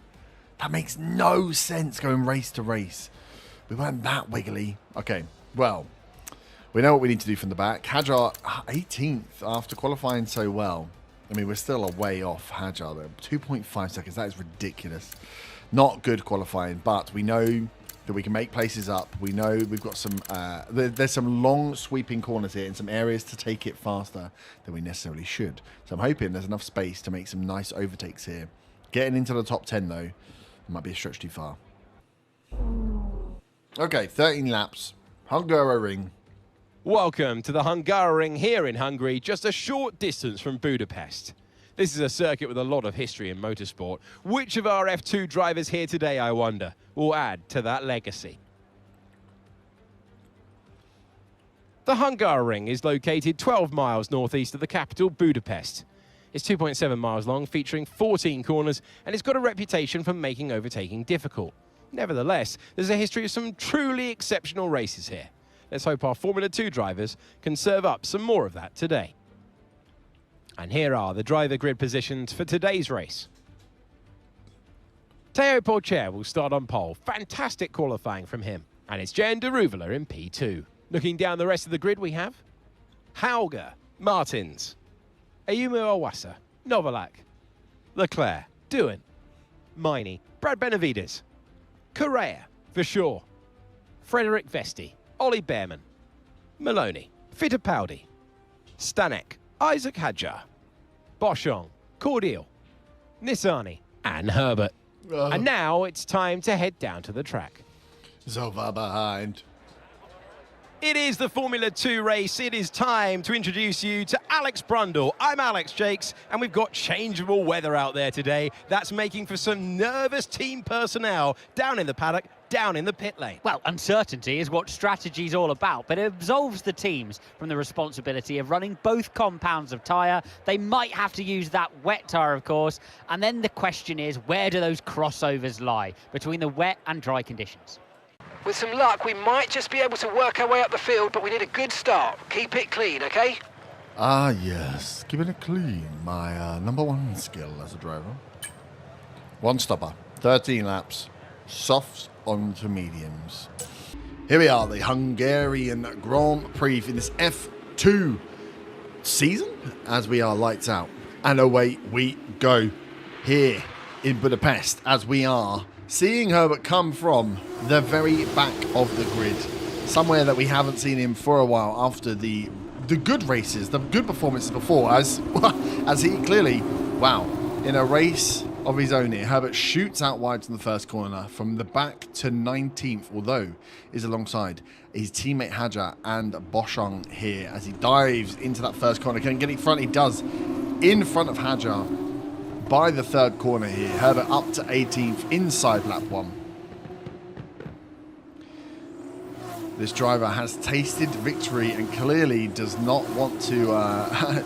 Speaker 1: That makes no sense going race to race. We weren't that wiggly. Okay, well, we know what we need to do from the back. Hajar, 18th after qualifying so well. I mean, we're still a way off Hajar though. 2.5 seconds. That is ridiculous. Not good qualifying, but we know that we can make places up. We know we've got some, there's some long sweeping corners here and some areas to take it faster than we necessarily should. So I'm hoping there's enough space to make some nice overtakes here. Getting into the top 10 though, might be a stretch too far. Okay, 13 laps. Hungaroring.
Speaker 2: Welcome to the Hungaroring here in Hungary, just a short distance from Budapest. This is a circuit with a lot of history in motorsport. Which of our F2 drivers here today, I wonder, will add to that legacy? The Hungaroring is located 12 miles northeast of the capital, Budapest. It's 2.7 miles long, featuring 14 corners, and it's got a reputation for making overtaking difficult. Nevertheless, there's a history of some truly exceptional races here. Let's hope our Formula 2 drivers can serve up some more of that today. And here are the driver grid positions for today's race. Teo Porcher will start on pole. Fantastic qualifying from him. And it's Jan de Ruvela in P2. Looking down the rest of the grid, we have Hauger, Martins, Ayumu Awasa, Novalak, Leclerc, Doohan, Miney, Brad Benavides, Correa, for sure, Frederick Vesti, Ollie Behrman, Maloney, Fittipaldi, Stanek, Isaac Hadjar, Boschong, Cordial, Nissani, and Herbert. And now it's time to head down to the track.
Speaker 1: So far behind.
Speaker 2: It is the Formula 2 race. It is time to introduce you to Alex Brundle. I'm Alex Jakes, and we've got changeable weather out there today. That's making for some nervous team personnel down in the paddock, down in the pit lane.
Speaker 3: Well, uncertainty is what strategy's all about, but it absolves the teams from the responsibility of running both compounds of tyre. They might have to use that wet tyre, of course, and then the question is, where do those crossovers lie between the wet and dry conditions?
Speaker 4: With some luck, we might just be able to work our way up the field, but we need a good start. Keep it clean, okay?
Speaker 1: Ah, yes. Keeping it clean. My number one skill as a driver. One stopper. 13 laps. Softs onto mediums. Here we are, the Hungarian Grand Prix in this F2 season, as we are lights out. And away we go here in Budapest, as we are seeing Herbert come from the very back of the grid, somewhere that we haven't seen him for a while after the good races, the good performances before, as he clearly, wow, in a race of his own here, Herbert shoots out wide from the first corner from the back to 19th, although is alongside his teammate Hadjar and Boschong here as he dives into that first corner. Can he get in front? He does, in front of Hadjar. By the third corner here, Herbert up to 18th inside lap 1. This driver has tasted victory and clearly does not want to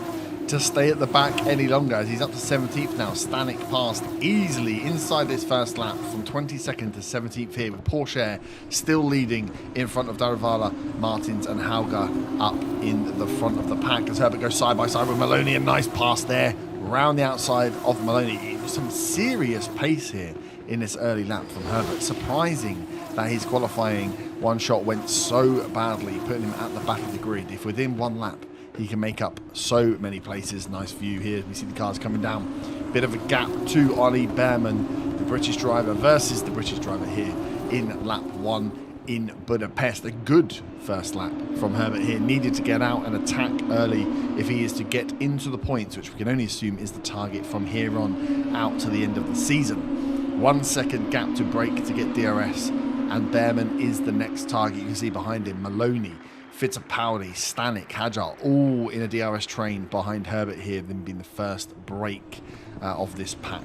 Speaker 1: to stay at the back any longer, as he's up to 17th now. Stanek passed easily inside this first lap from 22nd to 17th here, with Porcher still leading in front of Darivala, Martins and Hauger up in the front of the pack as Herbert goes side by side with Maloney. A nice pass there round the outside of Maloney. Some serious pace here in this early lap from Herbert. Surprising that his qualifying one shot went so badly, putting him at the back of the grid. If within one lap he can make up so many places. Nice view here. We see the cars coming down. Bit of a gap to Ollie Behrman, the British driver, versus the British driver here in lap 1 in Budapest. A good first lap from Herbert here. Needed to get out and attack early if he is to get into the points, which we can only assume is the target from here on out to the end of the season. 1 second gap to break to get DRS, and Behrman is the next target. You can see behind him Maloney, Fittipaldi, Stanek, Hadjar, all in a DRS train behind Herbert here, then being the first break of this pack.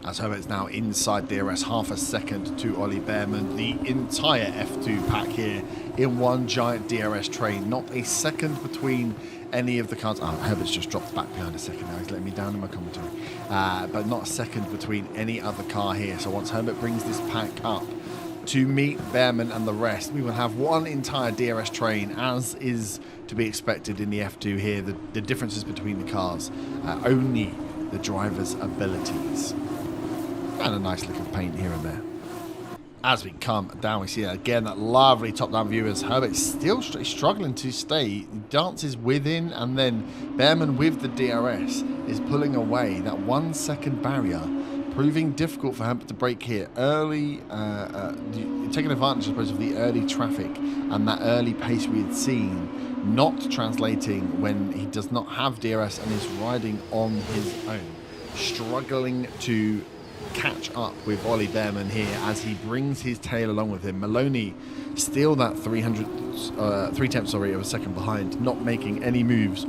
Speaker 1: As Herbert is now inside DRS, half a second to Ollie Behrman. The entire F2 pack here in one giant DRS train. Not a second between any of the cars. Oh, Herbert's just dropped back behind a second now. He's letting me down in my commentary. But not a second between any other car here. So once Herbert brings this pack up to meet Behrman and the rest, we will have one entire DRS train, as is to be expected in the F2 here. The differences between the cars, only the driver's abilities. And a nice lick of paint here and there. As we come down, we see again that lovely top-down view as Herbert is still struggling to stay. He dances within, and then Behrman with the DRS is pulling away that 1 second barrier, proving difficult for Herbert to break here. Early, taking advantage, I suppose, of the early traffic and that early pace we had seen, not translating when he does not have DRS and is riding on his own. Struggling to catch up with Ollie Behrman here as he brings his tail along with him. Maloney still that 3 tenths of a second behind, not making any moves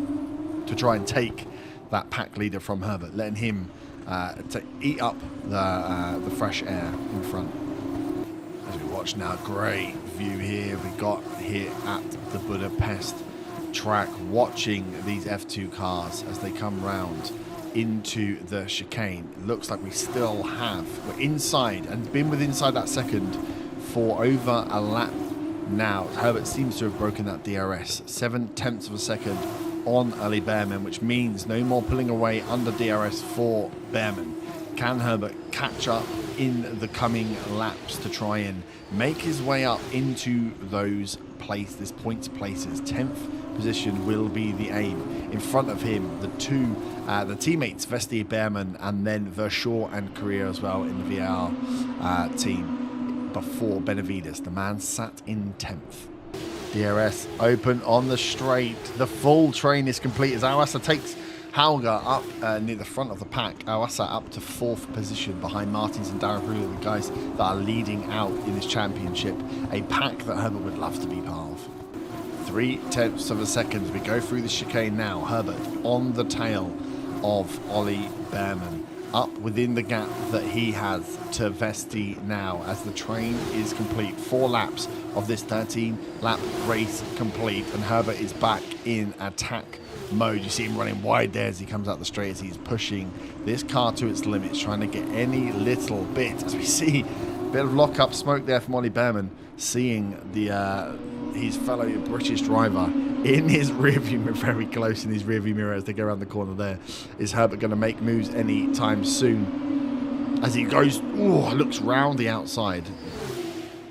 Speaker 1: to try and take that pack leader from Herbert, letting him to eat up the fresh air in front. As we watch now, great view here we got here at the Budapest track, watching these F2 cars as they come round into the chicane. Looks like we still we're inside and been inside that second for over a lap now. Herbert seems to have broken that DRS, 7 tenths of a second on Ollie Behrman, which means no more pulling away under DRS for Behrman. Can Herbert catch up in the coming laps to try and make his way up into those points places? 10th position will be the aim. In front of him, the teammates Vesti, Behrman, and then Verschoor and Korea as well in the VAR team before Benavides. The man sat in 10th. DRS open on the straight. The full train is complete as Awasa takes Hauger up near the front of the pack. Awasa up to 4th position behind Martins and Darabru, the guys that are leading out in this championship. A pack that Herbert would love to be part of. 3 tenths of a second. We go through the chicane now. Herbert on the tail of Ollie Behrman, up within the gap that he has to Vesti now as the train is complete. 4 laps of this 13-lap race complete, and Herbert is back in attack mode. You see him running wide there as he comes out the straight, as he's pushing this car to its limits, trying to get any little bit, as we see a bit of lock-up smoke there from Ollie Behrman, seeing his fellow British driver in his rearview mirror, very close in his rearview mirror as they go around the corner there. Is Herbert going to make moves any time soon? As he goes, looks round the outside.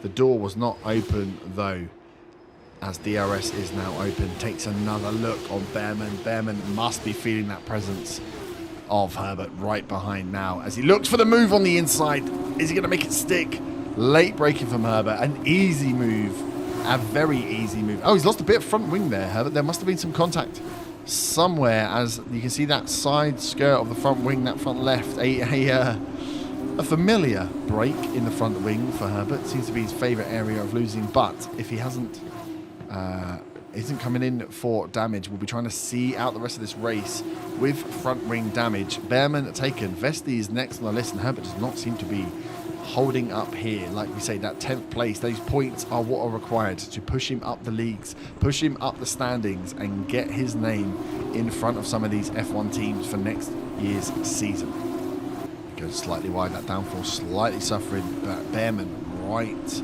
Speaker 1: The door was not open though, as DRS is now open. Takes another look on Behrman. Behrman must be feeling that presence of Herbert right behind now as he looks for the move on the inside. Is he going to make it stick? Late braking from Herbert. An easy move. A very easy move. Oh, he's lost a bit of front wing there, Herbert. There must have been some contact somewhere, as you can see that side skirt of the front wing, that front left. A familiar break in the front wing for Herbert. Seems to be his favourite area of losing, but if he isn't coming in for damage, we'll be trying to see out the rest of this race with front wing damage. Behrman taken. Vesti is next on the list, and Herbert does not seem to be holding up here. Like we say, that 10th place, those points are what are required to push him up the leagues, push him up the standings, and get his name in front of some of these F1 teams for next year's season. Goes slightly wide, that downforce slightly suffering, but Behrman right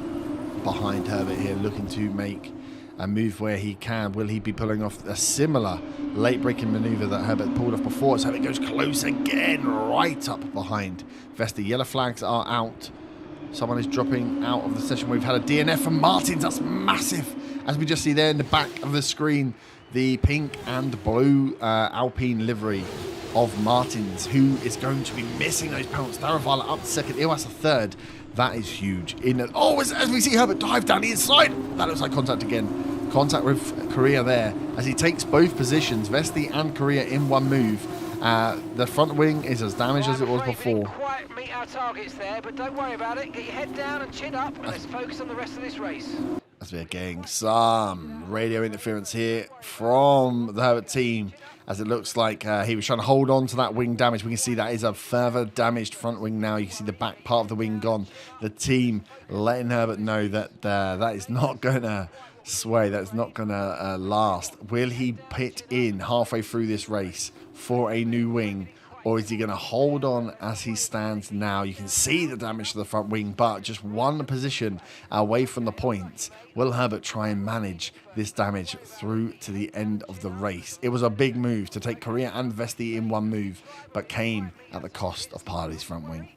Speaker 1: behind Herbert here, looking to make a move where he can. Will he be pulling off a similar late braking maneuver that Herbert pulled off before? So Herbert goes close again, right up behind Vesti. Yellow flags are out. Someone is dropping out of the session. We've had a DNF from Martins. That's massive. As we just see there in the back of the screen, the pink and blue Alpine livery of Martins, who is going to be missing those points. Daravala up to second, Iwas a third. That is huge. As we see Herbert dive down the inside. That looks like contact again. Contact with Korea there as he takes both positions, Vesti and Korea, in one move. The front wing is as damaged as it was before.
Speaker 4: We didn't quite meet our targets there, but don't worry about it. Get your head down and chin up, and let's focus on the rest of this race.
Speaker 1: As we're getting some radio interference here from the Herbert team, as it looks like he was trying to hold on to that wing damage. We can see that is a further damaged front wing now. You can see the back part of the wing gone. The team letting Herbert know that that is not going to sway. That's not going to last. Will he pit in halfway through this race for a new wing? Or is he going to hold on as he stands now? You can see the damage to the front wing, but just one position away from the points. Will Herbert try and manage this damage through to the end of the race? It was a big move to take Korea and Vesti in one move, but came at the cost of Parley's front wing.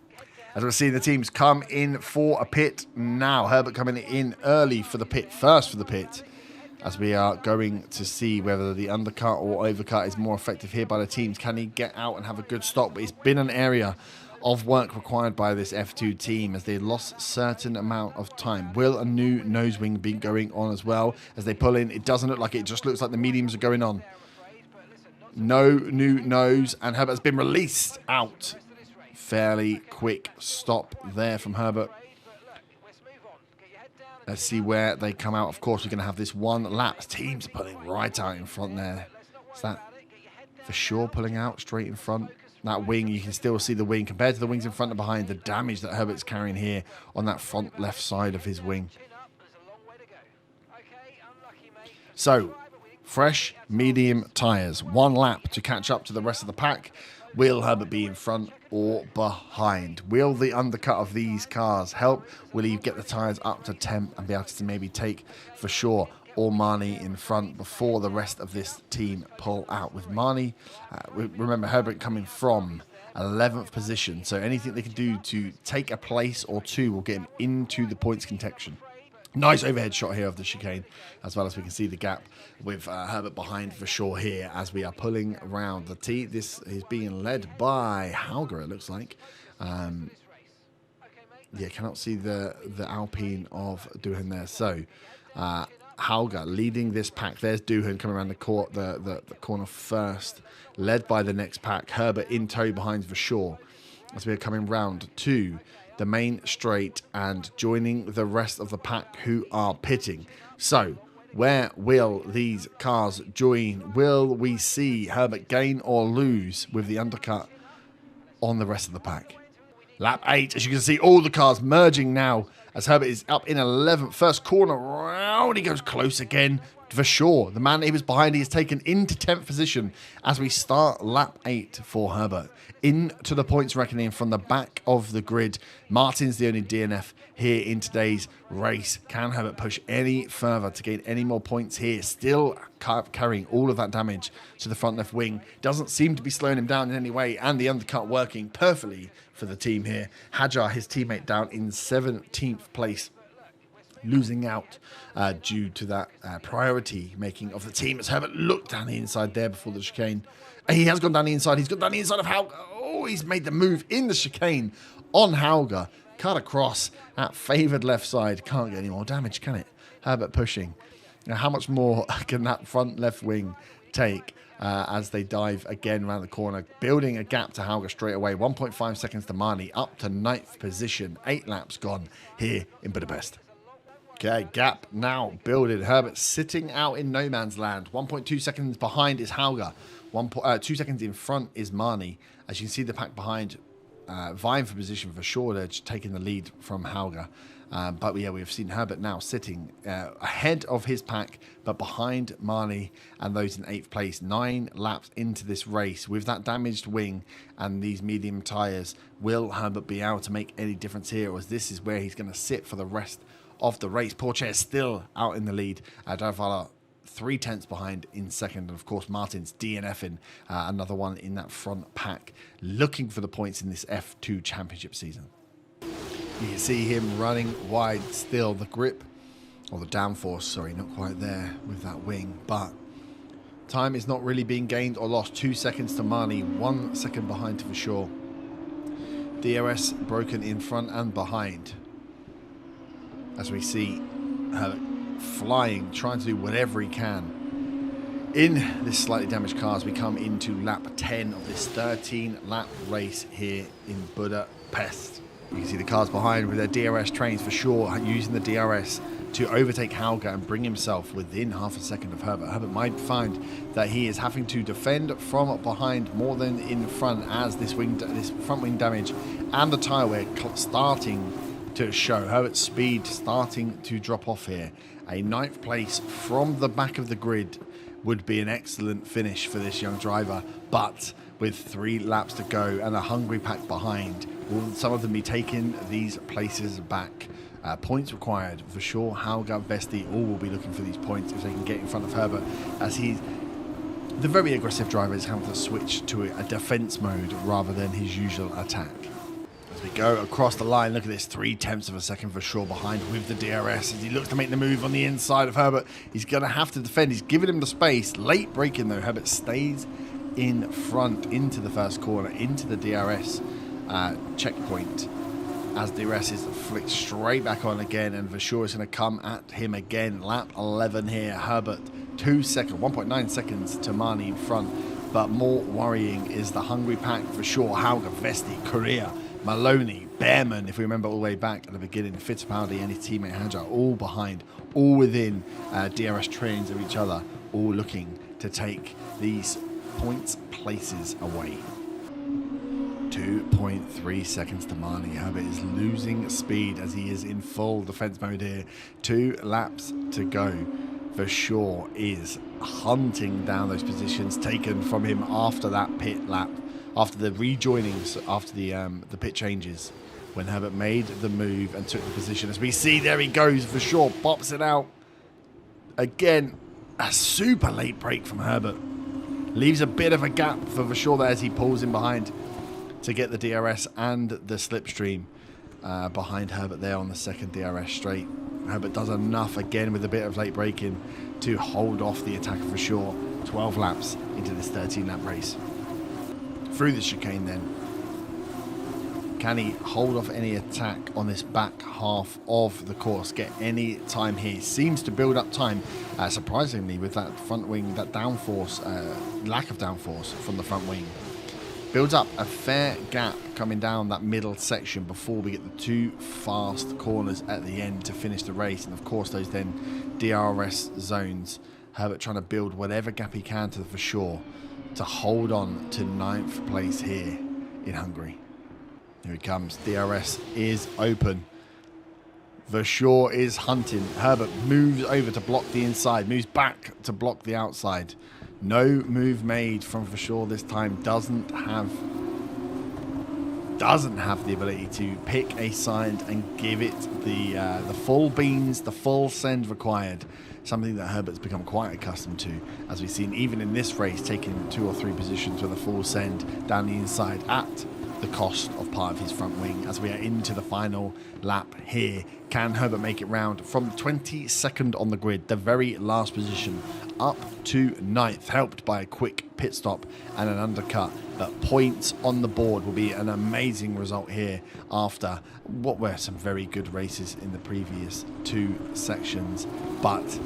Speaker 1: As we're seeing the teams come in for a pit now. Herbert coming in early for the pit, first for the pit, as we are going to see whether the undercut or overcut is more effective here by the teams. Can he get out and have a good stop? But it's been an area of work required by this F2 team as they lost certain amount of time. Will a new nose wing be going on as well as they pull in? It doesn't look like it. It just looks like the mediums are going on. No new nose, and Herbert's been released out. Fairly quick stop there from Herbert. Let's see where they come out. Of course, we're going to have this one lap. Teams pulling right out in front there. Is that for sure pulling out straight in front? That wing, you can still see the wing. Compared to the wings in front and behind, the damage that Herbert's carrying here on that front left side of his wing. So, fresh, medium tyres. One lap to catch up to the rest of the pack. Will Herbert be in front or behind? Will the undercut of these cars help? Will he get the tyres up to temp and be able to maybe take for sure or Marnie in front before the rest of this team pull out? With Marnie, remember Herbert coming from 11th position, so anything they can do to take a place or two will get him into the points contention. Nice overhead shot here of the chicane, as well as we can see the gap with Herbert behind for sure here as we are pulling around the tee. This is being led by Hauger, it looks like. Yeah, cannot see the Alpine of Duhan there. So, Hauger leading this pack. There's Duhan coming around the corner first, led by the next pack. Herbert in tow behind for sure as we are coming round to the main straight and joining the rest of the pack who are pitting. So, where will these cars join? Will we see Herbert gain or lose with the undercut on the rest of the pack? Lap 8, as you can see, all the cars merging now as Herbert is up in 11th. First corner round, he goes close again. For sure, the man he was behind, he is taken into 10th position as we start lap 8 for Herbert. Into the points reckoning from the back of the grid. Martin's the only DNF here in today's race. Can Herbert push any further to gain any more points here? Still carrying all of that damage to the front left wing. Doesn't seem to be slowing him down in any way, and the undercut working perfectly for the team here. Hajar, his teammate, down in 17th place. Losing out due to that priority making of the team as Herbert looked down the inside there before the chicane. He has gone down the inside. He's gone down the inside of Hauger. Oh, he's made the move in the chicane on Hauger. Cut across that favoured left side. Can't get any more damage, can it? Herbert pushing. Now, how much more can that front left wing take as they dive again around the corner, building a gap to Hauger straight away. 1.5 seconds to Marnie, up to 9th position. 8 laps gone here in Budapest. Okay, gap now building. Herbert sitting out in no man's land. 1.2 seconds behind is Hauger. 2 seconds in front is Marnie. As you can see, the pack behind vying for position for sure. They're just taking the lead from Hauger. But yeah, we've seen Herbert now sitting ahead of his pack, but behind Marnie and those in 8th place. 9 laps into this race with that damaged wing and these medium tyres. Will Herbert be able to make any difference here, or is this is where he's going to sit for the rest of the race? Porsche is still out in the lead. Darvala 3/10 behind in second, and of course Martin's DNFing another one in that front pack, looking for the points in this F2 championship season. You can see him running wide still. The grip, or the downforce, sorry, not quite there with that wing, but time is not really being gained or lost. 2 seconds to Marnie, 1 second behind to for sure. DRS broken in front and behind. As we see Herbert flying, trying to do whatever he can in this slightly damaged car as we come into lap 10 of this 13-lap race here in Budapest. You can see the cars behind with their DRS trains for sure, using the DRS to overtake Hauger and bring himself within half a second of Herbert. Herbert might find that he is having to defend from behind more than in front as this front wing damage and the tyre wear starting to show. Herbert's speed starting to drop off here. A 9th place from the back of the grid would be an excellent finish for this young driver, but with 3 laps to go and a hungry pack behind, will some of them be taking these places back? Points required for sure. Hauger, Vesti, all will be looking for these points if they can get in front of Herbert, as he's the very aggressive driver is having to switch to a defense mode rather than his usual attack. As we go across the line, look at this, 0.3 of a second for sure behind with the DRS as he looks to make the move on the inside of Herbert. He's going to have to defend. He's giving him the space. Late braking though. Herbert stays in front into the first corner, into the DRS checkpoint, as DRS is flicked straight back on again, and Verschoor is going to come at him again. Lap 11 here. Herbert 2 seconds, 1.9 seconds to Marnie in front, but more worrying is the hungry pack. Verschoor, Hauger, Vesti, Correa, Maloney, Behrman, if we remember all the way back at the beginning, Fittipaldi and his teammate Hajar, all behind, all within DRS trains of each other, all looking to take these points places away. 2.3 seconds to Marnie. Herbert is losing speed as he is in full defense mode here. 2 laps to go. Verschoor is hunting down those positions taken from him after that pit lap, after the rejoinings, after the pit changes, when Herbert made the move and took the position. As we see, there he goes. Verschoor pops it out. Again, a super late break from Herbert. Leaves a bit of a gap for Verschoor there as he pulls in behind to get the DRS and the slipstream behind Herbert there on the second DRS straight. Herbert does enough again with a bit of late braking to hold off the attack of Verschoor. 12 laps into this 13-lap race. Through the chicane then. Can he hold off any attack on this back half of the course? Get any time here? Seems to build up time, surprisingly, with that front wing, that downforce, lack of downforce from the front wing. Builds up a fair gap coming down that middle section before we get the 2 fast corners at the end to finish the race. And of course those then DRS zones. Herbert trying to build whatever gap he can to the Verschoor to hold on to 9th place here in Hungary. Here he comes. DRS is open. Verschoor is hunting. Herbert moves over to block the inside, moves back to block the outside. No move made from Verschoor this time. Doesn't have the ability to pick a side and give it the full beans, the full send required. Something that Herbert's become quite accustomed to, as we've seen even in this race, taking 2 or 3 positions with a full send down the inside at the cost of part of his front wing. As we are into the final lap here, can Herbert make it round from 22nd on the grid, the very last position, up to 9th, helped by a quick pit stop and an undercut? But points on the board will be an amazing result here after what were some very good races in the previous 2 sections. But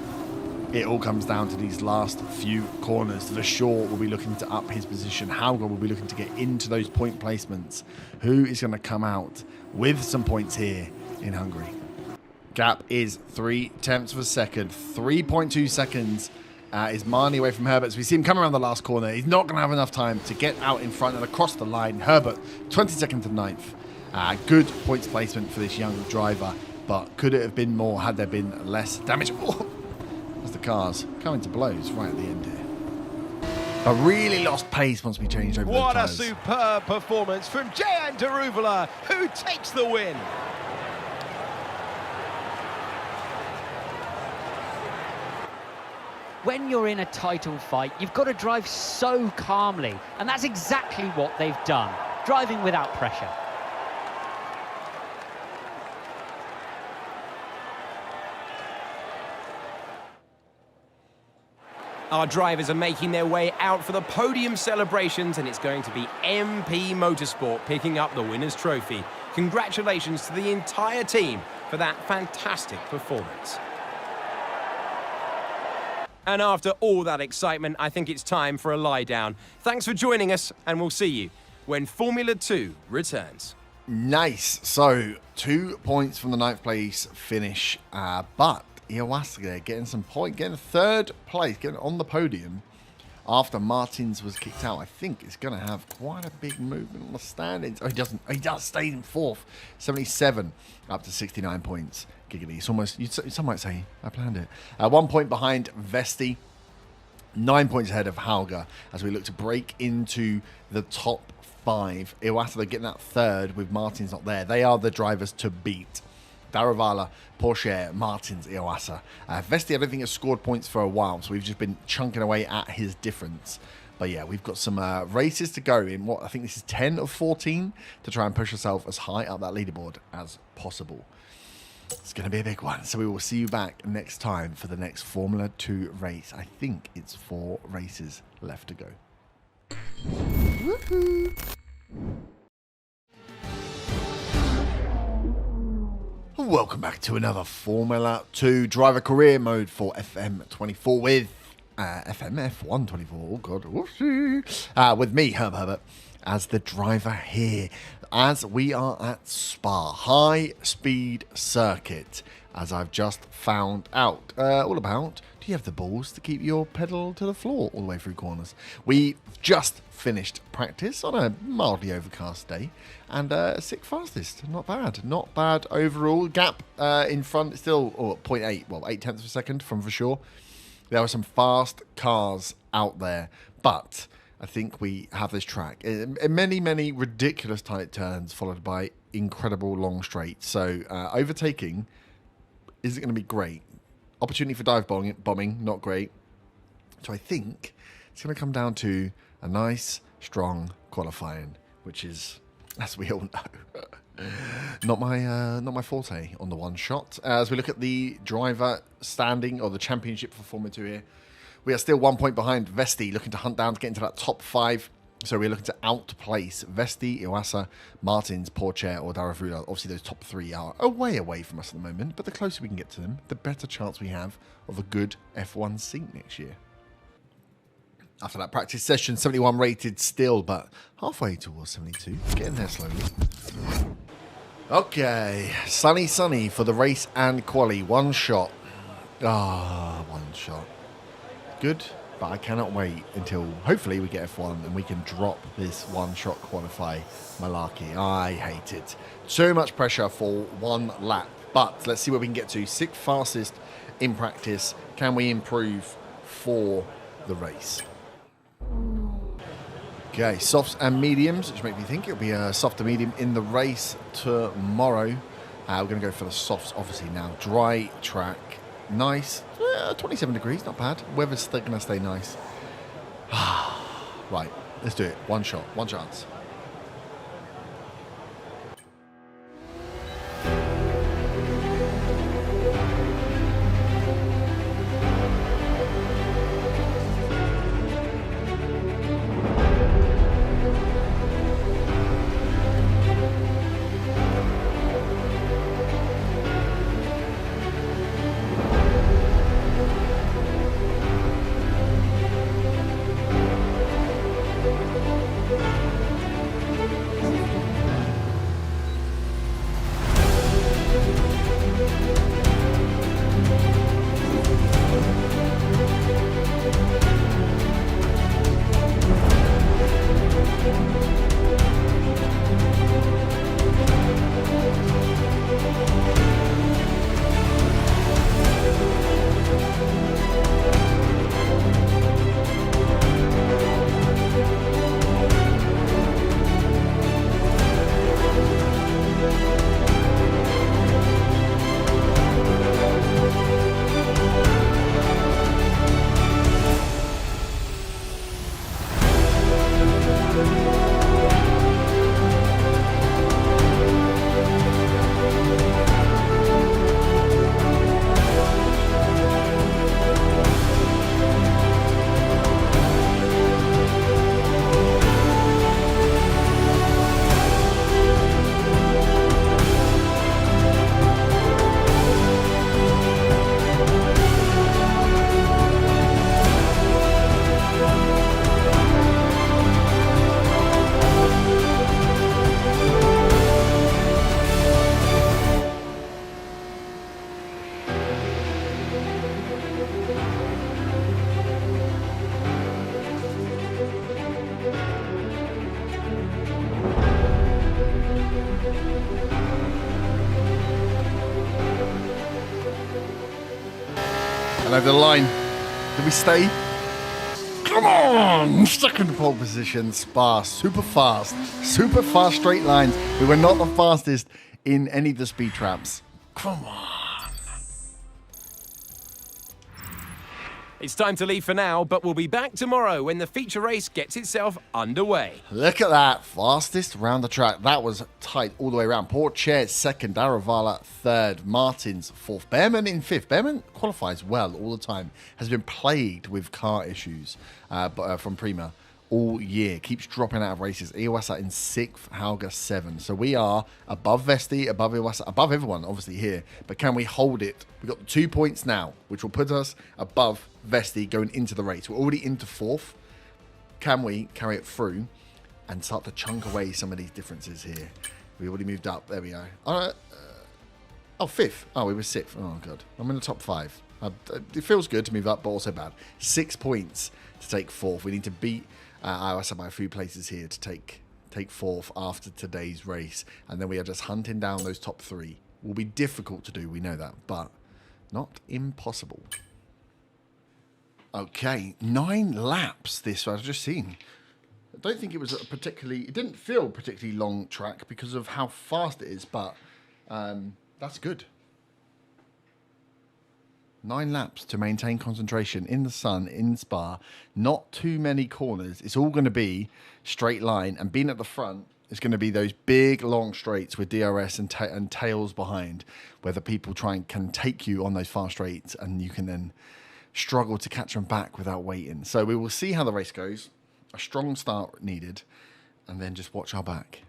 Speaker 1: it all comes down to these last few corners. Verschoor will be looking to up his position. Hauger will be looking to get into those point placements. Who is going to come out with some points here in Hungary? Gap is 0.3 of a second. 3.2 seconds is Marnie away from Herbert. As we see him come around the last corner, he's not going to have enough time to get out in front and across the line. Herbert, 22nd to 9th. Good points placement for this young driver, but could it have been more had there been less damage? Oh, as the cars coming to blows right at the end here. But really lost pace once we changed over
Speaker 2: What
Speaker 1: the
Speaker 2: a
Speaker 1: tyres.
Speaker 2: superb performance from Jan Daruvala, who takes the win.
Speaker 3: When you're in a title fight, you've got to drive so calmly, and that's exactly what they've done, driving without pressure.
Speaker 2: Our drivers are making their way out for the podium celebrations, and it's going to be MP Motorsport picking up the winner's trophy. Congratulations to the entire team for that fantastic performance. And after all that excitement, I think it's time for a lie down. Thanks for joining us, and we'll see you when Formula 2 returns.
Speaker 1: Nice. So 2 points from the 9th place finish, but Iwasaki getting some point, getting 3rd place, getting on the podium after Martins was kicked out, I think is going to have quite a big movement on the standings. Oh, he doesn't. He does stay in fourth. 77 up to 69 points. Giggity. It's almost, some might say, I planned it. 1 point behind Vesti. 9 points ahead of Hauger as we look to break into the top 5. Iwata, they're getting that third with Martins not there. They are the drivers to beat. Daravala, Porsche, Martins, Iwasa. Vesti, I don't think has scored points for a while, so we've just been chunking away at his difference. But yeah, we've got some races to go in. What I think this is 10 of 14 to try and push ourselves as high up that leaderboard as possible. It's going to be a big one. So we will see you back next time for the next Formula 2 race. I think it's 4 races left to go. Woohoo! Welcome back to another Formula 2 driver career mode for FM24 with FMF124. Oh God, whoopsie. With me, Herb Herbert, as the driver here, as we are at Spa, high-speed circuit, as I've just found out all about. Do you have the balls to keep your pedal to the floor all the way through corners? We just finished practice on a mildly overcast day, and 6th fastest. Not bad. Not bad overall. Gap in front still 0.8, well, 8 tenths of a second from for sure. There were some fast cars out there, but I think we have this track. Many, many ridiculous tight turns followed by incredible long straights. So overtaking isn't going to be great. Opportunity for dive bombing, not great. So I think it's going to come down to a nice, strong qualifying, which is, as we all know, not my forte on the one shot. As we look at the driver standing, or the championship for Formula 2 here, we are still 1 point behind Vesti, looking to hunt down to get into that top 5. So we're looking to outplace Vesti, Iwasa, Martins, Porsche, or Daravula. Obviously, those top 3 are away from us at the moment, but the closer we can get to them, the better chance we have of a good F1 seat next year. After that practice session, 71 rated still, but halfway towards 72. Getting there slowly. Okay, sunny for the race and quali. One shot. One shot. Good, but I cannot wait until hopefully we get F1 and we can drop this one-shot qualify malarkey. I hate it. So much pressure for one lap, but let's see where we can get to. 6th fastest in practice. Can we improve for the race? Okay, softs and mediums, which make me think it'll be a softer medium in the race tomorrow. We're going to go for the softs, obviously, now. Dry track. Nice. 27 degrees, not bad. Weather's still going to stay nice. Right, let's do it. One shot, one chance. And over the line. Did we stay? Come on! Second pole position, Spa. Super fast straight lines. We were not the fastest in any of the speed traps. Come on.
Speaker 2: It's time to leave for now, but we'll be back tomorrow when the feature race gets itself underway.
Speaker 1: Look at that. Fastest round the track. That was tight all the way around. Porcher second, Daravala third, Martins fourth, Behrman in fifth. Behrman qualifies well all the time. Has been plagued with car issues from Prima all year. Keeps dropping out of races. Iwasa in sixth, Hauger seventh. So we are above Vesti, above Iwasa, above everyone obviously here. But can we hold it? We've got the 2 points now, which will put us above Vesti going into the race. We're already into fourth. Can we carry it through and start to chunk away some of these differences here? We already moved up. There we go. Fifth. Oh, we were sixth. Oh, God. I'm in the top five. It feels good to move up, but also bad. 6 points to take fourth. We need to beat Iwasa by a few places here to take fourth after today's race. And then we are just hunting down those top three. Will be difficult to do, we know that, but not impossible. Okay, 9 laps this I've just seen. I don't think it was it didn't feel particularly long track because of how fast it is, but that's good. 9 laps to maintain concentration in the sun, in Spa. Not too many corners. It's all going to be straight line, and being at the front is going to be those big, long straights with DRS and tails behind, where the people can take you on those fast straights, and you can then struggle to catch them back without waiting. So we will see how the race goes. A strong start needed, and then just watch our back.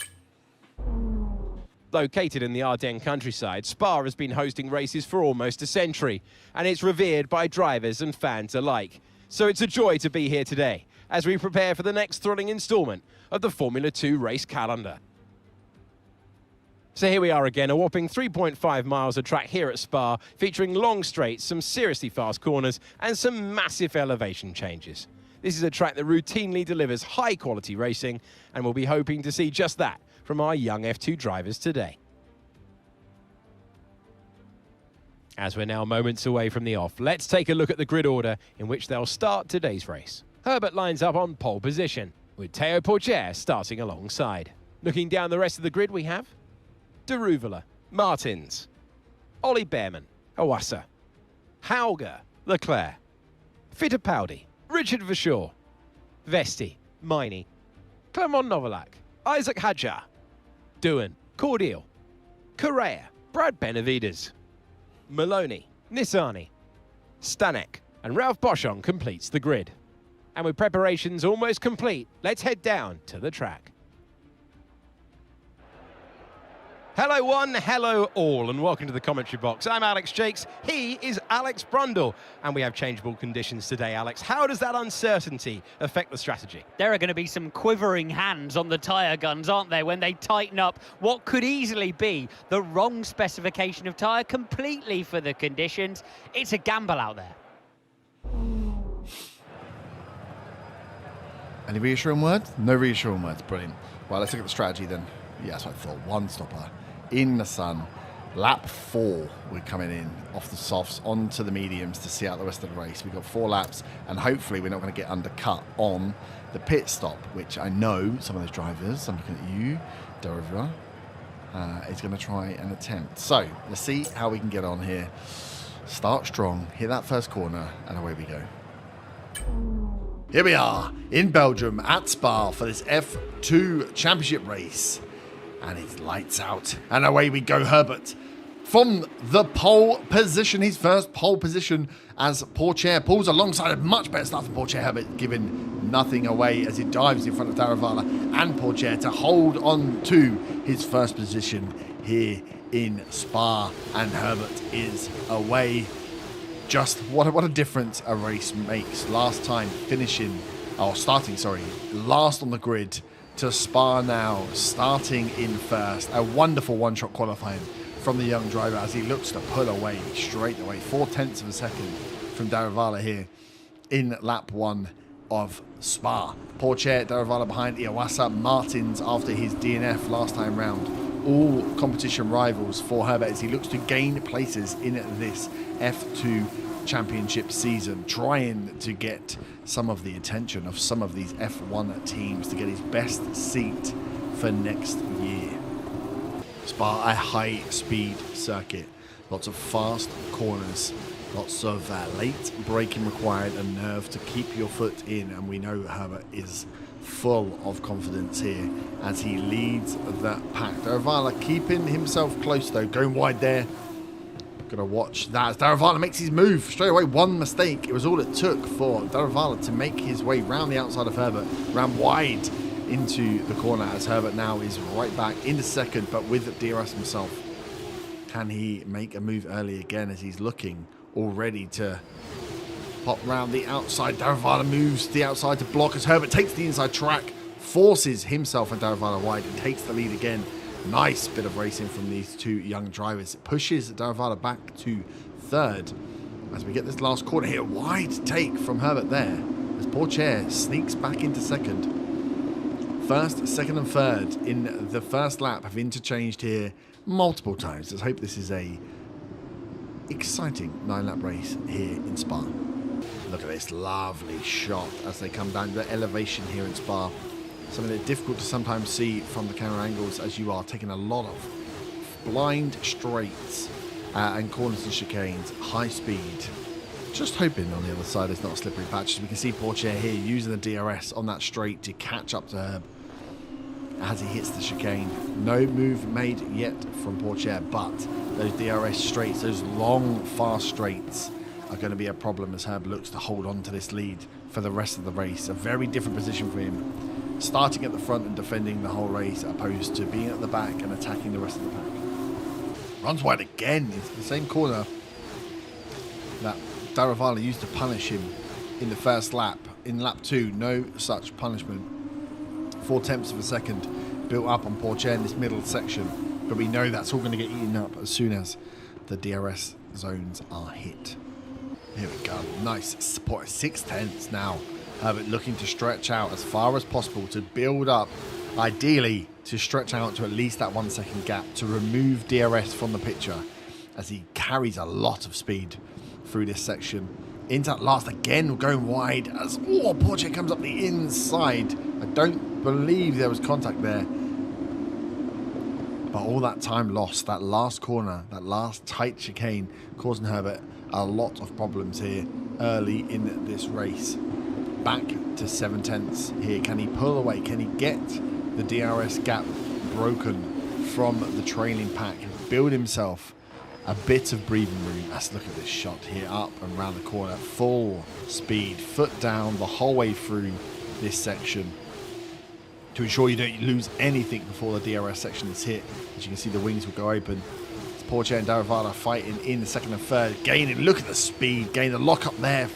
Speaker 2: Located in the Ardennes countryside, Spa has been hosting races for almost a century, and it's revered by drivers and fans alike. So it's a joy to be here today as we prepare for the next thrilling instalment of the Formula 2 race calendar. So here we are again, a whopping 3.5 miles of track here at Spa, featuring long straights, some seriously fast corners, and some massive elevation changes. This is a track that routinely delivers high-quality racing, and we'll be hoping to see just that from our young F2 drivers today. As we're now moments away from the off, let's take a look at the grid order in which they'll start today's race. Herbert lines up on pole position, with Théo Pourchaire starting alongside. Looking down the rest of the grid, we have De Ruyveler, Martins, Ollie Behrman, Iwasa, Hauger, Leclerc, Fittipaldi, Richard Verschoor, Vesti, Miney, Clement Novalak, Isaac Hadjar, Doohan, Cordial, Correa, Brad Benavides, Maloney, Nissani, Stanek, and Ralph Boschon completes the grid. And with preparations almost complete, let's head down to the track. Hello one, hello all, and welcome to the commentary box. I'm Alex Jakes, he is Alex Brundle, and we have changeable conditions today, Alex. How does that uncertainty affect the strategy?
Speaker 3: There are going to be some quivering hands on the tyre guns, aren't there, when they tighten up what could easily be the wrong specification of tyre completely for the conditions. It's a gamble out there.
Speaker 1: Any reassuring words? No reassuring words. Brilliant. Well, let's look at the strategy then. Yeah, that's what I thought. One stopper in the sun. Lap 4, we're coming in off the softs onto the mediums to see out the rest of the race. We've got 4 laps, and hopefully we're not going to get undercut on the pit stop, which I know some of those drivers, I'm looking at you, Dover, is going to try and attempt. So let's see how we can get on here. Start strong, hit that first corner, and away we go. Here we are in Belgium at Spa for this F2 Championship race. And it's lights out. And away we go, Herbert. From the pole position, his first pole position as Pourchaire pulls alongside a much better start from Pourchaire. Herbert giving nothing away as he dives in front of Daravala and Pourchaire to hold on to his first position here in Spa. And Herbert is away. Just what a difference a race makes. Last time starting last on the grid to Spa now, starting in first. A wonderful one-shot qualifying from the young driver as he looks to pull away straight away. 0.4 of a second from Daravala here in lap 1 of Spa. Pourchaire, Daravala behind, Iwasa, Martins after his DNF last time round all competition rivals for Herbert as he looks to gain places in this F2 championship season, trying to get some of the attention of some of these F1 teams to get his best seat for next year. Spa, a high-speed circuit, lots of fast corners, lots of late braking required and nerve to keep your foot in, and we know Herbert is full of confidence here as he leads that pack. Daravala keeping himself close though, going wide there. Gonna watch that as Daravala makes his move straight away. One mistake, it was all it took for Daravala to make his way round the outside of Herbert, round wide into the corner as Herbert now is right back into second, but with DRS himself. Can he make a move early again as he's looking already to pop round the outside? Daravala moves the outside to block as Herbert takes the inside track, forces himself and Daravala wide and takes the lead again. Nice bit of racing from these two young drivers. It pushes Daravala back to third as we get this last corner here. Wide take from Herbert there as Pourchaire sneaks back into second. First, second and third in the first lap have interchanged here multiple times. Let's hope this is a exciting 9-lap race here in Spa. Look at this lovely shot as they come down the elevation here in Spa. Something that's difficult to sometimes see from the camera angles as you are taking a lot of blind straights and corners and chicanes, high speed. Just hoping on the other side it's not a slippery patch. We can see Pourchaire here using the DRS on that straight to catch up to Herb as he hits the chicane. No move made yet from Pourchaire, but those DRS straights, those long, fast straights, are going to be a problem as Herb looks to hold on to this lead for the rest of the race. A very different position for him, starting at the front and defending the whole race, opposed to being at the back and attacking the rest of the pack. Runs wide again into the same corner that Daravala used to punish him in the first lap. In lap 2, no such punishment. 0.4 of a second built up on Pourchaire in this middle section, but we know that's all going to get eaten up as soon as the DRS zones are hit. Here we go, nice support, 0.6 now. Herbert looking to stretch out as far as possible to build up, ideally to stretch out to at least that 1 second gap to remove DRS from the picture as he carries a lot of speed through this section. Into that last again, going wide as Pourchaire comes up the inside. I don't believe there was contact there. But all that time lost, that last corner, that last tight chicane, causing Herbert a lot of problems here early in this race. Back to 0.7 here. Can he pull away? Can he get the DRS gap broken from the trailing pack? Build himself a bit of breathing room. Let's look at this shot here, up and around the corner, full speed, foot down the whole way through this section to ensure you don't lose anything before the DRS section is hit. As you can see, the wings will go open. It's Pourchaire and Daravala fighting in the second and third, gaining, look at the speed, gaining the lock up there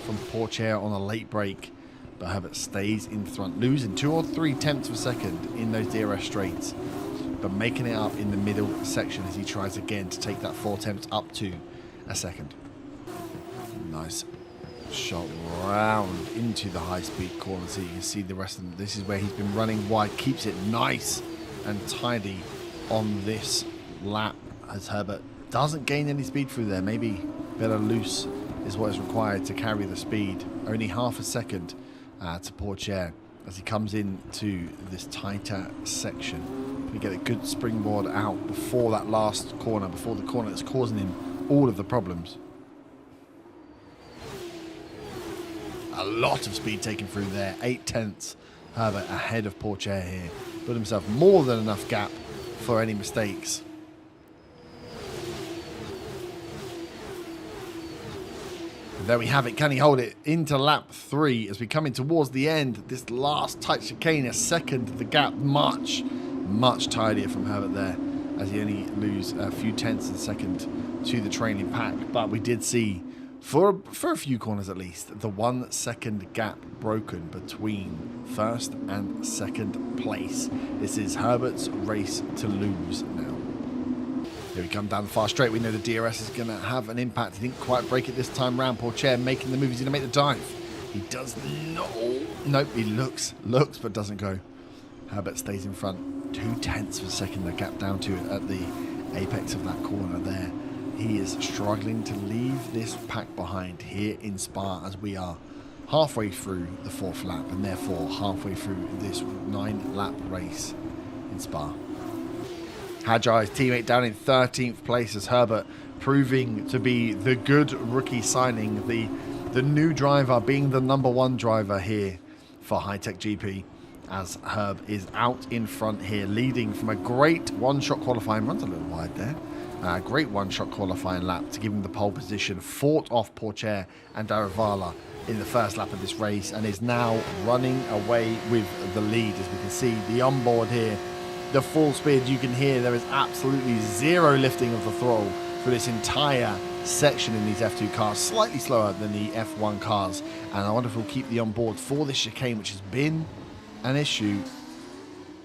Speaker 1: from Pourchaire on a late break, but Herbert stays in front, losing 2 or 3 of a second in those DRS straights, but making it up in the middle section as he tries again to take that 0.4 up to a second. Nice shot round into the high-speed corner, so you can see the rest of them. This is where he's been running wide, keeps it nice and tidy on this lap as Herbert doesn't gain any speed through there. Maybe better loose is what is required to carry the speed. Only half a second to Pourchaire as he comes into this tighter section. We get a good springboard out before that last corner, before the corner that's causing him all of the problems. A lot of speed taken through there. 0.8 Herbert ahead of Pourchaire here. Put himself more than enough gap for any mistakes. And there we have it. Can he hold it into lap 3 as we come in towards the end? This last tight chicane, a second, the gap much tidier from Herbert there as he only lose a few tenths of a second to the trailing pack. But we did see, for a few corners at least, the 1 second gap broken between first and second place. This is Herbert's race to lose now. Here we come down the far straight. We know the DRS is going to have an impact. He didn't quite break it this time round. Pourchaire making the move. He's going to make the dive. He does not. Nope, he looks, but doesn't go. Herbert stays in front. 0.2 of a second, the gap down to at the apex of that corner there. He is struggling to leave this pack behind here in Spa as we are halfway through the 4th lap and therefore halfway through this 9-lap race in Spa. Hajai's teammate down in 13th place as Herbert proving to be the good rookie signing, the new driver being the #1 driver here for High Tech GP, as Herb is out in front here, leading from a great one-shot qualifying. Runs a little wide there. Great one-shot qualifying lap to give him the pole position. Fought off Pourchaire and Daravala in the first lap of this race and is now running away with the lead. As we can see the onboard here, the full speed, you can hear there is absolutely zero lifting of the throttle for this entire section in these F2 cars, slightly slower than the F1 cars. And I wonder if we'll keep the onboard for this chicane, which has been an issue.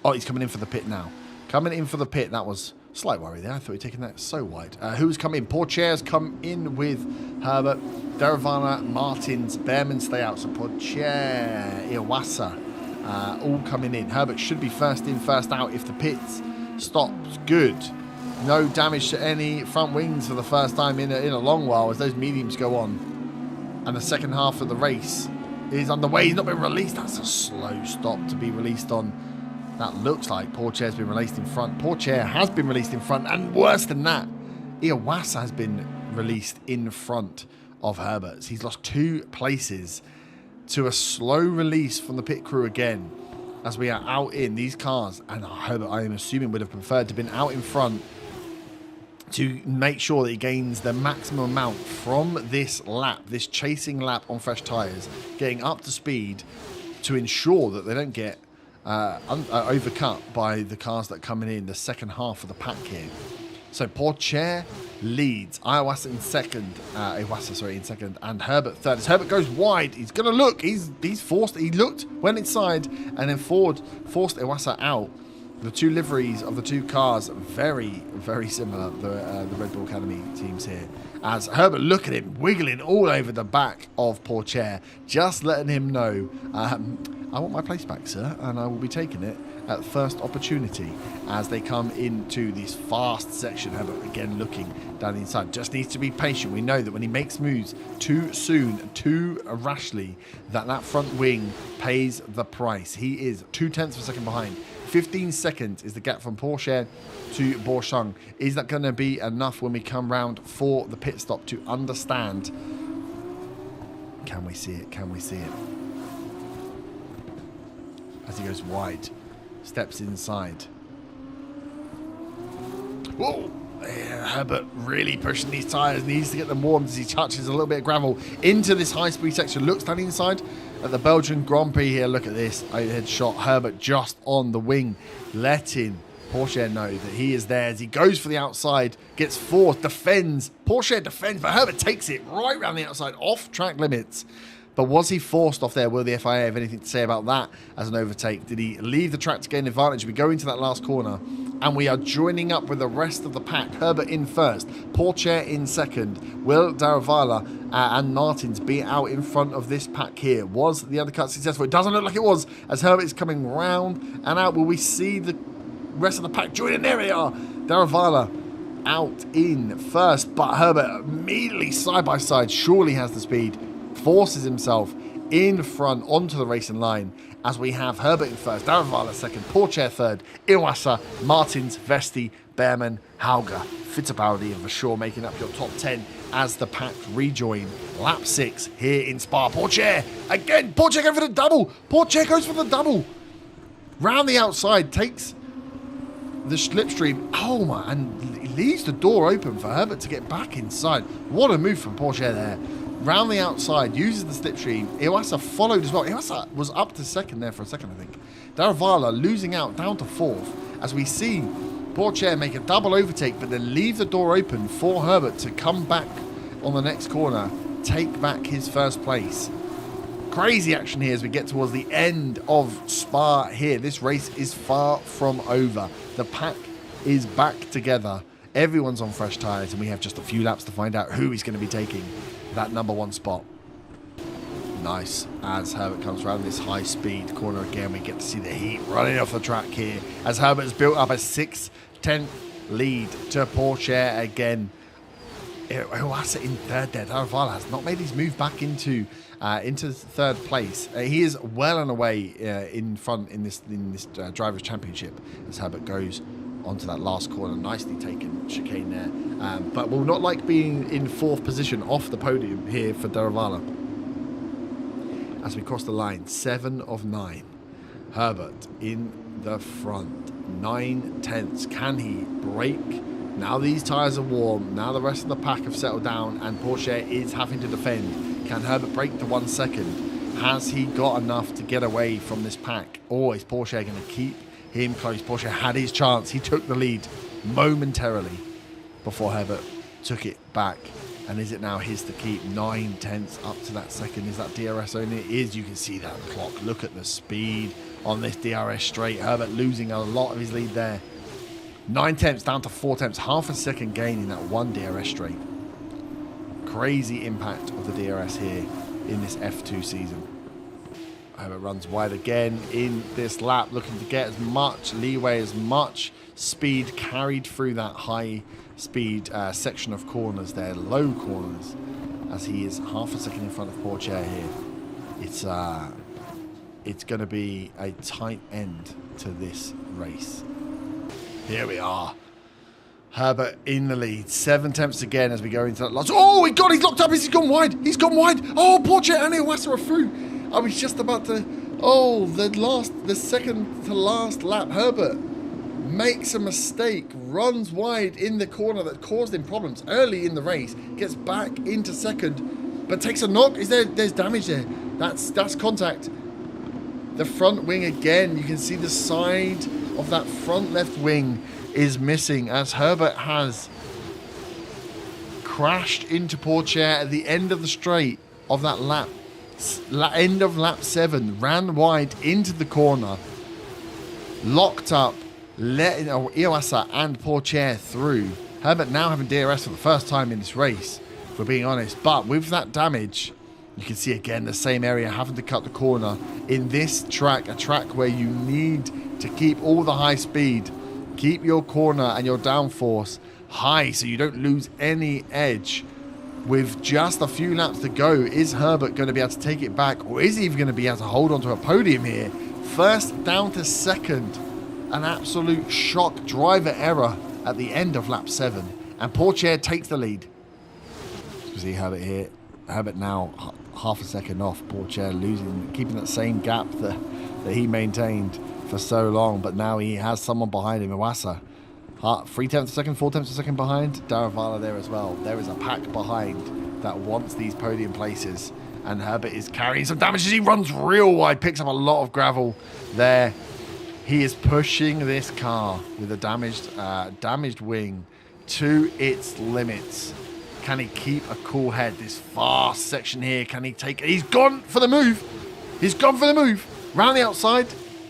Speaker 1: Oh, he's coming in for the pit now. Coming in for the pit. That was a slight worry there. I thought he'd taken that so wide. Who's come in? Pourchaire's come in with Herbert. Daravana, Martins, Behrman stay out. So Pourchaire, Iwasa, all coming in. Herbert should be first in, first out if the pits stops. Good. No damage to any front wings for the first time in a long while as those mediums go on. And the second half of the race is underway. He's not been released. That's a slow stop to be released on. That looks like Pourchaire's been released in front. Pourchaire has been released in front. And worse than that, Iwasa has been released in front of Herbert. He's lost 2 places to a slow release from the pit crew again. As we are out in these cars. And Herbert, I am assuming, would have preferred to have been out in front to make sure that he gains the maximum amount from this lap, this chasing lap on fresh tyres, getting up to speed to ensure that they don't get overcut by the cars that are coming in the second half of the pack here. So Pourchaire leads, Iwasa in second, in second, and Herbert third. As Herbert goes wide, he's going to look, he's forced, he looked, went inside, and then forced Iwasa out. The 2 liveries of the 2 cars, very, very similar, the Red Bull Academy teams here. As Herbert, look at him, wiggling all over the back of Pourchaire, just letting him know, I want my place back, sir, and I will be taking it at first opportunity. As they come into this fast section, Herbert again looking down the inside. Just needs to be patient. We know that when he makes moves too soon, too rashly, that front wing pays the price. He is 0.2 of a second behind. 15 seconds is the gap from Pourchaire to Bourchung. Is that going to be enough when we come round for the pit stop to understand? Can we see it? Can we see it? As he goes wide, steps inside. Whoa! Yeah, Herbert really pushing these tyres, needs to get them warm as he touches a little bit of gravel into this high-speed section. Looks down inside at the Belgian Grand Prix here. Look at this overhead shot. Herbert just on the wing, letting Pourchaire know that he is there as he goes for the outside, gets forced, defends. Pourchaire defends, but Herbert takes it right round the outside, off track limits. But was he forced off there? Will the FIA have anything to say about that as an overtake? Did he leave the track to gain advantage? We go into that last corner and we are joining up with the rest of the pack. Herbert in first, Pourchaire in second. Will Daravala and Martins be out in front of this pack here? Was the undercut successful? It doesn't look like it was, as Herbert is coming round and out. Will we see the rest of the pack joining? There they are. Daravala out in first, but Herbert immediately side by side surely has the speed. Forces himself in front onto the racing line as we have Herbert in first, Daravala second, Pourchaire third, Iwasa, Martins, Vesti, Behrman, Hauger, Fittipaldi and Verschoor making up your top 10 as the pack rejoin lap 6 here in Spa. Pourchaire again, Pourchaire goes for the double, Pourchaire goes for the double. Round the outside, takes the slipstream, oh my, and he leaves the door open for Herbert to get back inside. What a move from Pourchaire there. Round the outside, uses the slipstream. Iwasa followed as well. Iwasa was up to second there for a second, I think. Daravala losing out down to 4th as we see Pourchaire make a double overtake, but then leave the door open for Herbert to come back on the next corner, take back his first place. Crazy action here as we get towards the end of Spa here. This race is far from over. The pack is back together. Everyone's on fresh tyres and we have just a few laps to find out who is going to be taking that #1 spot. Nice. As Herbert comes around this high-speed corner again, we get to see the heat running off the track here. As Herbert has built up a 6-10 lead to Porsche again. Iwasa in third there. Daravala has not made his move back into third place. He is well and away in front in this Drivers' Championship as Herbert goes onto that last corner. Nicely taken chicane there. But will not like being in fourth position off the podium here for Daravala. As we cross the line, 7 of 9. Herbert in the front. 9 tenths. Can he break? Now these tyres are warm. Now the rest of the pack have settled down and Porsche is having to defend. Can Herbert break the 1 second? Has he got enough to get away from this pack? Or is Porsche going to keep him close? Porsche had his chance. He took the lead momentarily before Herbert took it back. And is it now his to keep? 9 tenths up to that second. Is that DRS only? It is. You can see that clock. Look at the speed on this DRS straight. Herbert losing a lot of his lead there. 9 tenths down to 4 tenths. Half a second gain in that one DRS straight. Crazy impact of the DRS here in this F2 season. Herbert runs wide again in this lap, looking to get as much leeway, as much speed carried through that high speed section of corners there, low corners, as he is half a second in front of Porsche here. It's going to be a tight end to this race. Here we are. Herbert in the lead. 7 tenths again as we go into that last. Oh, he's locked up. He's gone wide. He's gone wide. Oh, Porsche and Iwasa are through. I was just about to. Oh, the second to last lap. Herbert makes a mistake, runs wide in the corner that caused him problems early in the race, gets back into second, but takes a knock. There's damage there. That's contact. The front wing again. You can see the side of that front left wing is missing as Herbert has crashed into Porsche at the end of the straight of that lap. End of lap 7, ran wide into the corner, locked up, letting Iwasa and Porsche through. Herbert now having DRS for the first time in this race, if we're being honest. But with that damage, you can see again the same area having to cut the corner in this track, a track where you need to keep all the high speed, keep your corner and your downforce high so you don't lose any edge. With just a few laps to go, is Herbert going to be able to take it back, or is he even going to be able to hold on to a podium here? First down to second. An absolute shock driver error at the end of lap 7. And Porsche takes the lead. You see Herbert here. Herbert now half a second off. Porsche losing, keeping that same gap that he maintained for so long. But now he has someone behind him, Iwasa. 3 tenths a second, 4 tenths a second behind. Daravala there as well. There is a pack behind that wants these podium places. And Herbert is carrying some damage as he runs real wide. Picks up a lot of gravel there. He is pushing this car with a damaged wing to its limits. Can he keep a cool head? This fast section here. Can he take it? He's gone for the move. He's gone for the move. Round the outside.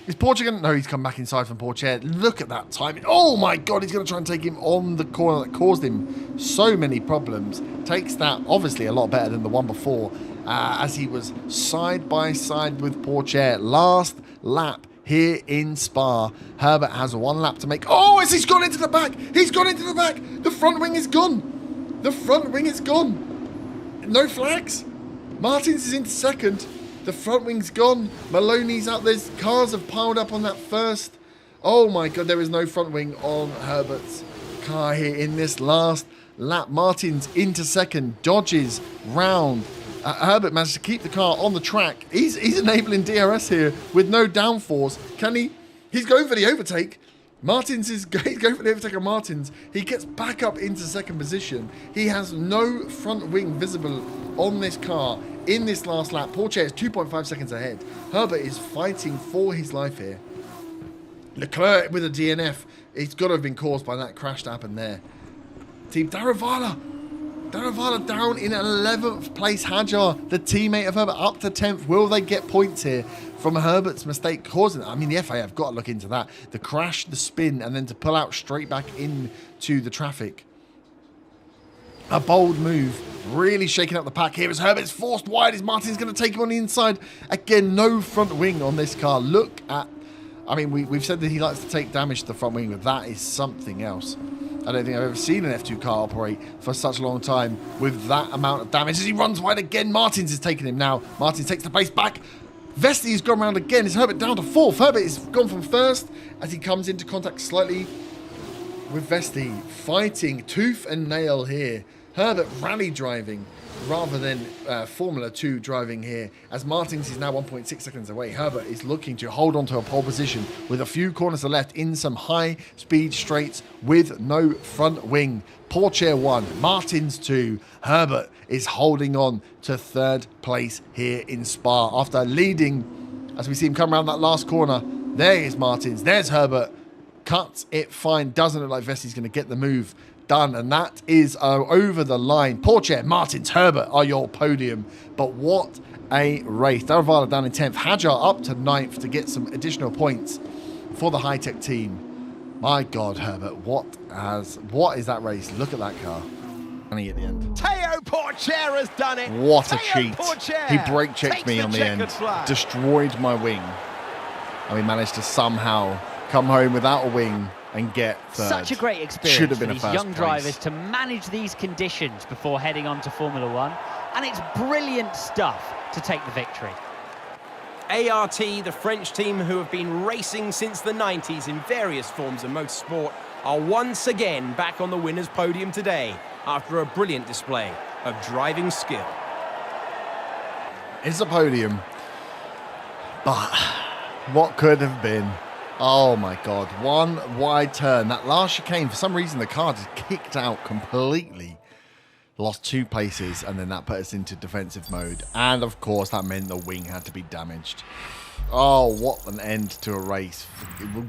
Speaker 1: Is Porsche going to... No, he's come back inside from Porsche. Look at that timing. Oh, my God. He's going to try and take him on the corner that caused him so many problems. Takes that, obviously, a lot better than the one before, as he was side by side with Porsche. Last lap here in Spa. Herbert has 1 lap to make. Oh, he's gone into the back. He's gone into the back. The front wing is gone. The front wing is gone. No flags. Martins is into second. The front wing's gone. Maloney's out. There's cars have piled up on that first. Oh my God, there is no front wing on Herbert's car here in this last lap. Martins into second, dodges round. Herbert managed to keep the car on the track. He's enabling DRS here with no downforce. Can he? He's going for the overtake. He's going for the overtake of Martins. He gets back up into second position. He has no front wing visible on this car in this last lap. Porsche is 2.5 seconds ahead. Herbert is fighting for his life here. Leclerc with a DNF. It's got to have been caused by that crash that happened there. Team Daravala down in 11th place. Hadjar, the teammate of Herbert, up to 10th. Will they get points here from Herbert's mistake causing it? I mean, the FA have got to look into that. The crash, the spin, and then to pull out straight back into the traffic. A bold move. Really shaking up the pack here as Herbert's forced wide as Martin's going to take him on the inside. Again, no front wing on this car. Look at... I mean, we've said that he likes to take damage to the front wing, but that is something else. I don't think I've ever seen an F2 car operate for such a long time with that amount of damage. As he runs wide again, Martins is taking him now. Martins takes the pace back. Vesti's gone round again. Is Herbert down to 4th? Herbert is gone from 1st as he comes into contact slightly with Vesti. Fighting tooth and nail here. Herbert rally driving rather than Formula 2 driving here, as Martins is now 1.6 seconds away. Herbert is looking to hold on to a pole position with a few corners to left in some high-speed straights with no front wing. Pourchaire 1, Martins 2. Herbert is holding on to 3rd place here in Spa after leading, as we see him come around that last corner. There is Martins, there's Herbert. Cuts it fine, doesn't look like Vesti's going to get the move done, and that is over the line. Pourchaire, Martins, Herbert are your podium, but what a race. Daravala down in 10th, Hajar up to 9th to get some additional points for the high-tech team. My God, Herbert, what is that race? Look at that car. Money at the end.
Speaker 2: Teo Pourchaire has done it.
Speaker 1: What a
Speaker 2: Teo
Speaker 1: cheat.
Speaker 2: Pourchaire
Speaker 1: He brake checked me on the end, destroyed my wing, and we managed to somehow come home without a wing and get third.
Speaker 3: Such a great experience
Speaker 1: Should have
Speaker 3: for
Speaker 1: been a
Speaker 3: these
Speaker 1: first
Speaker 3: young
Speaker 1: place.
Speaker 3: drivers to manage these conditions before heading on to Formula 1. And it's brilliant stuff to take the victory.
Speaker 2: ART, the French team who have been racing since the 90s in various forms of motorsport, are once again back on the winner's podium today after a brilliant display of driving skill.
Speaker 1: It's a podium, but what could have been? Oh my God, one wide turn. That last chicane, for some reason, the car just kicked out completely. Lost 2 places, and then that put us into defensive mode. And of course, that meant the wing had to be damaged. Oh, what an end to a race.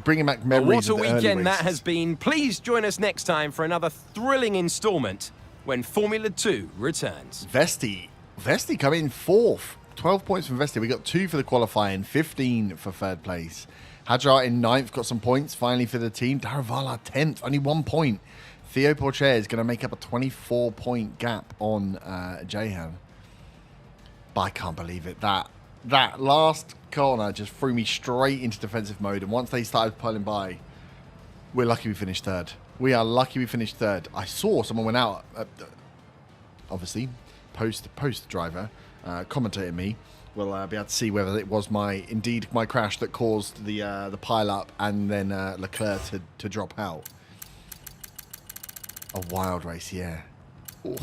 Speaker 1: Bringing back memories of the early races.
Speaker 2: What a weekend that has been. Please join us next time for another thrilling installment when Formula 2 returns.
Speaker 1: Vesti come in 4th. 12 points from Vesti. We got 2 for the qualifying, 15 for 3rd place. Hajar in 9th, got some points finally for the team. Daravala 10th, only 1 point. Theo Pourchaire is going to make up a 24-point gap on Jehan. But I can't believe it. That last corner just threw me straight into defensive mode. And once they started pulling by, we're lucky we finished 3rd. We are lucky we finished 3rd. I saw someone went out, obviously, post driver, commentated me. We'll be able to see whether it was my crash that caused the pile up and then Leclerc to drop out. A wild race, yeah. But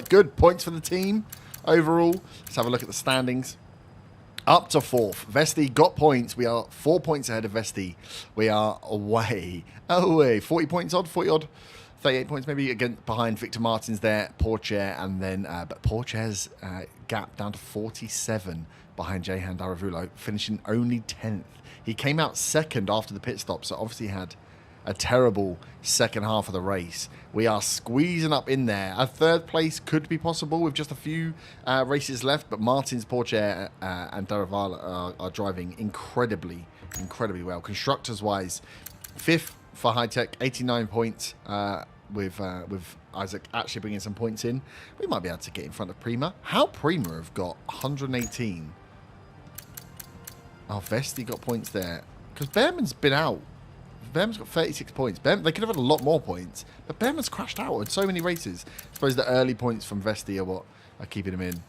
Speaker 1: good points for the team overall. Let's have a look at the standings. Up to 4th. Vesti got points. We are 4 points ahead of Vesti. We are away. 40 points odd, 40 odd. 38 points maybe again behind Victor Martins there, Pourchaire, and then but Pourchaire's gap down to 47 behind Jehan Daravulo, finishing only 10th. He came out 2nd after the pit stop, so obviously had a terrible second half of the race. We are squeezing up in there. A 3rd place could be possible with just a few races left, but Martins, Pourchaire, and Daravala are driving incredibly well. Constructors-wise, 5th for High Tech, 89 points. With Isaac actually bringing some points in, we might be able to get in front of Prima. How Prima have got 118? Oh, Vesti got points there because Behrman's been out. Behrman's got 36 points. They could have had a lot more points, but Behrman's crashed out in so many races. I suppose the early points from Vesti are what are keeping him in.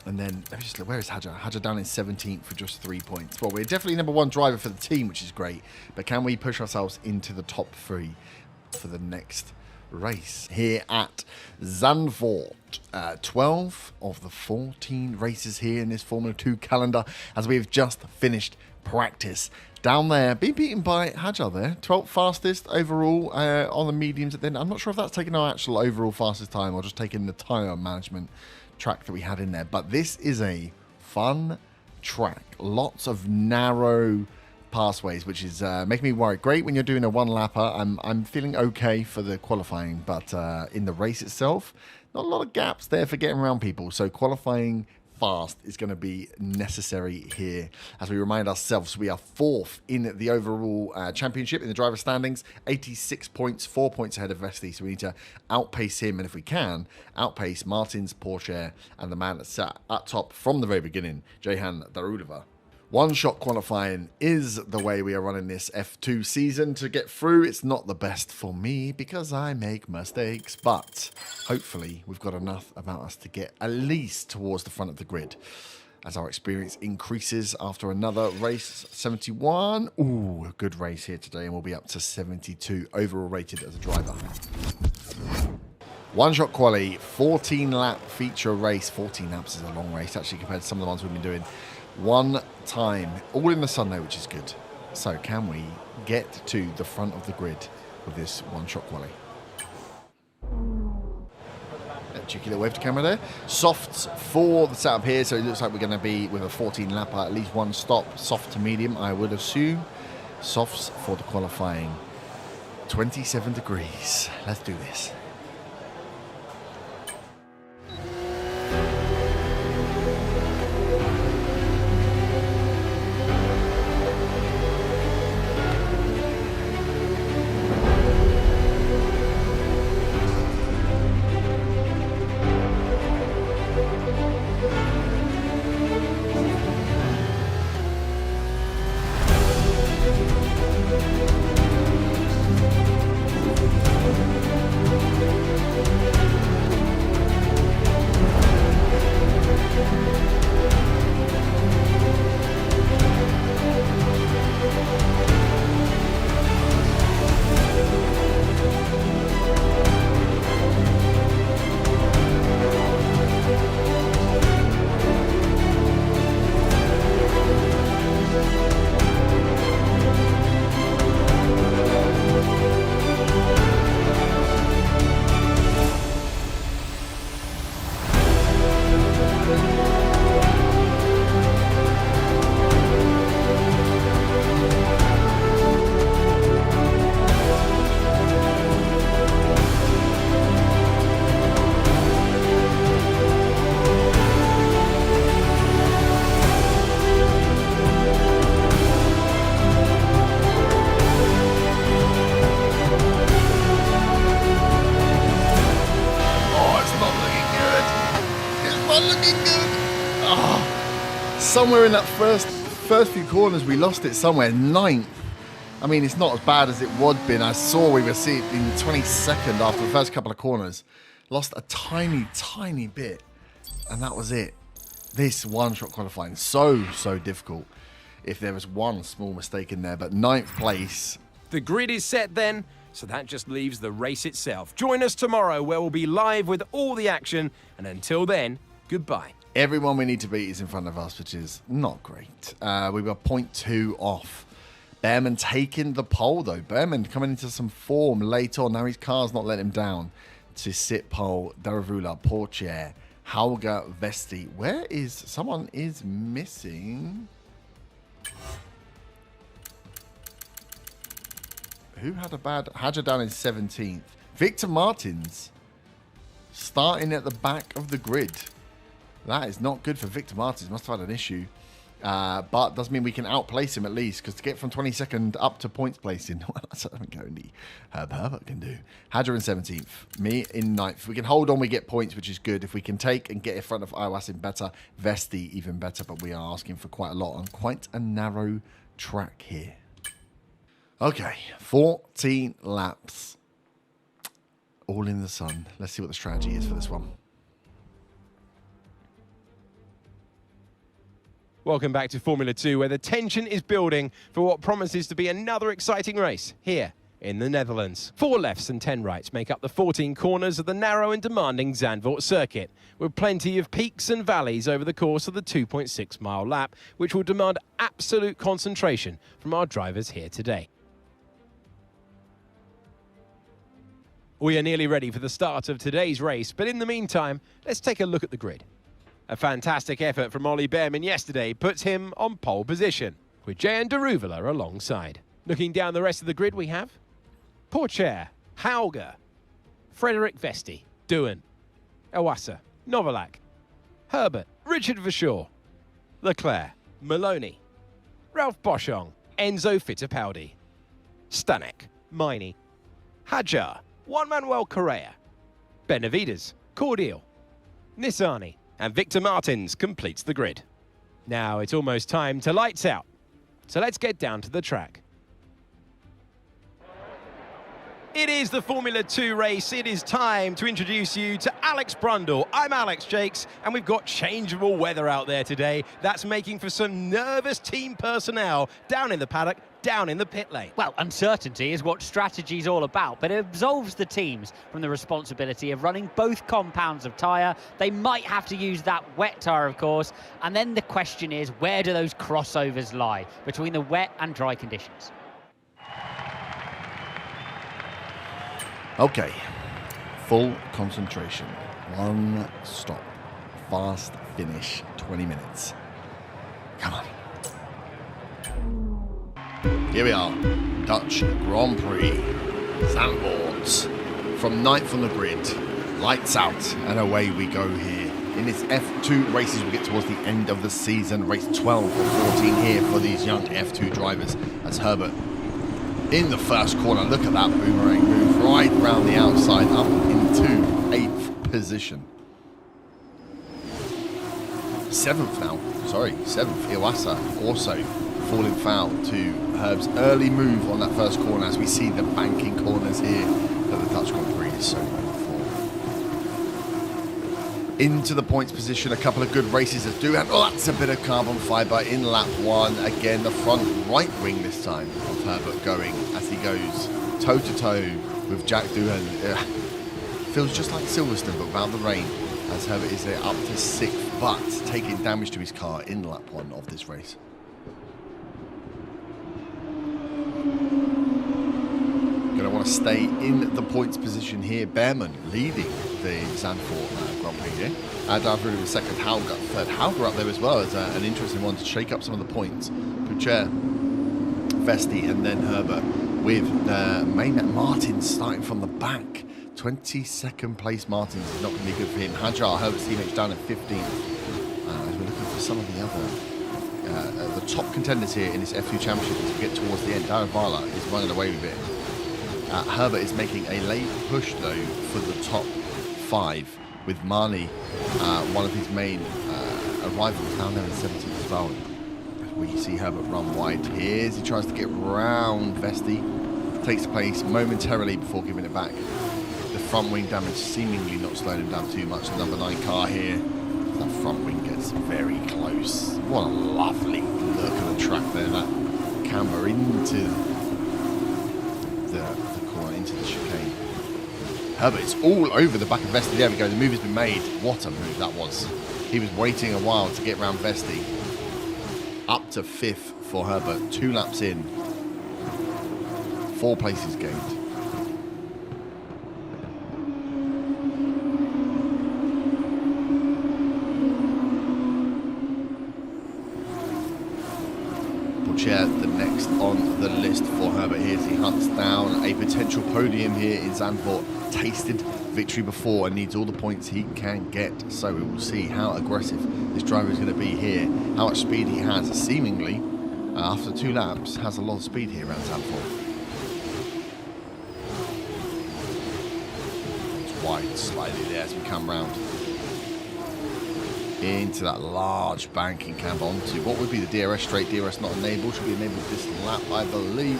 Speaker 1: And then, let me just look, where is Hajar? Hajar down in 17th for just 3 points. Well, we're definitely number 1 driver for the team, which is great. But can we push ourselves into the top 3 for the next race here at Zandvoort? 12 of the 14 races here in this Formula 2 calendar as we've just finished practice. Down there, being beaten by Hajar there, 12th fastest overall on the mediums. Then I'm not sure if that's taking our actual overall fastest time or just taking the tyre management track that we had in there. But this is a fun track. Lots of narrow pathways, which is making me worried. Great when you're doing a one-lapper. I'm feeling okay for the qualifying, but in the race itself, not a lot of gaps there for getting around people. So qualifying fast is going to be necessary here. As we remind ourselves, we are 4th in the overall championship in the driver standings, 86 points, 4 points ahead of Vesti. So we need to outpace him, and if we can, outpace Martins, Porsche, and the man that sat at top from the very beginning, Jehan Darulova. One-shot qualifying is the way we are running this F2 season to get through. It's not the best for me because I make mistakes, but hopefully we've got enough about us to get at least towards the front of the grid as our experience increases after another race. 71. Ooh, a good race here today, and we'll be up to 72 overall rated as a driver. One-shot quali, 14-lap feature race. 14 laps is a long race, actually, compared to some of the ones we've been doing. One time, all in the sun though, which is good. So can we get to the front of the grid with this one-shot quali? A cheeky little wave to camera there. Softs for the setup here, so it looks like we're going to be with a 14-lapper, at least one stop, soft to medium, I would assume. Softs for the qualifying. 27 degrees. Let's do this. Somewhere in that first few corners, we lost it somewhere. 9th. I mean, it's not as bad as it would have been. I saw we were seeing in 22nd after the first couple of corners. Lost a tiny bit. And that was it. This one-shot qualifying, so difficult. If there was one small mistake in there, but 9th place.
Speaker 2: The grid is set then, so that just leaves the race itself. Join us tomorrow where we'll be live with all the action. And until then, goodbye.
Speaker 1: Everyone we need to beat is in front of us, which is not great. We were 0.2 off. Behrman taking the pole, though. Behrman coming into some form late on. Now his car's not letting him down. To sit pole, Daruvula, Porsche, Hauger, Vesti. Where is... Someone is missing. Who had a bad... Hadja down in 17th. Victor Martins. Starting at the back of the grid. That is not good for Victor Martins. Must have had an issue. But doesn't mean we can outplace him at least. Because to get from 22nd up to points placing, well, that's something only Herb Herbert can do. Hadja in 17th. Me in 9th. If we can hold on, we get points, which is good. If we can take and get in front of Iwasin better, Vesti even better. But we are asking for quite a lot on quite a narrow track here. Okay, 14 laps. All in the sun. Let's see what the strategy is for this one.
Speaker 2: Welcome back to Formula 2, where the tension is building for what promises to be another exciting race here in the Netherlands. 4 lefts and 10 rights make up the 14 corners of the narrow and demanding Zandvoort circuit, with plenty of peaks and valleys over the course of the 2.6-mile lap, which will demand absolute concentration from our drivers here today. We are nearly ready for the start of today's race, but in the meantime, let's take a look at the grid. A fantastic effort from Ollie Behrman yesterday puts him on pole position, with Jehan Daruvula alongside. Looking down the rest of the grid, we have Porsche, Hauger, Frederik Vesti, Doohan, Iwasa, Novalak, Herbert, Richard Verschoor, Leclerc, Maloney, Ralph Boschung, Enzo Fittipaldi, Stanek, Miney, Hadjar, Juan Manuel Correa, Benavides, Cordial, Nissani, and Victor Martins completes the grid. Now it's almost time to lights out, so let's get down to the track. It is the Formula 2 race. It is time to introduce you to Alex Brundle. I'm Alex Jakes, and we've got changeable weather out there today. That's making for some nervous team personnel down in the paddock, down in the pit lane.
Speaker 3: Well, uncertainty is what strategy's all about, but it absolves the teams from the responsibility of running both compounds of tyre. They might have to use that wet tyre, of course, and then the question is, where do those crossovers lie between the wet and dry conditions?
Speaker 1: Okay, full concentration, one stop, fast finish, 20 minutes. Come on. Here we are, Dutch Grand Prix, Zandvoort, from 9th on the grid, lights out, and away we go here. In this F2 races, we get towards the end of the season, race 12 or 14 here for these young F2 drivers, as Herbert in the first corner. Look at that boomerang move right around the outside, up into 8th position. 7th now, sorry, 7th. Iwasa also falling foul to Herb's early move on that first corner, as we see the banking corners here that the Dutch Grand Prix is so known for. Into the points position, a couple of good races that do have lots of bit of carbon fibre in lap 1. Again, the front right wing this time of Herbert going as he goes toe-to-toe with Jack Doohan. Feels just like Silverstone, but without the rain, as Herbert is there up to 6th, but taking damage to his car in lap 1 of this race. Going to want to stay in the points position here. Behrman leading the Zandvoort Grand Prix here. Adavru in second, Hauger third. Hauger up there as well as an interesting one to shake up some of the points. Pucher, Vesti, and then Herbert with Maynard Martins starting from the back. 22nd place Martins is not going to be good for him. Hadjar, Herbert's teammates down at 15th. As we're looking for some of the other the top contenders here in this F2 Championship as we get towards the end. Darren Varla is running away with it. Herbert is making a late push though for the top 5 with Marnie, one of his main arrivals down there in 17th as well. We see Herbert run wide here as he tries to get round Vesti. Takes place momentarily before giving it back. The front wing damage seemingly not slowing him down too much. The number 9 car here. That front wing gets very close. What a lovely look at the track there. That camber into the corner, into the chicane. Herbert is all over the back of Vesti. There we go. The move has been made. What a move that was. He was waiting a while to get round Vesti. Up to 5th for Herbert. 2 laps in. 4 places gained. The next on the list for Herbert here as he hunts down a potential podium here in Zandvoort. Tasted victory before and needs all the points he can get. So we will see how aggressive this driver is going to be here, how much speed he has. Seemingly, after 2 laps, has a lot of speed here around Zandvoort. It's wide slightly there as we come round into that large banking camber onto what would be the DRS straight. DRS not enabled, should be enabled this lap, I believe.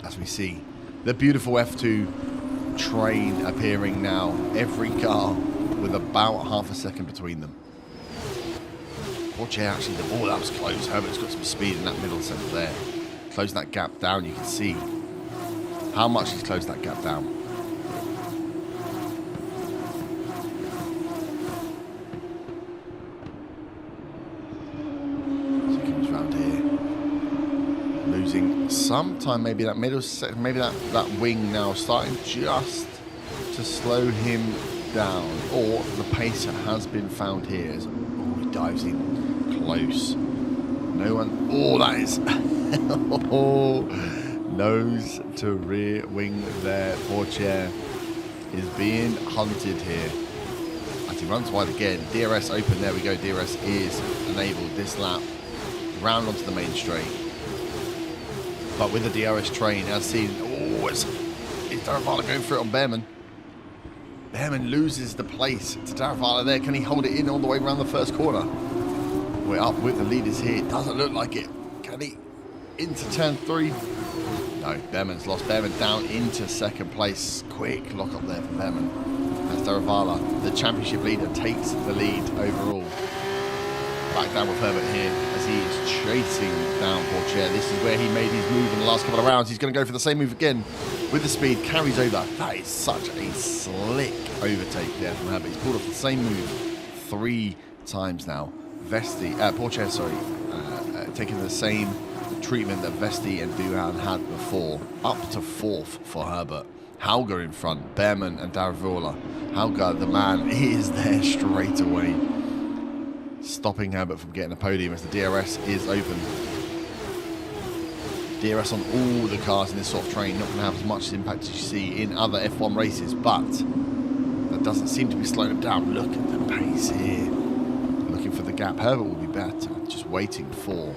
Speaker 1: As we see the beautiful F2 train appearing now, every car with about half a second between them. Watch out, actually, oh, that was close. Herbert's got some speed in that middle centre there. Close that gap down, you can see how much he's closed that gap down. Sometime maybe that middle, maybe that wing now starting just to slow him down, or the pacer has been found here. Oh, he dives in close. No one. Oh, that is oh, nose to rear wing there. Poor chair is being hunted here. As he runs wide again, DRS open, there we go, DRS is enabled this lap, round onto the main straight. But with the DRS train, as seen, oh, it's Daravala going for it on Behrman. Behrman loses the place to Daravala there. Can he hold it in all the way around the first corner? We're up with the leaders here. Doesn't look like it. Can he? Into turn 3. No, Behrman's lost. Behrman down into second place. Quick lock up there for Behrman. As Daravala, the championship leader, takes the lead overall. Back down with Herbert here as he is chasing down Pourchaire. This is where he made his move in the last couple of rounds. He's going to go for the same move again with the speed. Carries over. That is such a slick overtake there from Herbert. He's pulled off the same move 3 times now. Pourchaire, taking the same treatment that Vesti and Duhan had before. Up to 4th for Herbert. Hauger in front. Behrman and Daravala. Hauger, the man, is there straight away, stopping Herbert from getting a podium as the DRS is open. DRS on all the cars in this sort of train, not going to have as much impact as you see in other F1 races, but that doesn't seem to be slowing him down. Look at the pace here. Looking for the gap. Herbert will be better, just waiting for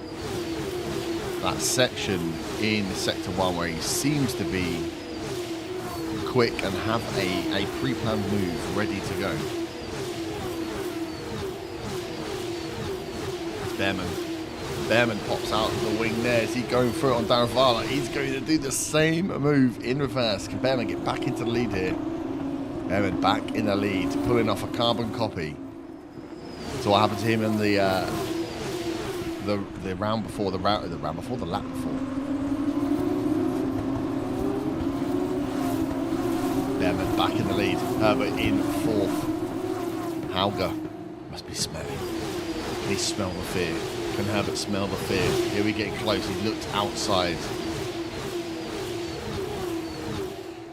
Speaker 1: that section in Sector 1 where he seems to be quick and have a pre-planned move ready to go. Behrman pops out of the wing there. Is he going for it on Daravala? He's going to do the same move in reverse. Can Behrman get back into the lead here? Behrman back in the lead, pulling off a carbon copy. So what happened to him in the round before, the lap before? Behrman back in the lead. Herbert in 4th. Hauger must be smelling. Can he smell the fear? Can Herbert smell the fear? Here we get close. He looked outside.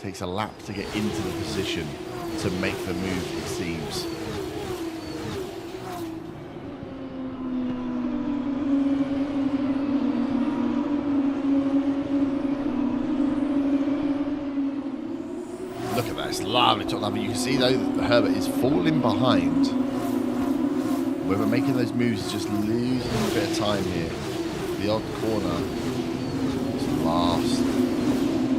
Speaker 1: Takes a lap to get into the position to make the move, it seems. Look at that. It's lovely top lap. You can see, though, that Herbert is falling behind. Whoever making those moves is just losing a bit of time here. The odd corner. This last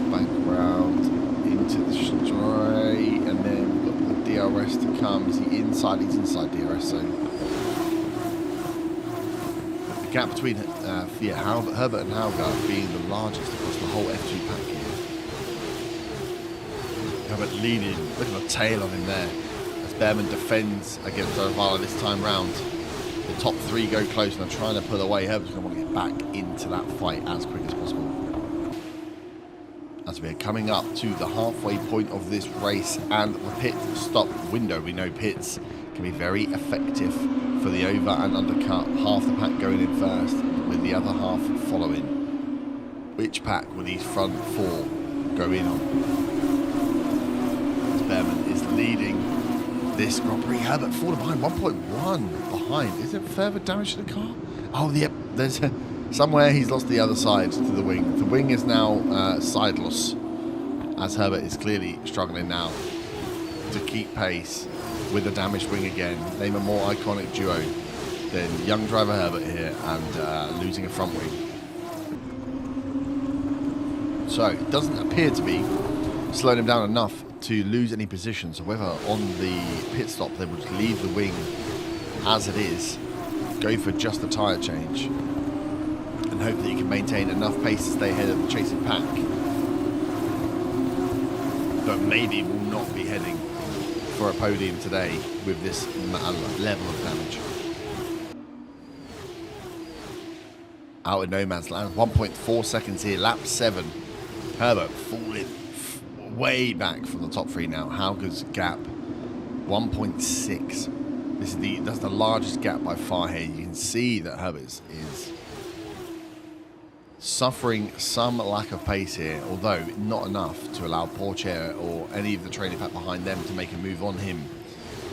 Speaker 1: bank round into the straight, and then we've got the DRS to come. Is he inside? He's inside DRS zone. The gap between Herbert and Hauger being the largest across the whole F2 pack here. Herbert leading. Look at the tail on him there. Behrman defends against Daravala this time round. The top 3 go close and are trying to pull away. Herbert's going to want to get back into that fight as quick as possible. As we're coming up to the halfway point of this race and the pit stop window. We know pits can be very effective for the over and undercut. Half the pack going in first, with the other half following. Which pack will these front 4 go in on? As Behrman is leading this Grand Prix. Herbert falling behind, 1.1 behind. Is it further damage to the car? Oh, yep. There's somewhere he's lost the other side to the wing. The wing is now sideless, as Herbert is clearly struggling now to keep pace with the damaged wing again. Name a more iconic duo than young driver Herbert here and losing a front wing. So it doesn't appear to be slowing him down enough to lose any position. So whether on the pit stop they would leave the wing as it is, go for just a tyre change, and hope that you can maintain enough pace to stay ahead of the chasing pack, but maybe will not be heading for a podium today with this level of damage. Out in no man's land, 1.4 seconds here, lap 7. Herbert falling way back from the top 3 now. Hauger's gap 1.6. That's the largest gap by far here. You can see that Herbert is suffering some lack of pace here, although not enough to allow Pourchaire or any of the training pack behind them to make a move on him.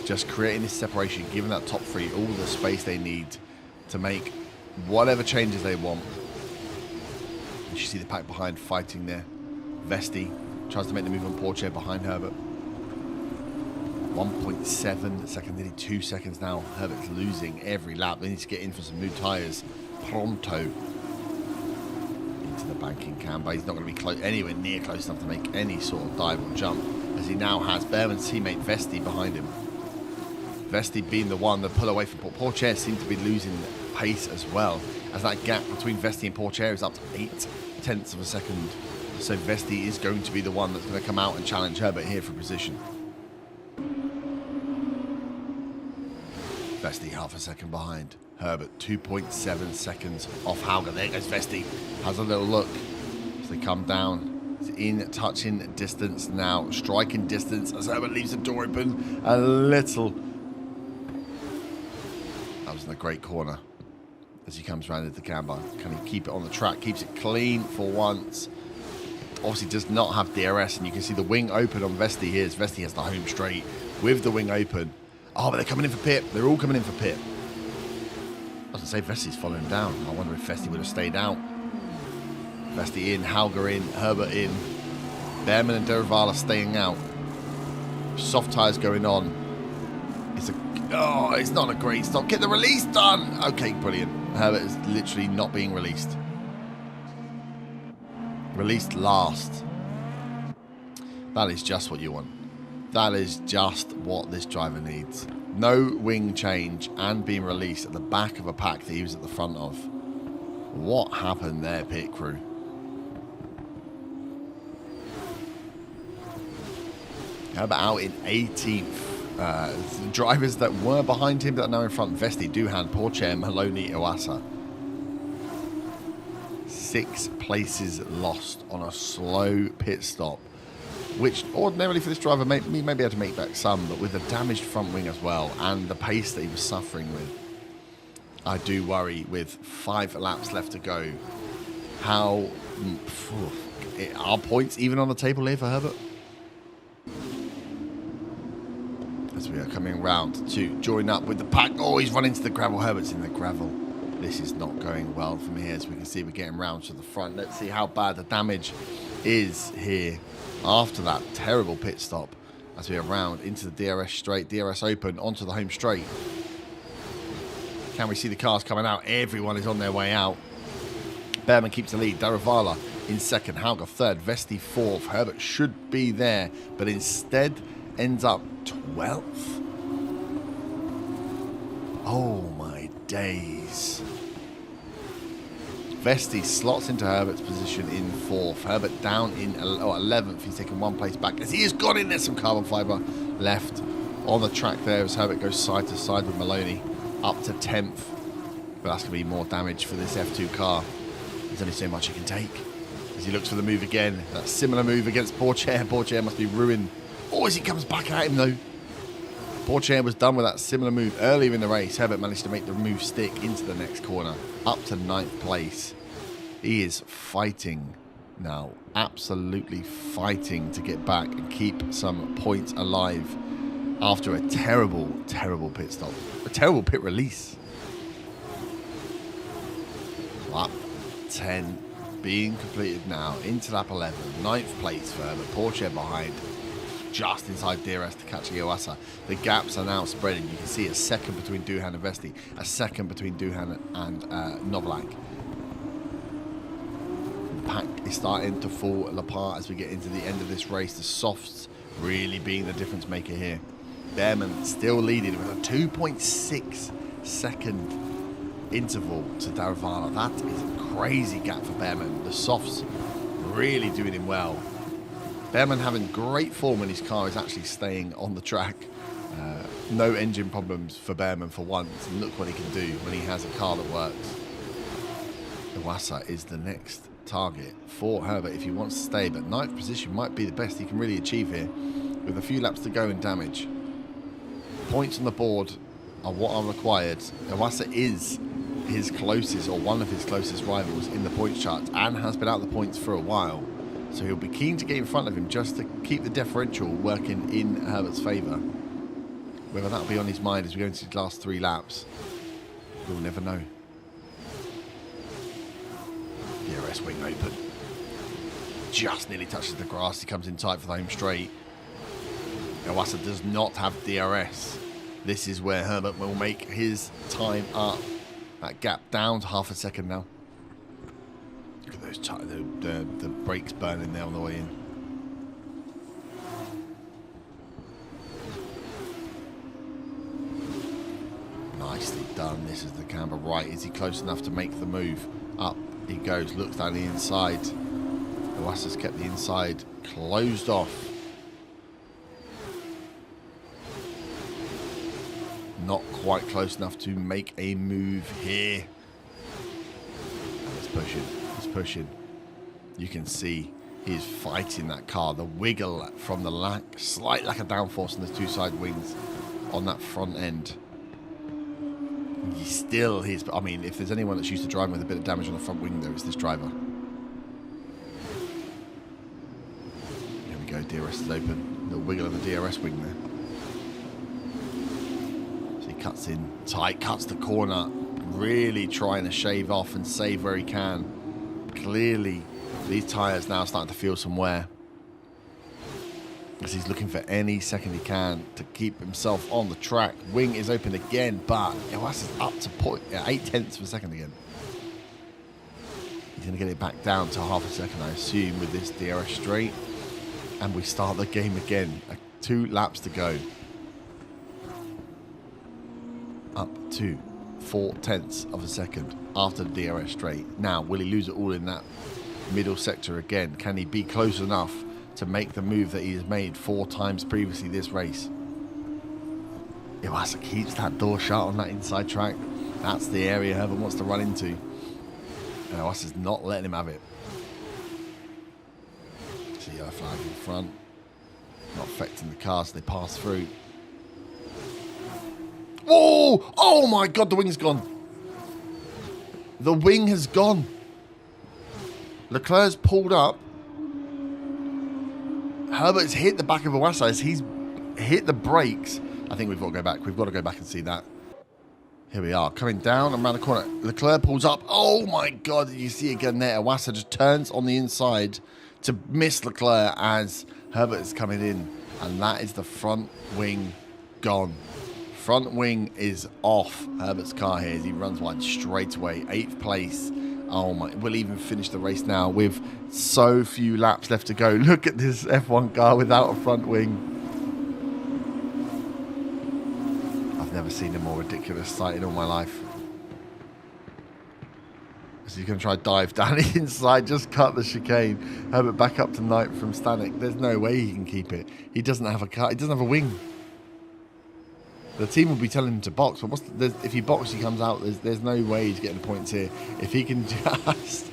Speaker 1: Just creating this separation, giving that top 3 all the space they need to make whatever changes they want. You see the pack behind fighting there. Vesti tries to make the move on Pourchaire behind Herbert. 1.7 seconds, nearly 2 seconds now. Herbert's losing every lap. They need to get in for some new tyres pronto. Into the banking camber. He's not going to be anywhere near close enough to make any sort of dive or jump, as he now has Behrman's teammate Vesti behind him. Vesti being the one that pull away from Pourchaire seems to be losing pace as well, as that gap between Vesti and Pourchaire is up to 0.8 of a second. So Vesti is going to be the one that's going to come out and challenge Herbert here for position. Vesti half a second behind. Herbert 2.7 seconds off Hauger. There goes Vesti. Has a little look as they come down. It's in touching distance now. Striking distance as Herbert leaves the door open a little. That was in a great corner as he comes round into the camber. Can he keep it on the track? Keeps it clean for once. Obviously does not have DRS, and you can see the wing open on Vesti here. Vesti has the home straight with the wing open. Oh, but they're coming in for pit. They're all coming in for pit. I was going to say Vesti's following down. I wonder if Vesti would have stayed out. Vesti in, Hauger in, Herbert in. Behrman and Derivala staying out. Soft tyres going on. It's not a great stop. Get the release done. Okay, brilliant. Herbert is literally not being released. Released last. That is just what you want. That is just what this driver needs. No wing change and being released at the back of a pack that he was at the front of. What happened there, pit crew? Herbert out in 18th. The drivers that were behind him that are now in front: Vesti, Duhan, Pourchaire, Maloney, Iwasa. 6 places lost on a slow pit stop, which ordinarily for this driver may be able to make back some, but with the damaged front wing as well and the pace that he was suffering with, I do worry with 5 laps left to go. How are points even on the table here for Herbert? As we are coming round to join up with the pack. Oh, he's run into the gravel. Herbert's in the gravel. This is not going well from here, as we can see we're getting round to the front. Let's see how bad the damage is here after that terrible pit stop, as we are round into the DRS straight, DRS open onto the home straight. Can we see the cars coming out? Everyone is on their way out. Behrman keeps the lead. Derivala in second, Hauger third, Vesti fourth. Herbert should be there, but instead ends up 12th. Oh my days. Vesti slots into Herbert's position in 4th. Herbert down in 11th. He's taken 1 place back as he has gone in. There's some carbon fibre left on the track there as Herbert goes side to side with Maloney up to 10th. But that's going to be more damage for this F2 car. There's only so much he can take as he looks for the move again. That similar move against Pourchaire. Pourchaire must be ruined. Oh, as he comes back at him though. Pourchaire was done with that similar move earlier in the race. Herbert managed to make the move stick into the next corner, up to 9th place. He is fighting now, absolutely fighting to get back and keep some points alive after a terrible, terrible pit stop. A terrible pit release. Lap 10 being completed now, into lap 11. 9th place for Herbert. Pourchaire behind, just inside DRS to catch Iwasa. The gaps are now spreading. You can see a second between Duhan and Vesti, a second between Duhan and Novalak. The pack is starting to fall apart as we get into the end of this race. The softs really being the difference maker here. Behrman still leading with a 2.6 second interval to Derivala. That is a crazy gap for Behrman. The softs really doing him well. Behrman having great form when his car is actually staying on the track. No engine problems for Behrman for once. And look what he can do when he has a car that works. Iwasa is the next target for Herbert if he wants to stay. But 9th position might be the best he can really achieve here with a few laps to go in damage. Points on the board are what are required. Iwasa is his closest, or one of his closest rivals in the points chart, and has been out the points for a while. So he'll be keen to get in front of him just to keep the differential working in Herbert's favour. Whether that'll be on his mind as we go into the last 3 laps, we'll never know. DRS wing open. Just nearly touches the grass. He comes in tight for the home straight. Iwasa does not have DRS. This is where Herbert will make his time up. That gap down to half a second now. Look at those the brakes burning there on the way in. Nicely done. This is the camber right. Is he close enough to make the move? Up he goes. Looks down the inside. Iwasa's kept the inside closed off. Not quite close enough to make a move here. He's pushing. He's pushing. You can see he's fighting that car. The wiggle from the slight lack of downforce on the two side wings on that front end. I mean, if there's anyone that's used to driving with a bit of damage on the front wing, though, it's this driver. Here we go. DRS is open. The wiggle of the DRS wing there. Cuts in tight, cuts the corner, really trying to shave off and save where he can. Clearly, these tyres now starting to feel some wear, as he's looking for any second he can to keep himself on the track. Wing is open again, but Iwasa's up to 0.8 of a second again. He's going to get it back down to half a second, I assume, with this DRS straight. And we start the game again. 2 laps to go. Up to 0.4 of a second after the DRS straight. Now, will he lose it all in that middle sector again? Can he be close enough to make the move that he has made 4 times previously this race? Iwasa keeps that door shut on that inside track. That's the area Herbert wants to run into. And Iwasa's not letting him have it. See yellow flag in front. Not affecting the car, so they pass through. Oh! Oh my God, the wing's gone. The wing has gone. Leclerc's pulled up. Herbert's hit the back of Iwasa as he's hit the brakes. I think we've got to go back. We've got to go back and see that. Here we are, coming down and around the corner. Leclerc pulls up. Oh my God, you see again there. Iwasa just turns on the inside to miss Leclerc as Herbert is coming in. And that is the front wing gone. Front wing is off Herbert's car here as he runs wide straight away. 8th place. Oh my, we'll even finish the race now with so few laps left to go. Look at this F1 car without a front wing. I've never seen a more ridiculous sight in all my life. So he's going to try to dive down the inside, just cut the chicane. Herbert back up to 9th from Stanek. There's no way he can keep it. He doesn't have a car. He doesn't have a wing. The team will be telling him to box, but if he boxes, he comes out. There's no way he's getting points here. If he can just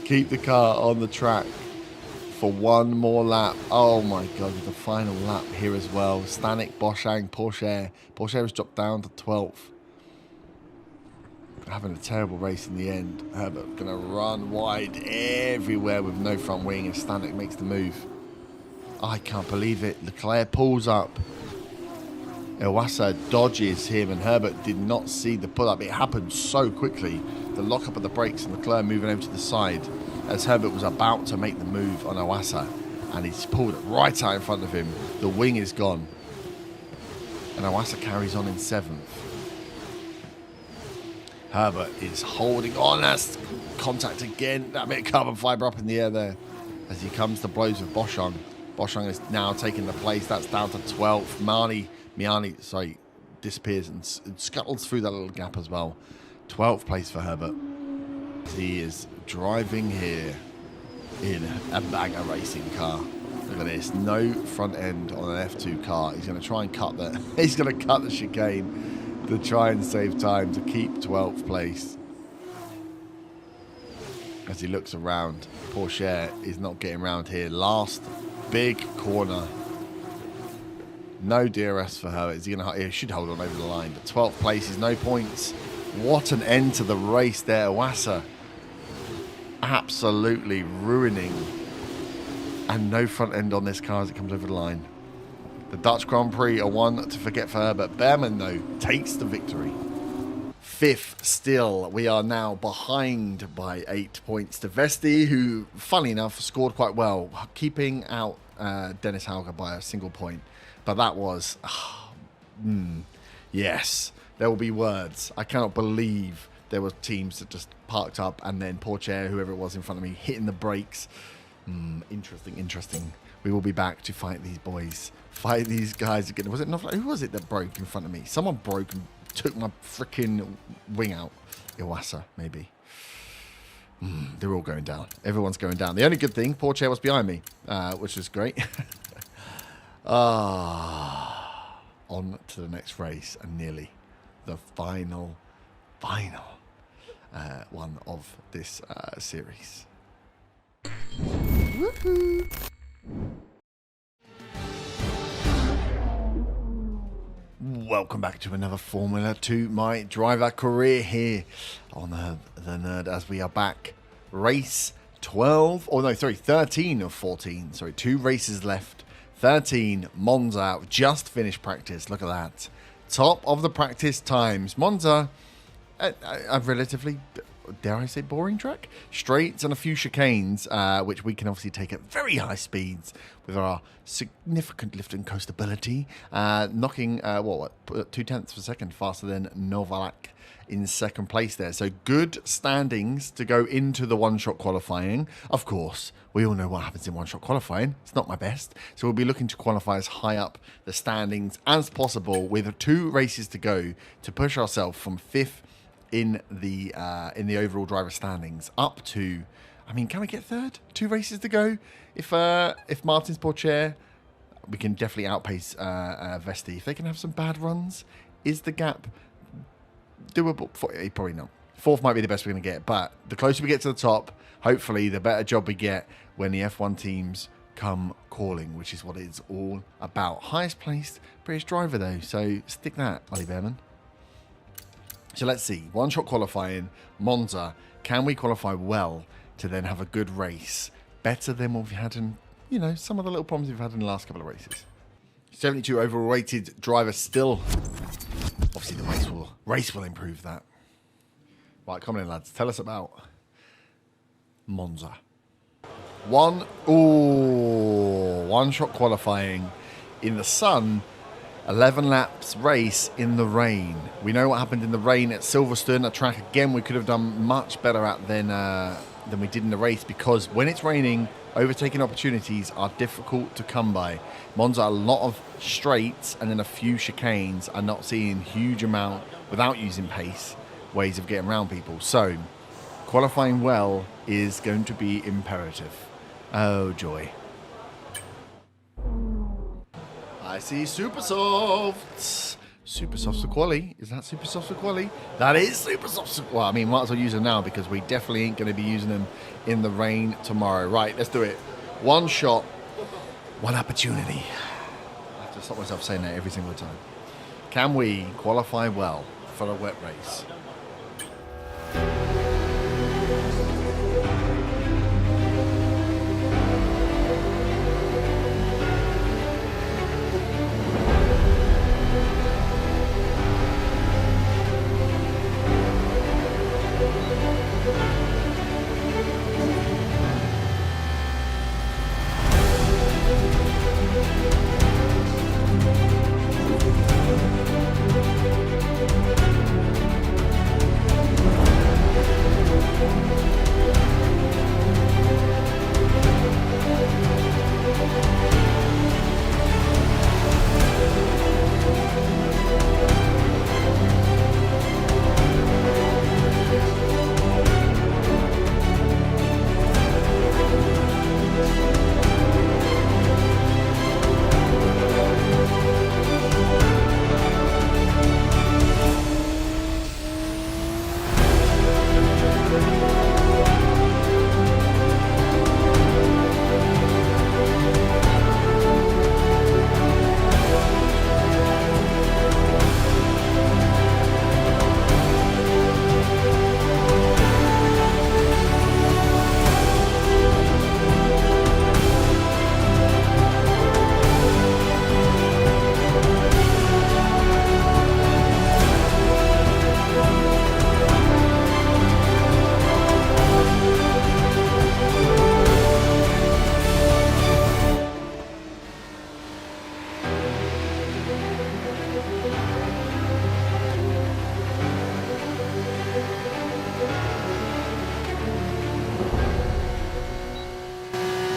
Speaker 1: keep the car on the track for one more lap. Oh my God, with the final lap here as well. Stanek, Boschang, Porsche. Porsche has dropped down to 12th. Having a terrible race in the end. Herbert going to run wide everywhere with no front wing as Stanek makes the move. I can't believe it. Leclerc pulls up. Iwasa dodges him, and Herbert did not see the pull-up. It happened so quickly. The lock-up of the brakes and Leclerc moving over to the side as Herbert was about to make the move on Iwasa. And he's pulled it right out in front of him. The wing is gone. And Iwasa carries on in 7th. Herbert is holding on. That's contact again. That bit of carbon fibre up in the air there as he comes to blows with Boschang. Boschang is now taking the place. That's down to 12th. Miani disappears and scuttles through that little gap as well. 12th place for Herbert. He is driving here in a banger racing car. Look at this. No front end on an F2 car. He's going to try and cut that. He's going to cut the chicane to try and save time to keep 12th place. As he looks around, Porsche is not getting around here. Last big corner. No DRS for her. Is he going to? He should hold on over the line. But 12th place is no points. What an end to the race there. Iwasa absolutely ruining. And no front end on this car as it comes over the line. The Dutch Grand Prix are one to forget for her. But Behrman, though, takes the victory. 5th still. We are now behind by 8 points to Vesti, who, funny enough, scored quite well, keeping out Dennis Hauger by a single point. But that was, yes, there will be words. I cannot believe there were teams that just parked up and then Porcher, whoever it was in front of me, hitting the brakes. Interesting. We will be back to fight these boys. Fight these guys again. Was it not? Who was it that broke in front of me? Someone broke and took my freaking wing out. Iwasa, maybe. They're all going down. Everyone's going down. The only good thing, Porcher was behind me, which was great. On to the next race and nearly the final one of this series. Woohoo! Welcome back to another Formula 2 My Driver career here on the Nerd as we are back. Race 13 of 14. Sorry, 2 races left. 13, Monza, just finished practice. Look at that. Top of the practice times. Monza, a relatively, dare I say, boring track. Straights and a few chicanes, which we can obviously take at very high speeds with our significant lift and coastability, knocking, 0.2 of a second faster than Novalak in second place there. So good standings to go into the one-shot qualifying. Of course, we all know what happens in one-shot qualifying. It's not my best. So we'll be looking to qualify as high up the standings as possible with 2 races to go to push ourselves from 5th in the overall driver standings up to, I mean, can we get 3rd? 2 races to go. If Martin's Porcher, we can definitely outpace Vesti. If they can have some bad runs, is the gap doable? Probably not. 4th might be the best we're going to get, but the closer we get to the top, hopefully the better job we get when the F1 teams come calling, which is what it's all about. Highest placed British driver though, so stick that, Ollie Behrman. So let's see, one-shot qualifying, Monza. Can we qualify well to then have a good race? Better than what we've had in, some of the little problems we've had in the last couple of races. 72 overall rated driver still. Obviously the race will improve that. Right, come on in, lads. Tell us about Monza. One-shot qualifying in the sun. 11 laps race in the rain. We know what happened in the rain at Silverstone. A track, again, we could have done much better at than we did in the race, because when it's raining, overtaking opportunities are difficult to come by. Monza, a lot of straights and then a few chicanes. I'm not seeing huge amount, without using pace, ways of getting around people. So, qualifying well is going to be imperative. Oh, joy. I see Super Softs. Super Softs for quali. Is that Super Softs for quali? That is Super Softs. Well, I mean, might as well use them now because we definitely ain't going to be using them in the rain tomorrow. Right, let's do it. One shot, one opportunity. I have to stop myself saying that every single time. Can we qualify well for a wet race?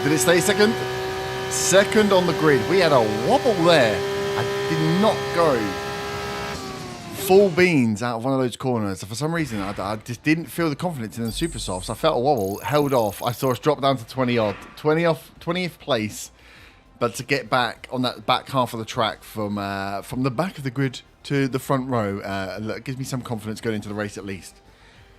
Speaker 1: Did it stay second? Second on the grid. We had a wobble there. I did not go full beans out of one of those corners. For some reason, I just didn't feel the confidence in the super softs. I felt a wobble, held off. I saw us drop down to 20th place. But to get back on that back half of the track from the back of the grid to the front row, gives me some confidence going into the race at least.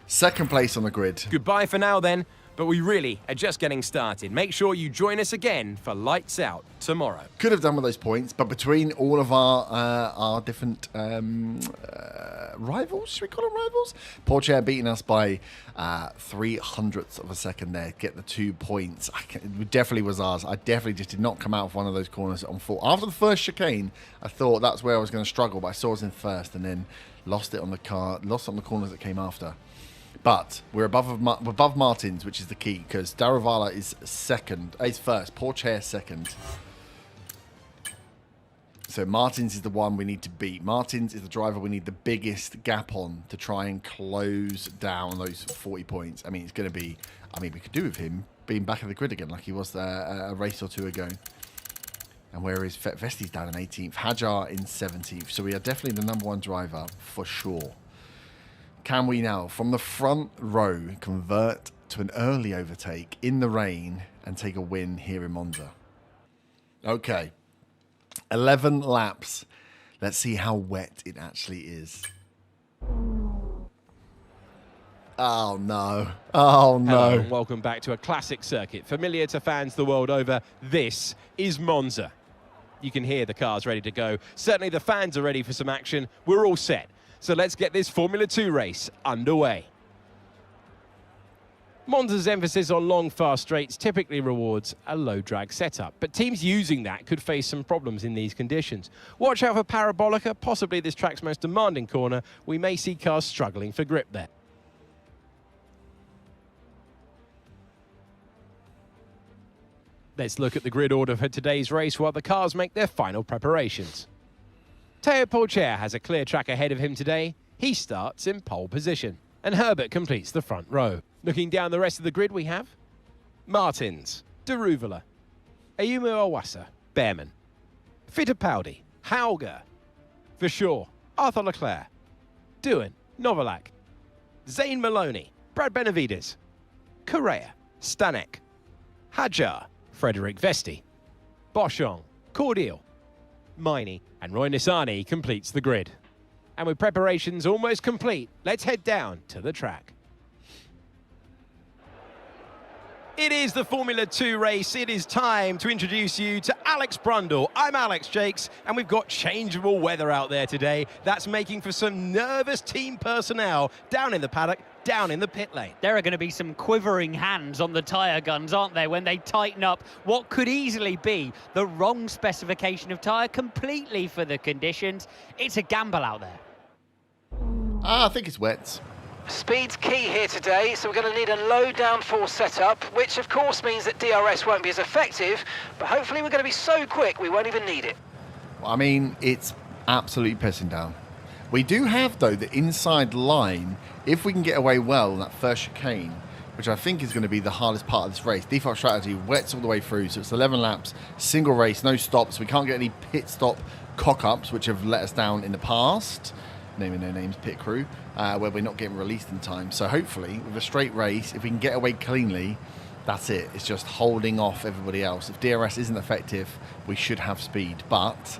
Speaker 1: Second place on the grid.
Speaker 7: Goodbye for now then, but we really are just getting started. Make sure you join us again for Lights Out tomorrow.
Speaker 1: Could have done with those points, but between all of our different rivals, should we call them rivals? Porsche beating us by 0.03 of a second there, get the 2 points. It definitely was ours. I definitely just did not come out of one of those corners on full. After the first chicane, I thought that's where I was going to struggle, but I saw us in first and then lost it on the corners that came after. But we're above Martins, which is the key, because Daravala is second. He's first. Porsche second. So Martins is the one we need to beat. Martins is the driver we need the biggest gap on to try and close down those 40 points. I mean, it's going to be... I mean, we could do with him being back in the grid again like he was a race or two ago. And where is Vesti's down in 18th. Hajar in 17th. So we are definitely the #1 driver for sure. Can we now, from the front row, convert to an early overtake in the rain and take a win here in Monza? Okay. 11 laps. Let's see how wet it actually is. Oh, no. Oh, no.
Speaker 2: Hello and welcome back to a classic circuit. Familiar to fans the world over, this is Monza. You can hear the cars ready to go. Certainly the fans are ready for some action. We're all set. So let's get this Formula 2 race underway. Monza's emphasis on long, fast straights typically rewards a low drag setup, but teams using that could face some problems in these conditions. Watch out for Parabolica, possibly this track's most demanding corner. We may see cars struggling for grip there. Let's look at the grid order for today's race while the cars make their final preparations. Teo Pourchaire has a clear track ahead of him today. He starts in pole position, and Herbert completes the front row. Looking down the rest of the grid, we have Martins, Deruvala, Ayumu Awasa, Behrman, Fittipaldi, Hauger, Verschoor, Arthur Leclerc, Doohan, Novalak, Zane Maloney, Brad Benavides, Correa, Stanek, Hajar, Frederic Vesti, Boschong, Cordial, Miney, and Roy Nissany completes the grid. And with preparations almost complete, let's head down to the track. It is the Formula 2 race. It is time to introduce you to Alex Brundle. I'm Alex Jakes, and we've got changeable weather out there today. That's making for some nervous team personnel down in the paddock, down in the pit lane.
Speaker 3: There are going to be some quivering hands on the tyre guns, aren't there, when they tighten up what could easily be the wrong specification of tyre completely for the conditions. It's a gamble out there.
Speaker 1: I think it's wet.
Speaker 4: Speed's key here today, so we're going to need a low downforce setup, which of course means that DRS won't be as effective, but hopefully we're going to be so quick we won't even need it.
Speaker 1: I mean, it's absolutely pissing down. We do have, though, the inside line, if we can get away well in that first chicane, which I think is going to be the hardest part of this race. Default strategy, wets all the way through, so it's 11 laps, single race, no stops. We can't get any pit stop cock-ups, which have let us down in the past. Naming their names, pit crew, where we're not getting released in time. So hopefully, with a straight race, if we can get away cleanly, that's it. It's just holding off everybody else. If DRS isn't effective, we should have speed. But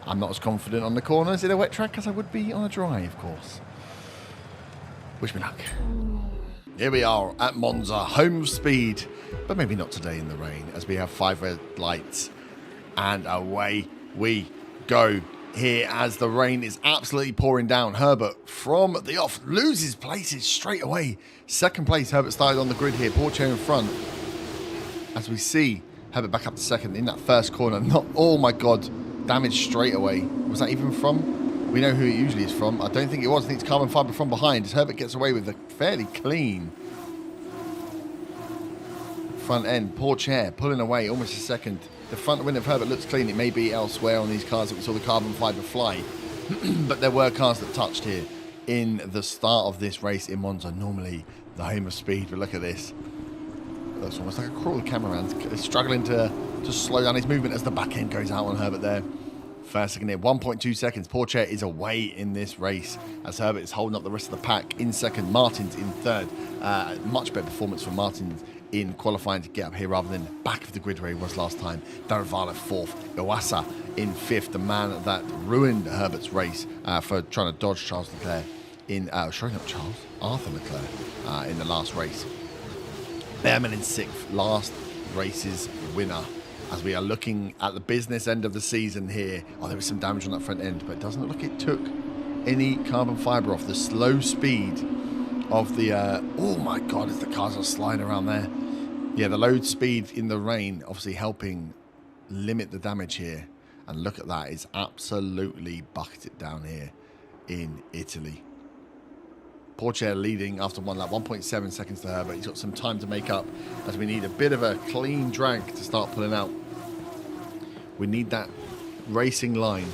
Speaker 1: I'm not as confident on the corners in a wet track as I would be on a dry, of course. Wish me luck. Here we are at Monza, home of speed, but maybe not today in the rain, as we have 5 red lights. And away we go. Here as the rain is absolutely pouring down. Herbert from the off loses places straight away. Second place, Herbert started on the grid here. Porsche in front. As we see Herbert back up to second in that first corner. Not, oh my God, damage straight away. Was that even from? We know who it usually is from. I don't think it was. I think it's carbon fibre from behind. As Herbert gets away with a fairly clean front end. Porsche pulling away almost a second. The front wing of Herbert looks clean. It may be elsewhere on these cars that we saw the carbon fibre fly. But there were cars that touched here in the start of this race in Monza. Normally the home of speed, but look at this. That's almost like a crawl cameraman. He's struggling to slow down his movement as the back end goes out on Herbert there. First second here, 1.2 seconds. Porsche is away in this race as Herbert is holding up the rest of the pack in second. Martins in third. Much better performance from Martins in qualifying to get up here rather than back of the grid where he was last time. Daravala fourth. Iwasa in fifth, the man that ruined Herbert's race for trying to dodge Charles Leclerc in, Arthur Leclerc in the last race. Behrman in sixth, last race's winner. As we are looking at the business end of the season here. Oh, there was some damage on that front end, but it doesn't look like it took any carbon fibre off. The slow speed of the... oh my God, as the cars are sliding around there. Yeah, the load speed in the rain obviously helping limit the damage here. And look at that, it's absolutely bucketed down here in Italy. Porsche leading after one lap, 1.7 seconds to Herbert. He's got some time to make up as we need a bit of a clean drag to start pulling out. We need that racing line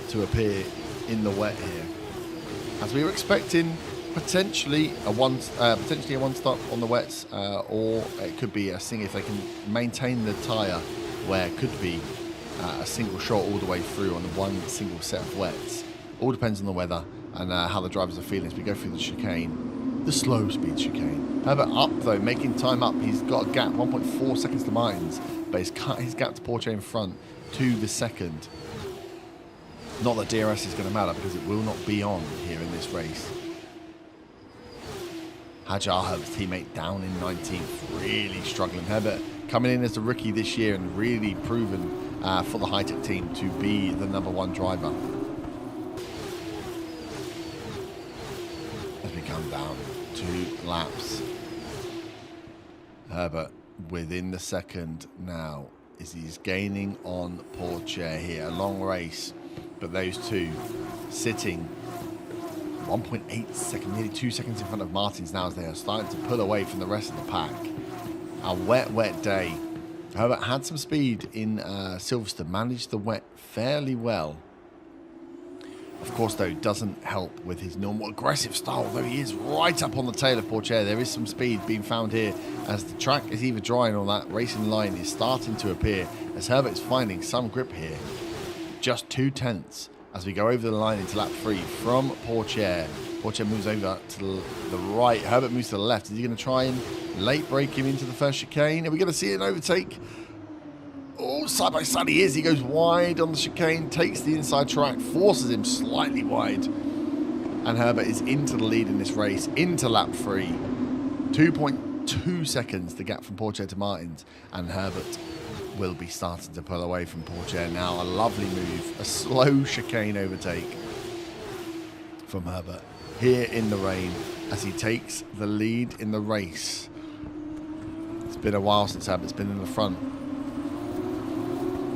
Speaker 1: to appear in the wet here. As we were expecting potentially a one stop on the wets, or it could be a single if they can maintain the tyre where it could be a single shot all the way through on the one single set of wets. All depends on the weather and how the drivers are feeling as we go through the chicane, the slow speed chicane. Herbert up though, making time up. He's got a gap, 1.4 seconds to Martins, but he's cut his gap to Porsche in front to the second. Not that DRS is going to matter because it will not be on here in this race. Hajar, Herbert's teammate, down in 19th, really struggling. Herbert coming in as a rookie this year and really proven for the high-tech team to be the #1 driver. As we come down 2 laps, Herbert within the second now as he's gaining on Porsche here. A long race, but those two sitting 1.8 seconds, nearly 2 seconds in front of Martins now as they are starting to pull away from the rest of the pack. A wet day. Herbert had some speed in Silverstone, managed the wet fairly well. Of course, though, doesn't help with his normal aggressive style, although he is right up on the tail of Porsche. There is some speed being found here as the track is either drying or that racing line is starting to appear as Herbert is finding some grip here. Just 2/10 as we go over the line into lap 3 from Porsche. Porsche moves over to the right. Herbert moves to the left. Is he going to try and late break him into the first chicane? Are we going to see an overtake? Oh, side by side he is. He goes wide on the chicane, takes the inside track, forces him slightly wide. And Herbert is into the lead in this race, into lap 3. 2.2 seconds the gap from Porsche to Martins. And Herbert will be starting to pull away from Porsche now. A lovely move, a slow chicane overtake from Herbert here in the rain as he takes the lead in the race. It's been a while since Herbert's been in the front.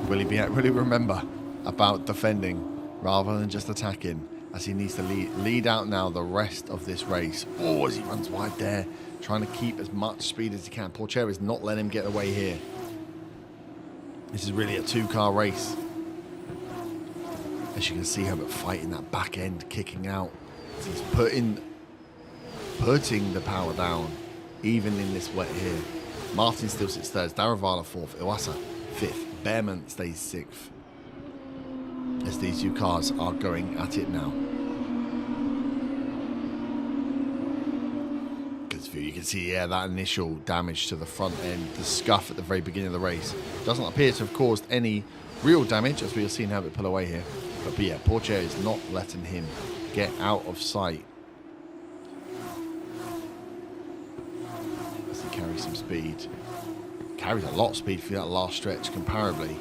Speaker 1: Will he really remember about defending rather than just attacking as he needs to lead out now the rest of this race? Oh, as he runs wide there, trying to keep as much speed as he can. Porsche is not letting him get away here. This is really a 2-car race. As you can see, Herbert fighting that back end, kicking out. He's putting the power down, even in this wet here. Martin still sits third. Daravala 4th. Iwasa 5th. Behrman stays 6th. As these 2 cars are going at it now. You can see, yeah, that initial damage to the front end, the scuff at the very beginning of the race. Doesn't appear to have caused any real damage, as we have seen Herbert pull away here. But yeah, Porsche is not letting him get out of sight. As he carries some speed. Carries a lot of speed for that last stretch, comparably.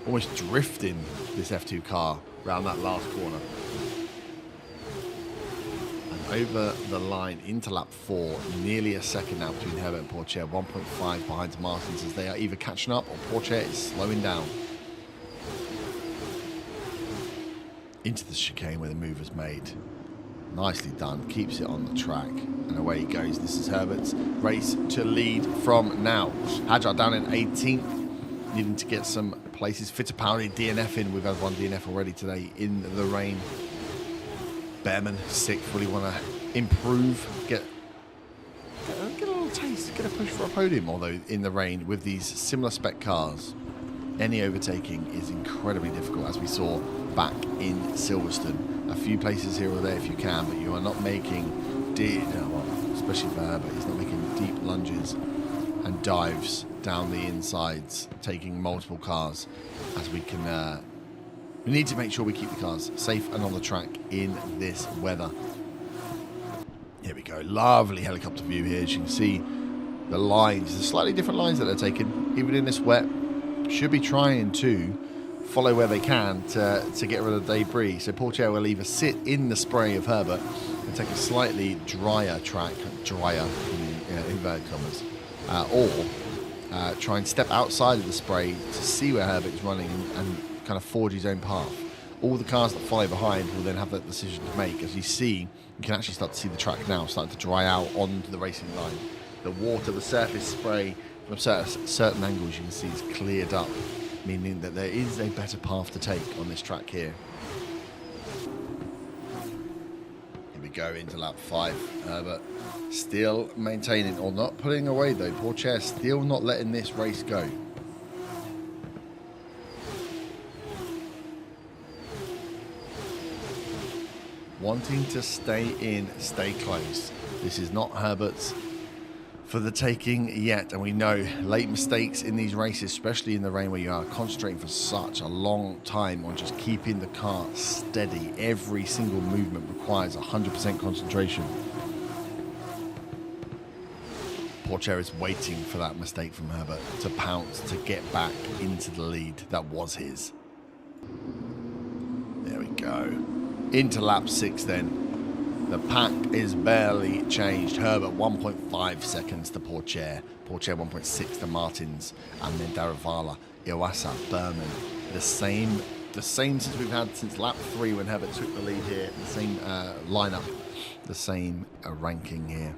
Speaker 1: Almost drifting this F2 car around that last corner. Over the line into lap 4, nearly a second now between Herbert and Porsche, 1.5 behind Martins as they are either catching up or Porsche is slowing down. Into the chicane where the move was made. Nicely done, keeps it on the track, and away he goes. This is Herbert's race to lead from now. Hajar down in 18th, needing to get some places. Fittipaldi DNF in. We've had one DNF already today in the rain. Behrman 6th. Really want to improve, get a little tell you, he's going to push for a podium, although in the rain with these similar spec cars, any overtaking is incredibly difficult, as we saw back in Silverstone. A few places here or there if you can, but you are not making deep, well, especially for Herbert, he's not making deep lunges and dives down the insides, taking multiple cars, as we can. We need to make sure we keep the cars safe and on the track in this weather. Here we go, lovely helicopter view here. As you can see the lines, the slightly different lines that they're taking, even in this wet. Should be trying to follow where they can to get rid of the debris. So Portier will either sit in the spray of Herbert and take a slightly drier track, drier in inverted commas, or try and step outside of the spray to see where Herbert is running and kind of forge his own path. All the cars that follow behind will then have that decision to make. As you see, you can actually start to see the track now starting to dry out onto the racing line. The water, the surface spray from certain angles you can see is cleared up, meaning that there is a better path to take on this track here. Here we go into lap 5. Herbert still maintaining, or not putting away though. Portier still not letting this race go. Wanting to stay in, stay close. This is not Herbert's for the taking yet, and we know late mistakes in these races, especially in the rain where you are concentrating for such a long time on just keeping the car steady. Every single movement requires 100% concentration. Portier is waiting for that mistake from Herbert to pounce, to get back into the lead that was his. There we go. Into lap 6 then. The pack is barely changed. Herbert 1.5 seconds to Portier. Portier 1.6 to Martins. And then Daravala, Iwasa, Berman. The same since we've had since lap 3 when Herbert took the lead here. The same lineup. The same ranking here.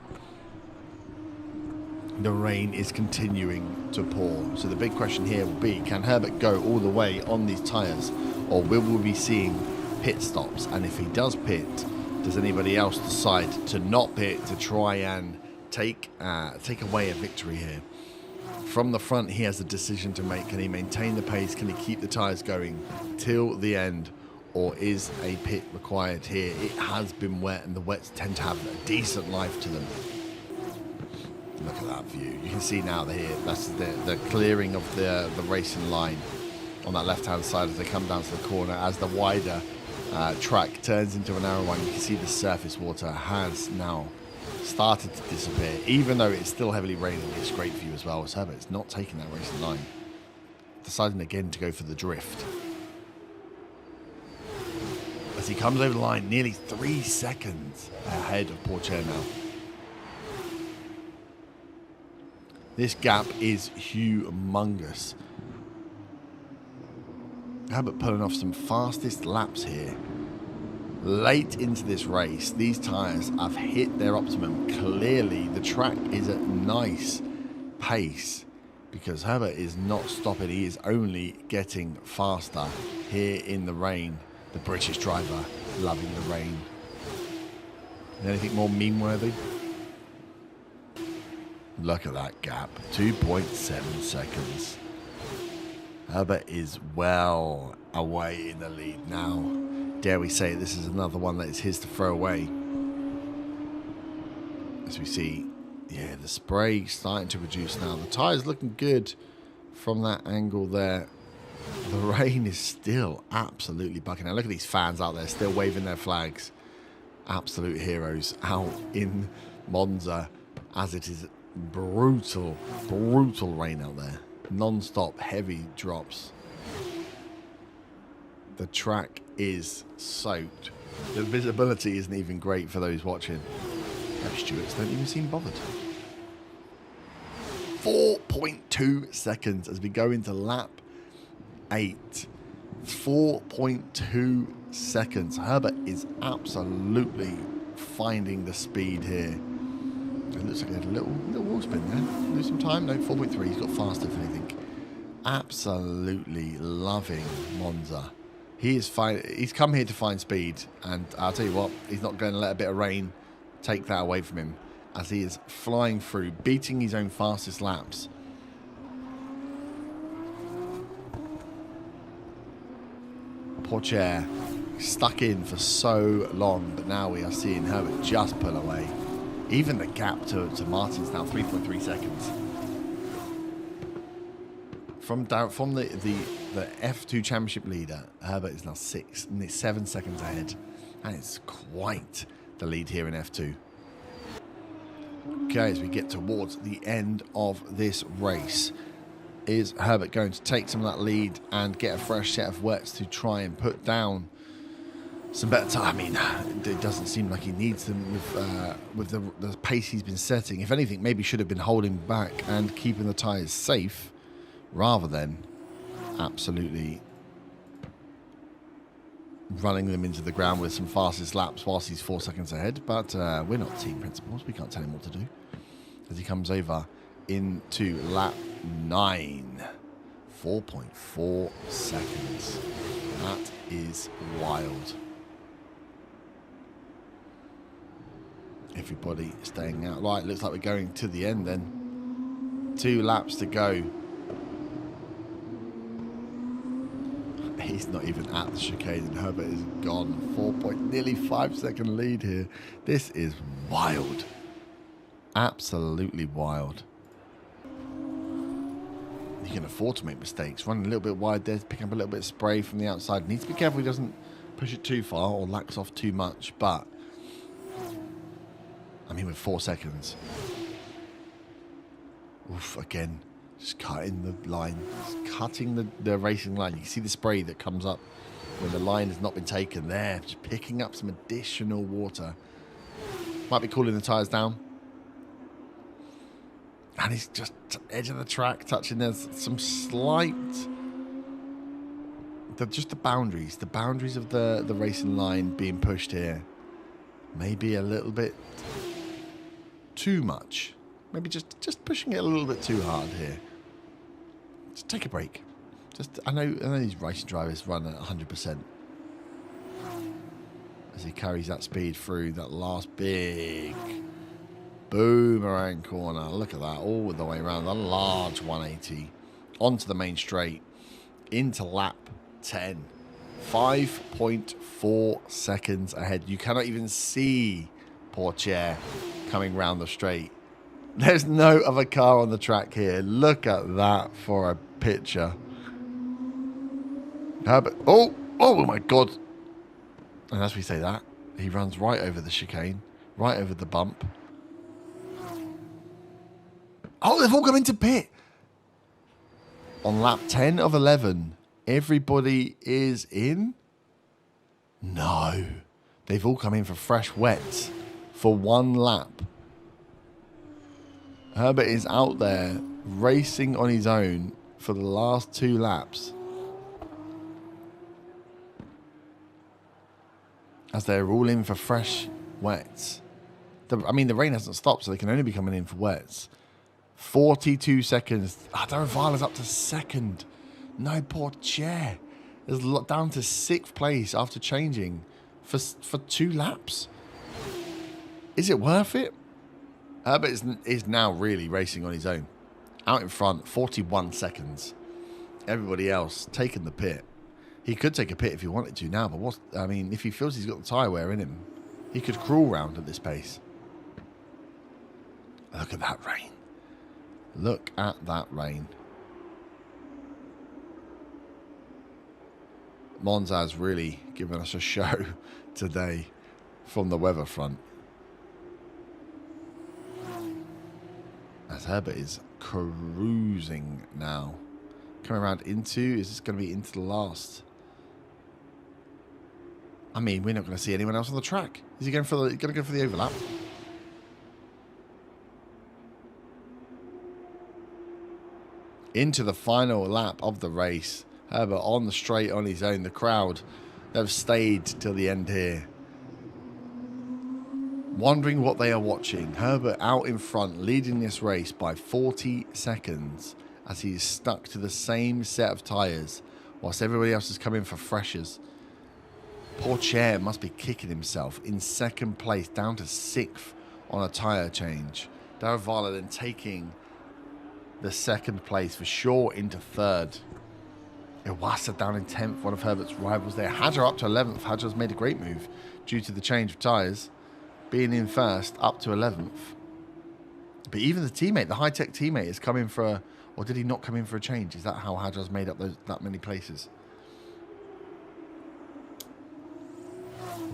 Speaker 1: The rain is continuing to pour. So the big question here will be, can Herbert go all the way on these tyres? Or will we be seeing pit stops? And if he does pit, does anybody else decide to not pit to try and take away a victory here? From the front, he has a decision to make. Can he maintain the pace? Can he keep the tyres going till the end? Or is a pit required here? It has been wet, and the wets tend to have a decent life to them. Look at that view. You can see now here, that's the clearing of the racing line on that left-hand side as they come down to the corner. As the wider track turns into a narrow one, you can see the surface water has now started to disappear, even though it's still heavily raining. It's great view as well. Herbert is not taking that racing line, deciding again to go for the drift as he comes over the line, nearly 3 seconds ahead of Portier now. This gap is humongous. Herbert pulling off some fastest laps here. Late into this race, these tyres have hit their optimum. Clearly, the track is at nice pace because Herbert is not stopping. He is only getting faster here in the rain. The British driver loving the rain. Anything more meme-worthy? Look at that gap, 2.7 seconds. Herbert is well away in the lead now. Dare we say this is another one that is his to throw away. As we see, yeah, the spray starting to reduce now. The tyres looking good from that angle there. The rain is still absolutely bucking out. Look at these fans out there still waving their flags. Absolute heroes out in Monza as it is brutal rain out there. Non-stop heavy drops. The track is soaked. The visibility isn't even great for those watching. No, Stewarts don't even seem bothered. 4.2 seconds as we go into lap 8. 4.2 seconds. Herbert is absolutely finding the speed here. It looks like he had a little wheel spin there. Lose some time. No, 4.3. He's got faster if anything. Absolutely loving Monza. He's come here to find speed, and I'll tell you what, he's not going to let a bit of rain take that away from him. as he is flying through, beating his own fastest laps. Pourchaire stuck in for so long, but now we are seeing Herbert just pull away. Even the gap to Martin's now 3.3 seconds. From the F2 championship leader, Herbert is now 7 seconds ahead. And it's quite the lead here in F2. Okay, as we get towards the end of this race, is Herbert going to take some of that lead and get a fresh set of wets to try and put down some better time? I mean, it doesn't seem like he needs them with the pace he's been setting. If anything, maybe should have been holding back and keeping the tyres safe rather than absolutely running them into the ground with some fastest laps whilst he's 4 seconds ahead. But we're not team principals. We can't tell him what to do. As he comes over into lap 9. 4.4 seconds. That is wild. Everybody staying out. Right, looks like we're going to the end then. 2 laps to go. He's not even at the chicane and Herbert is gone. Nearly 5 second lead here. This is wild. Absolutely wild. He can afford to make mistakes. Running a little bit wide there, picking up a little bit of spray from the outside. Needs to be careful he doesn't push it too far or lax off too much. But, I mean, with 4 seconds. Oof, again. Just cutting the line, just cutting the racing line. You can see the spray that comes up when the line has not been taken there. Just picking up some additional water. Might be cooling the tyres down. And he's just edge of the track, touching. There's some slight, just the boundaries of the racing line being pushed here. Maybe a little bit too much. Maybe just pushing it a little bit too hard here. Just take a break. I know these racing drivers run at 100%. As he carries that speed through that last big boomerang corner. Look at that, all the way around. A large 180 onto the main straight into lap 10. 5.4 seconds ahead. You cannot even see Pourchaire coming round the straight. There's no other car on the track here. Look at that for a picture. Herbert. Oh my God. And as we say that, he runs right over the chicane, right over the bump. Oh, they've all come into pit. On lap 10 of 11, everybody is in? No. They've all come in for fresh wets for 1 lap. Herbert is out there racing on his own for the last 2 laps. As they're all in for fresh wets. The rain hasn't stopped, so they can only be coming in for wets. 42 seconds. Daravala's up to second. No, Pourchaire is down to 6th place after changing for 2 laps. Is it worth it? Herbert is now really racing on his own. Out in front, 41 seconds. Everybody else taking the pit. He could take a pit if he wanted to now, but if he feels he's got the tyre wear in him, he could crawl round at this pace. Look at that rain. Look at that rain. Monza's really given us a show today from the weather front. As Herbert is cruising now. Coming around is this going to be into the last? We're not going to see anyone else on the track. Is he going to go for the overlap? Into the final lap of the race. Herbert on the straight on his own. The crowd have stayed till the end here. Wondering what they are watching. Herbert out in front, leading this race by 40 seconds as he is stuck to the same set of tyres whilst everybody else is coming for freshers. Pourchaire must be kicking himself in 2nd place, down to 6th on a tyre change. Daruvala then taking the second place for sure into third. Iwasa down in 10th, one of Herbert's rivals there. Hadjar up to 11th. Hadjar's made a great move due to the change of tyres. Being in first, up to 11th. But even the teammate, the high-tech teammate, is coming for a... Or did he not come in for a change? Is that how Hadjar's made up that many places?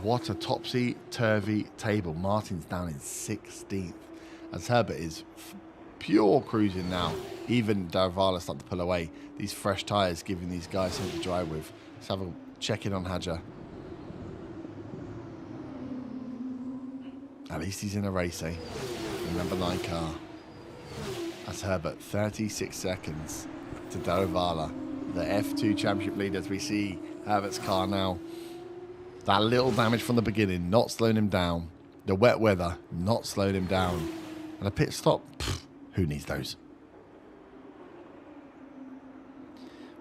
Speaker 1: What a topsy-turvy table. Martin's down in 16th. As Herbert is pure cruising now. Even Daruvala starting to pull away. These fresh tyres giving these guys something to drive with. Let's have a check-in on Hadjar. At least he's in a race, eh? Number 9 car. That's Herbert, 36 seconds to Daruvala, the F2 championship leader, as we see Herbert's car now. That little damage from the beginning, not slowing him down. The wet weather, not slowing him down. And a pit stop, who needs those?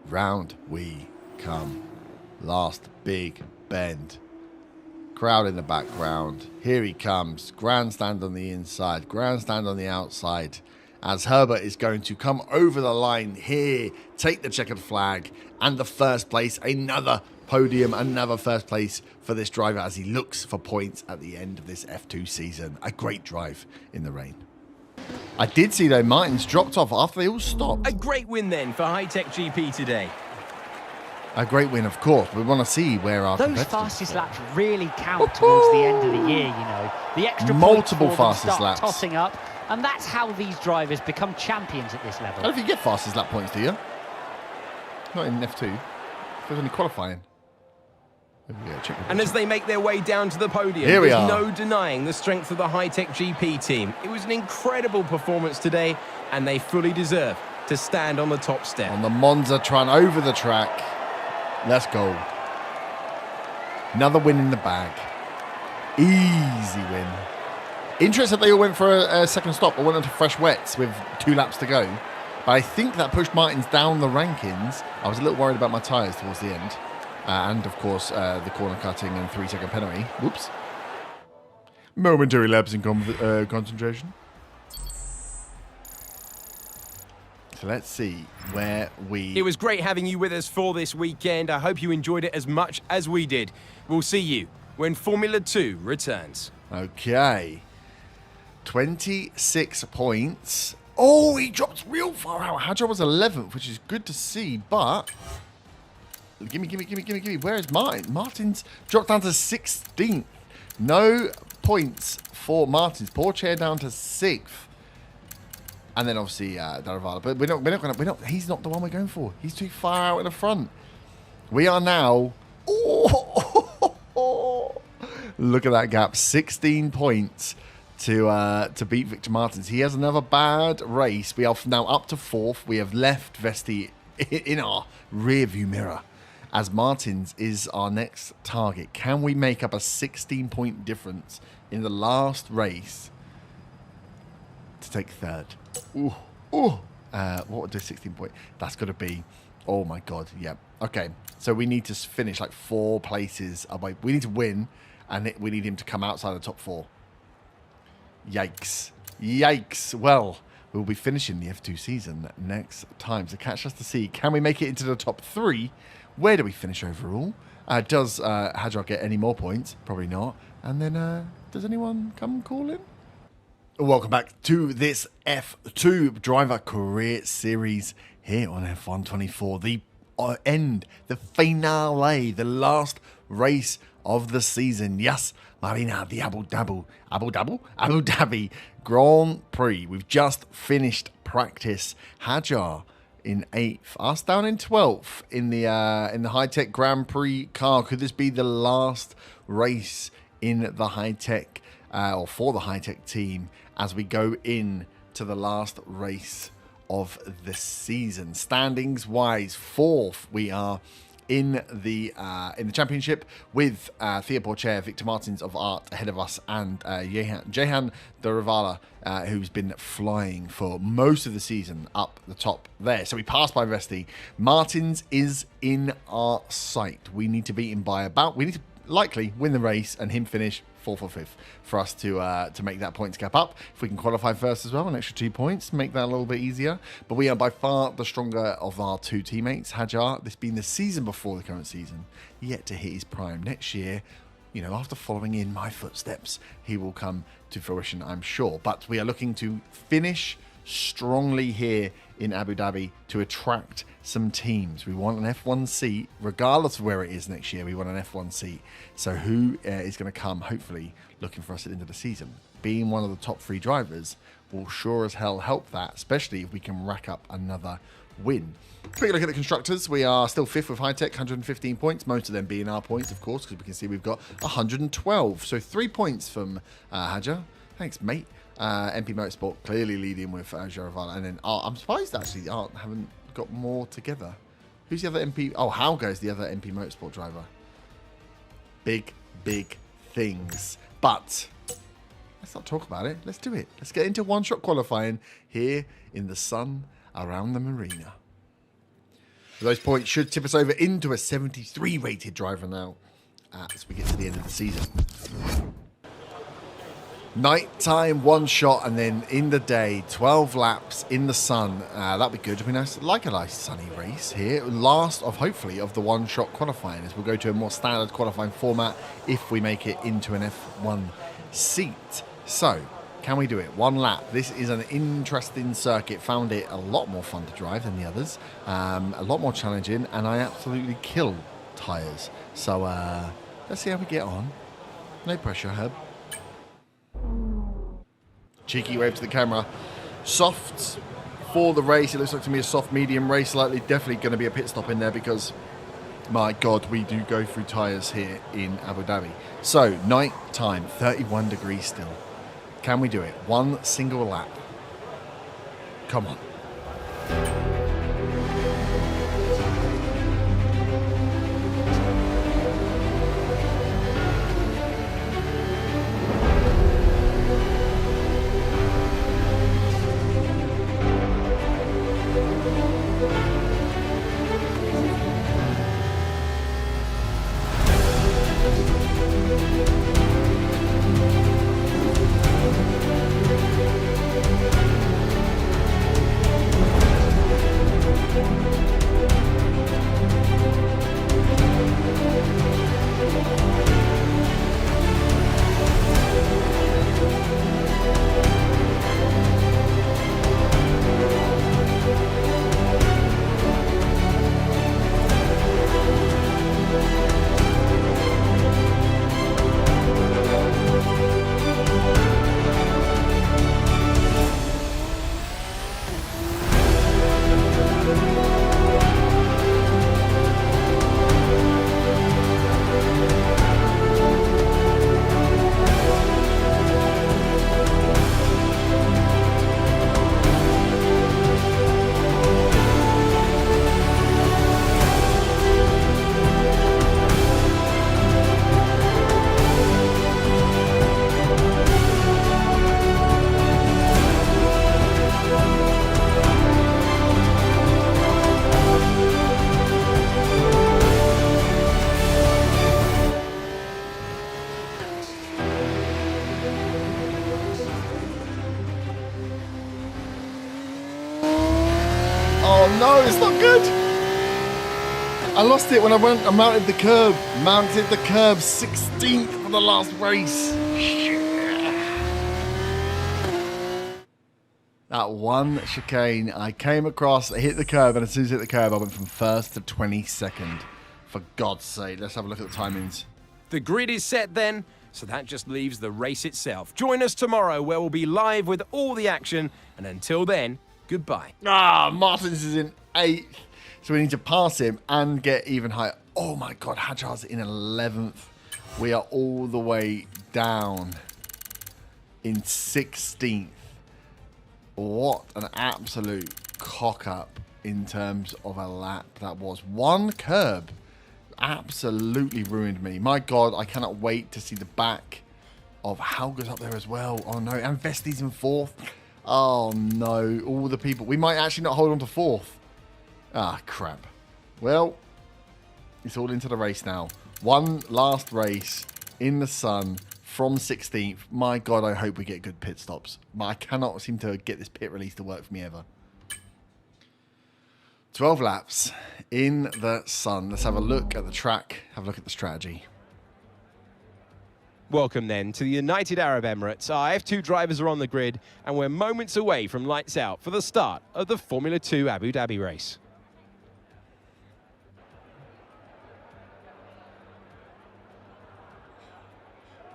Speaker 1: Round we come. Last big bend. Crowd in the background. Here he comes. Grandstand on the inside. Grandstand on the outside. As Herbert is going to come over the line here. Take the checkered flag. And the first place. Another podium. Another first place for this driver as he looks for points at the end of this F2 season. A great drive in the rain. I did see, though, Martins dropped off after they all stopped.
Speaker 7: A great win then for High Tech GP today.
Speaker 1: A great win, of course. We want to see where our
Speaker 3: those fastest laps really count towards the end of the year, you know. The extra
Speaker 1: multiple
Speaker 3: points for them
Speaker 1: fastest
Speaker 3: start
Speaker 1: laps
Speaker 3: tossing up, and that's how these drivers become champions at this level.
Speaker 1: I don't think you get fastest lap points, do you? Not in F2. There's only qualifying.
Speaker 7: And as they make their way down to the podium,
Speaker 1: Here we
Speaker 7: there's
Speaker 1: are.
Speaker 7: no denying the strength of the High Tech GP team. It was an incredible performance today, and they fully deserve to stand on the top step.
Speaker 1: On the Monza Tron over the track. Let's go. Another win in the bag. Easy win. Interesting they all went for a second stop or went onto fresh wets with 2 laps to go. But I think that pushed Martins down the rankings. I was a little worried about my tyres towards the end. And, of course, the corner cutting and 3-second penalty. Whoops. Momentary lapse in concentration. So let's see where we...
Speaker 7: It was great having you with us for this weekend. I hope you enjoyed it as much as we did. We'll see you when Formula 2 returns.
Speaker 1: Okay. 26 points. Oh, he dropped real far out. Hadjar was 11th, which is good to see, but... Gimme. Where is Martin? Martin's dropped down to 16th. No points for Martin's. Poor chair down to 6th. And then obviously Daruvala. But we're not gonna. He's not the one we're going for. He's too far out in the front. We are now. Look at that gap. 16 points to beat Victor Martins. He has another bad race. We are now up to 4th. We have left Vesti in our rear view mirror, as Martins is our next target. Can we make up a 16-point difference in the last race to take 3rd? What would do 16 point? That's got to be, oh my god, yeah. Okay, so we need to finish like 4 places away. We need to win, and we need him to come outside the top 4. Yikes. Well, we'll be finishing the F2 season next time, so catch us to see, can we make it into the top 3? Where do we finish overall? Does Hadjar get any more points? Probably not. And then, does anyone come call in? Welcome back to this F2 Driver Career Series here on F124. The end, the finale, the last race of the season. Yes, Marina, the Abu Dhabi Grand Prix. We've just finished practice. Hadjar in 8th, us down in 12th in the high-tech Grand Prix car. Could this be the last race in the high-tech or for the high-tech team as we go in to the last race of the season? Standings wise, 4th we are in the championship with Thea Porcher, Victor Martins of Art ahead of us, and Jehan Daruvala, who's been flying for most of the season up the top there. So we passed by Vesti. Martins is in our sight. We need to beat him by about... We need to likely win the race and him finish 4th or 5th for us to make that points gap up. If we can qualify first as well, an extra 2 points, make that a little bit easier. But we are by far the stronger of our 2 teammates. Hajar, this being the season before the current season, yet to hit his prime. Next year, you know, after following in my footsteps, he will come to fruition, I'm sure. But we are looking to finish strongly here in Abu Dhabi to attract some teams. We want an F1 seat, regardless of where it is next year. We want an F1 seat. So who is going to come, hopefully, looking for us at the end of the season? Being one of the top 3 drivers will sure as hell help that, especially if we can rack up another win. Quick look at the constructors. We are still 5th with High-Tech, 115 points. Most of them being our points, of course, because we can see we've got 112. So 3 points from Hajar. Thanks, mate. MP Motorsport clearly leading with Jaraval. And then I'm surprised, actually, haven't got more together. Who's the other MP? Oh, Hauger's the other MP Motorsport driver. Big, big things. But let's not talk about it. Let's do it. Let's get into one-shot qualifying here in the sun around the marina. Those points should tip us over into a 73 rated driver now as we get to the end of the season. Nighttime, one shot, and then in the day, 12 laps in the sun. That'd be good. I mean, like a nice sunny race here. Last of, hopefully, of the one-shot qualifying, as we'll go to a more standard qualifying format if we make it into an F1 seat. So, can we do it? 1 lap. This is an interesting circuit. Found it a lot more fun to drive than the others. A lot more challenging, and I absolutely kill tyres. So, let's see how we get on. No pressure, Herb. Cheeky wave to the camera. Soft for the race. It looks like to me a soft medium race. Slightly, definitely going to be a pit stop in there because, my God, we do go through tyres here in Abu Dhabi. So, night time, 31 degrees still. Can we do it? 1 single lap. Come on. Oh no, it's not good. I lost it when I mounted the curb. Mounted the curb 16th for the last race. That one chicane, I came across, I hit the curb, and as soon as I hit the curb, I went from 1st to 22nd. For God's sake, let's have a look at the timings.
Speaker 7: The grid is set then, so that just leaves the race itself. Join us tomorrow where we'll be live with all the action, and until then, goodbye.
Speaker 1: Martins is in 8th, so we need to pass him and get even higher. Oh my God, Hajar's in 11th. We are all the way down in 16th. What an absolute cock-up in terms of a lap that was. One curb absolutely ruined me. My God, I cannot wait to see the back of Hauger's up there as well. Oh no, and Vesti's in 4th. Oh no, all the people. We might actually not hold on to 4th. Ah, crap. Well, it's all into the race now. One last race in the sun from 16th. My God, I hope we get good pit stops. I cannot seem to get this pit release to work for me ever. 12 laps in the sun. Let's have a look at the track, have a look at the strategy.
Speaker 2: Welcome then to the United Arab Emirates. Our F2 drivers are on the grid and we're moments away from lights out for the start of the Formula 2 Abu Dhabi race.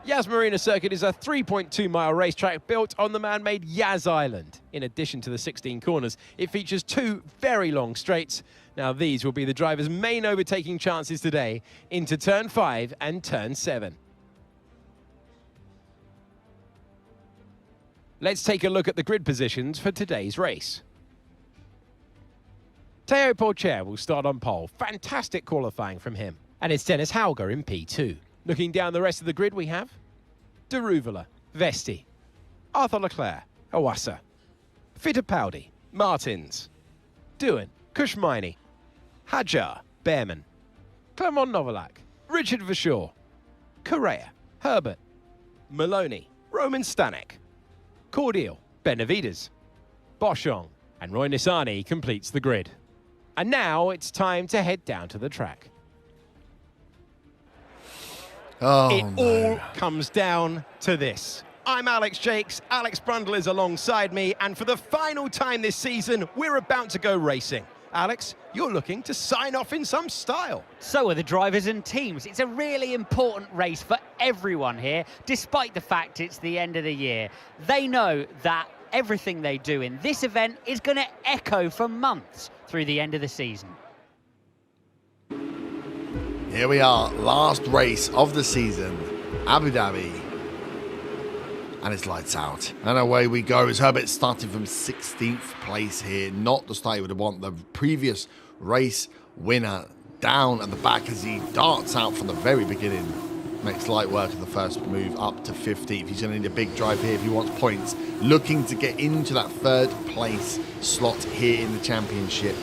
Speaker 2: Yas Marina Circuit is a 3.2-mile racetrack built on the man-made Yas Island. In addition to the 16 corners, it features 2 very long straights. Now these will be the drivers' main overtaking chances today into Turn 5 and Turn 7. Let's take a look at the grid positions for today's race. Teo Porcher will start on pole. Fantastic qualifying from him. And it's Dennis Hauger in P2. Looking down the rest of the grid, we have Deruvala, Vesti, Arthur Leclerc, Awasa, Fittipaldi, Martins, Doohan, Kushmaini, Hajar, Behrman, Clement Novalak, Richard Verschoor, Correa, Herbert, Maloney, Roman Stanek, Cordial, Benavides, Boschong, and Roy Nissany completes the grid. And now it's time to head down to the track. It all comes down to this. I'm Alex Jakes, Alex Brundle is alongside me, and for the final time this season, we're about to go racing. Alex, you're looking to sign off in some style.
Speaker 3: So are the drivers and teams. It's a really important race for everyone here, despite the fact it's the end of the year. They know that everything they do in this event is going to echo for months through the end of the season.
Speaker 1: Here we are, last race of the season, Abu Dhabi. And it's lights out. And away we go as Herbert starting from 16th place here. Not the start he would have wanted. The previous race winner down at the back as he darts out from the very beginning. Makes light work of the first move up to 15th. He's going to need a big drive here if he wants points. Looking to get into that 3rd place slot here in the championship.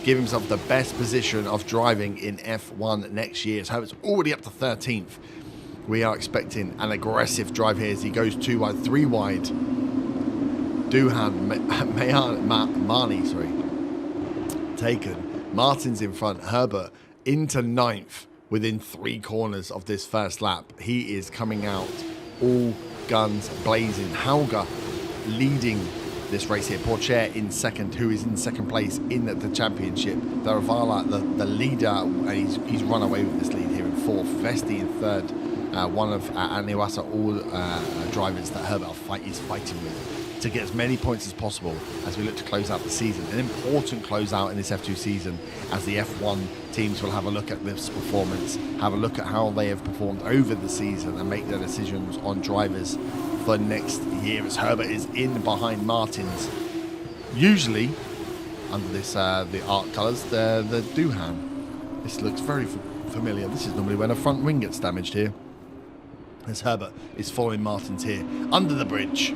Speaker 1: Give himself the best position of driving in F1 next year. So it's already up to 13th. We are expecting an aggressive drive here as he goes 2 wide, 3 wide. Doohan, Mani, taken. Martin's in front. Herbert into 9th within 3 corners of this first lap. He is coming out all guns blazing. Hauger leading this race here. Porcher in 2nd, who is in 2nd place in the championship. Deruvala, the leader, and he's run away with this lead here in 4th. Vesti in 3rd. One of Aniwasa, all drivers that Herbert is fighting with to get as many points as possible as we look to close out the season. An important closeout in this F2 season as the F1 teams will have a look at this performance, have a look at how they have performed over the season and make their decisions on drivers for next year as Herbert is in behind Martins. Usually, under this the art colours, the Doohan. This looks very familiar. This is normally when a front wing gets damaged here. As Herbert is following Martins here under the bridge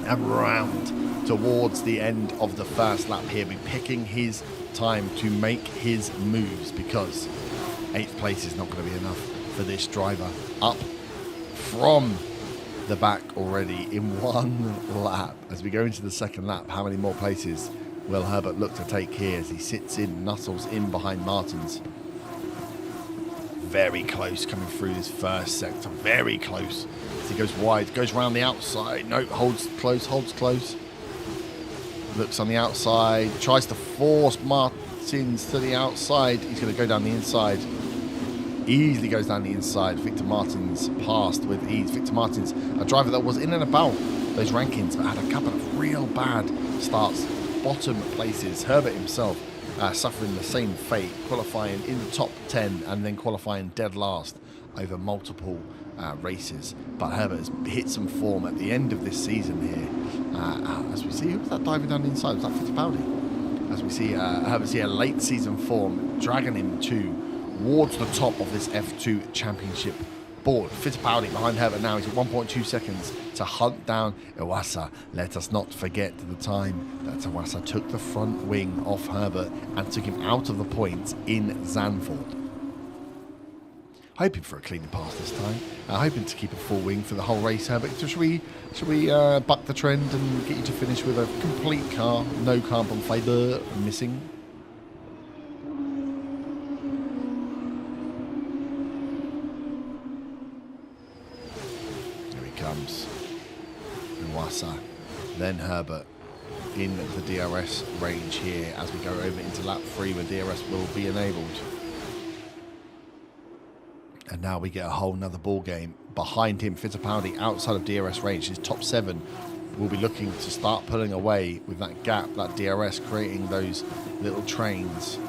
Speaker 1: and round towards the end of the first lap here, be picking his time to make his moves because 8th place is not going to be enough for this driver. Up from the back already in 1 lap. As we go into the 2nd lap, how many more places will Herbert look to take here as he sits in, nuzzles in behind Martins? Very close coming through this first sector, very close. As he goes wide, goes around the outside. No, holds close. Looks on the outside, tries to force Martins to the outside. He's going to go down the inside. Easily goes down the inside. Victor Martins passed with ease. Victor Martins, a driver that was in and about those rankings, but had a couple of real bad starts, bottom places. Herbert himself suffering the same fate, qualifying in the top 10 and then qualifying dead last over multiple races. But Herbert has hit some form at the end of this season here. As we see, who was that diving down the inside? Was that Fittipaldi? As we see Herbert see a late season form dragging him towards the top of this F2 championship board. Fittipaldi behind Herbert now. He's at 1.2 seconds to hunt down Iwasa. Let us not forget the time that Iwasa took the front wing off Herbert and took him out of the points in Zandvoort. Hoping for a clean pass this time. Hoping to keep a full wing for the whole race. But should we buck the trend and get you to finish with a complete car, no carbon fibre missing? Here he comes. Iwasa, then Herbert in the DRS range here as we go over into lap 3 where DRS will be enabled. And now we get a whole nother ball game. Behind him, Fittipaldi outside of DRS range. His top 7 will be looking to start pulling away with that gap, that DRS, creating those little trains.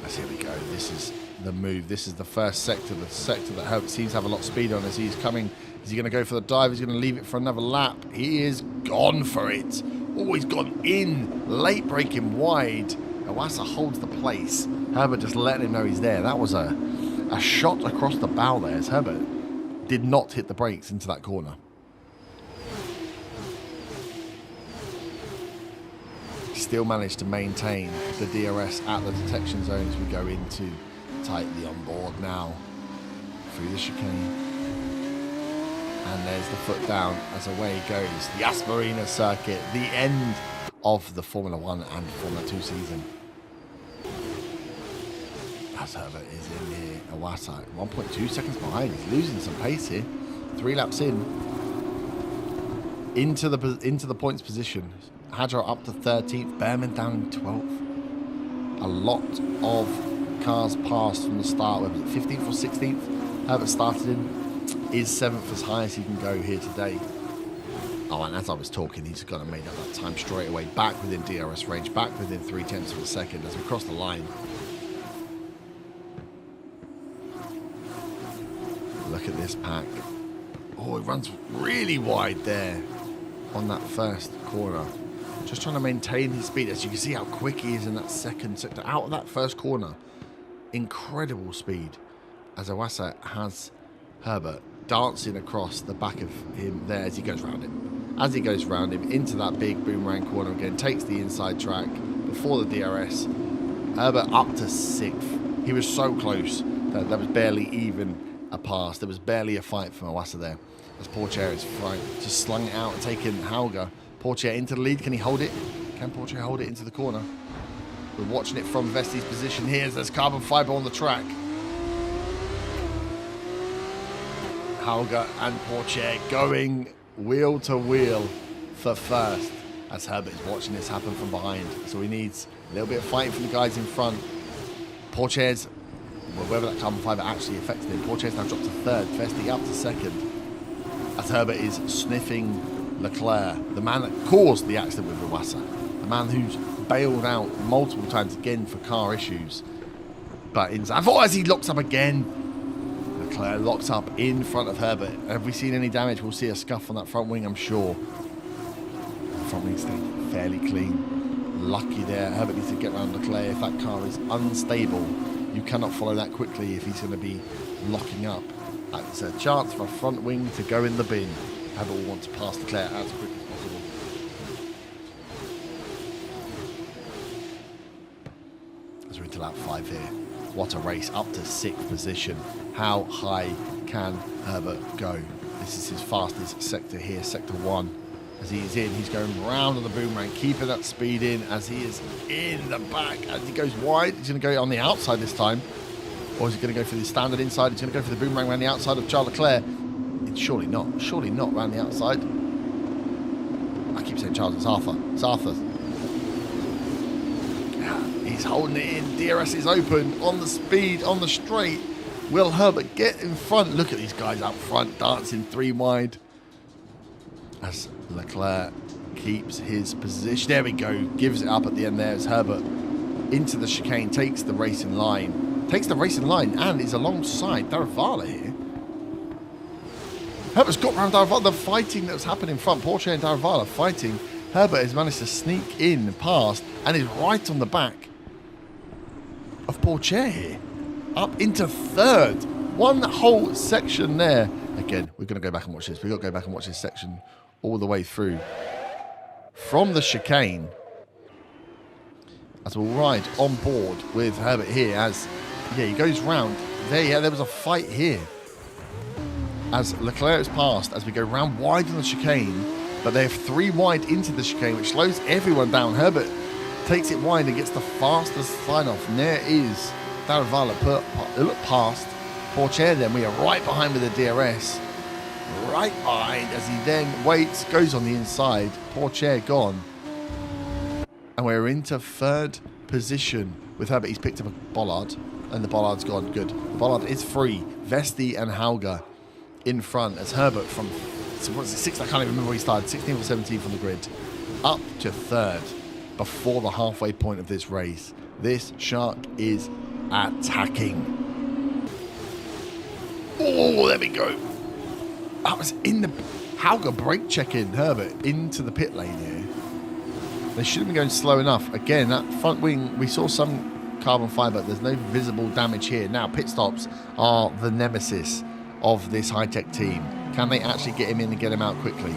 Speaker 1: As here we go. This is the move. This is the first sector, the sector that Herbert seems to have a lot of speed on as he's coming. Is he going to go for the dive? He's going to leave it for another lap. He is gone for it. Oh, he's gone in. Late braking wide. Iwasa holds the place. Herbert just letting him know he's there. That was a shot across the bow there as Herbert did not hit the brakes into that corner. Still managed to maintain the DRS at the detection zone as we go into tightly on board now through the chicane. And there's the foot down as away goes. The Yas Marina circuit, the end of the Formula 1 and Formula 2 season. As Herbert is in here, Iwasa 1.2 seconds behind. He's losing some pace here. 3 laps in. Into the points position. Hadjar up to 13th, Behrman down in 12th. A lot of cars passed from the start. Whether it was 15th or 16th, Herbert started in. Is 7th as high as he can go here today. Oh, and as I was talking, he's got to make up that time straight away. Back within DRS range, back within 0.3 of a second as we cross the line. Look at this pack. Oh, it runs really wide there on that first corner. Just trying to maintain his speed. As you can see how quick he is in that second sector. Out of that first corner. Incredible speed. As Iwasa has Herbert dancing across the back of him there as he goes round him. As he goes round him into that big boomerang corner again, takes the inside track before the DRS. Herbert up to 6th. He was so close that there was barely even a pass. There was barely a fight from Iwasa there. As Pourchaire is just slung it out and taking Hauger. Pourchaire into the lead. Can he hold it? Can Pourchaire hold it into the corner? We're watching it from Vesti's position here as there's carbon fibre on the track. Hauger and Pourchaire going wheel to wheel for first as Herbert is watching this happen from behind. So he needs a little bit of fighting from the guys in front. Pourchaire's, well, whether that carbon fibre actually affected him, Pourchaire's now dropped to 3rd, Vesti up to 2nd. As Herbert is sniffing Leclerc, the man that caused the accident with Iwasa, the man who's bailed out multiple times again for car issues. But as he locks up again, Leclerc locks up in front of Herbert. Have we seen any damage? We'll see a scuff on that front wing, I'm sure. The front wing stayed fairly clean. Lucky there. Herbert needs to get around Leclerc. If that car is unstable, you cannot follow that quickly if he's going to be locking up. That's a chance for a front wing to go in the bin. Herbert will want to pass Leclerc as quick as possible. As we're into lap 5 here. What a race, up to 6th position. How high can Herbert go? This is his fastest sector here, sector 1. As he is in, he's going round on the boomerang, keeping that speed in as he is in the back. As he goes wide, he's going to go on the outside this time. Or is he going to go for the standard inside? He's going to go for the boomerang around the outside of Charles Leclerc. It's surely not around the outside. I keep saying Charles, it's Arthur. It's Arthur. He's holding it in. DRS is open on the speed, on the straight. Will Herbert get in front? Look at these guys up front dancing 3 wide. As Leclerc keeps his position. There we go. Gives it up at the end there as Herbert into the chicane. Takes the racing line. And is alongside Daravala here. Herbert's got round Daravala. The fighting that was happening in front. Pourchaire and Daravala fighting. Herbert has managed to sneak in past and is right on the back of Pourchaire here. Up into 3rd. One whole section there. Again, we're going to go back and watch this. We've got to go back and watch this section all the way through. From the chicane. As we'll ride on board with Herbert here as Yeah, he goes round. There was a fight here. As Leclerc's passed, as we go round wide on the chicane, but they have 3 wide into the chicane, which slows everyone down. Herbert takes it wide and gets the fastest sign-off. And there is Daravala past Porcher. Then we are right behind with the DRS. Right behind as he then waits, goes on the inside. Porcher gone. And we're into 3rd position with Herbert. He's picked up a bollard, and the bollard's gone. Good. The bollard is free. Vesti and Hauger in front as Herbert from, so what's it, 6th? I can't even remember where he started. 16th or 17th on the grid. Up to 3rd before the halfway point of this race. This shark is attacking. Oh, there we go. That was in the... Hauger brake checking Herbert into the pit lane here. They should have been going slow enough. Again, that front wing, we saw some carbon fibre. There's no visible damage here. Now, pit stops are the nemesis of this high-tech team. Can they actually get him in and get him out quickly?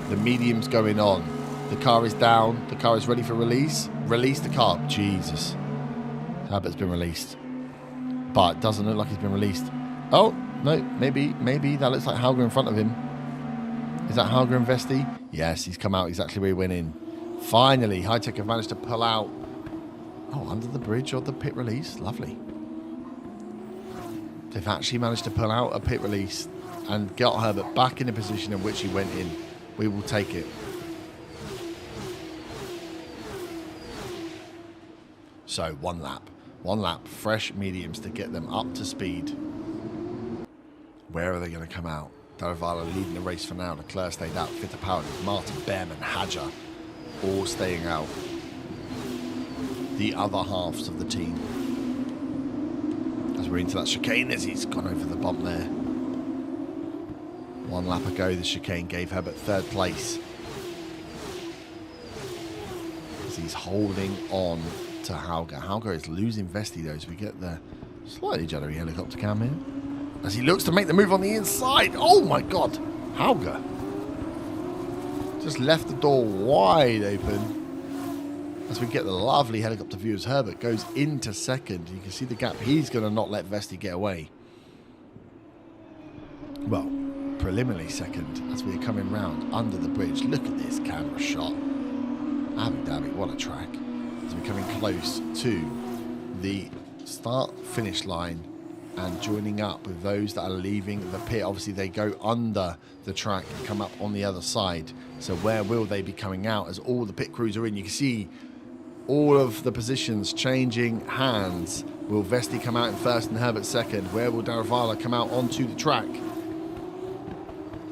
Speaker 1: The medium's going on. The car is down. The car is ready for release. Release the car. Jesus. Herbert's been released. But it doesn't look like he's been released. Oh, no. Maybe. That looks like Hauger in front of him. Is that Hauger and Vesti? Yes, he's come out exactly where he went in. Finally, high-tech have managed to pull out. Oh, under the bridge of the pit release. Lovely. They've actually managed to pull out a pit release and get Herbert back in the position in which he went in. We will take it. So, 1 lap. 1 lap. Fresh mediums to get them up to speed. Where are they going to come out? Daravala leading the race for now. Leclerc stayed out. Fittipaldi, Martin, Behrman, Hadjar all staying out. The other halves of the team. As we're into that chicane, as he's gone over the bump there. 1 lap ago, the chicane gave Herbert 3rd place. As he's holding on to Hauger. Hauger is losing Vesti though, so we get the slightly juddery helicopter cam here. As he looks to make the move on the inside. Oh my God, Hauger. Just left the door wide open. As we get the lovely helicopter view as Herbert goes into 2nd. You can see the gap. He's going to not let Vesti get away. Well, preliminary 2nd as we are coming round under the bridge. Look at this camera shot. Abu Dhabi, what a track. As we're coming close to the start-finish line and joining up with those that are leaving the pit. Obviously, they go under the track and come up on the other side. So where will they be coming out as all the pit crews are in? You can see all of the positions changing hands. Will Vesti come out in 1st and Herbert 2nd? Where will Daravala come out onto the track?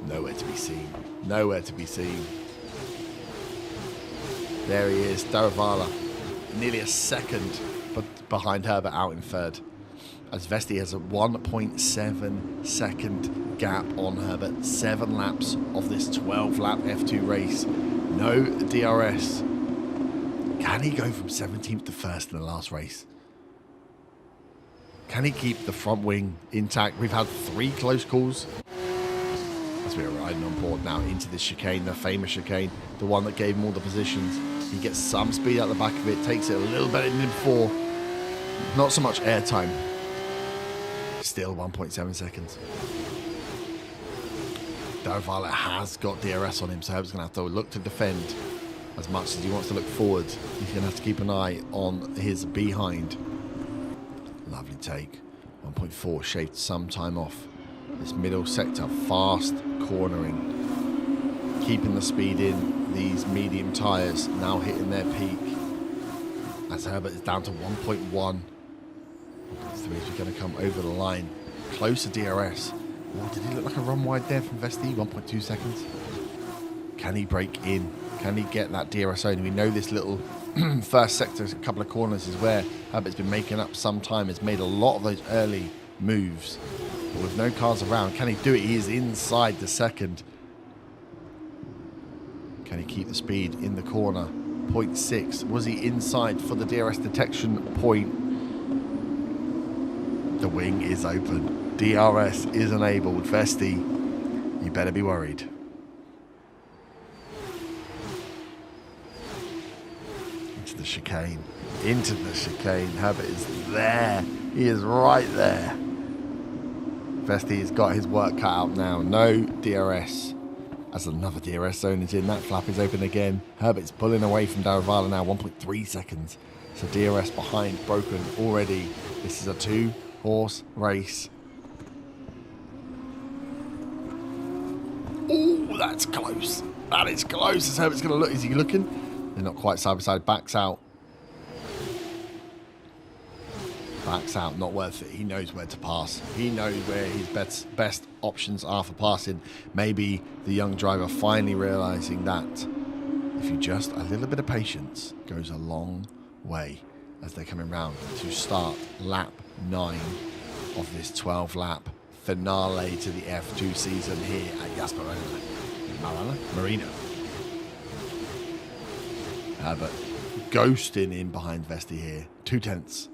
Speaker 1: Nowhere to be seen. Nowhere to be seen. There he is, Daravala. Nearly a 2nd but behind Herbert out in 3rd. As Vesti has a 1.7 second gap on Herbert. 7 laps of this 12-lap F2 race. No DRS. Can he go from 17th to 1st in the last race? Can he keep the front wing intact? We've had 3 close calls. As we are riding on board now into this chicane, the famous chicane, the one that gave him all the positions. He gets some speed out the back of it, takes it a little better than before. Not so much air time. Still 1.7 seconds. Daravala has got DRS on him, so Herbert's going to have to look to defend as much as he wants to look forward. He's going to have to keep an eye on his behind. Lovely take. 1.4 shaved some time off. This middle sector, fast cornering. Keeping the speed in. These medium tyres now hitting their peak. As Herbert is down to 1.1. 3 is going to come over the line. Close to DRS. Oh, did he look like a run wide there from Vesti? 1.2 seconds. Can he break in? Can he get that DRS zone? We know this little first sector, a couple of corners, is where Herbert's been making up some time. Has made a lot of those early moves. But with no cars around, can he do it? He is inside the 2nd. Can he keep the speed in the corner? 0.6. Was he inside for the DRS detection point? The wing is open. DRS is enabled. Vesti, you better be worried. Into the chicane. into the chicane. Herbert is there. He is right there. Vesti has got his work cut out now. No DRS. As another DRS zone is in. That flap is open again. Herbert's pulling away from Daravala now. 1.3 seconds. So DRS behind, broken already. This is a 2-horse race. Oh, that's close. That is close. As Herbert's going to look. Is he looking? They're not quite side by side. Backs out. Backs out. Not worth it. He knows where to pass. He knows where his best options are for passing. Maybe the young driver finally realising that if you just a little bit of patience goes a long way as they're coming round to start lap 9 of this 12-lap finale to the F2 season here at Jasper Marino. Herbert ghosting in behind Vesti here. 2/10.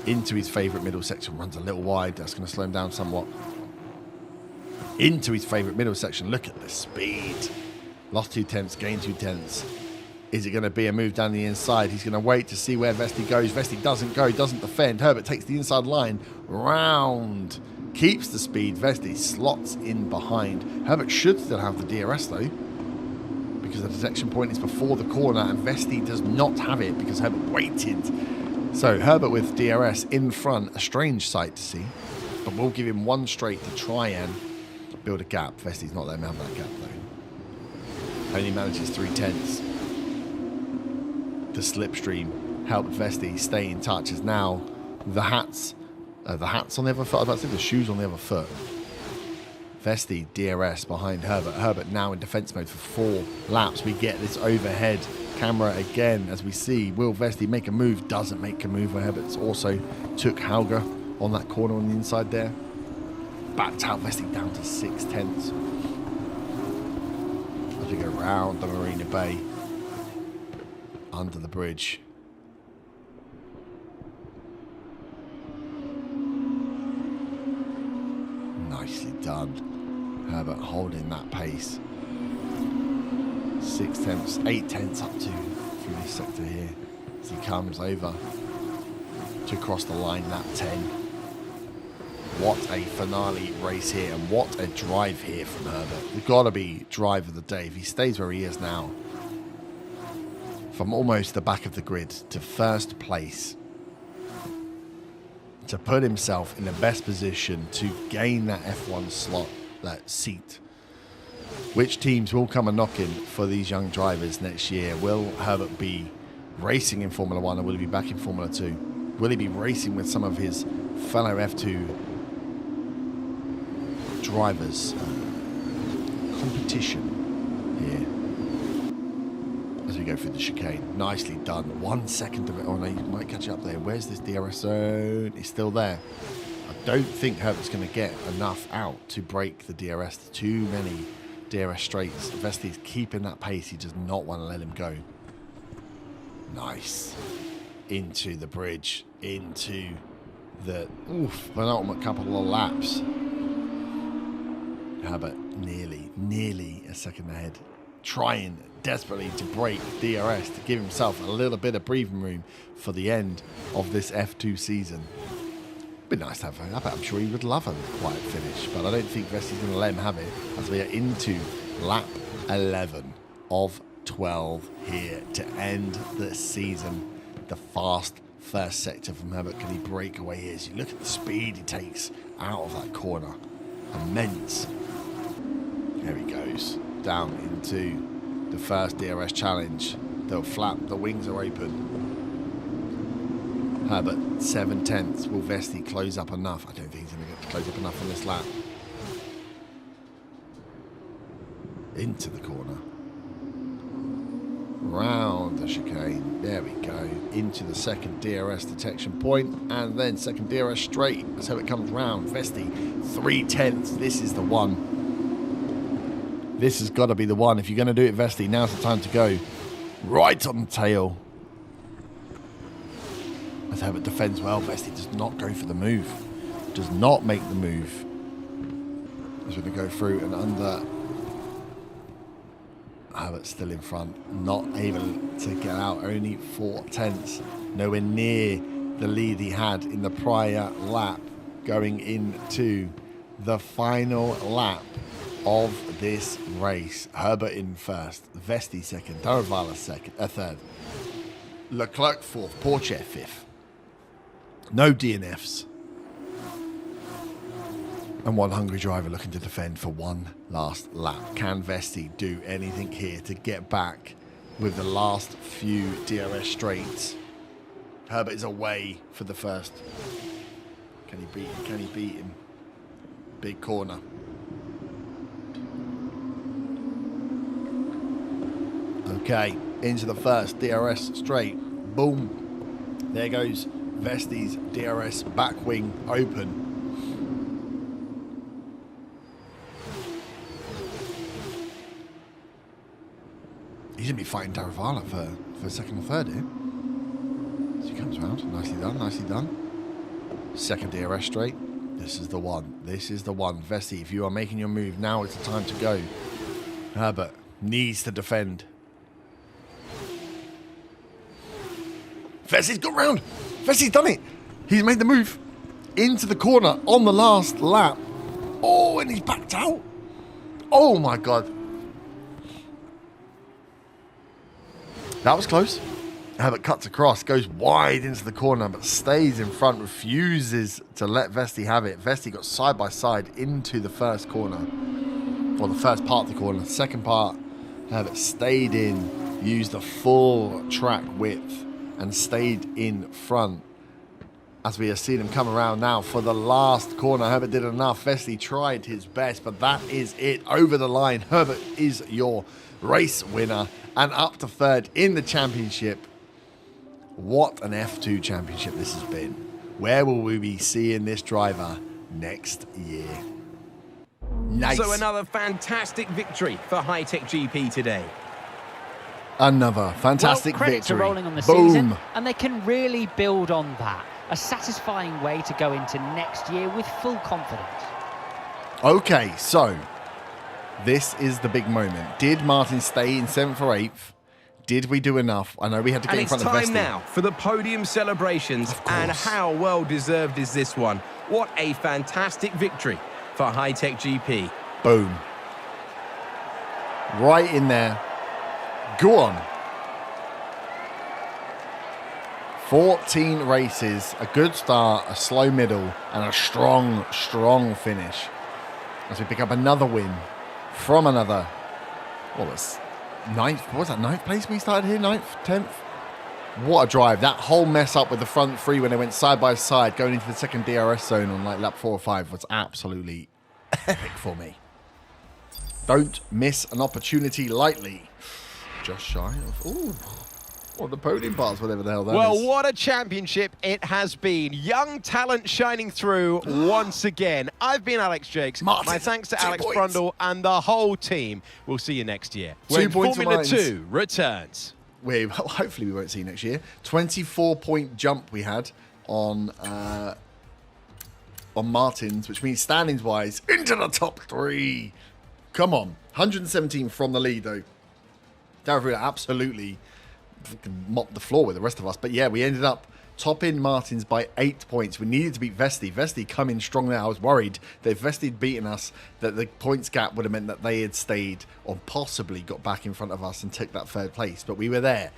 Speaker 1: Into his favourite middle section. Runs a little wide. That's going to slow him down somewhat. Into his favourite middle section. Look at the speed. Lost 2/10. Gained 2/10. Is it going to be a move down the inside? He's going to wait to see where Vesti goes. Vesti doesn't go, doesn't defend. Herbert takes the inside line. Round. Keeps the speed. Vesti slots in behind. Herbert should still have the DRS though, because the detection point is before the corner, and Vesti does not have it because Herbert waited. So Herbert with DRS in front, a strange sight to see, but we'll give him one straight to try and build a gap. Vesti's not letting him have that gap though. Only manages 3/10. The slipstream helped Vesti stay in touch as now the hats on the other foot. I was about to say the shoes on the other foot. Vesti DRS behind Herbert. Herbert now in defense mode for 4 laps. We get this overhead camera again as we see. Will Vesti make a move? Doesn't make a move. Where Herbert's also took Hauger on that corner on the inside there. Backed out Vesti down to 6/10. As we go round the Marina Bay. Under the bridge. Nicely done. Herbert holding that pace. 6/10, 8/10 up to through this sector here as he comes over to cross the line, lap 10. What a finale race here, and what a drive here from Herbert. It's got to be drive of the day. If he stays where he is now, from almost the back of the grid to first place, to put himself in the best position to gain that F1 slot, that seat. Which teams will come a knocking for these young drivers next year? Will Herbert be racing in Formula 1 or will he be back in Formula 2? Will he be racing with some of his fellow F2 drivers? Competition here. As we go through the chicane. Nicely done. 1 second of it. Oh no, you might catch up there. Where's this DRS zone? It's still there. I don't think Herbert's going to get enough out to break the DRS. Too many DRS straights. Vesti's keeping that pace. He does not want to let him go. Nice. Into the bridge. Into the penultimate couple of laps. Herbert nearly a second ahead. Trying desperately to break DRS to give himself a little bit of breathing room for the end of this F2 season. Be nice to have a, I'm sure he would love a quiet finish, but I don't think Vesti's going to let him have it as we are into lap 11 of 12 here to end the season. The fast first sector from Herbert. Can he break away here? So you look at the speed he takes out of that corner. Immense. There he goes. Down into the first DRS challenge. They'll flap, the wings are open. Herbert, 7/10. Will Vesti close up enough? I don't think he's going to get to close up enough on this lap. Into the corner. Round the chicane. There we go. Into the second DRS detection point, and then second DRS straight. That's how it comes round. Vesti, 3/10. This is the one. This has got to be the one. If you're going to do it, Vesti, now's the time to go. Right on the tail. As Herbert defends well, Vesti does not go for the move. Does not make the move. As we're going to go through and under Herbert still in front, not able to get out, only 4 tenths, nowhere near the lead he had in the prior lap, going into the final lap of this race. Herbert in first, Vesti second, Daruvala third, Leclerc fourth, Porsche fifth. No DNFs. And one hungry driver looking to defend for one last lap. Can Vesti do anything here to get back with the last few DRS straights? Herbert is away for the first. Can he beat him? Can he beat him? Big corner. Okay, into the first DRS straight. Boom. There goes Vesti's DRS back wing open. He's going to be fighting Daruvala for second or third here. As he comes around. Nicely done, nicely done. Second DRS straight. This is the one. This is the one. Vesti, if you are making your move, now is the time to go. Herbert needs to defend. Vesti's got round. Vesti's done it. He's made the move into the corner on the last lap. Oh, and he's backed out. Oh, my God. That was close. Herbert cuts across, goes wide into the corner, but stays in front, refuses to let Vesti have it. Vesti got side by side into the first corner, or the first part of the corner. The second part, Herbert stayed in, used the full track width, and stayed in front. As we have seen him come around now for the last corner, Herbert did enough. Vesti tried his best, but that is it. Over the line, Herbert is your race winner and up to third in the championship. What an F2 championship this has been. Where will we be seeing this driver next year? Nice.
Speaker 7: So another fantastic victory for High Tech GP today.
Speaker 1: Another fantastic
Speaker 3: credits
Speaker 1: victory.
Speaker 3: Are rolling on the
Speaker 1: Boom.
Speaker 3: season, and they can really build on that. A satisfying way to go into next year with full confidence.
Speaker 1: Okay, so this is the big moment. Did Martin stay in 7th or 8th? Did we do enough? I know we had to get in front of Vesti.
Speaker 7: And it's time now for the podium celebrations. And how well deserved is this one? What a fantastic victory for High Tech GP.
Speaker 1: Boom. Right in there. Go on. 14 races, a good start, a slow middle, and a strong, strong finish. As we pick up another win from another, what was that, 9th place we started here? 9th, 10th? What a drive. That whole mess up with the front three when they went side by side going into the second DRS zone on like lap 4 or 5 was absolutely epic for me. Don't miss an opportunity lightly. Just shy of, ooh, or the podium parts, whatever the hell that is.
Speaker 2: Well, what a championship it has been. Young talent shining through once again. I've been Alex Jakes.
Speaker 1: Martin,
Speaker 2: my thanks to Alex
Speaker 1: points.
Speaker 2: Brundle and the whole team. We'll see you next year
Speaker 1: 2
Speaker 2: when
Speaker 1: points for
Speaker 2: Formula
Speaker 1: mines.
Speaker 2: 2 returns.
Speaker 1: Hopefully we won't see you next year. 24-point jump we had on Martins, which means standings-wise into the top 3. Come on. 117 from the lead, though. Daruvala absolutely mopped the floor with the rest of us. But yeah, we ended up topping Martins by 8 points. We needed to beat Vesti. Vesti come in strong there. I was worried that if Vesti had beaten us, that the points gap would have meant that they had stayed or possibly got back in front of us and took that third place. But we were there.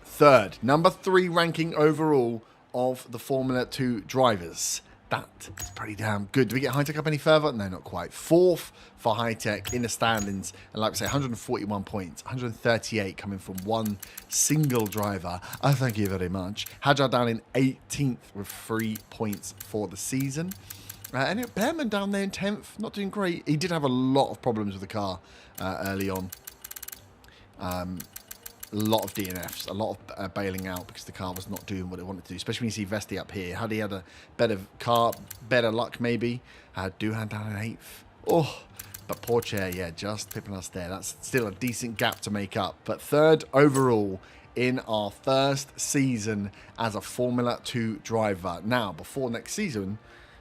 Speaker 1: Third, number 3 ranking overall of the Formula 2 drivers. That is pretty damn good. Do we get High Tech up any further? No, not quite. 4th for High Tech in the standings. And like I say, 141 points. 138 coming from one single driver. Oh, thank you very much. Hajar down in 18th with 3 points for the season. And Behrman down there in 10th. Not doing great. He did have a lot of problems with the car early on. A lot of DNFs, a lot of bailing out because the car was not doing what it wanted to do, especially when you see Vesti up here. Had he had a better car, better luck maybe, Doohan down in 8th. Oh, but Porsche, yeah, just pipping us there. That's still a decent gap to make up. But 3rd overall in our first season as a Formula 2 driver. Now, before next season,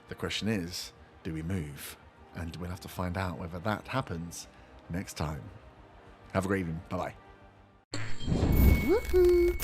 Speaker 1: the question is, do we move? And we'll have to find out whether that happens next time Have a great evening. Bye-bye. Woohoo.